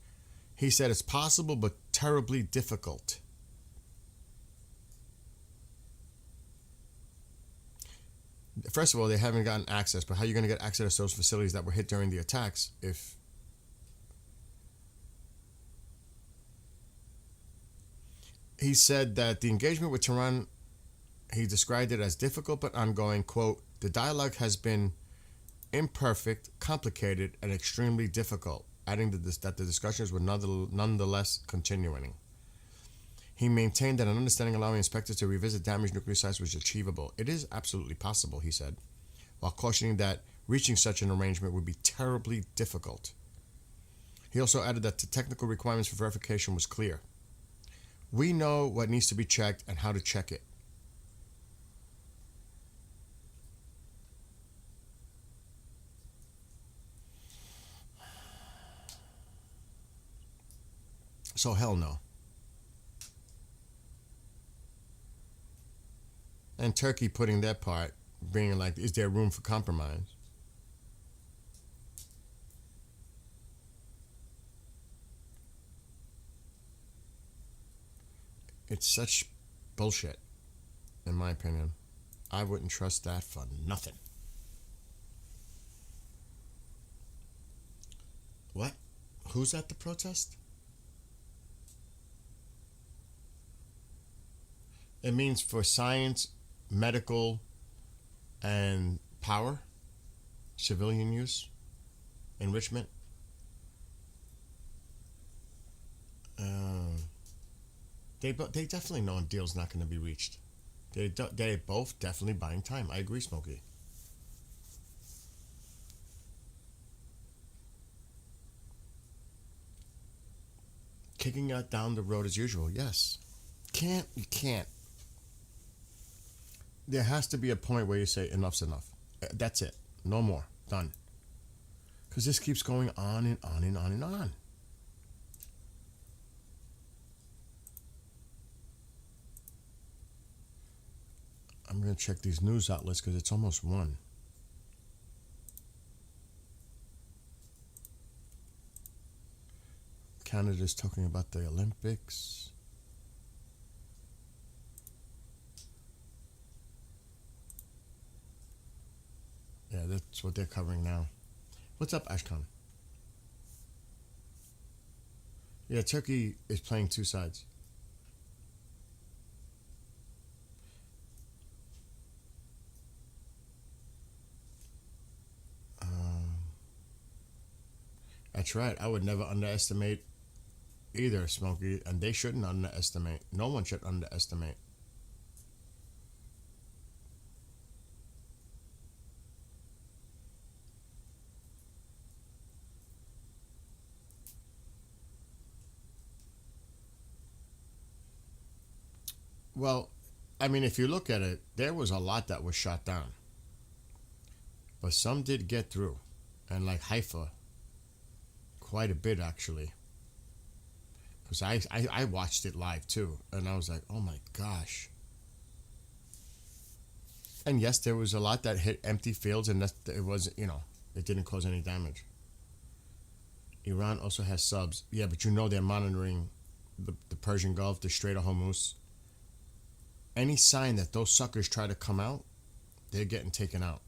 He said it's possible but terribly difficult. First of all, they haven't gotten access, but how are you going to get access to those facilities that were hit during the attacks if... He said that the engagement with Tehran, he described it as difficult but ongoing. Quote, the dialogue has been imperfect, complicated, and extremely difficult, adding that the discussions were nonetheless continuing. He maintained that an understanding allowing inspectors to revisit damaged nuclear sites was achievable. It is absolutely possible, he said, while cautioning that reaching such an arrangement would be terribly difficult. He also added that the technical requirements for verification was clear. We know what needs to be checked and how to check it. So hell no. And Turkey putting their part, being like, is there room for compromise? It's such bullshit, in my opinion. I wouldn't trust that for nothing. What? Who's at the protest? It means for science, medical, and power, civilian use, enrichment. They definitely know a deal's not going to be reached. They're both definitely buying time. I agree, Smokey. Kicking it down the road as usual, yes. You can't. There has to be a point where you say enough's enough. That's it. No more. Done. Because this keeps going on and on and on and on. I'm going to check these news outlets because it's almost 1. Canada's talking about the Olympics. Yeah, that's what they're covering now. What's up, Ashkan? Yeah, Turkey is playing two sides. That's right. I would never underestimate either, Smokey, and they shouldn't underestimate. No one should underestimate. Well, I mean, if you look at it, there was a lot that was shot down. But some did get through. And like Haifa, quite a bit actually. Because I watched it live too. And I was like, oh my gosh. And yes, there was a lot that hit empty fields and it wasn't, it didn't cause any damage. Iran also has subs. Yeah, but they're monitoring the Persian Gulf, the Strait of Hormuz. Any sign that those suckers try to come out, they're getting taken out.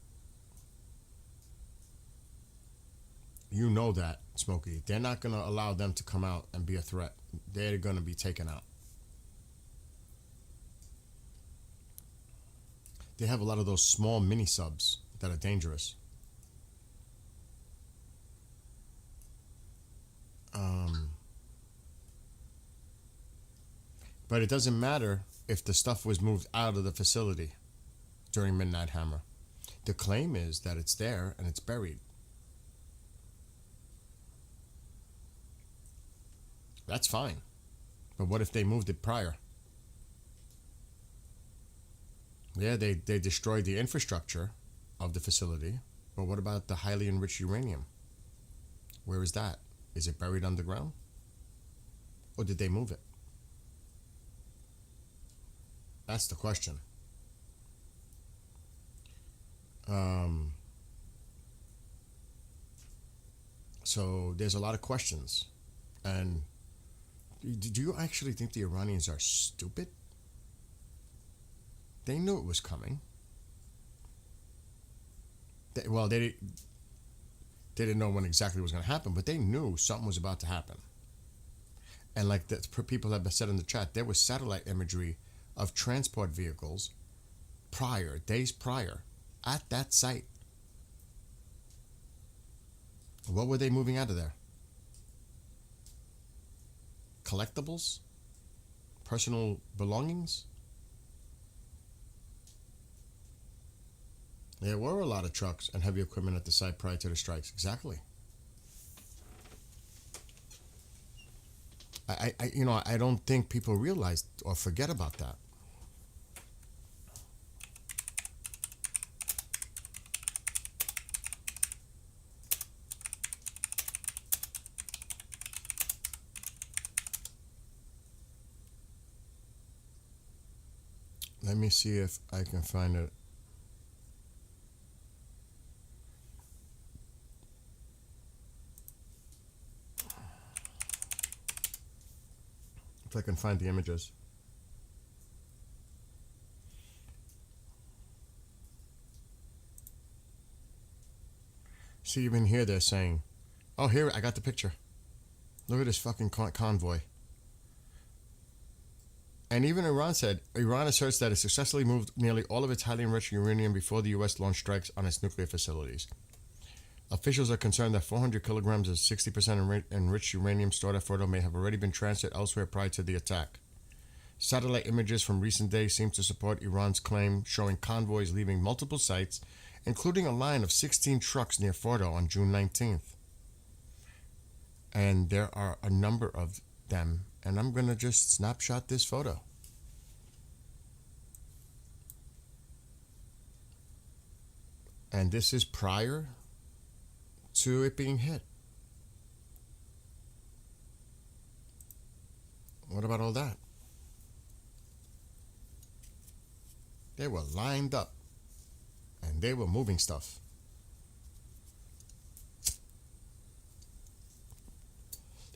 You know that, Smokey. They're not going to allow them to come out and be a threat. They're going to be taken out. They have a lot of those small mini subs that are dangerous. But it doesn't matter if the stuff was moved out of the facility during Midnight Hammer. The claim is that it's there and it's buried. That's fine. But what if they moved it prior? Yeah, they destroyed the infrastructure of the facility. But what about the highly enriched uranium? Where is that? Is it buried underground? Or did they move it? That's the question. So there's a lot of questions. And do you actually think the Iranians are stupid? They knew it was coming. They didn't know when exactly it was going to happen, but they knew something was about to happen. And like the people have said in the chat, there was satellite imagery of transport vehicles days prior, at that site. What were they moving out of there? Collectibles? Personal belongings? There were a lot of trucks and heavy equipment at the site prior to the strikes. Exactly. I don't think people realize or forget about that. Let me see if I can find it. If I can find the images. See, even here they're saying, oh, here, I got the picture. Look at this fucking convoy. And even Iran asserts that it successfully moved nearly all of its highly enriched uranium before the U.S. launched strikes on its nuclear facilities. Officials are concerned that 400 kilograms of 60% enriched uranium stored at Fordo may have already been transferred elsewhere prior to the attack. Satellite images from recent days seem to support Iran's claim, showing convoys leaving multiple sites, including a line of 16 trucks near Fordo on June 19th. And there are a number of them, and I'm going to just snapshot this photo. And this is prior to it being hit. What about all that? They were lined up and they were moving stuff.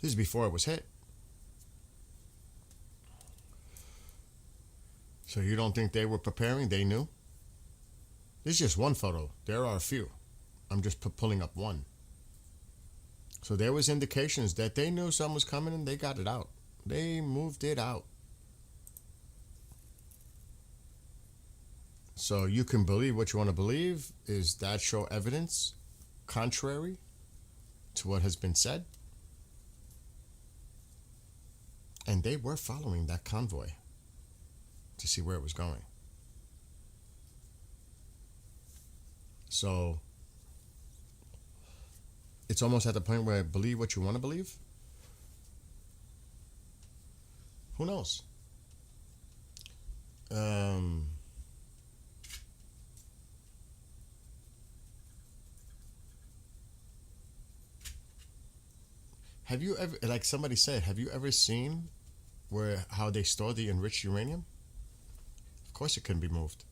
This is before it was hit. So you don't think they were preparing? They knew? This is just one photo. There are a few. I'm just pulling up one. So there was indications that they knew something was coming and they got it out. They moved it out. So you can believe what you want to believe. Is that show evidence contrary to what has been said? And they were following that convoy to see where it was going. So it's almost at the point where believe what you want to believe. Who knows? Have you ever, like somebody said, have you ever seen how they store the enriched uranium? Of course it can be moved.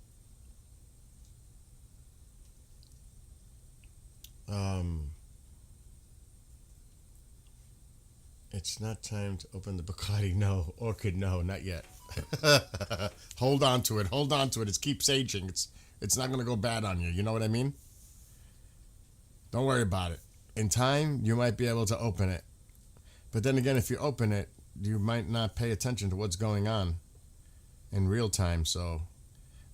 It's not time to open the Bacardi. No. Orchid, no, not yet. Hold on to it. Hold on to it. It keeps aging. It's not going to go bad on you. You know what I mean? Don't worry about it. In time, you might be able to open it. But then again, if you open it, you might not pay attention to what's going on in real time. So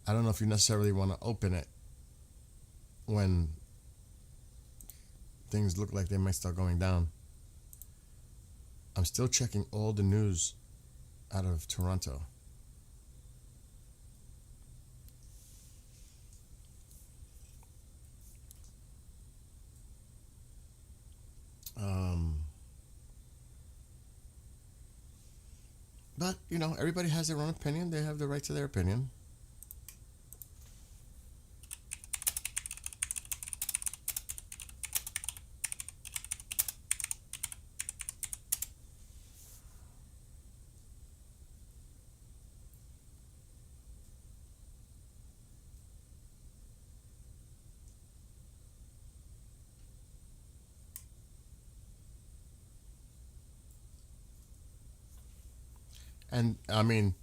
I don't know if you necessarily want to open it when things look like they might start going down. I'm still checking all the news out of Toronto. But, you know, everybody has their own opinion. They have the right to their opinion. And I mean,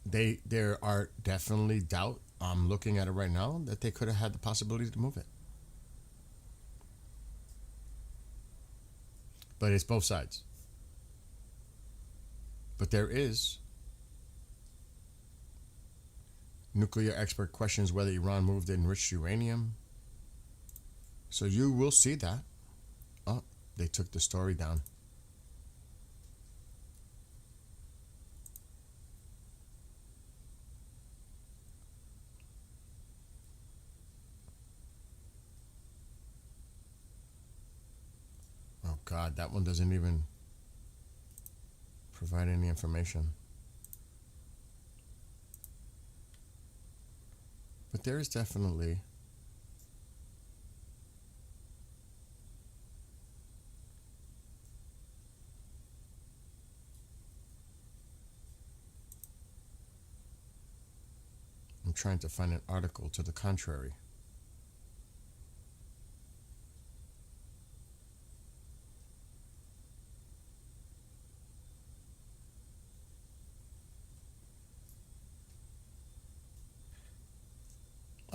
there are definitely doubt. I'm looking at it right now that they could have had the possibility to move it. But it's both sides. But there is nuclear expert questions whether Iran moved the enriched uranium. So you will see that. Oh, they took the story down. God, that one doesn't even provide any information. But there is definitely I'm trying to find an article to the contrary.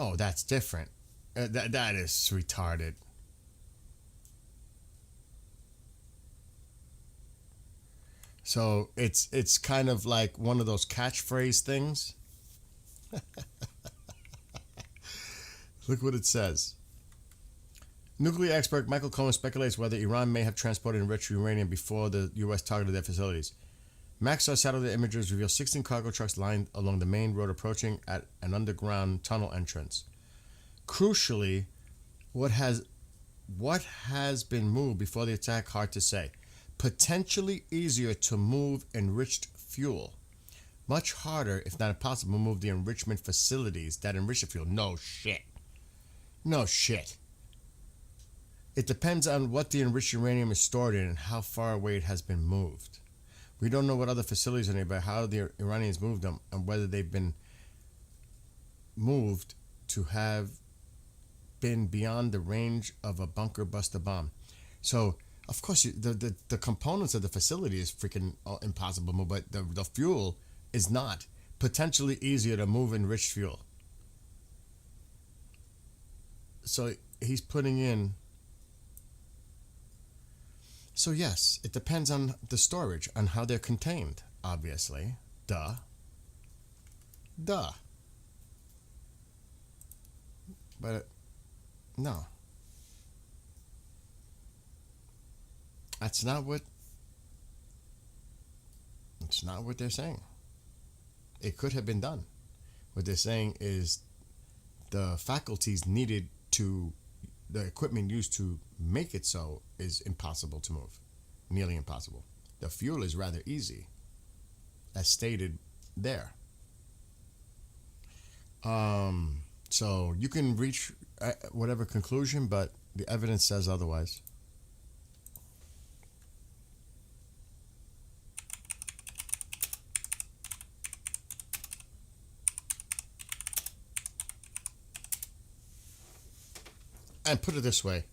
Oh, that's different. That is retarded. So it's kind of like one of those catchphrase things. Look what it says. Nuclear expert Michael Cohen speculates whether Iran may have transported enriched uranium before the U.S. targeted their facilities. Maxar satellite images reveal 16 cargo trucks lined along the main road approaching at an underground tunnel entrance. Crucially, what has been moved before the attack, hard to say. Potentially easier to move enriched fuel. Much harder, if not impossible, to move the enrichment facilities that enrich the fuel. No shit. No shit. It depends on what the enriched uranium is stored in and how far away it has been moved. We don't know what other facilities are nearby, how the Iranians moved them, and whether they've been moved to have been beyond the range of a bunker buster bomb. So, of course, the components of the facility is freaking impossible to move, but the fuel is not. Potentially easier to move enriched fuel. So he's putting in. So yes, it depends on the storage, on how they're contained, obviously. Duh. But no. That's not what they're saying. It could have been done. What they're saying is the faculties needed to, the equipment used to make it so is impossible to move. Nearly impossible. The fuel is rather easy, as stated there. So you can reach whatever conclusion, but the evidence says otherwise. And put it this way,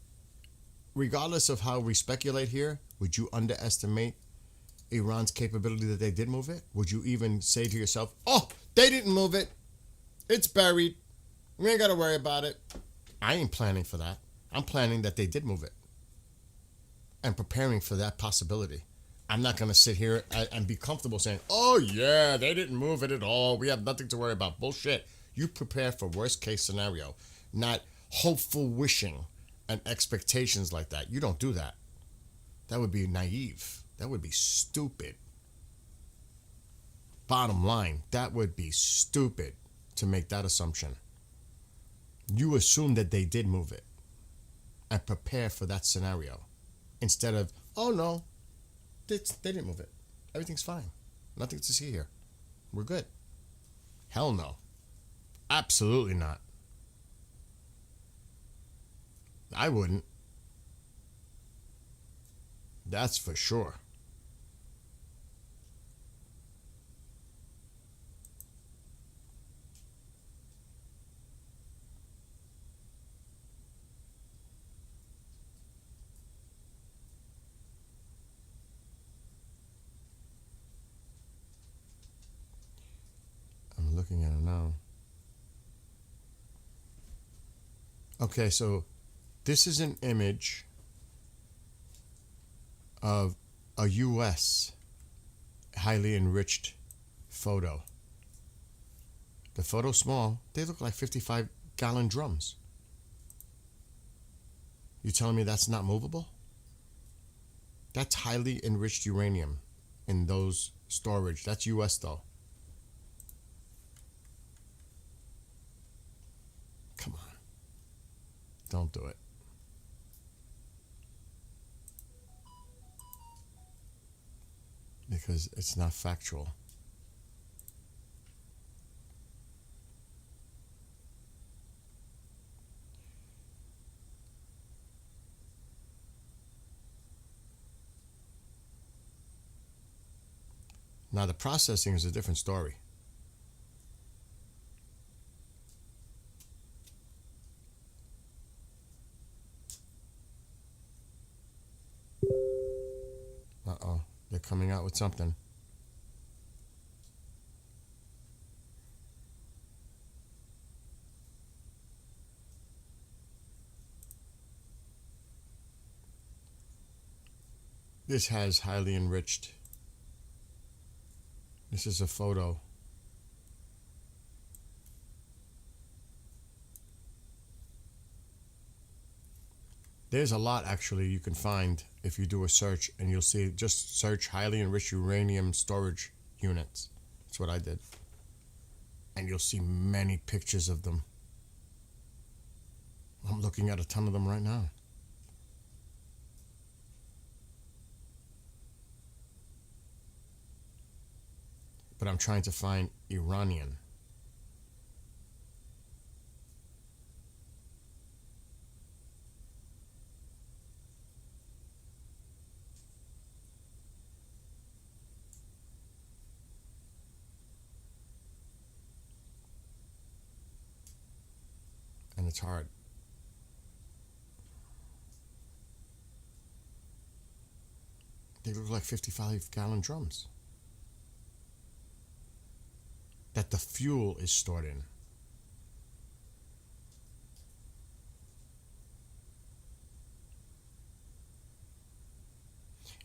regardless of how we speculate here, would you underestimate Iran's capability that they did move it? Would you even say to yourself, oh, they didn't move it. It's buried. We ain't got to worry about it. I ain't planning for that. I'm planning that they did move it and preparing for that possibility. I'm not going to sit here and be comfortable saying, oh, yeah, they didn't move it at all. We have nothing to worry about. Bullshit. You prepare for worst case scenario, not hopeful wishing and expectations like that. You don't do that. That would be naive. That would be stupid. Bottom line, that would be stupid to make that assumption. You assume that they did move it and prepare for that scenario instead of, oh no, they didn't move it. Everything's fine. Nothing to see here. We're good. Hell no. Absolutely not. I wouldn't. That's for sure. I'm looking at it now. Okay, so this is an image of a U.S. highly enriched photo. The photo's small. They look like 55-gallon drums. You telling me that's not movable? That's highly enriched uranium in those storage. That's U.S. though. Come on. Don't do it. Because it's not factual. Now the processing is a different story. Uh-oh. They're coming out with something. This has highly enriched This is a photo. There's a lot actually you can find if you do a search, and you'll see, just search highly enriched uranium storage units. That's what I did. And you'll see many pictures of them. I'm looking at a ton of them right now. But I'm trying to find Iranian. And it's hard. They look like 55-gallon drums that the fuel is stored in.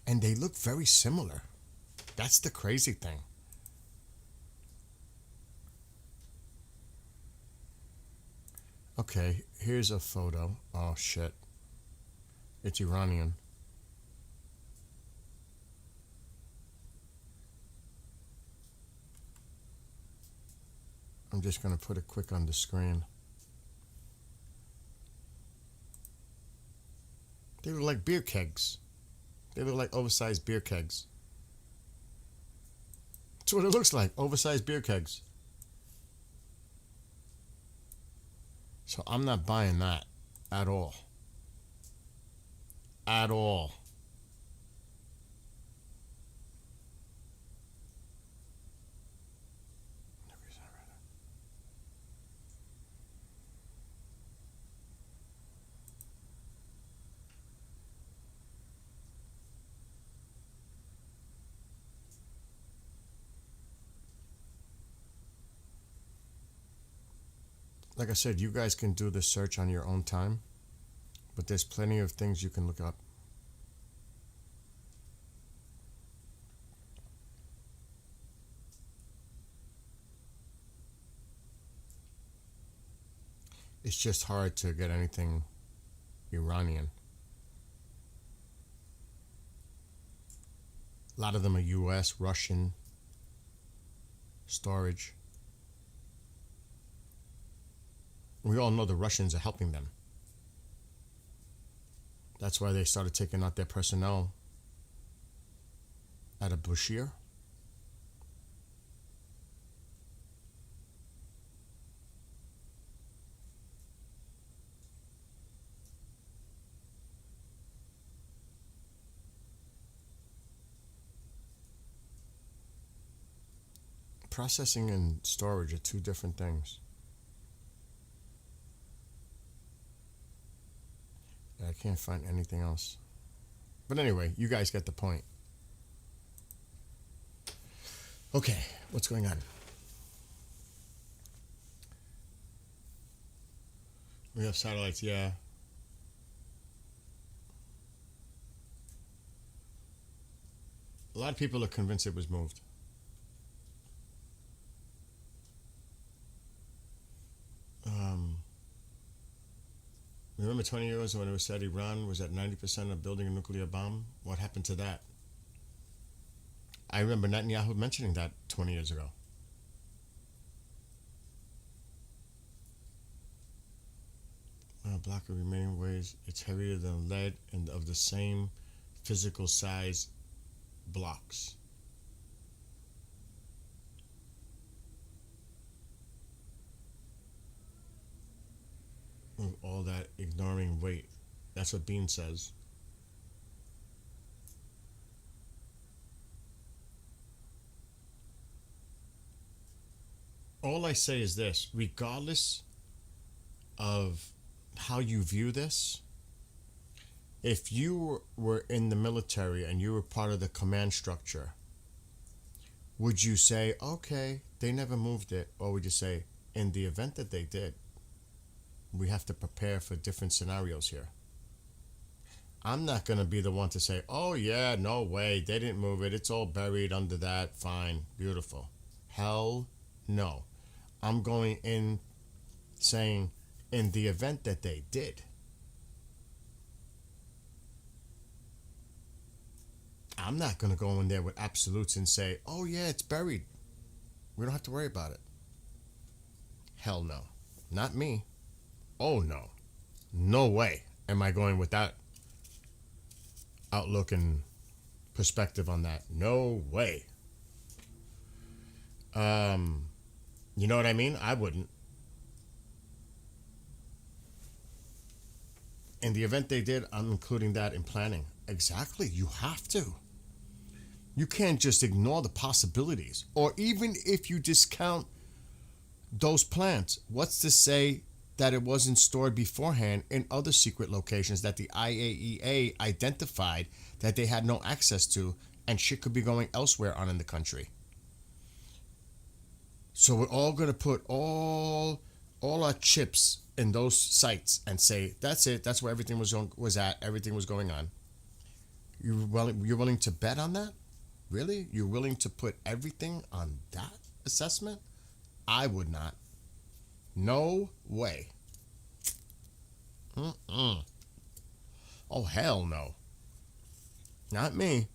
And they look very similar. That's the crazy thing. Okay, here's a photo. Oh shit. It's Iranian. I'm just going to put it quick on the screen. They look like beer kegs. They look like oversized beer kegs. That's what it looks like, oversized beer kegs. So I'm not buying that at all. At all. Like I said, you guys can do the search on your own time, but there's plenty of things you can look up. It's just hard to get anything Iranian. A lot of them are US, Russian storage. We all know the Russians are helping them. That's why they started taking out their personnel out of Bushehr. Processing and storage are two different things. I can't find anything else. But anyway, you guys get the point. Okay, what's going on? We have satellites, yeah. A lot of people are convinced it was moved. Remember 20 years when it was said Iran was at 90% of building a nuclear bomb? What happened to that? I remember Netanyahu mentioning that 20 years ago. Block of remaining ways, it's heavier than lead and of the same physical size blocks. With all that ignoring weight. That's what Bean says. All I say is this, regardless of how you view this, if you were in the military and you were part of the command structure, would you say, okay, they never moved it? Or would you say, in the event that they did, we have to prepare for different scenarios here? I'm not going to be the one to say, oh, yeah, no way. They didn't move it. It's all buried under that. Fine. Beautiful. Hell no. I'm going in saying, in the event that they did, I'm not going to go in there with absolutes and say, oh, yeah, it's buried. We don't have to worry about it. Hell no. Not me. Oh, no. No way am I going with that outlook and perspective on that. No way. You know what I mean? I wouldn't. In the event they did, I'm including that in planning. Exactly. You have to. You can't just ignore the possibilities. Or even if you discount those plans, what's to say that it wasn't stored beforehand in other secret locations that the IAEA identified that they had no access to, and shit could be going elsewhere on in the country. So we're all going to put all our chips in those sites and say, that's it, that's where everything was at, everything was going on. You're willing to bet on that? Really? You're willing to put everything on that assessment? I would not. No way. Oh, hell no. Not me.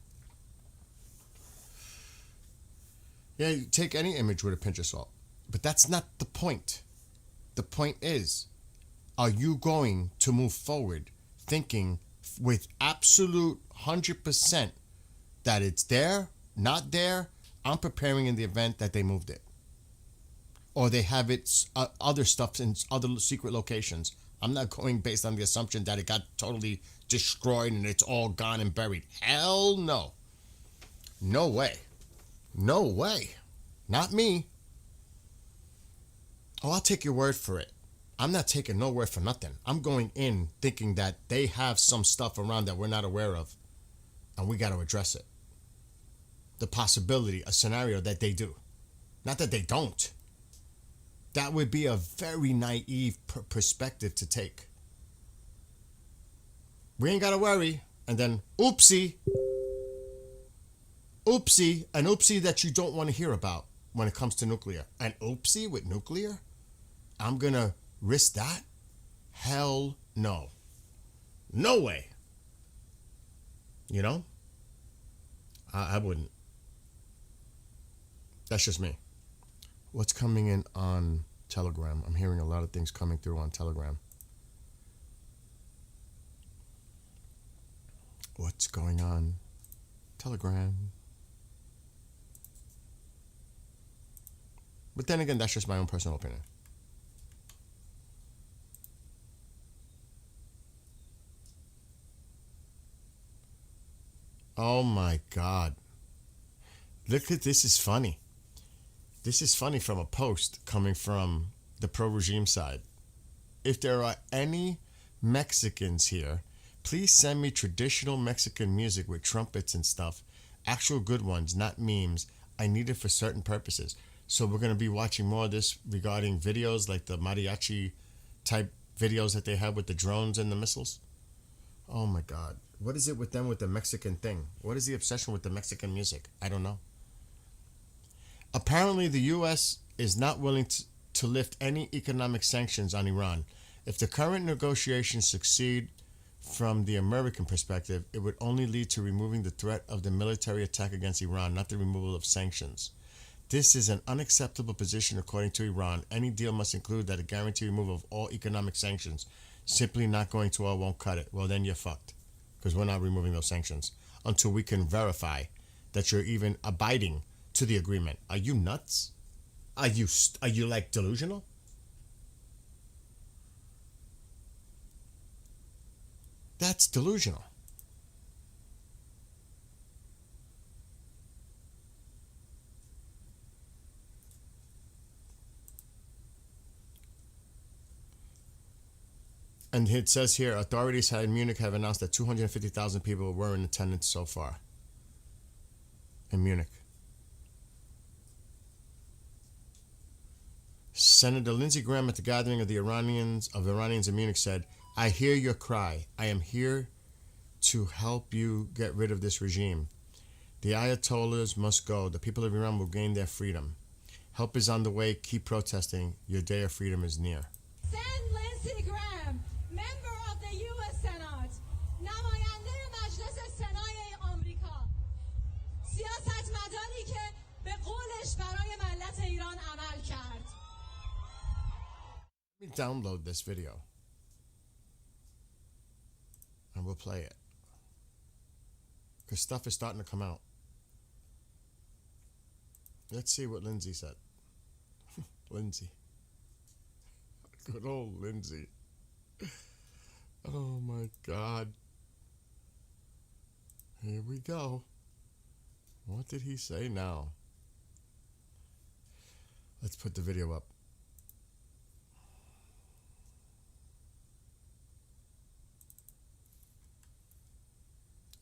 Yeah, you take any image with a pinch of salt. But that's not the point. The point is, are you going to move forward thinking with absolute 100% that it's there, not there? I'm preparing in the event that they moved it. Or they have it other stuff in other secret locations. I'm not going based on the assumption that it got totally destroyed and it's all gone and buried. Hell no. No way. No way. Not me. Oh, I'll take your word for it. I'm not taking no word for nothing. I'm going in thinking that they have some stuff around that we're not aware of, and we got to address it. The possibility, a scenario that they do. Not that they don't. That would be a very naive perspective to take. We ain't got to worry. And then, oopsie. Oopsie. An oopsie that you don't want to hear about when it comes to nuclear. An oopsie with nuclear? I'm going to risk that? Hell no. No way. You know? I wouldn't. That's just me. What's coming in on Telegram? I'm hearing a lot of things coming through on Telegram. What's going on? Telegram. But then again, that's just my own personal opinion. Oh my God. Look at this, is funny. This is funny from a post coming from the pro-regime side. If there are any Mexicans here, please send me traditional Mexican music with trumpets and stuff. Actual good ones, not memes. I need it for certain purposes. So we're going to be watching more of this regarding videos like the mariachi type videos that they have with the drones and the missiles. Oh my God. What is it with them with the Mexican thing? What is the obsession with the Mexican music? I don't know. Apparently, the U.S. is not willing to lift any economic sanctions on Iran. If the current negotiations succeed from the American perspective, it would only lead to removing the threat of the military attack against Iran, not the removal of sanctions. This is an unacceptable position according to Iran. Any deal must include that a guaranteed removal of all economic sanctions. Simply not going to war won't cut it. Well, then you're fucked. Because we're not removing those sanctions until we can verify that you're even abiding to the agreement. Are you nuts? Are you like delusional? That's delusional. And it says here, authorities in Munich have announced that 250,000 people were in attendance so far in Munich. Senator Lindsey Graham at the gathering of the Iranians in Munich said, I hear your cry. I am here to help you get rid of this regime. The Ayatollahs must go. The people of Iran will gain their freedom. Help is on the way. Keep protesting. Your day of freedom is near. Send Lindsey Graham, member of the U.S. Senate, نماینده مجلس سنای آمریکا، سیاستمداری که به قولش برای ملت ایران عمل کرد. Let me download this video and we'll play it because stuff is starting to come out. Let's see what Lindsay said. Lindsay. Good old Lindsay. Oh my God. Here we go. What did he say now? Let's put the video up.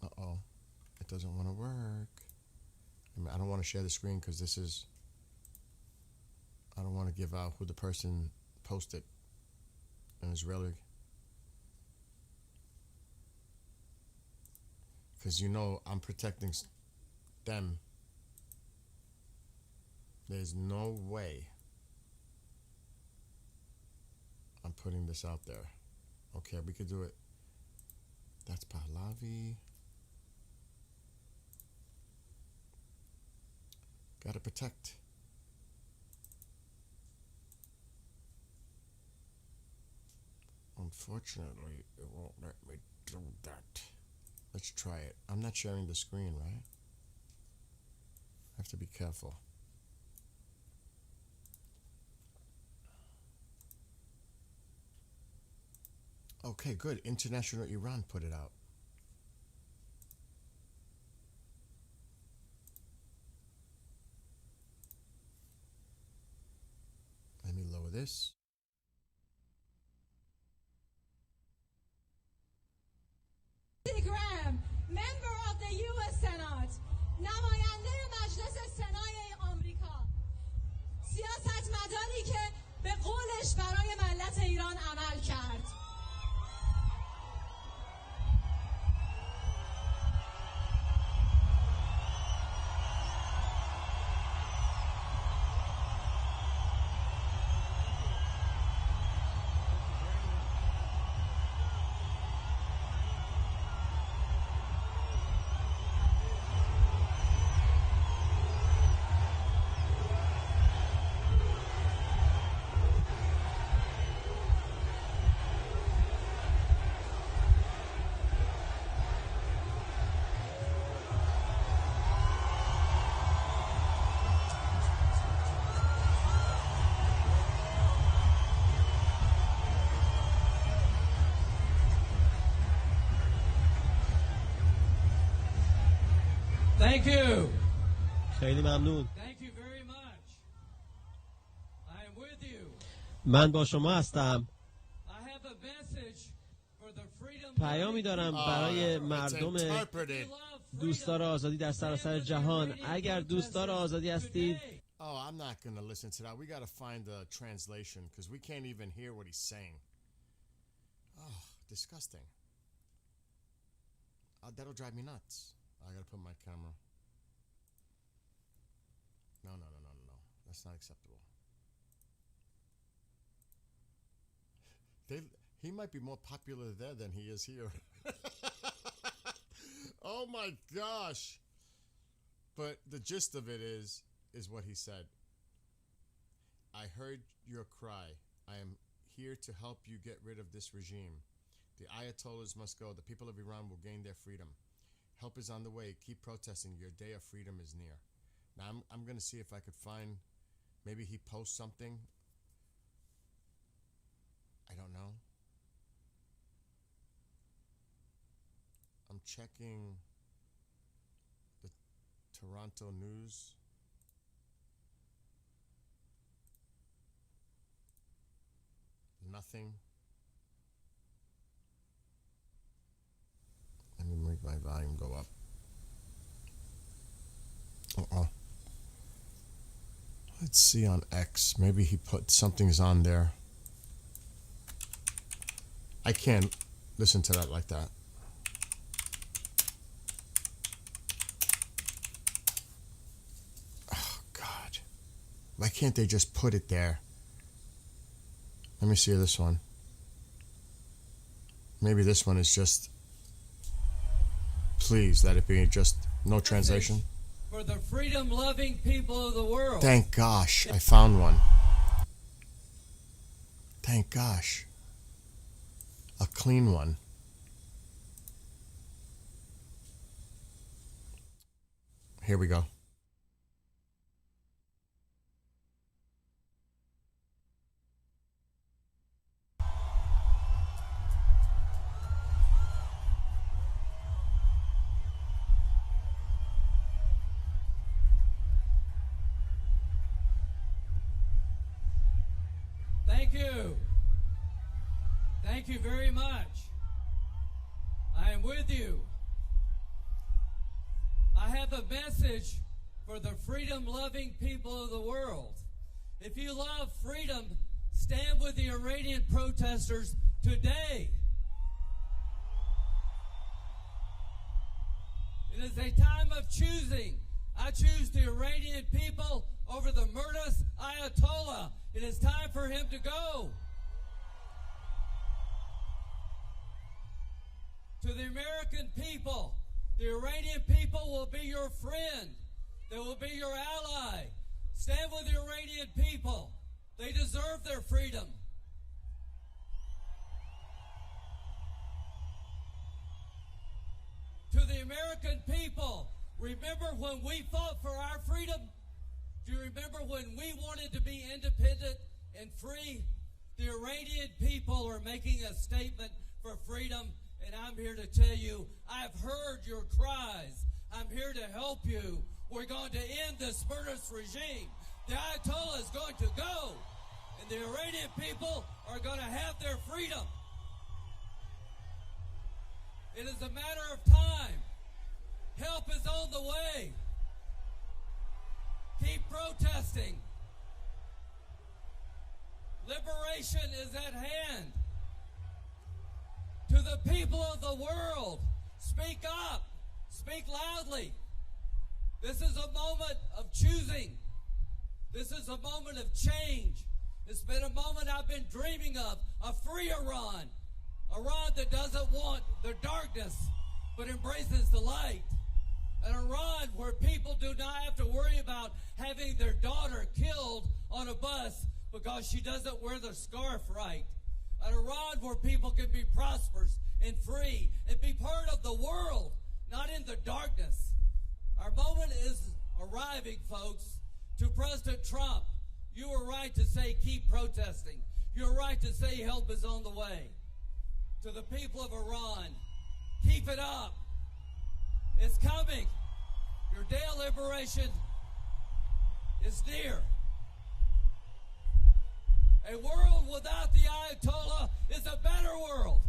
Uh-oh. It doesn't want to work. I don't want to share the screen because this is... I don't want to give out who the person posted. An Israeli. Because you know I'm protecting them. There's no way I'm putting this out there. Okay, we could do it. That's Pahlavi. Gotta protect. Unfortunately, it won't let me do that. Let's try it. I'm not sharing the screen, right? I have to be careful. Okay, good. International Iran put it out. Let me lower this. Graham, member of the U.S. Senate, نماینده مجلس سنای آمریکا، سیاستمداری که به قولش برای ملت ایران عمل کرد. Thank you. خیلی ممنون. Thank you very much. I am with you. من با شما هستم. I have a message for the freedom. پیامی دارم برای مردم دوستدار آزادی در سراسر جهان. اگر دوستدار آزادی هستید. Oh, I'm not going to listen to that. We got to find a translation because we can't even hear what he's saying. Oh, disgusting. That'll drive me nuts. I got to put my camera. No. That's not acceptable. He might be more popular there than he is here. Oh my gosh. But the gist of it is what he said. I heard your cry. I am here to help you get rid of this regime. The Ayatollahs must go. The people of Iran will gain their freedom. Help is on the way. Keep protesting. Your day of freedom is near. Now I'm going to see if I could find, maybe he posts something. I don't know. I'm checking the Toronto news. Nothing. Let me make my volume go up. Let's see on X. Maybe he put something's on there. I can't listen to that like that. Why can't they just put it there? Let me see this one. Maybe this one is just, please let it be just no translation. For the freedom-loving people of the world. Thank gosh, I found one. Thank gosh. A clean one. Here we go. Thank you. Thank you very much. I am with you. I have a message for the freedom-loving people of the world. If you love freedom, stand with the Iranian protesters today. It is a time of choosing. I choose the Iranian people over the murderous Ayatollah. It is time for him to go. To the American people, the Iranian people will be your friend. They will be your ally. Stand with the Iranian people. They deserve their freedom. To the American people, remember when we fought for our freedom? Do you remember when we wanted to be independent and free? The Iranian people are making a statement for freedom, and I'm here to tell you, I've heard your cries. I'm here to help you. We're going to end this murderous regime. The Ayatollah is going to go, and the Iranian people are going to have their freedom. It is a matter of time. Help is on the way. Keep protesting. Liberation is at hand. To the people of the world, speak up. Speak loudly. This is a moment of choosing. This is a moment of change. It's been a moment I've been dreaming of, a free Iran. Iran that doesn't want the darkness, but embraces the light. An Iran where people do not have to worry about having their daughter killed on a bus because she doesn't wear the scarf right. An Iran where people can be prosperous and free and be part of the world, not in the darkness. Our moment is arriving, folks. To President Trump, you were right to say keep protesting. You're right to say help is on the way. To the people of Iran, keep it up. It's coming. Your day of liberation is near. A world without the Ayatollah is a better world.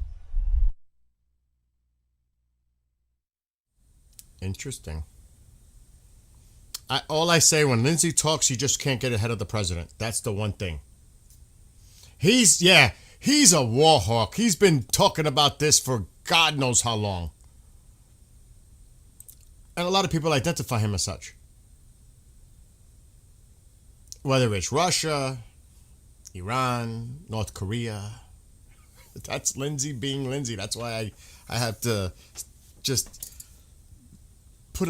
Interesting. All I say when Lindsay talks, you just can't get ahead of the president. That's the one thing. He's a war hawk. He's been talking about this for God knows how long. And a lot of people identify him as such. Whether it's Russia, Iran, North Korea. That's Lindsay being Lindsay. That's why I have to just put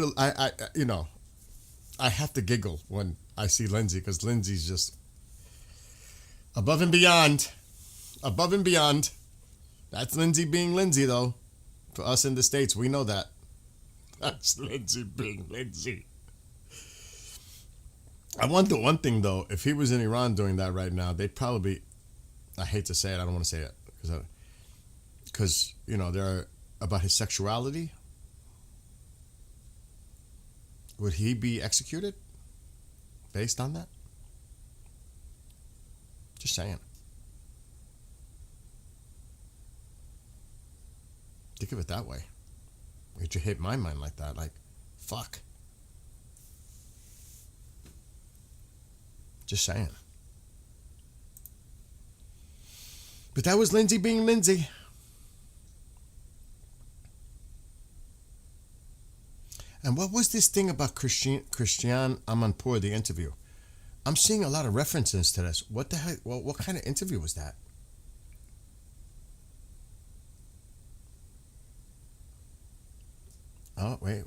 I have to giggle when I see Lindsay because Lindsay's just above and beyond. Above and beyond. That's Lindsay being Lindsay, though. For us in the States, we know that. That's Lindsay being Lindsay. I wonder one thing, though. If he was in Iran doing that right now, they'd probably... I hate to say it. I don't want to say it. Because, they're about his sexuality. Would he be executed based on that? Just saying. Think of it that way. It just hit my mind like that. Like, fuck. Just saying. But that was Lindsay being Lindsay. And what was this thing about Christiane Amanpour, the interview? I'm seeing a lot of references to this. What the heck? Well, what kind of interview was that? Oh, wait.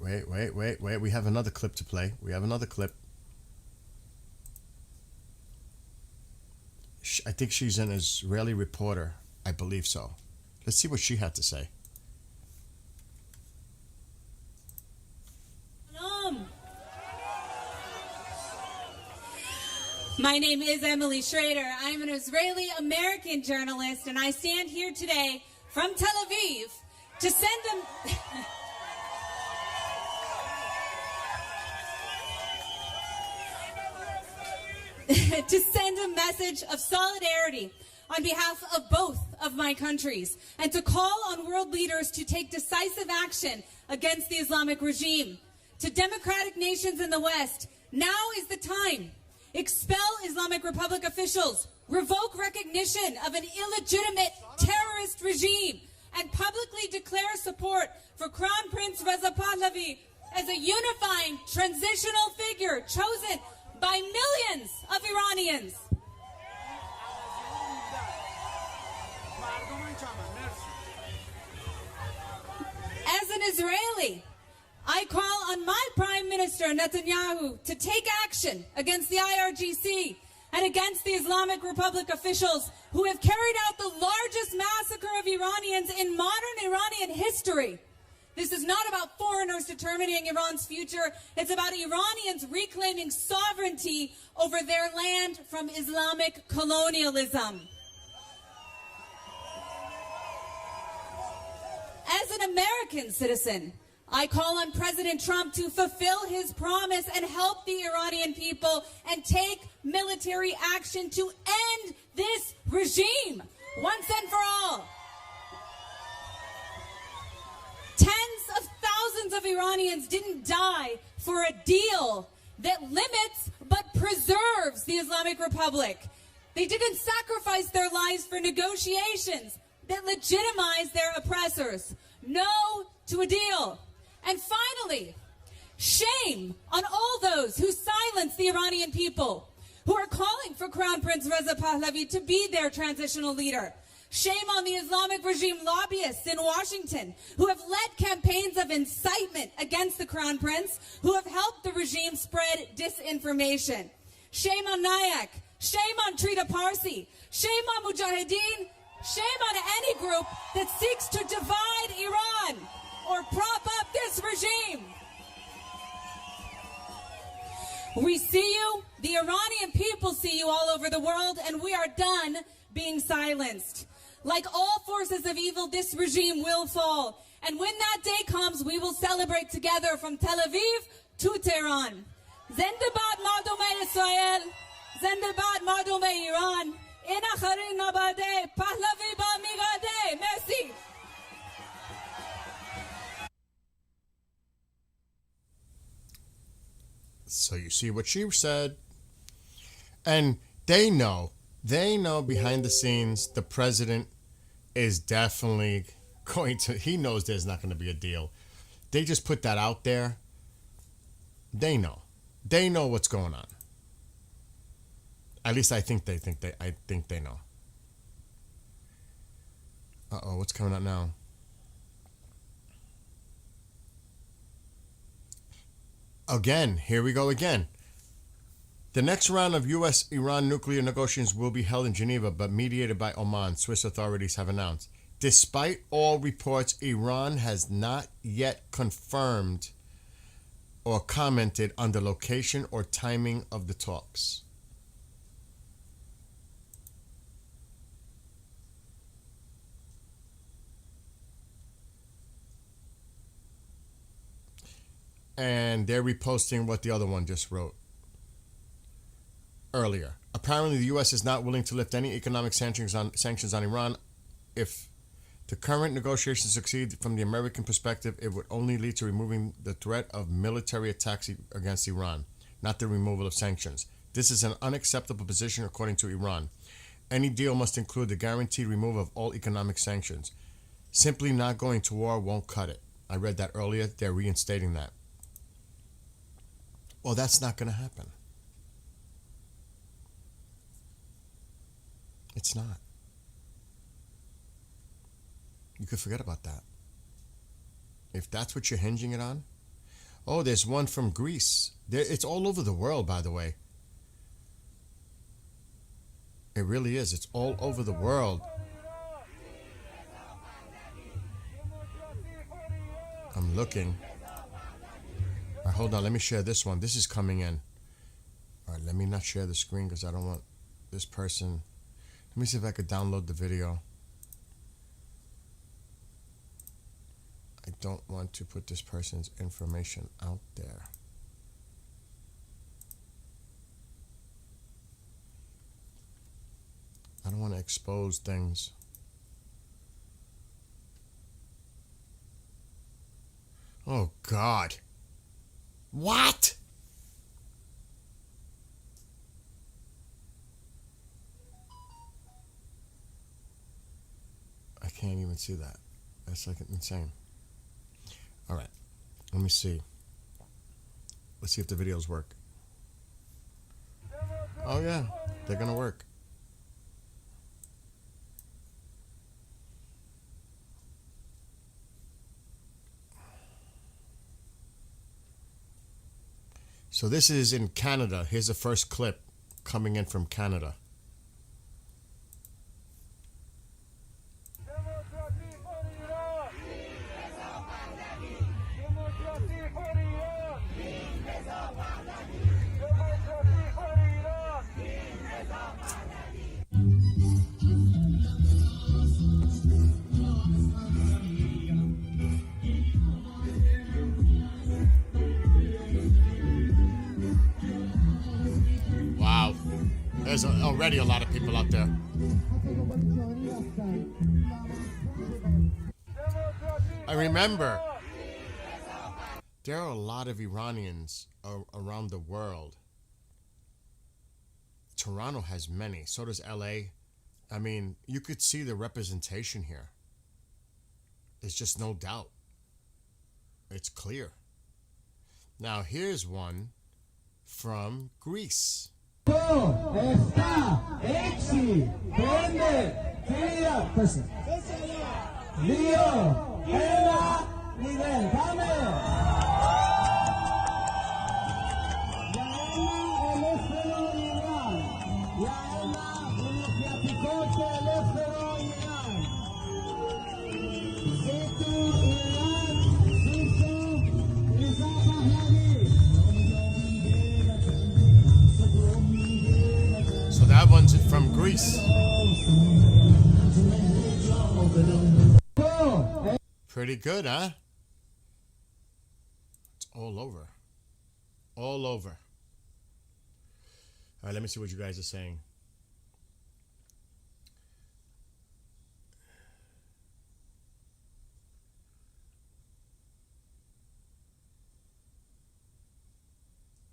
We have another clip to play. We have another clip. I think she's an Israeli reporter. I believe so. Let's see what she had to say. Shalom. My name is Emily Schrader. I'm an Israeli-American journalist, and I stand here today from Tel Aviv to send them... to send a message of solidarity on behalf of both of my countries and to call on world leaders to take decisive action against the Islamic regime. To democratic nations in the West, now is the time. Expel Islamic Republic officials, revoke recognition of an illegitimate terrorist regime, and publicly declare support for Crown Prince Reza Pahlavi as a unifying transitional figure chosen by millions of Iranians. As an Israeli, I call on my Prime Minister Netanyahu to take action against the IRGC and against the Islamic Republic officials who have carried out the largest massacre of Iranians in modern Iranian history. This is not about foreigners determining Iran's future. It's about Iranians reclaiming sovereignty over their land from Islamic colonialism. As an American citizen, I call on President Trump to fulfill his promise and help the Iranian people and take military action to end this regime once and for all. Tens of thousands of Iranians didn't die for a deal that limits but preserves the Islamic Republic. They didn't sacrifice their lives for negotiations that legitimize their oppressors. No to a deal. And finally, shame on all those who silence the Iranian people, who are calling for Crown Prince Reza Pahlavi to be their transitional leader. Shame on the Islamic regime lobbyists in Washington who have led campaigns of incitement against the Crown Prince, who have helped the regime spread disinformation. Shame on Nayak. Shame on Trita Parsi. Shame on Mujahideen. Shame on any group that seeks to divide Iran or prop up this regime. We see you, the Iranian people see you all over the world, and we are done being silenced. Like all forces of evil, this regime will fall. And when that day comes, we will celebrate together from Tel Aviv to Tehran. Zendabad Mardom Israel, Zendabad Mardom Iran. In akharin nabade, Pahlavi ba migade. Merci. So you see what she said. And they know behind the scenes the president is definitely going to, he knows there's not going to be a deal. They just put that out there. They know what's going on. At least I think they know. Uh-oh, what's coming up now? Again, here we go again. The next round of U.S.-Iran nuclear negotiations will be held in Geneva, but mediated by Oman, Swiss authorities have announced. Despite all reports, Iran has not yet confirmed or commented on the location or timing of the talks. And they're reposting what the other one just wrote earlier. Apparently, the U.S. is not willing to lift any economic sanctions on Iran. If the current negotiations succeed, from the American perspective, it would only lead to removing the threat of military attacks against Iran, not the removal of sanctions. This is an unacceptable position, according to Iran. Any deal must include the guaranteed removal of all economic sanctions. Simply not going to war won't cut it. I read that earlier. They're reinstating that. Well, that's not going to happen. It's not. You could forget about that. If that's what you're hinging it on. Oh, there's one from Greece. It's all over the world, by the way. It really is. It's all over the world. I'm looking. All right, hold on. Let me share this one. This is coming in. All right, let me not share the screen because I don't want this person. Let me see if I could download the video. I don't want to put this person's information out there. I don't want to expose things. Oh, God. What? I can't even see that. That's like insane. All right. Let me see. Let's see if the videos work. Oh, yeah. They're going to work. So this is in Canada. Here's the first clip coming in from Canada. Wow. There's already a lot of people out there. I remember there are a lot of Iranians around the world. Toronto has many. So does LA. I mean, you could see the representation here. There's just no doubt. It's clear. Now, here's one from Greece. So that one's from Greece. Pretty good, huh? It's all over. All over. All right, let me see what you guys are saying.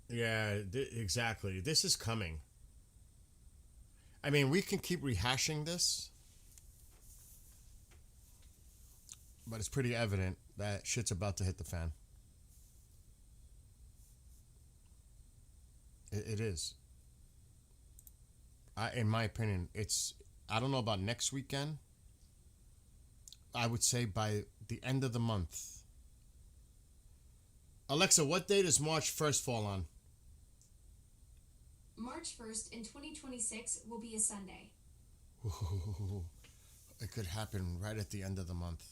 Yeah, exactly. This is coming. I mean, we can keep rehashing this, but it's pretty evident that shit's about to hit the fan. It is. In my opinion, I don't know about next weekend. I would say by the end of the month. Alexa, what day does March 1st fall on? March 1st in 2026 will be a Sunday. Ooh, it could happen right at the end of the month.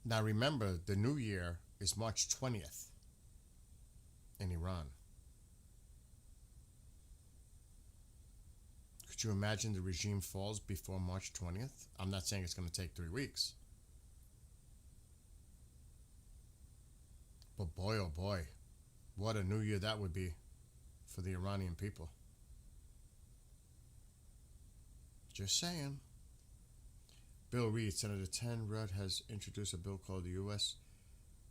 Now remember, the new year is March 20th in Iran. Could you imagine the regime falls before March 20th? I'm not saying it's going to take 3 weeks. But boy, oh boy, what a new year that would be for the Iranian people. Just saying. Bill Reed, Senator 10 Rudd has introduced a bill called the U.S.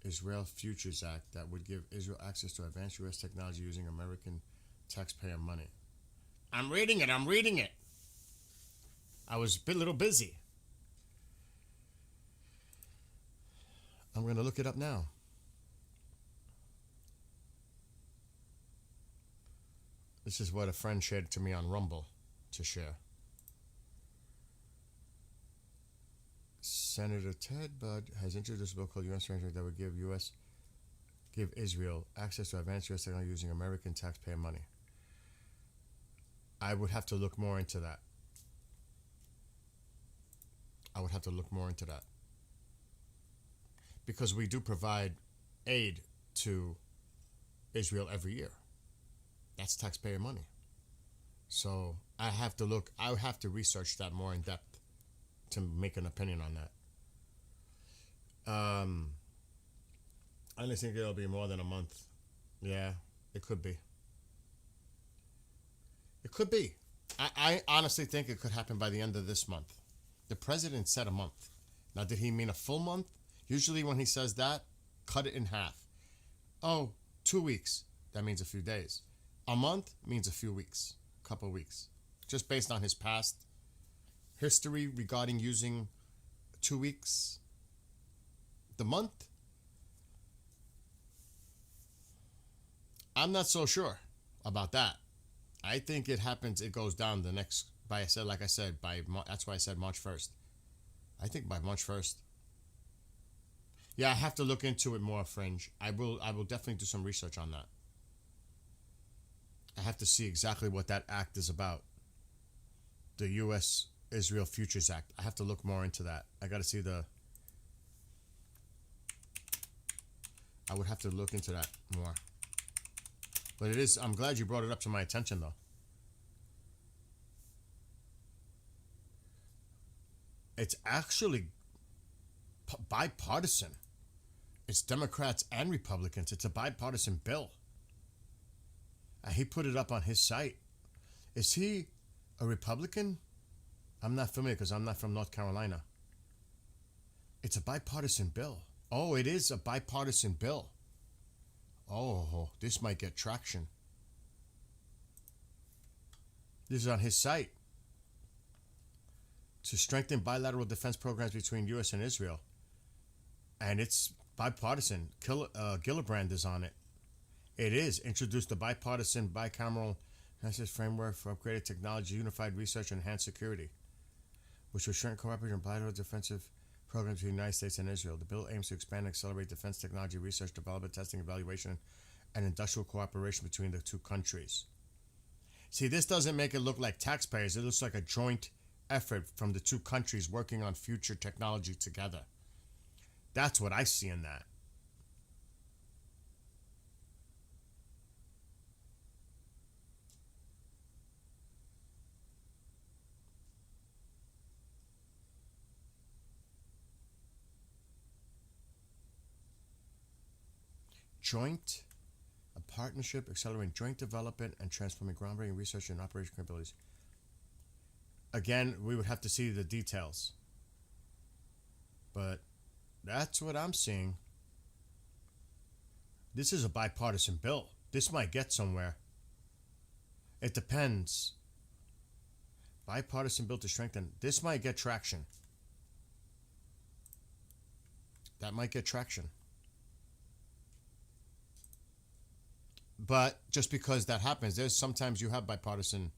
Israel Futures Act that would give Israel access to advanced U.S. technology using American taxpayer money. I'm reading it. I was a little busy. I'm going to look it up now. This is what a friend shared to me on Rumble to share. Senator Ted Budd has introduced a bill called U.S. arrangement that would give Israel access to advanced U.S. technology using American taxpayer money. I would have to look more into that. Because we do provide aid to Israel every year. That's taxpayer money. So I would have to research that more in depth to make an opinion on that. I don't think it'll be more than a month. Yeah, it could be. I honestly think it could happen by the end of this month. The president said a month. Now, did he mean a full month? Usually when he says that, cut it in half. Oh, 2 weeks. That means a few days. A month means a few weeks, a couple of weeks. Just based on his past history regarding using 2 weeks. The month? I'm not so sure about that. I think it happens, it goes down the next, that's why I said March 1st. I think by March 1st. Yeah, I have to look into it more, Fringe. I will definitely do some research on that. I have to see exactly what that act is about. The U.S. Israel Futures Act. I have to look more into that. I got to see I would have to look into that more. But it is, I'm glad you brought it up to my attention, though. It's actually bipartisan. It's Democrats and Republicans. It's a bipartisan bill. He put it up on his site. Is he a Republican? I'm not familiar because I'm not from North Carolina. It's a bipartisan bill. Oh, it is a bipartisan bill. Oh, this might get traction. This is on his site. To strengthen bilateral defense programs between U.S. and Israel. And it's bipartisan. Gillibrand is on it. It is. Introduced the bipartisan, bicameral framework for upgraded technology, unified research, and enhanced security, which will strengthen cooperation in bilateral defensive programs between the United States and Israel. The bill aims to expand and accelerate defense technology research, development, testing, evaluation, and industrial cooperation between the two countries. See, this doesn't make it look like taxpayers. It looks like a joint effort from the two countries working on future technology together. That's what I see in that. A partnership accelerating joint development and transforming groundbreaking research and operational capabilities. Again, we would have to see the details. But that's what I'm seeing. This is a bipartisan bill. This might get somewhere. It depends. Bipartisan bill to strengthen. This might get traction. That might get traction. But just because that happens, there's sometimes you have bipartisan.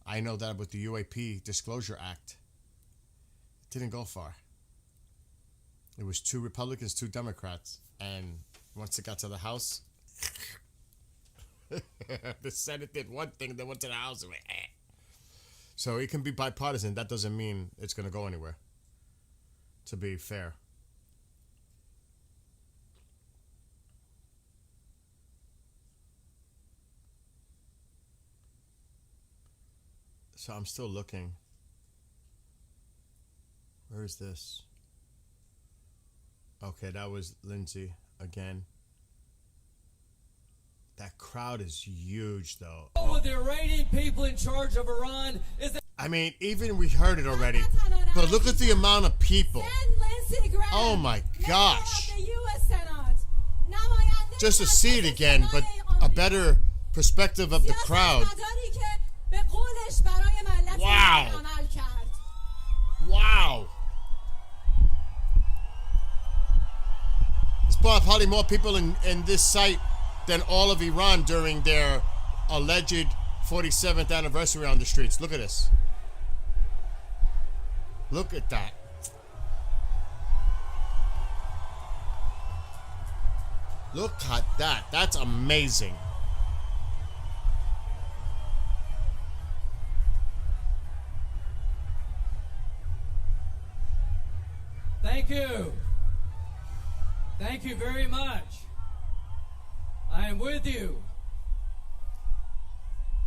I know that with the UAP Disclosure Act, it didn't go far. It was 2 Republicans, 2 Democrats, and once it got to the House, the Senate did one thing, then went to the House and went, eh. So it can be bipartisan. That doesn't mean it's going to go anywhere, to be fair. So I'm still looking. Where is this? Okay, that was Lindsay again. That crowd is huge, though. With the Iranian people in charge of Iran is. I mean, even we heard it already, but look at the amount of people. Oh my gosh! Just to see it again, but a better perspective of the crowd. Wow! Wow! There's probably more people in this site than all of Iran during their alleged 47th anniversary on the streets. Look at this. Look at that. Look at that. That's amazing. Thank you. Thank you very much. I am with you.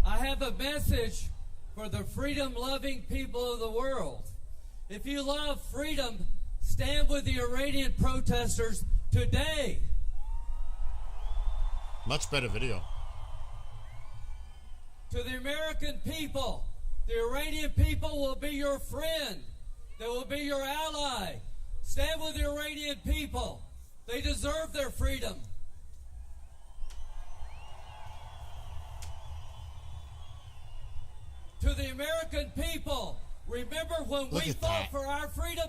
I have a message for the freedom-loving people of the world. If you love freedom, stand with the Iranian protesters today. Much better video. To the American people, the Iranian people will be your friend. They will be your ally. Stand with the Iranian people. They deserve their freedom. To the American people, remember when we fought for our freedom?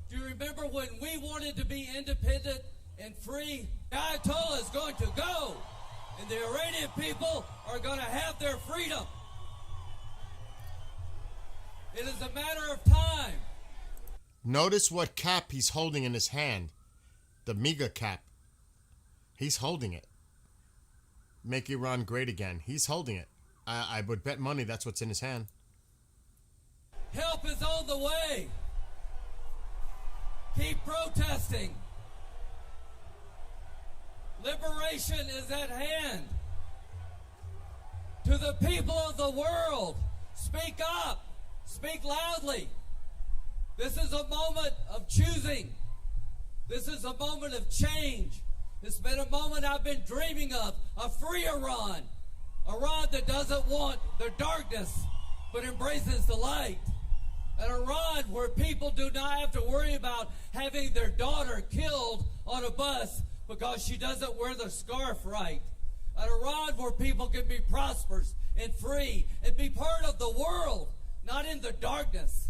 Do you remember when we wanted to be independent and free? The Ayatollah is going to go, and the Iranian people are going to have their freedom. It is a matter of time. Notice what cap he's holding in his hand. The MEGA cap. He's holding it. Make Iran great again. He's holding it. I would bet money that's what's in his hand. Help is on the way. Keep protesting. Liberation is at hand. To the people of the world, speak up. Speak loudly. This is a moment of choosing. This is a moment of change. It's been a moment I've been dreaming of. A free Iran. Iran that doesn't want the darkness, but embraces the light. An Iran where people do not have to worry about having their daughter killed on a bus because she doesn't wear the scarf right. An Iran where people can be prosperous and free and be part of the world, not in the darkness.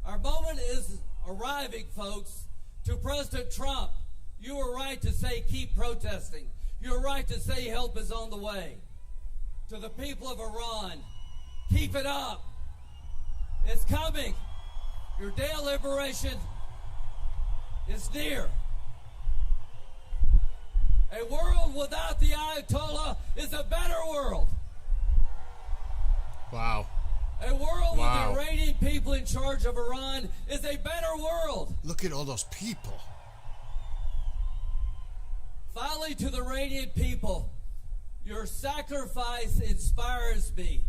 Our moment is arriving, folks. To President Trump, you were right to say keep protesting. You were right to say help is on the way. To the people of Iran, keep it up. It's coming. Your day of liberation is near. A world without the Ayatollah is a better world. Wow. A world with the Iranian people in charge of Iran is a better world. Look at all those people. Finally, to the Iranian people, your sacrifice inspires me.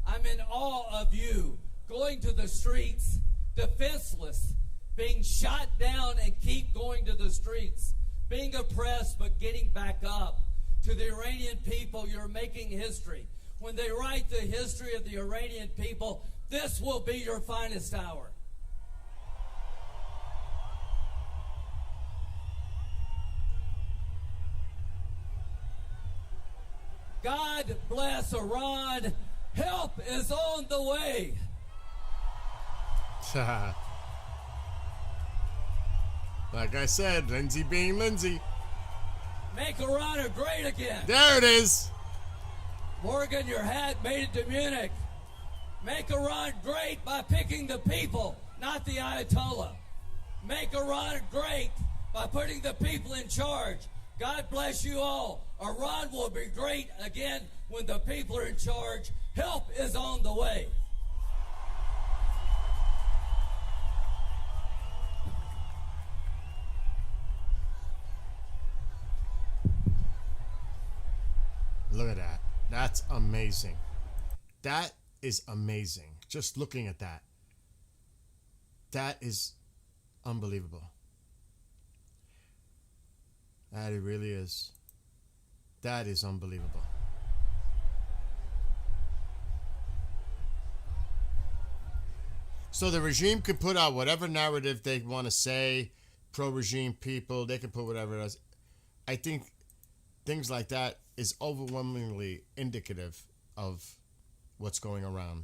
I'm in awe of you, going to the streets, defenseless, being shot down and keep going to the streets, being oppressed but getting back up. To the Iranian people, you're making history. When they write the history of the Iranian people, this will be your finest hour. God bless Iran. Help is on the way. Like I said, Lindsay being Lindsay. Make Iran great again. There it is. Morgan, your hat made it to Munich. Make Iran great by picking the people, not the Ayatollah. Make Iran great by putting the people in charge. God bless you all. Iran will be great again when the people are in charge. Help is on the way. Look at that. That's amazing. That is amazing. Just looking at that. That is unbelievable. That it really is. That is unbelievable. So the regime can put out whatever narrative they want to say, pro-regime people, they can put whatever else. I think things like that is overwhelmingly indicative of what's going around,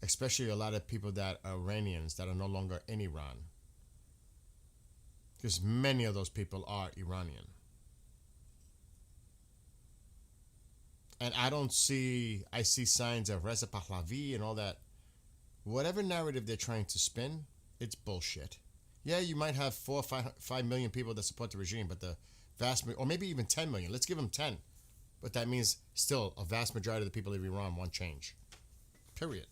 especially a lot of people that are Iranians that are no longer in Iran, because many of those people are Iranian. And I see signs of Reza Pahlavi and all that. Whatever narrative they're trying to spin, it's bullshit. Yeah, you might have 4 or 5 million people that support the regime, but the or maybe even 10 million. Let's give them 10. But that means still a vast majority of the people of Iran want change. Period.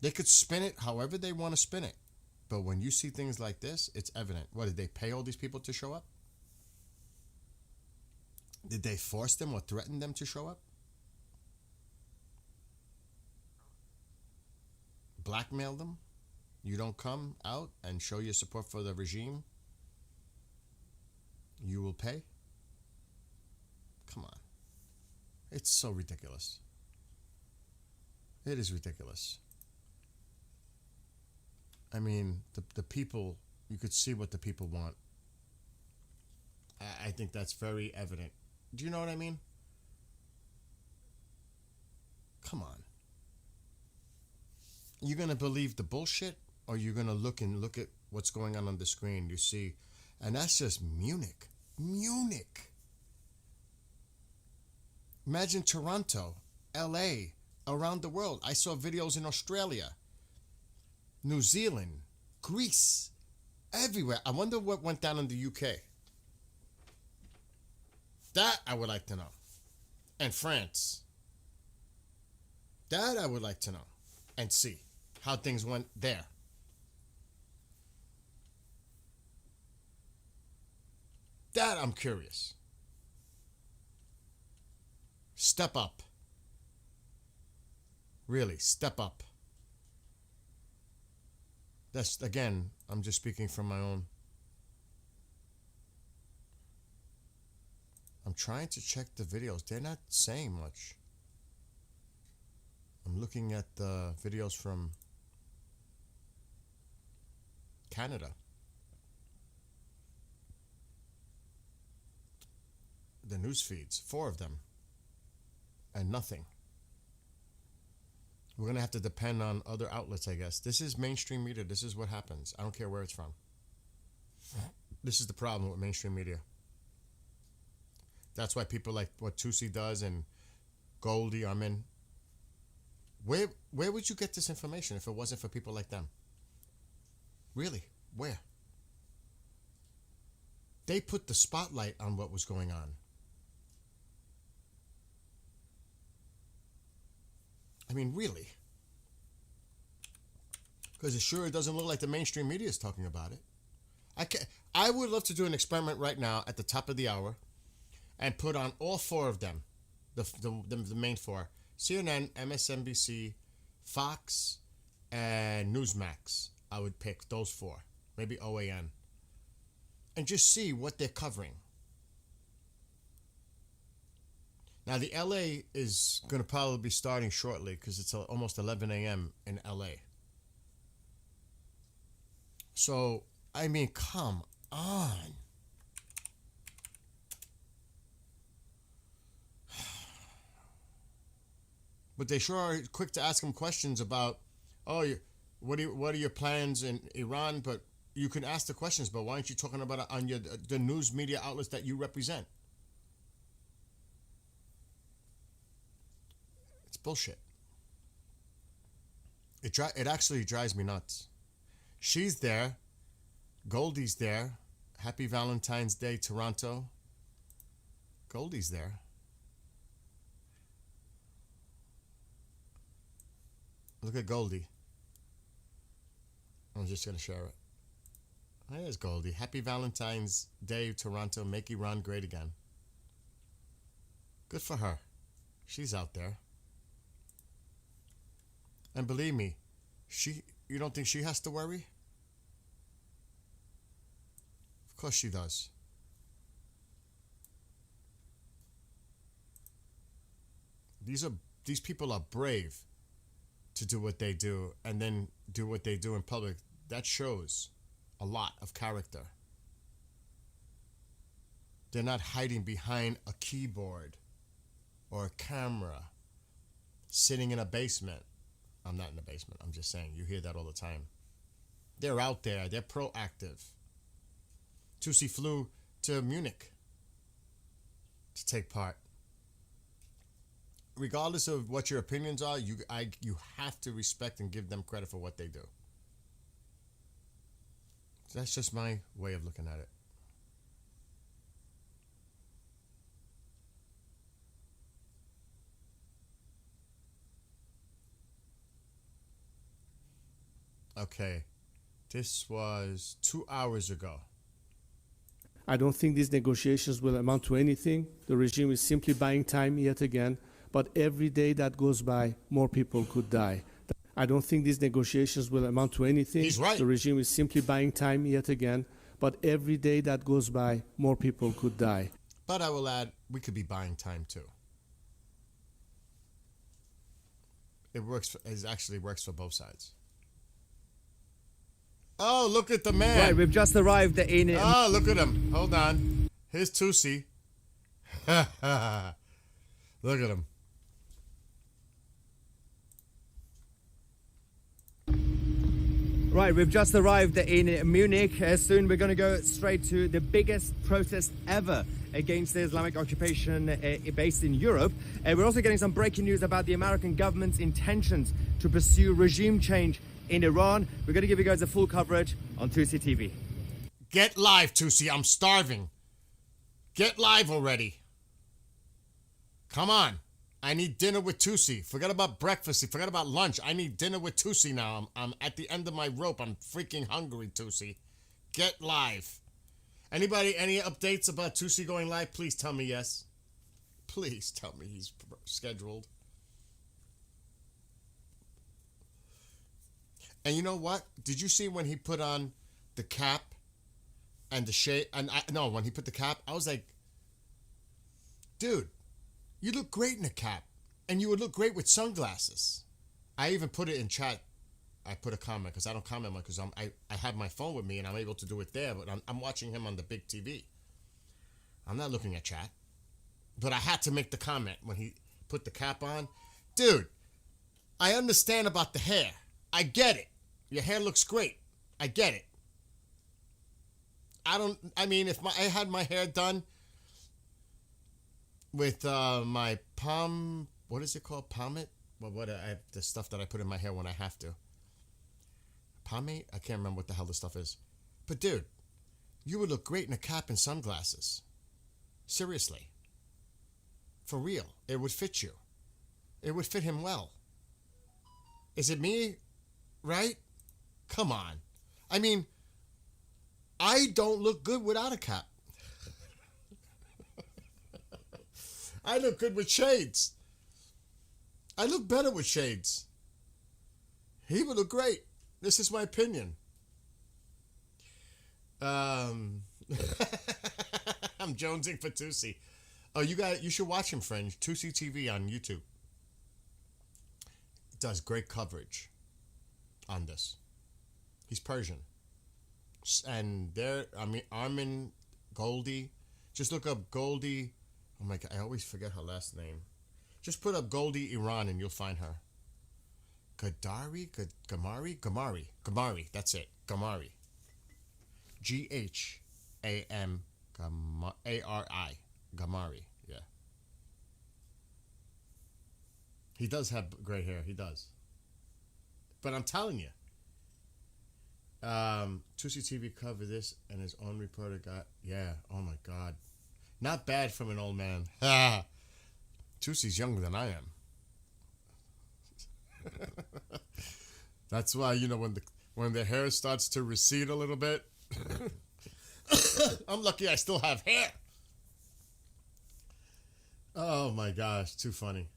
They could spin it however they want to spin it. But when you see things like this, it's evident. What, did they pay all these people to show up? Did they force them or threaten them to show up? Blackmail them? You don't come out and show your support for the regime? You will pay? Come on. It's so ridiculous. It is ridiculous. I mean, the people, you could see what the people want. I think that's very evident. Do you know what I mean? Come on. You're going to believe the bullshit, or you're going to look at what's going on the screen. You see, and that's just Munich. Munich. Imagine Toronto, LA, around the world. I saw videos in Australia, New Zealand, Greece, everywhere. I wonder what went down in the UK. That I would like to know. And France. That I would like to know and see how things went there. That I'm curious. Step up. Really, step up. That's, again, I'm just speaking from my own. I'm trying to check the videos. They're not saying much. I'm looking at the videos from Canada. The news feeds, 4 of them, and nothing. We're going to have to depend on other outlets, I guess. This is mainstream media. This is what happens. I don't care where it's from. This is the problem with mainstream media. That's why people like what Tusi does and Goldie, where would you get this information if it wasn't for people like them? Really? Where? They put the spotlight on what was going on. I mean, really? Because it doesn't look like the mainstream media is talking about it. I would love to do an experiment right now at the top of the hour and put on all 4 of them, the main 4, CNN, MSNBC, Fox, and Newsmax. I would pick those 4, maybe OAN, and just see what they're covering. Now, the LA is going to probably be starting shortly because it's almost 11 a.m. in LA. So, I mean, come on. But they sure are quick to ask them questions about, what are your plans in Iran? But you can ask the questions, but why aren't you talking about it on the news media outlets that you represent? It's bullshit. It actually drives me nuts. She's there. Goldie's there. Happy Valentine's Day, Toronto. Goldie's there. Look at Goldie. I'm just going to share it. There's Goldie. Happy Valentine's Day, Toronto. Make Iran great again. Good for her. She's out there. And believe me, you don't think she has to worry? Of course she does. These people are brave to do what they do and then do what they do in public. That shows a lot of character. They're not hiding behind a keyboard or a camera, sitting in a basement. I'm not in a basement. I'm just saying, you hear that all the time. They're out there. They're proactive. Tusi flew to Munich to take part. regardless of what your opinions are, you have to respect and give them credit for what they do. That's just my way of looking at it. Okay, this was 2 hours ago. I don't think these negotiations will amount to anything. The regime is simply buying time yet again, but every day that goes by, more people could die. I don't think these negotiations will amount to anything. He's right. The regime is simply buying time yet again, but every day that goes by, more people could die. But I will add, we could be buying time too. It actually works for both sides. Oh, look at the man. Right, we've just arrived in... Oh, look at him. Hold on. Here's Tusi. Look at him. Right, we've just arrived in Munich. Soon we're going to go straight to the biggest protest ever against the Islamic occupation based in Europe. We're also getting some breaking news about the American government's intentions to pursue regime change in Iran. We're going to give you guys a full coverage on Tusi TV. Get live, Tusi. I'm starving. Get live already. Come on. I need dinner with Tusi. Forget about breakfast. Forget about lunch. I need dinner with Tusi now. I'm at the end of my rope. I'm freaking hungry, Tusi. Get live. Anybody, any updates about Tusi going live? Please tell me yes. Please tell me he's scheduled. And you know what? Did you see when he put on the cap and the shade? And when he put the cap, I was like, dude, you look great in a cap. And you would look great with sunglasses. I even put it in chat. I put a comment because I don't comment much because I have my phone with me and I'm able to do it there. But I'm watching him on the big TV. I'm not looking at chat. But I had to make the comment when he put the cap on. Dude, I understand about the hair. I get it. Your hair looks great. I get it. If I had my hair done with my palm, what is it called? Pomade? Well, I have the stuff that I put in my hair when I have to. Pomade? I can't remember what the hell this stuff is. But dude, you would look great in a cap and sunglasses. Seriously. For real. It would fit you. It would fit him well. Is it me? Right? Come on. I don't look good without a cap. I look good with shades. I look better with shades. He would look great. This is my opinion. I'm jonesing for Tusi. Oh, you should watch him, friends. Tusi TV on YouTube. Does great coverage on this. He's Persian. And Armin Goldie. Just look up Goldie. Oh my God, I always forget her last name. Just put up Goldie Iran and you'll find her. Gamari. That's it. Gamari. G-H-A-M A-R-I. Gamari. Yeah. He does have gray hair. He does. But I'm telling you. Tusi TV covered this and his own reporter got, yeah, oh my God. Not bad from an old man. Tusi's younger than I am. That's why, when the hair starts to recede a little bit, I'm lucky I still have hair. Oh my gosh, too funny.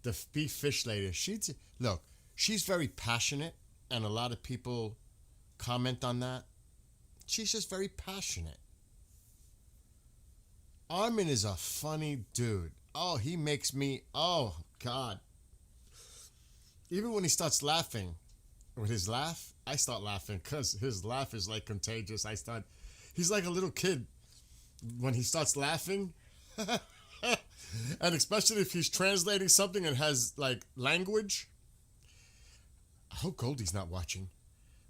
The beef fish lady, she's very passionate, and a lot of people comment on that. She's just very passionate. Armin is a funny dude. Oh, he makes me, oh God. Even when he starts laughing, with his laugh, I start laughing because his laugh is like contagious. He's like a little kid when he starts laughing. And especially if he's translating something and has like language. I hope Goldie's not watching.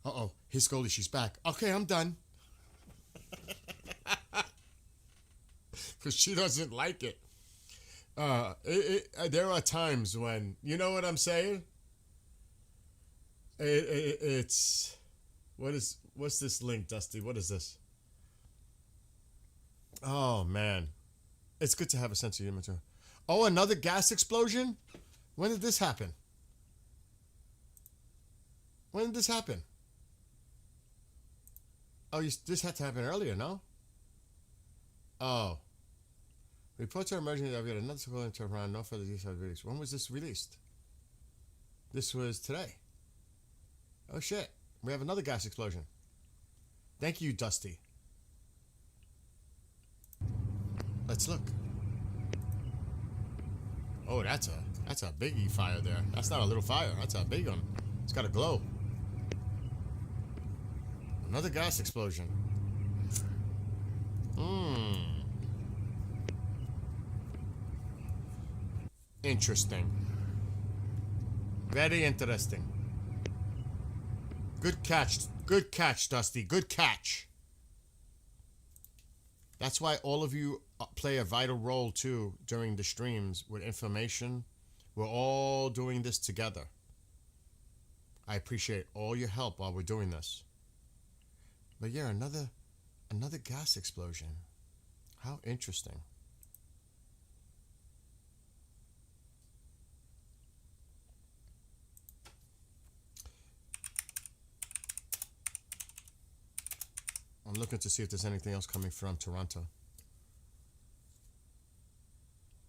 Uh-oh, here's Goldie, she's back. Okay, I'm done. Because she doesn't like it. There are times when, you know what I'm saying? It's what's this link, Dusty? What is this? Oh man, it's good to have a sense of humor too. Oh, another gas explosion? When did this happen? When did this happen? Oh, this had to happen earlier, no? Oh. Reports are emerging that we had another school in Tehran. No further details released. When was this released? This was today. Oh shit. We have another gas explosion. Thank you, Dusty. Let's look. Oh, that's a biggie fire there. That's not a little fire. That's a big one. It's got a glow. Another gas explosion. Interesting. Very interesting. Good catch. Good catch, Dusty. Good catch. That's why all of you play a vital role, too, during the streams with information. We're all doing this together. I appreciate all your help while we're doing this. But yeah, another gas explosion. How interesting. I'm looking to see if there's anything else coming from Toronto.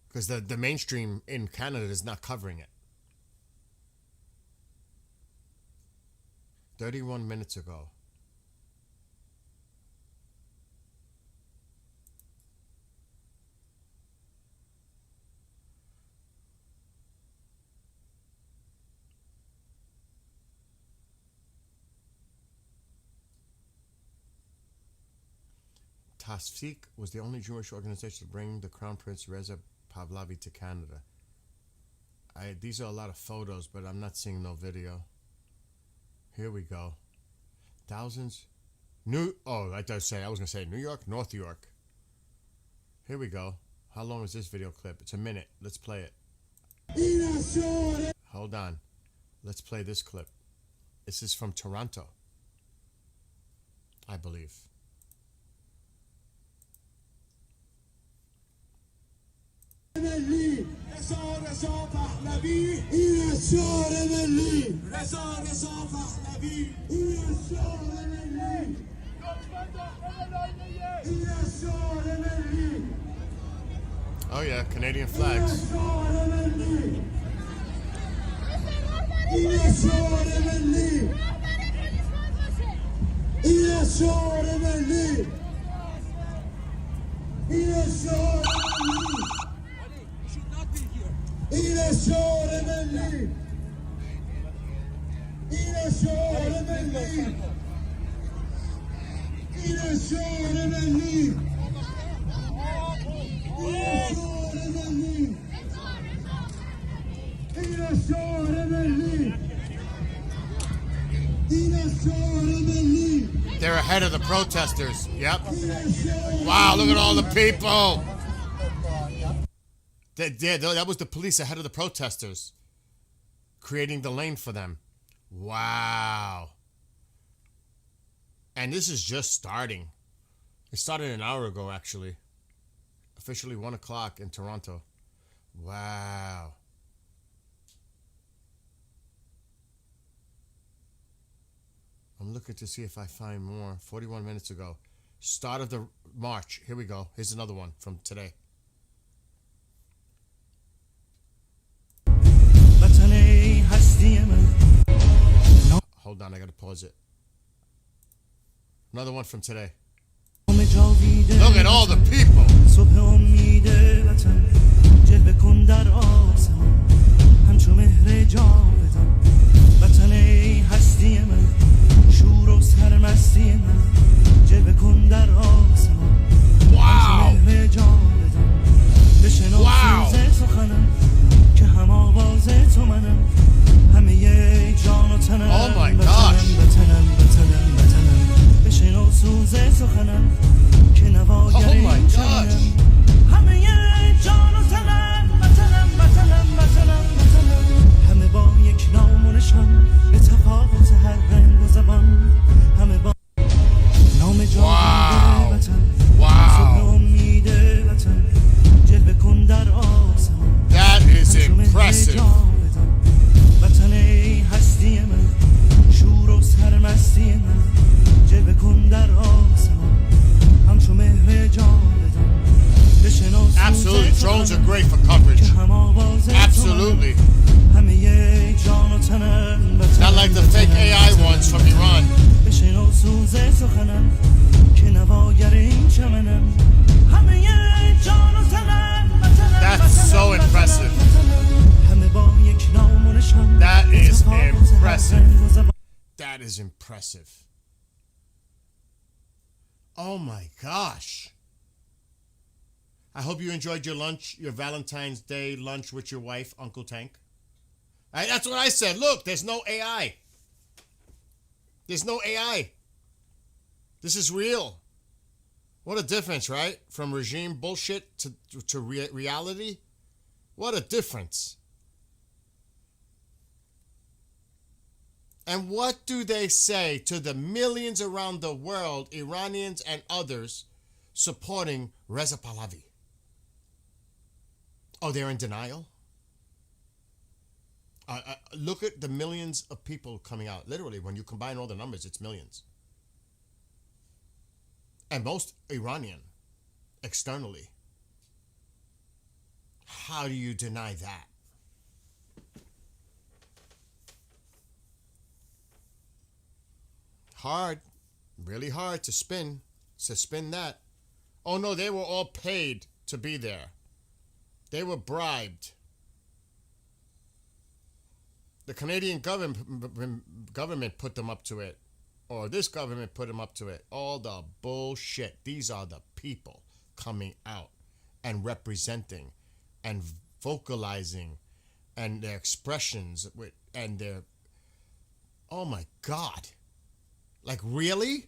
Because the mainstream in Canada is not covering it. 31 minutes ago. Tasfik was the only Jewish organization to bring the Crown Prince Reza Pahlavi to Canada. These are a lot of photos, but I'm not seeing no video. Here we go. Thousands. I was going to say New York, North York. Here we go. How long is this video clip? It's a minute. Let's play it. Hold on. Let's play this clip. This is from Toronto, I believe. ملی رضا پهلوی این شعار ملی رضا پهلوی این شعار ملی این شعار ملی. Oh yeah, Canadian flags. این شعار ملی این شعار ملی این شعار ملی إلى الشعور ملي إلى الشعور ملي إلى الشعور ملي إلى الشعور ملي إلى الشعور ملي إلى الشعور ملي. They're ahead of the protesters. Yep. Wow, look at all the people. That was the police ahead of the protesters, creating the lane for them. Wow. And this is just starting. It started an hour ago, actually. Officially 1 o'clock in Toronto. Wow. I'm looking to see if I find more. 41 minutes ago. Start of the march. Here we go. Here's another one from today. Hold on, I gotta pause it. Another one from today. Look at all the people. Wow. Wow. Oh my gosh. Oh my gosh. Drones are great for coverage. Absolutely. Not like the fake AI ones from Iran. That's so impressive. That is impressive. That is impressive. Oh my gosh. I hope you enjoyed your lunch, your Valentine's Day lunch with your wife, Uncle Tank. That's what I said. Look, there's no AI. There's no AI. This is real. What a difference, right? From regime bullshit to reality. What a difference. And what do they say to the millions around the world, Iranians and others, supporting Reza Pahlavi? Oh, they're in denial? Look at the millions of people coming out. Literally, when you combine all the numbers, it's millions. And most Iranian, externally. How do you deny that? Hard, really hard to spin that. Oh no, they were all paid to be there. They were bribed. The Canadian government put them up to it. Or this government put them up to it. All the bullshit. These are the people coming out and representing and vocalizing and their expressions and their... Oh my God. Like, really?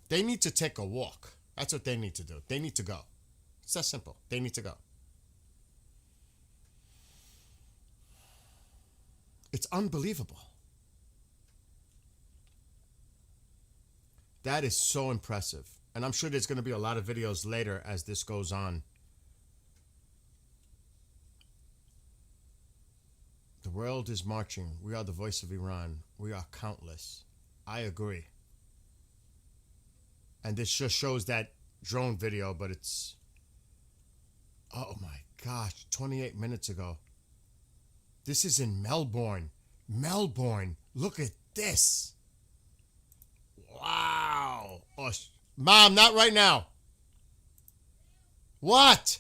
They need to take a walk. That's what they need to do. They need to go. It's that simple. They need to go. It's unbelievable. That is so impressive. And I'm sure there's going to be a lot of videos later as this goes on. The world is marching. We are the voice of Iran. We are countless. I agree. And this just shows that drone video, but it's... Oh my gosh, 28 minutes ago. This is in Melbourne. Melbourne. Look at this. Wow. Oh, Mom, not right now. What?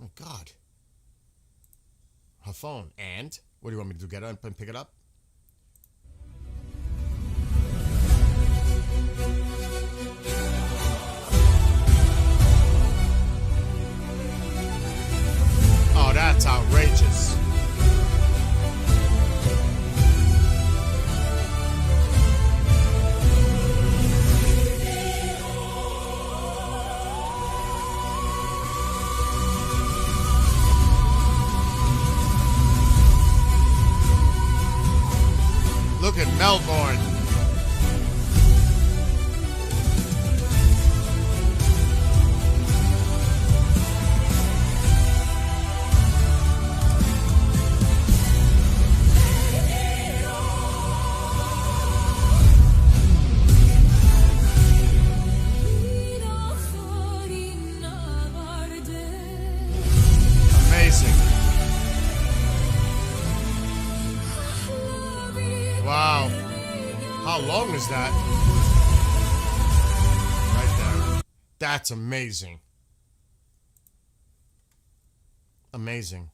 Oh my God. Her phone. And? What do you want me to do? Get up and pick it up? Oh, that's outrageous. Look at Melbourne. Amazing. Wow. How long is that? Right there. That's amazing. Amazing.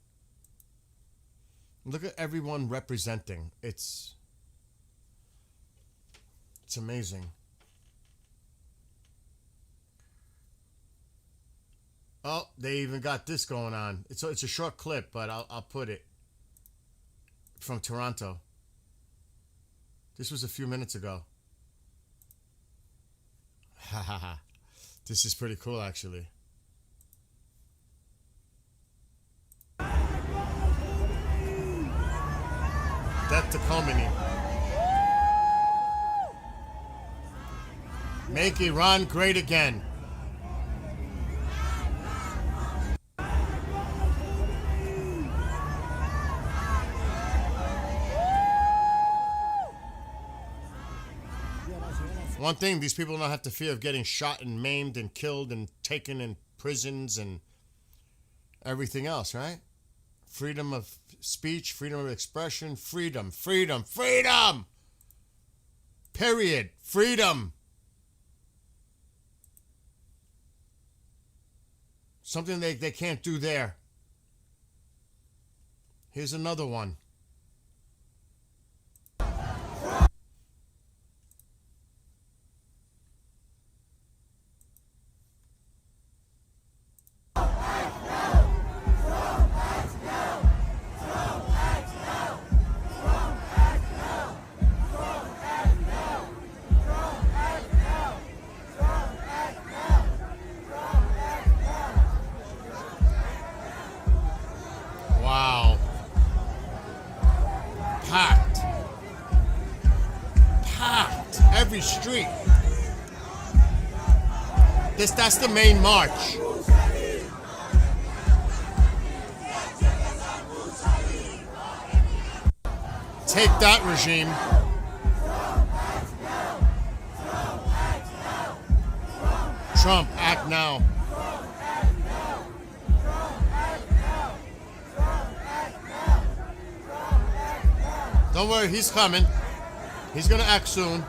Look at everyone representing. It's amazing. Oh, they even got this going on. It's a short clip, but I'll put it from Toronto. This was a few minutes ago. Ha ha ha. This is pretty cool, actually. Death to Khomeini. Make Iran great again. One thing, these people don't have to fear of getting shot and maimed and killed and taken in prisons and everything else, right? Freedom of speech, freedom of expression, freedom. Period. Freedom. Something they can't do there. Here's another one. Wow. Packed. Every street. That's the main march. Take that, regime. Trump, act now. Don't worry, he's coming. He's gonna act soon.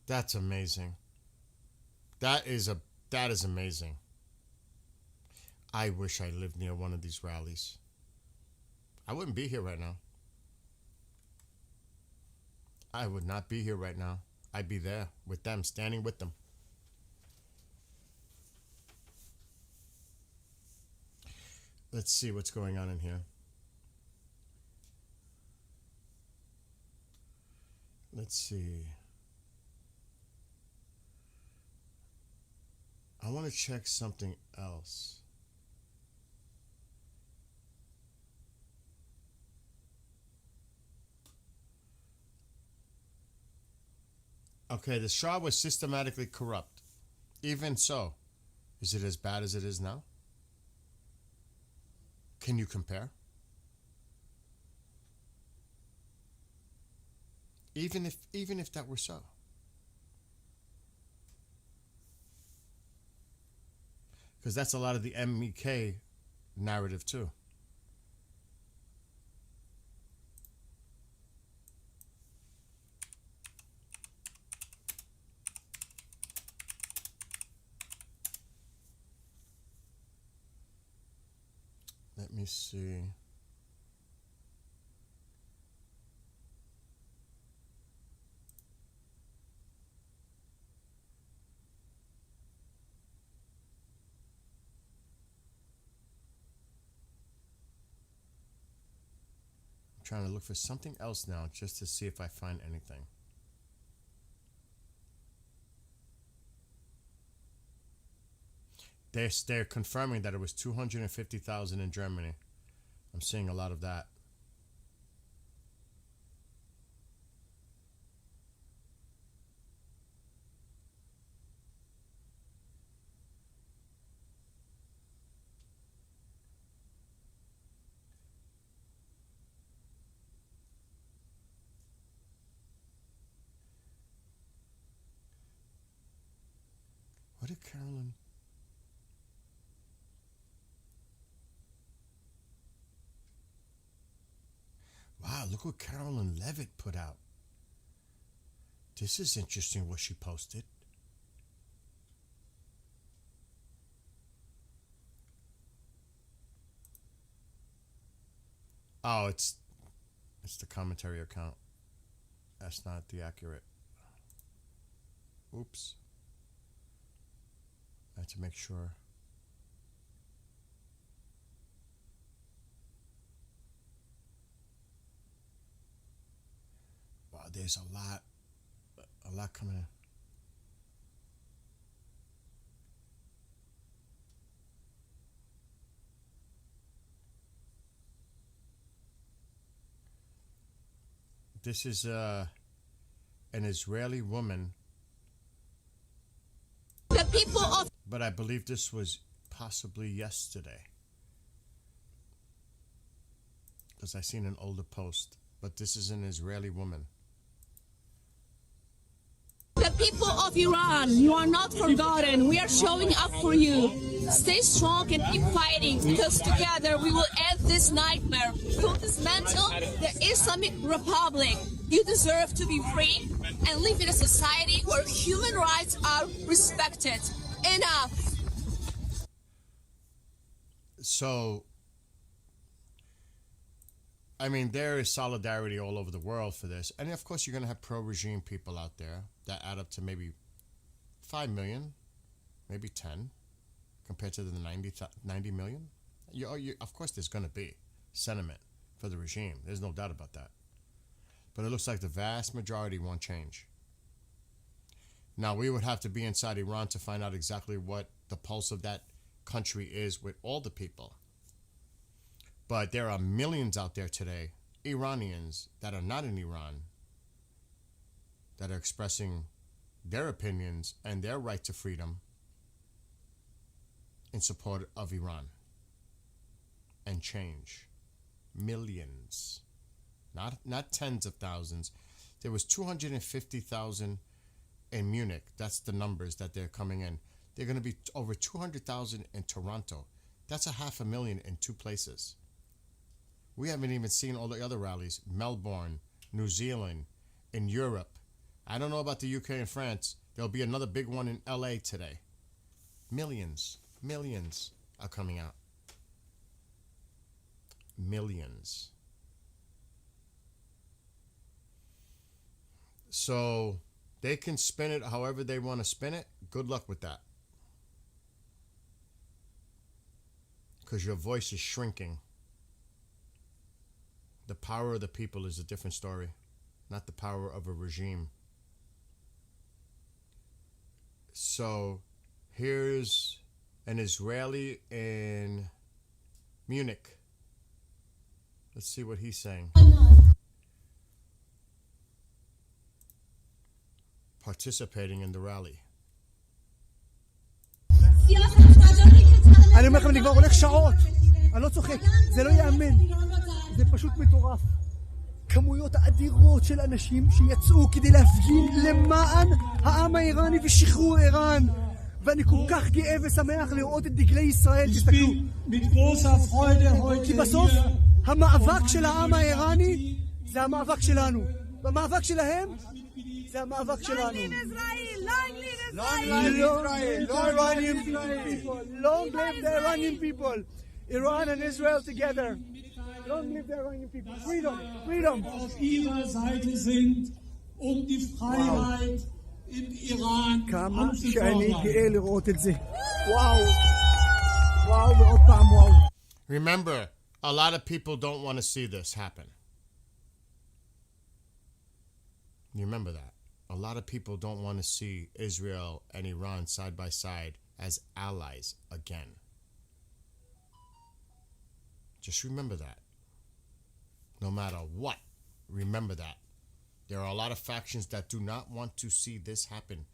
That's amazing. That is amazing. I wish I lived near one of these rallies. I wouldn't be here right now. I would not be here right now. I'd be there with them, standing with them. Let's see what's going on in here. Let's see. I want to check something else. Okay, the Shah was systematically corrupt. Even so, is it as bad as it is now? Can you compare? Even if that were so. Because that's a lot of the MEK narrative too. Let me see. I'm trying to look for something else now just to see if I find anything. They're confirming that it was 250,000 in Germany. I'm seeing a lot of that. What did Carolyn... Wow, look what Carolyn Levitt put out. This is interesting what she posted. Oh, it's the commentary account. That's not the accurate. Oops. I have to make sure. Wow, there's a lot coming in. This is an Israeli woman. The people of... But I believe this was possibly yesterday, because I seen an older post. But this is an Israeli woman. The people of Iran, you are not forgotten. We are showing up for you. Stay strong and keep fighting, because together we will end this nightmare. We will dismantle the Islamic Republic. You deserve to be free and live in a society where human rights are respected. Enough. So, I mean, there is solidarity all over the world for this. And of course, you're going to have pro-regime people out there that add up to maybe 5 million, maybe 10, compared to the 90 million. Of course, there's going to be sentiment for the regime. There's no doubt about that. But it looks like the vast majority won't change. Now, we would have to be inside Iran to find out exactly what the pulse of that country is with all the people. But there are millions out there today, Iranians that are not in Iran, that are expressing their opinions and their right to freedom in support of Iran and change. Millions, not tens of thousands. There was 250,000 in Munich. That's the numbers that they're coming in. They're going to be over 200,000 in Toronto. That's 500,000 in two places. We haven't even seen all the other rallies. Melbourne, New Zealand, in Europe. I don't know about the UK and France. There'll be another big one in LA today. Millions are coming out. Millions. So they can spin it however they want to spin it. Good luck with that. Because your voice is shrinking. The power of the people is a different story, not the power of a regime. So here's an Israeli in Munich. Let's see what he's saying. Participating in the rally. אני אומר לכם, אני כבר הולך שעות. אני לא צוחק, זה לא יאמן. זה פשוט מטורף. כמויות האדירות של אנשים שיצאו כדי להפגין למען העם האיראני ושחרור איראן. ואני כל כך גאה ושמח לראות את דגלי ישראל. תסתכלו. כי בסוף המאבק של העם האיראני זה המאבק שלנו. והמאבק שלהם זה המאבק שלנו. Long live Israel! Long live Israel! Long live the Iranian people! Iran and Israel together! Long live the Iranian people! Freedom! Freedom! Auf ihrer Seite sind, die Freiheit in Iran כמה שאני גאה לראות את זה. וואו! וואו ועוד פעם וואו. Remember, a lot of people don't want to see this happen. You remember that. A lot of people don't want to see Israel and Iran side by side as allies again. Just remember that. No matter what, remember that. There are a lot of factions that do not want to see this happen.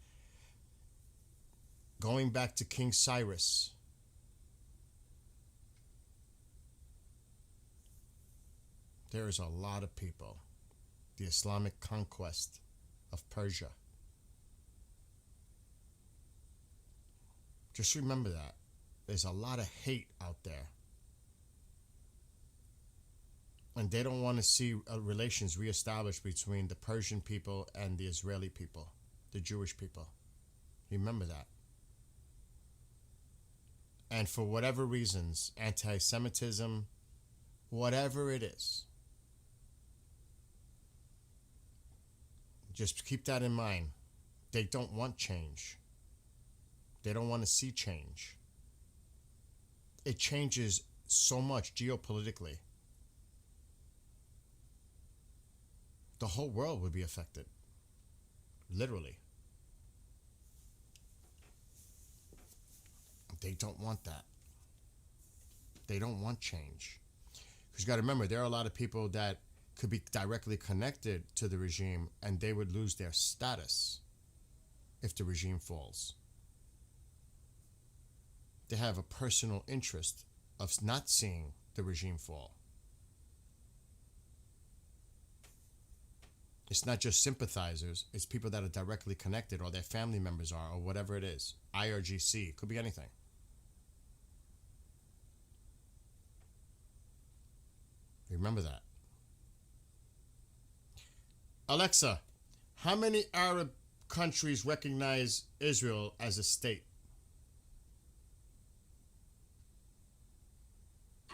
Going back to King Cyrus, there is a lot of people. The Islamic conquest of Persia. Just remember that. There's a lot of hate out there. And they don't want to see relations reestablished between the Persian people and the Israeli people, the Jewish people. Remember that. And for whatever reasons, anti-Semitism, whatever it is, just keep that in mind. They don't want change. They don't want to see change. It changes so much geopolitically. The whole world would be affected. Literally. They don't want that. They don't want change. Because you got to remember, there are a lot of people that could be directly connected to the regime, and they would lose their status if the regime falls. They have a personal interest of not seeing the regime fall. It's not just sympathizers, it's people that are directly connected, or their family members are, or whatever it is. IRGC, it could be anything. Remember that. Alexa, how many Arab countries recognize Israel as a state?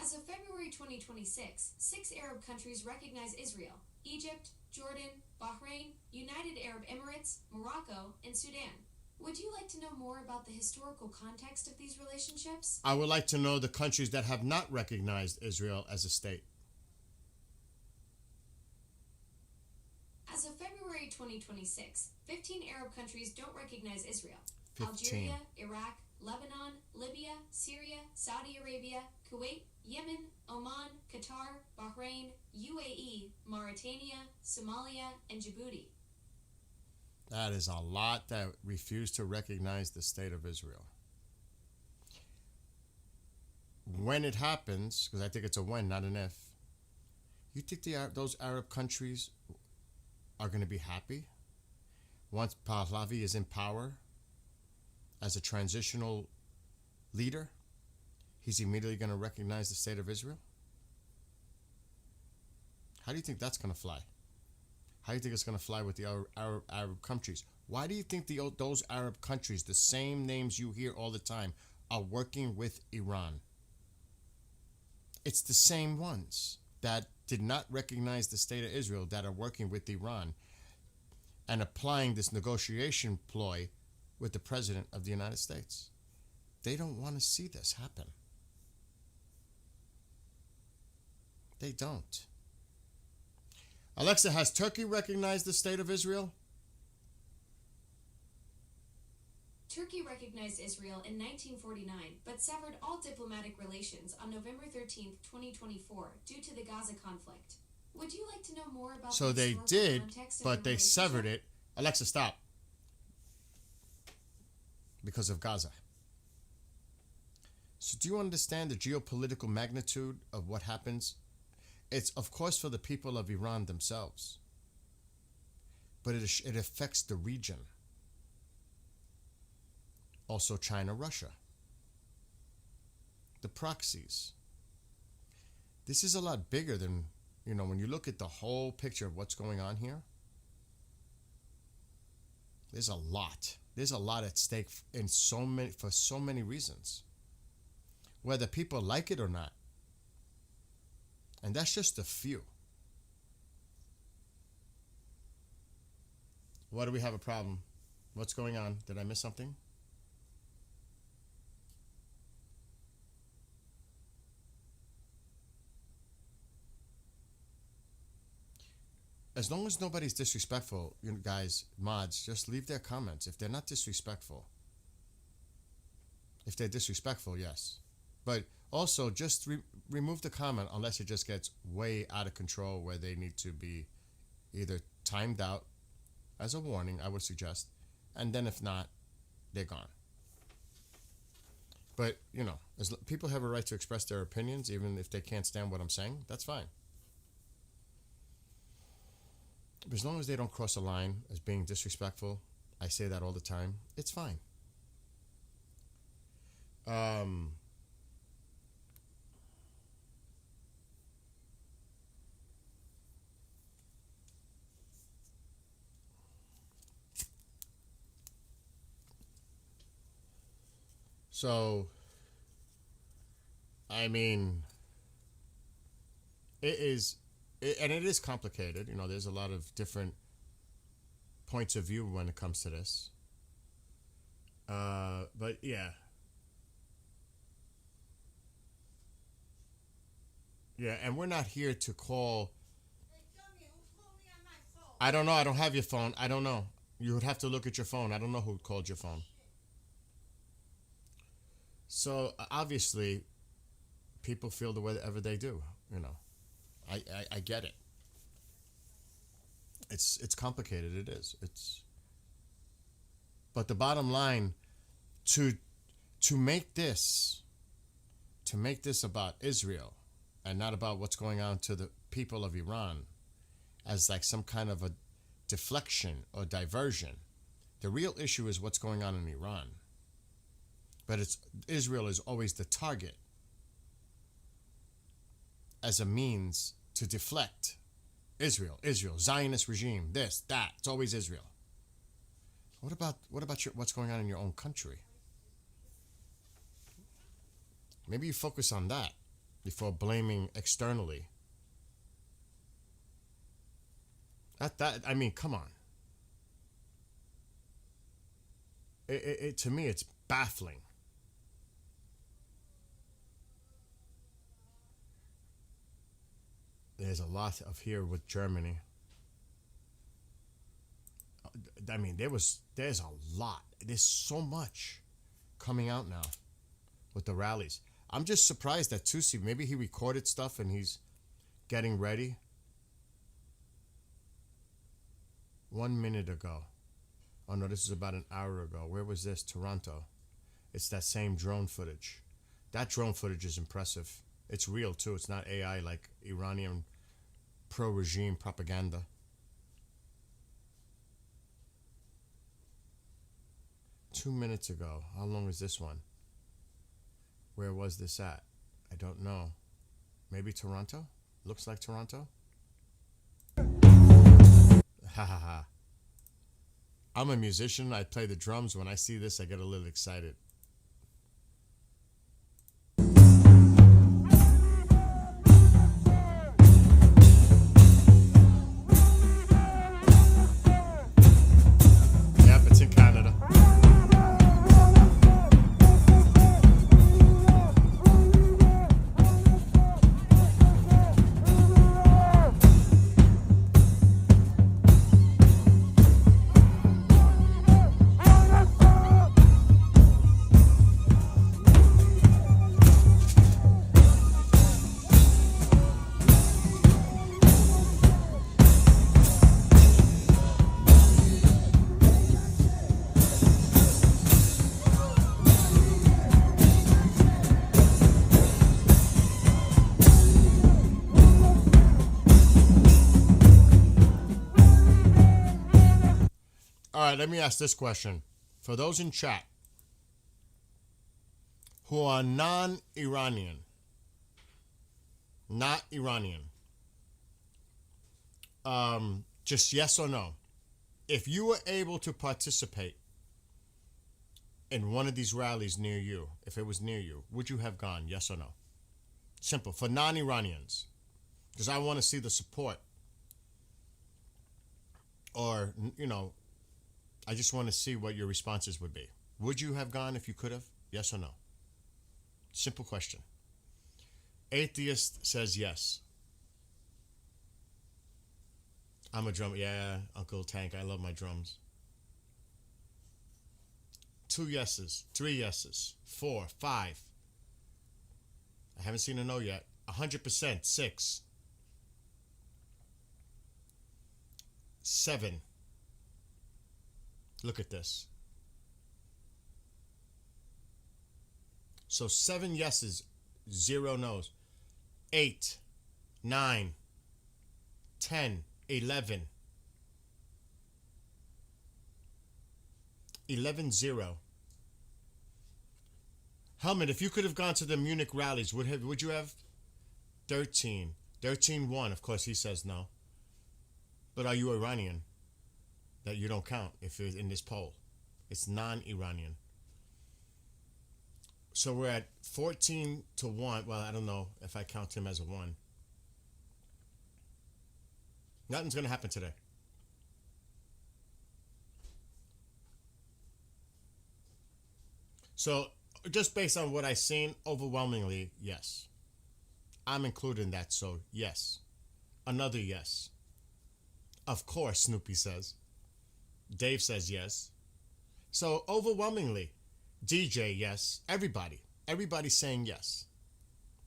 As of February 2026, 6 Arab countries recognize Israel: Egypt, Jordan, Bahrain, United Arab Emirates, Morocco, and Sudan. Would you like to know more about the historical context of these relationships? I would like to know the countries that have not recognized Israel as a state. As of February 2026, 15 Arab countries don't recognize Israel: 15. Algeria, Iraq, Lebanon, Libya, Syria, Saudi Arabia, Kuwait, Yemen, Oman, Qatar, Bahrain, UAE, Mauritania, Somalia, and Djibouti. That is a lot that refuse to recognize the state of Israel. When it happens, because I think it's a when, not an if, you think those Arab countries are going to be happy once Pahlavi is in power as a transitional leader? He's immediately going to recognize the state of Israel? How do you think that's going to fly? How do you think it's going to fly with the Arab countries? Why do you think those Arab countries, the same names you hear all the time, are working with Iran? It's the same ones that did not recognize the state of Israel that are working with Iran and applying this negotiation ploy with the President of the United States. They don't want to see this happen. They don't. Alexa, has Turkey recognized the state of Israel? Turkey recognized Israel in 1949, but severed all diplomatic relations on November 13, 2024, due to the Gaza conflict. Would you like to know more about So the they historical did, context of but the they severed relationship? it. Alexa, stop. Because of Gaza. So do you understand the geopolitical magnitude of what happens? It's, of course, for the people of Iran themselves. But it affects the region. Also China, Russia. The proxies. This is a lot bigger than, when you look at the whole picture of what's going on here, there's a lot. There's a lot at stake for so many reasons. Whether people like it or not. And that's just a few. What do we have a problem? What's going on? Did I miss something? As long as nobody's disrespectful, you guys, mods, just leave their comments. If they're not disrespectful. If they're disrespectful, yes. But also, just remove the comment unless it just gets way out of control where they need to be either timed out as a warning, I would suggest, and then if not, they're gone. But, as people have a right to express their opinions, even if they can't stand what I'm saying, that's fine. But as long as they don't cross a line as being disrespectful, I say that all the time, it's fine. So, I mean, it is complicated. There's a lot of different points of view when it comes to this. But yeah. Yeah, and we're not here to call. I don't know. I don't have your phone. I don't know. You would have to look at your phone. I don't know who called your phone. So obviously, people feel the way ever they do. I get it. It's complicated. It is. But the bottom line, to make this about Israel and not about what's going on to the people of Iran as like some kind of a deflection or diversion. The real issue is what's going on in Iran. But Israel is always the target as a means to deflect Israel, Zionist regime, this, that. It's always Israel. What about what's going on in your own country? Maybe you focus on that before blaming externally. I mean, come on. It to me, it's baffling. There's a lot of here with Germany. I mean, there's a lot. There's so much coming out now with the rallies. I'm just surprised that Tusi, maybe he recorded stuff and he's getting ready. 1 minute ago. Oh no, this is about an hour ago. Where was this? Toronto. It's that same drone footage. That drone footage is impressive. It's real too. It's not AI like Iranian pro-regime propaganda. Two minutes ago. How long is this one? Where was this at? I don't know. Maybe Toronto? Looks like Toronto? Ha ha ha. I'm a musician. I play the drums. When I see this, I get a little excited. Yep, it's in Canada. All right, let me ask this question. For those in chat who are non-Iranian, not Iranian, just yes or no. If you were able to participate in one of these rallies near you, if it was near you, would you have gone, yes or no? Simple, for non-Iranians. Because I want to see the support. Or, you know, I just want to see what your responses would be. Would you have gone if you could have? Yes or no? Simple question. Atheist says yes. I'm a drummer. Yeah, Uncle Tank, I love my drums. 2 yeses, 3 yeses, 4, 5. I haven't seen a no yet. 100%, 6. 7. Look at this. So 7 yeses, 0 no's. 8, 9, 10, 11. 11-0. Helmet, if you could have gone to the Munich rallies, would you have? 13. 13-1. Of course, he says no. But are you Iranian? That you don't count if it's in this poll. It's non-Iranian. So we're at 14-1. Well, I don't know if I count him as a 1. Nothing's going to happen today. So just based on what I've seen, overwhelmingly, yes. I'm included in that, so yes. Another yes. Of course, Snoopy says. Dave says yes. So overwhelmingly, DJ, yes. Everybody's saying yes.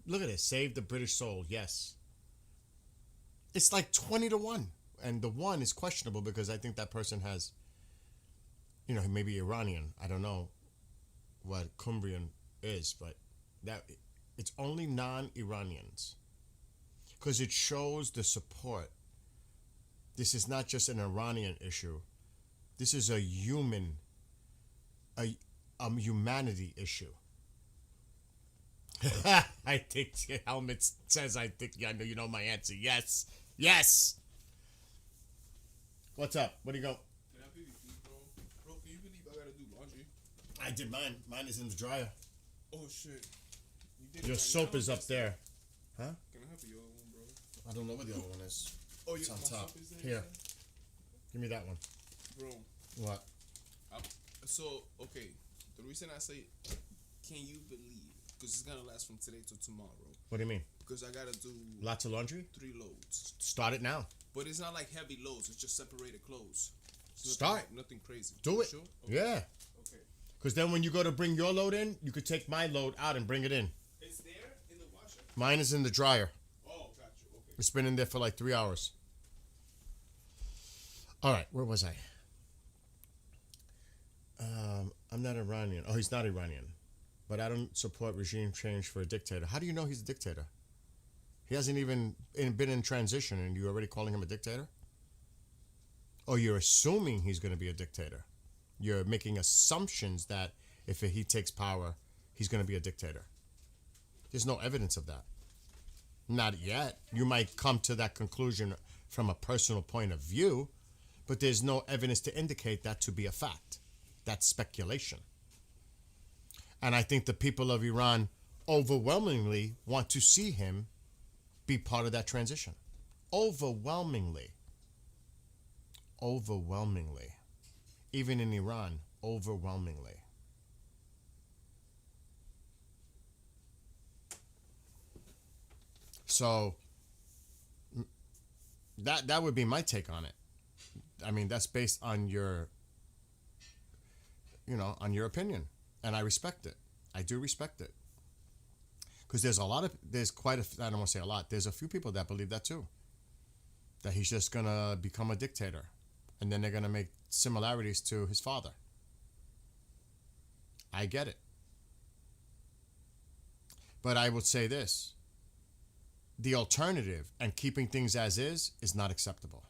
Look at this. Save the British soul, yes. It's like 20-1. and the one is questionable because I think that person has, maybe Iranian. I don't know what Cumbrian is, but that it's only non-Iranians because it shows the support. This is not just an Iranian issue. This is a humanity issue. I think Helmet says, I think I know you know my answer. Yes. Yes. What's up? What do you go? Can I pay you feet, bro? Bro, can you believe I gotta do laundry? I did mine. Mine is in the dryer. Oh, shit. Your soap is up there. Huh? Can I have the other one, bro? I don't know what the other one is. Oh, it's on top. soap is there? Here. Give me that one. Bro. What? So, okay. The reason I say, can you believe? Because it's going to last from today to tomorrow. What do you mean? Because I got to do... Lots of laundry? 3 loads. Start it now. But it's not like heavy loads. It's just separated clothes. Start. Nothing crazy. Do it. Sure? Okay. Yeah. Okay. Because then when you go to bring your load in, you could take my load out and bring it in. It's there in the washer? Mine is in the dryer. Oh, gotcha. Okay. It's been in there for like 3 hours. All right, where was I? I'm not Iranian. Oh, he's not Iranian. But I don't support regime change for a dictator. How do you know he's a dictator? He hasn't even been in transition and you're already calling him a dictator? Or you're assuming he's going to be a dictator. You're making assumptions that if he takes power, he's going to be a dictator. There's no evidence of that. Not yet. You might come to that conclusion from a personal point of view, but there's no evidence to indicate that to be a fact. That's speculation. And I think the people of Iran overwhelmingly want to see him be part of that transition. Overwhelmingly. Overwhelmingly. Even in Iran, overwhelmingly. So that would be my take on it. I mean, that's based on your, on your opinion. And I respect it. I do respect it. Because there's I don't want to say a lot, there's a few people that believe that too. That he's just going to become a dictator. And then they're going to make similarities to his father. I get it. But I would say this. The alternative and keeping things as is not acceptable.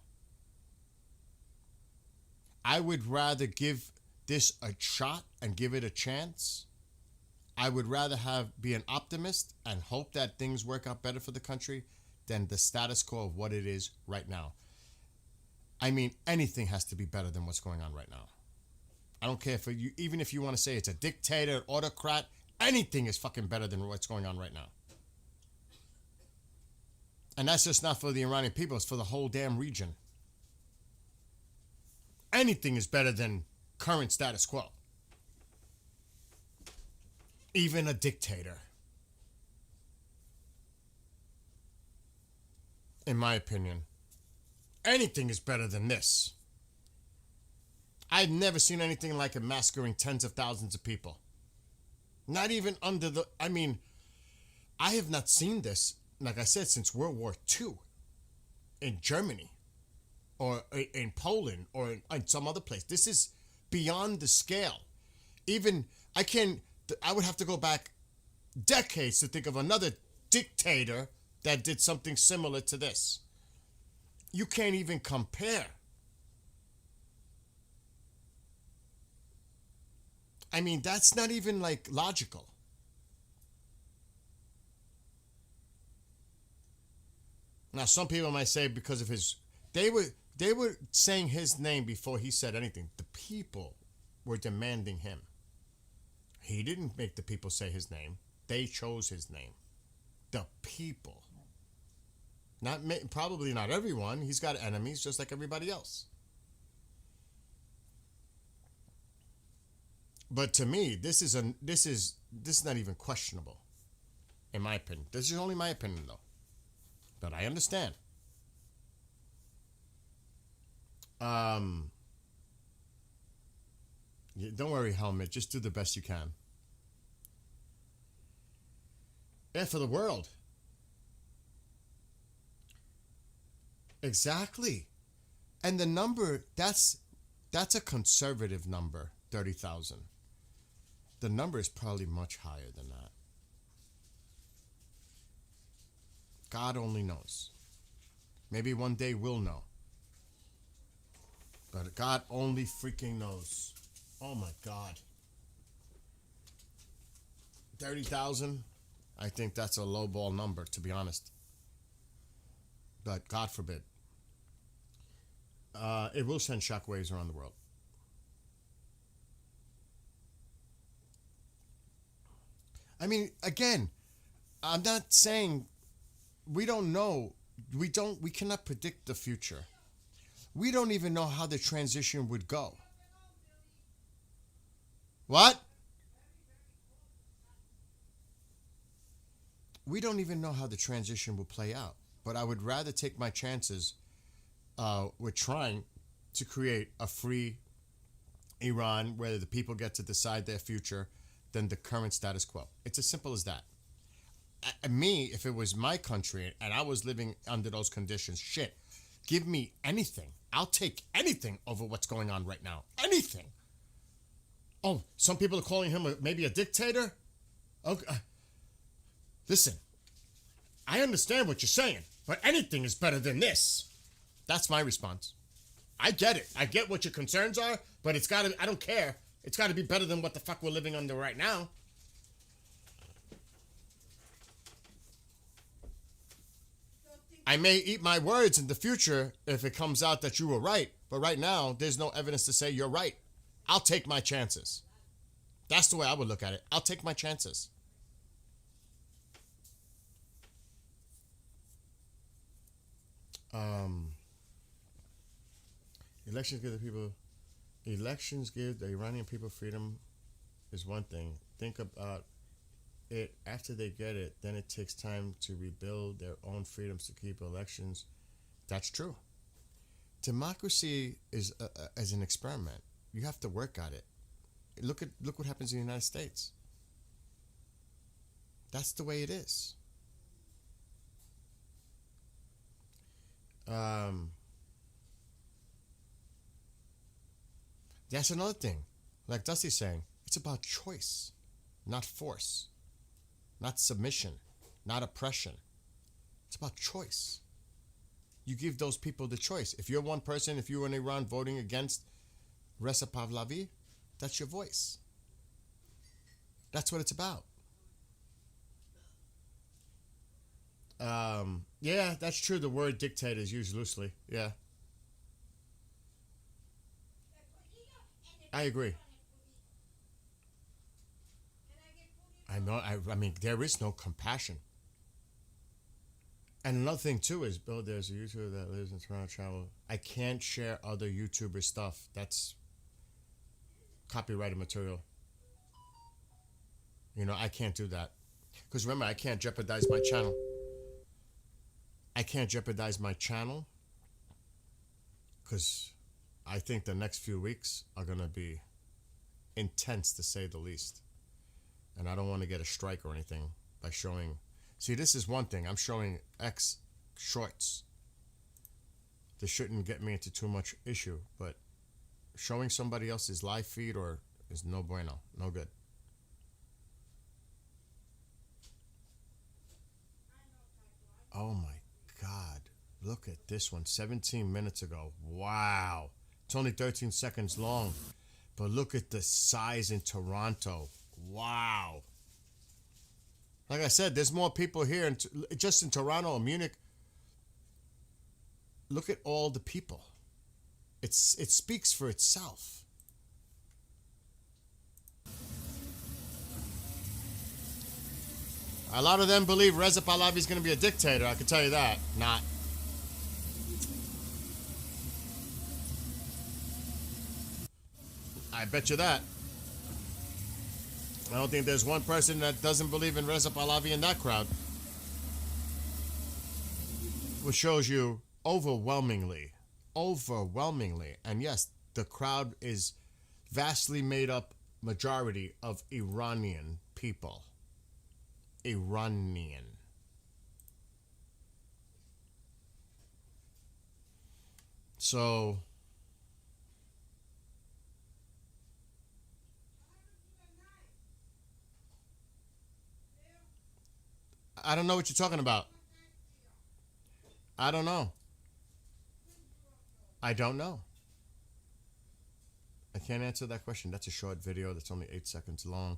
I would rather give this a shot and give it a chance. I would rather be an optimist and hope that things work out better for the country than the status quo of what it is right now. I mean, anything has to be better than what's going on right now. I don't care even if you want to say it's a dictator, autocrat, anything is fucking better than what's going on right now. And that's just not for the Iranian people, it's for the whole damn region. Anything is better than current status quo. Even a dictator. In my opinion. Anything is better than this. I've never seen anything like it massacring tens of thousands of people. Not even I have not seen this, like I said, since World War II in Germany or in Poland or in some other place. This is beyond the scale. I would have to go back decades to think of another dictator that did something similar to this. You can't even compare. I mean, that's not even logical. Now, some people might say because of they were saying his name before he said anything. The people were demanding him. He didn't make the people say his name. They chose his name. The people. Probably not everyone. He's got enemies just like everybody else. But to me, this is not even questionable, in my opinion. This is only my opinion, though. But I understand. Don't worry, Helmet. Just do the best you can. Yeah, for the world. Exactly. And the number, that's a conservative number, 30,000. The number is probably much higher than that. God only knows. Maybe one day we'll know. But God only freaking knows. Oh my God. 30,000? I think that's a lowball number, to be honest. But God forbid. It will send shockwaves around the world. I mean, again, I'm not saying we don't know. We cannot predict the future. We don't even know how the transition would go. What? We don't even know how the transition will play out. But I would rather take my chances with trying to create a free Iran where the people get to decide their future than the current status quo. It's as simple as that. Me, if it was my country and I was living under those conditions, shit, give me anything. I'll take anything over what's going on right now. Anything. Oh, some people are calling him maybe a dictator? Okay. Listen, I understand what you're saying, but anything is better than this. That's my response. I get it. I get what your concerns are, but it's got to, I don't care. It's got to be better than what the fuck we're living under right now. I may eat my words in the future if it comes out that you were right, but right now, there's no evidence to say you're right. I'll take my chances. That's the way I would look at it. I'll take my chances. Elections give the Iranian people freedom is one thing. Think about it after they get it, then it takes time to rebuild their own freedoms to keep elections. That's true. Democracy is as an experiment. You have to work at it. Look what happens in the United States. That's the way it is. That's another thing. Like Dusty's saying, it's about choice, not force, not submission, not oppression. It's about choice. You give those people the choice. If you're one person, if you're in Iran voting against Reza Pahlavi, that's your voice. That's what it's about. Yeah, that's true. The word dictator is used loosely. Yeah. I agree. I know. I mean, there is no compassion. And another thing too is, Bill, there's a YouTuber that lives in Toronto travel. I can't share other YouTuber stuff. That's copyrighted material. You know, I can't do that. Because remember, I can't jeopardize my channel. I can't jeopardize my channel because I think the next few weeks are going to be intense, to say the least. And I don't want to get a strike or anything by showing. See, this is one thing. I'm showing X shorts. This shouldn't get me into too much issue, but showing somebody else's live feed or is no bueno, no good. Oh my God, look at this one, 17 minutes ago. Wow. It's only 13 seconds long, but look at the size in Toronto. Wow. Like I said, there's more people here, just in Toronto and Munich. Look at all the people. It speaks for itself. A lot of them believe Reza Pahlavi is going to be a dictator. I can tell you that. Not. I bet you that. I don't think there's one person that doesn't believe in Reza Pahlavi in that crowd. Which shows you overwhelmingly, and yes, the crowd is vastly made up majority of Iranian people. Iranian. So I don't know what you're talking about. I don't know. I don't know. I can't answer that question. That's a short video that's only 8 seconds long.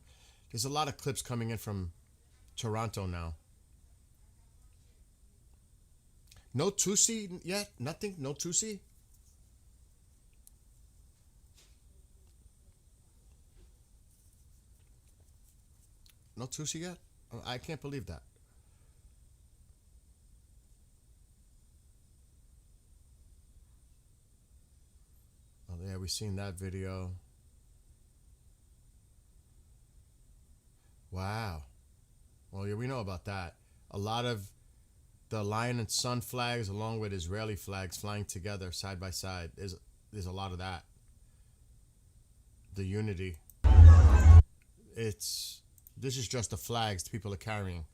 There's a lot of clips coming in from Toronto now. No Tutsi yet? Nothing? No Tutsi? No Tutsi yet? I can't believe that. Oh, yeah, we've seen that video. Wow. Well, yeah, we know about that. A lot of the lion and sun flags along with Israeli flags flying together side by side. There's a lot of that. The unity. This is just the flags people are carrying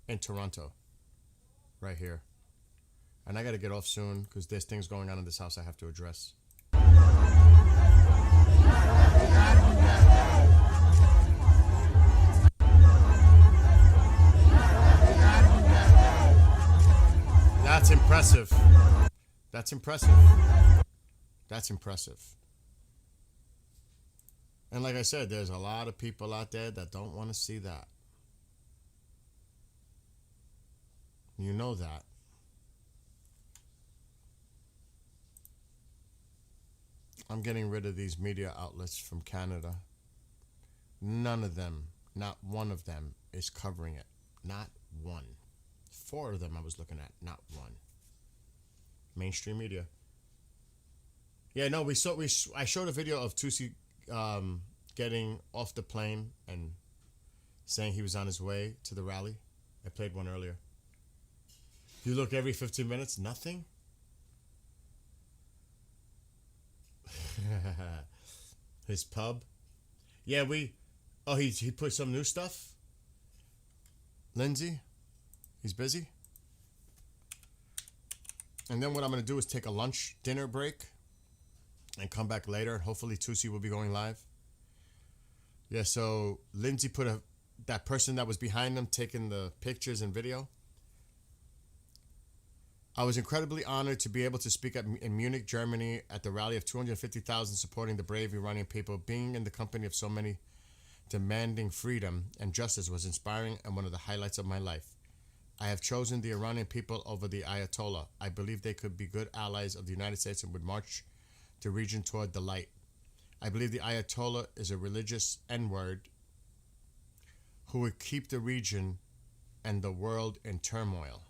in Toronto. Right here. And I got to get off soon because there's things going on in this house I have to address. That's impressive. That's impressive. That's impressive. And like I said, there's a lot of people out there that don't want to see that. You know that. I'm getting rid of these media outlets from Canada. None of them, not one of them, is covering it. Not one. 4 of them I was looking at, not one. Mainstream media. Yeah, no, I showed a video of Tutsi getting off the plane and saying he was on his way to the rally. I played one earlier. You look every 15 minutes, nothing? His pub. Yeah, he put some new stuff. Lindsay, he's busy. And then what I'm going to do is take a dinner break and come back later. Hopefully Tutsi will be going live. Yeah, so Lindsay put that person that was behind them taking the pictures and video. I was incredibly honored to be able to speak in Munich, Germany at the rally of 250,000 supporting the brave Iranian people. Being in the company of so many demanding freedom and justice was inspiring and one of the highlights of my life. I have chosen the Iranian people over the Ayatollah. I believe they could be good allies of the United States and would march the region toward the light. I believe the Ayatollah is a religious N-word who would keep the region and the world in turmoil.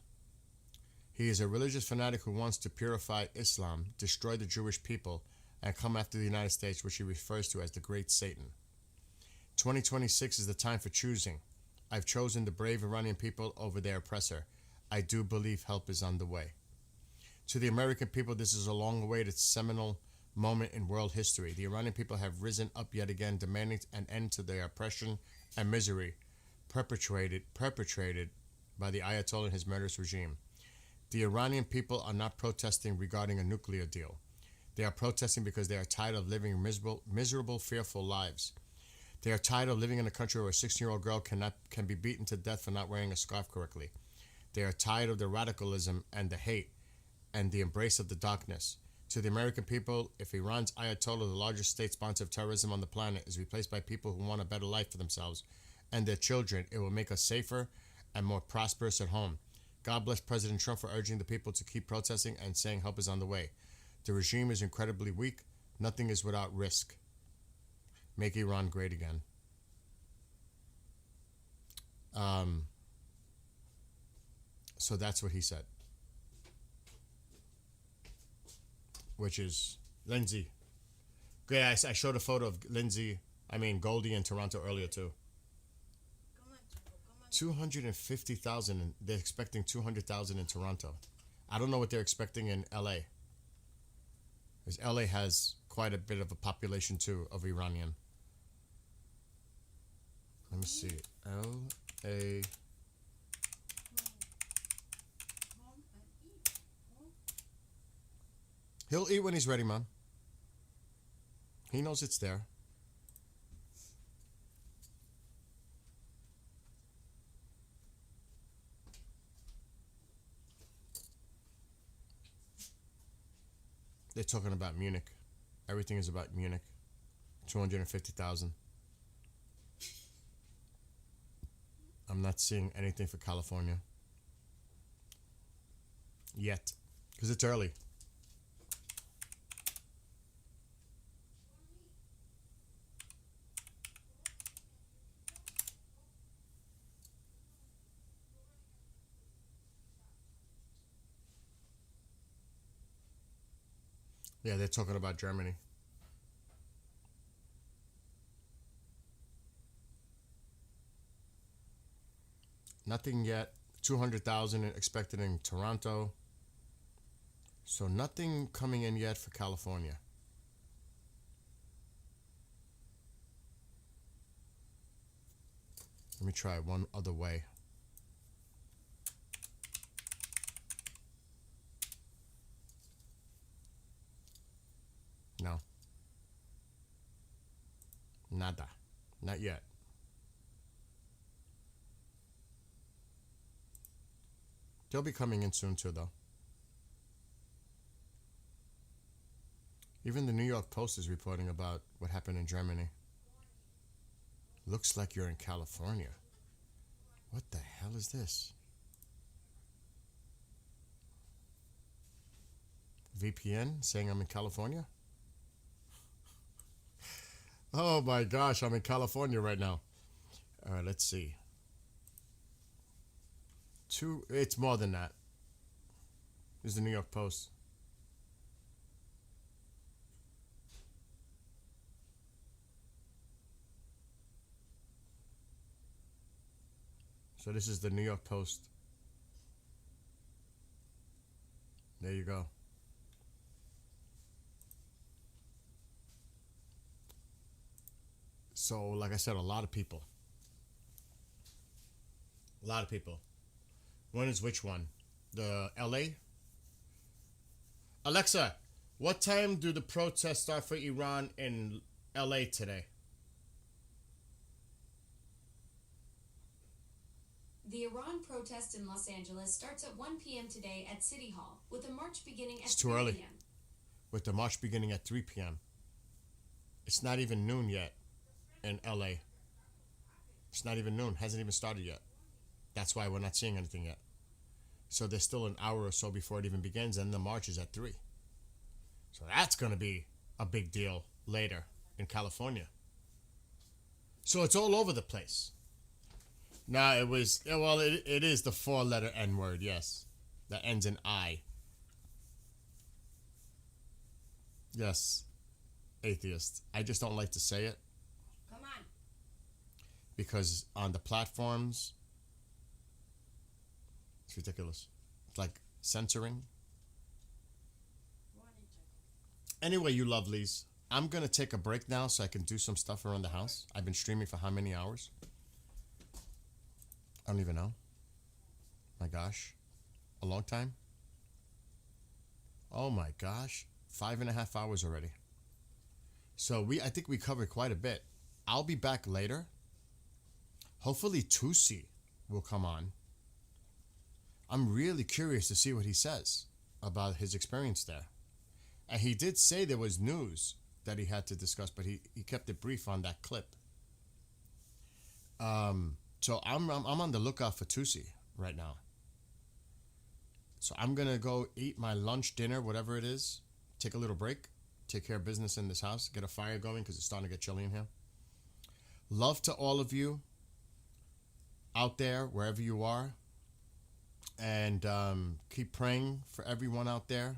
He is a religious fanatic who wants to purify Islam, destroy the Jewish people, and come after the United States, which he refers to as the Great Satan. 2026 is the time for choosing. I've chosen the brave Iranian people over their oppressor. I do believe help is on the way. To the American people, this is a long-awaited seminal moment in world history. The Iranian people have risen up yet again, demanding an end to their oppression and misery perpetrated by the Ayatollah and his murderous regime. The Iranian people are not protesting regarding a nuclear deal. They are protesting because they are tired of living miserable, fearful lives. They are tired of living in a country where a 16-year-old girl can be beaten to death for not wearing a scarf correctly. They are tired of the radicalism and the hate and the embrace of the darkness. To the American people, if Iran's Ayatollah, the largest state sponsor of terrorism on the planet, is replaced by people who want a better life for themselves and their children, it will make us safer and more prosperous at home. God bless President Trump for urging the people to keep protesting and saying help is on the way. The regime is incredibly weak. Nothing is without risk. Make Iran great again. So that's what he said. Which is Lindsay. Yeah, I showed a photo of Goldie in Toronto earlier too. 250,000. They're expecting 200,000 in Toronto. I don't know what they're expecting in LA. Because LA has quite a bit of a population too of Iranian. Let me see. LA. He'll eat when he's ready, Mom. He knows it's there. They're talking about Munich. Everything is about Munich. 250,000. I'm not seeing anything for California yet, because it's early. Yeah, they're talking about Germany. Nothing yet. 200,000 expected in Toronto. So nothing coming in yet for California. Let me try one other way. No. Nada. Not yet. They'll be coming in soon too, though. Even the New York Post is reporting about what happened in Germany. Looks like you're in California. What the hell is this? VPN saying I'm in California? Oh my gosh, I'm in California right now. All right, let's see. It's more than that. This is the New York Post. So this is the New York Post. There you go. So, like I said, a lot of people. A lot of people. One is which one? The LA? Alexa, what time do the protests start for Iran in LA today? The Iran protest in Los Angeles starts at 1 p.m. today at City Hall, with a march beginning at 3 p.m. With the march beginning at 3 p.m. It's not even noon yet in LA. It's not even noon. Hasn't even started yet. That's why we're not seeing anything yet. So there's still an hour or so before it even begins, and the march is at 3. So that's going to be a big deal later in California. So it's all over the place. No, it was, well, it is the 4-letter N word, yes. That ends in I. Yes, atheist. I just don't like to say it. Come on. Because on the platforms, it's ridiculous. It's like censoring. Anyway, you lovelies, I'm going to take a break now so I can do some stuff around the house. I've been streaming for how many hours? I don't even know. My gosh. A long time? Oh my gosh. 5.5 hours already. So I think we covered quite a bit. I'll be back later. Hopefully Tusi will come on. I'm really curious to see what he says about his experience there. And he did say there was news that he had to discuss, but he kept it brief on that clip. So I'm on the lookout for Tusi right now. So I'm going to go eat my lunch, dinner, whatever it is. Take a little break. Take care of business in this house. Get a fire going because it's starting to get chilly in here. Love to all of you out there, wherever you are. And keep praying for everyone out there.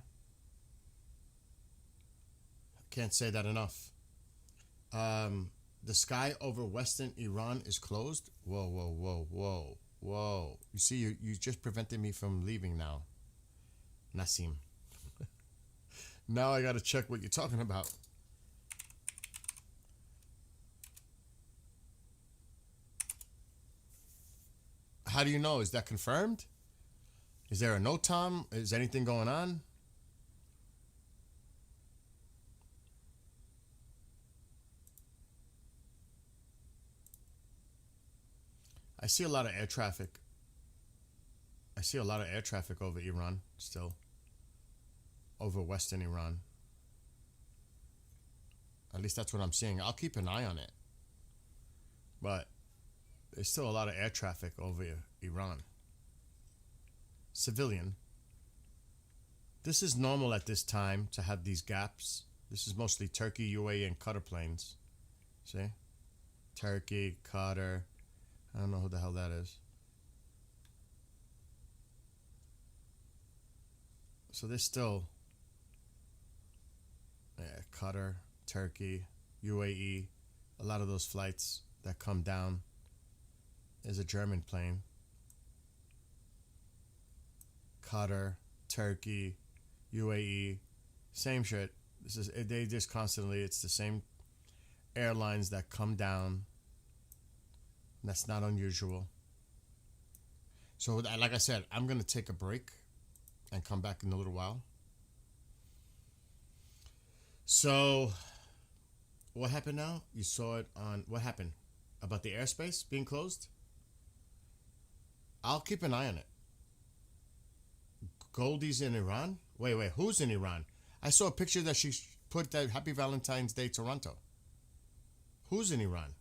Can't say that enough. The sky over western Iran is closed. Whoa, whoa, whoa, whoa, whoa. You see, you just prevented me from leaving now. Nassim. Now I got to check what you're talking about. How do you know? Is that confirmed? Is there a no, Tom? Is anything going on? I see a lot of air traffic. I see a lot of air traffic over Iran still. Over Western Iran. At least that's what I'm seeing. I'll keep an eye on it. But there's still a lot of air traffic over Iran. Civilian. This is normal at this time to have these gaps. This is mostly Turkey, UAE, and Qatar planes. See? Turkey, Qatar. I don't know who the hell that is. So there's still Qatar, Turkey, UAE, a lot of those flights that come down. There's a German plane. Qatar, Turkey, UAE, same shit. They just constantly, it's the same airlines that come down. That's not unusual. So like I said, I'm going to take a break and come back in a little while. So what happened now? You saw it on, what happened? About the airspace being closed? I'll keep an eye on it. Goldie's in Iran? Wait, who's in Iran? I saw a picture that she put that Happy Valentine's Day Toronto. Who's in Iran?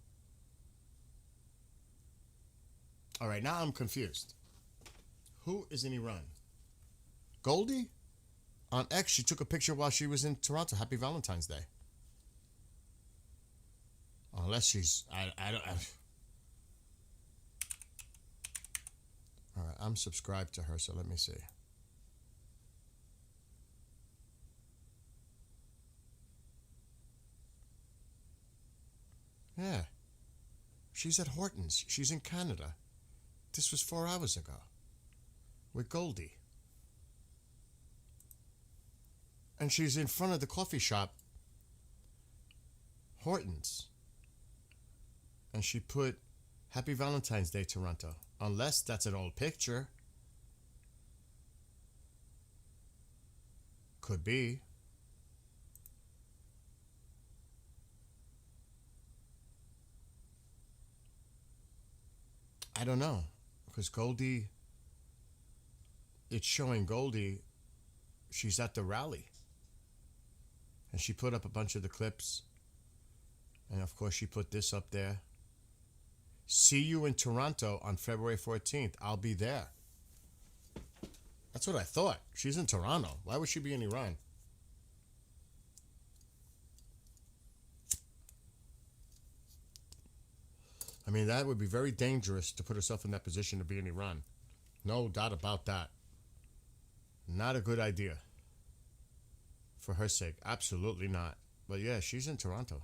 All right, now I'm confused. Who is in Iran? Goldie? On X, she took a picture while she was in Toronto. Happy Valentine's Day. Unless she's... I don't... All right, I'm subscribed to her, so let me see. Yeah. She's at Hortons. She's in Canada. This was 4 hours ago. With Goldie. And she's in front of the coffee shop. Hortons. And she put Happy Valentine's Day Toronto. Unless that's an old picture. Could be. I don't know. Because Goldie, it's showing Goldie, she's at the rally. And she put up a bunch of the clips. And of course she put this up there. See you in Toronto on February 14th. I'll be there. That's what I thought. She's in Toronto. Why would she be in Iran? I mean, that would be very dangerous to put herself in that position to be in Iran. No doubt about that. Not a good idea. For her sake. Absolutely not. But yeah, she's in Toronto.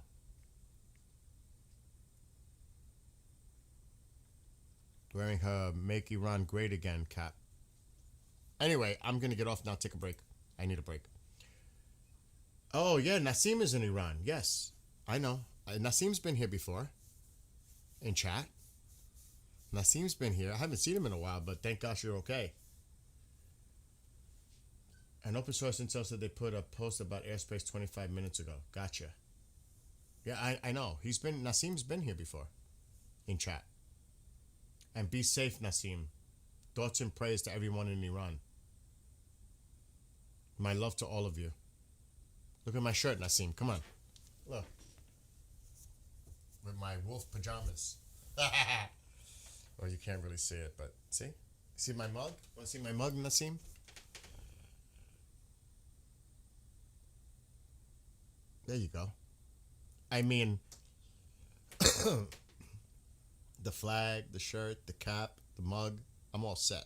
Wearing her Make Iran Great Again cap. Anyway, I'm going to get off now. Take a break. I need a break. Oh, yeah. Nassim is in Iran. Yes. I know. Nassim's been here before. In chat. Nassim's been here. I haven't seen him in a while, but thank gosh you're okay. And Open Source Intel said they put a post about airspace 25 minutes ago. Gotcha. Yeah, I know. Nassim's been here before. In chat. And be safe, Nassim. Thoughts and prayers to everyone in Iran. My love to all of you. Look at my shirt, Nassim. Come on. Look. With my wolf pajamas. Well, you can't really see it, but see? See my mug? Want to see my mug, Nassim? There you go. I mean, the flag, the shirt, the cap, the mug, I'm all set.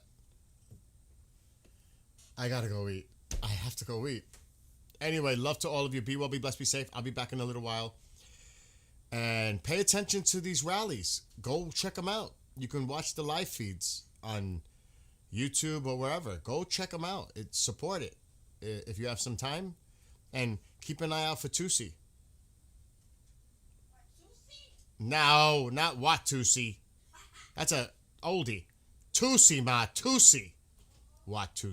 I gotta go eat. I have to go eat. Anyway, love to all of you. Be well, be blessed, be safe. I'll be back in a little while. And pay attention to these rallies. Go check them out. You can watch the live feeds on YouTube or wherever. Go check them out. Support it if you have some time. And keep an eye out for Tusi. No, not Watusi. That's a oldie. Tusi, ma. Tusi. Watusi.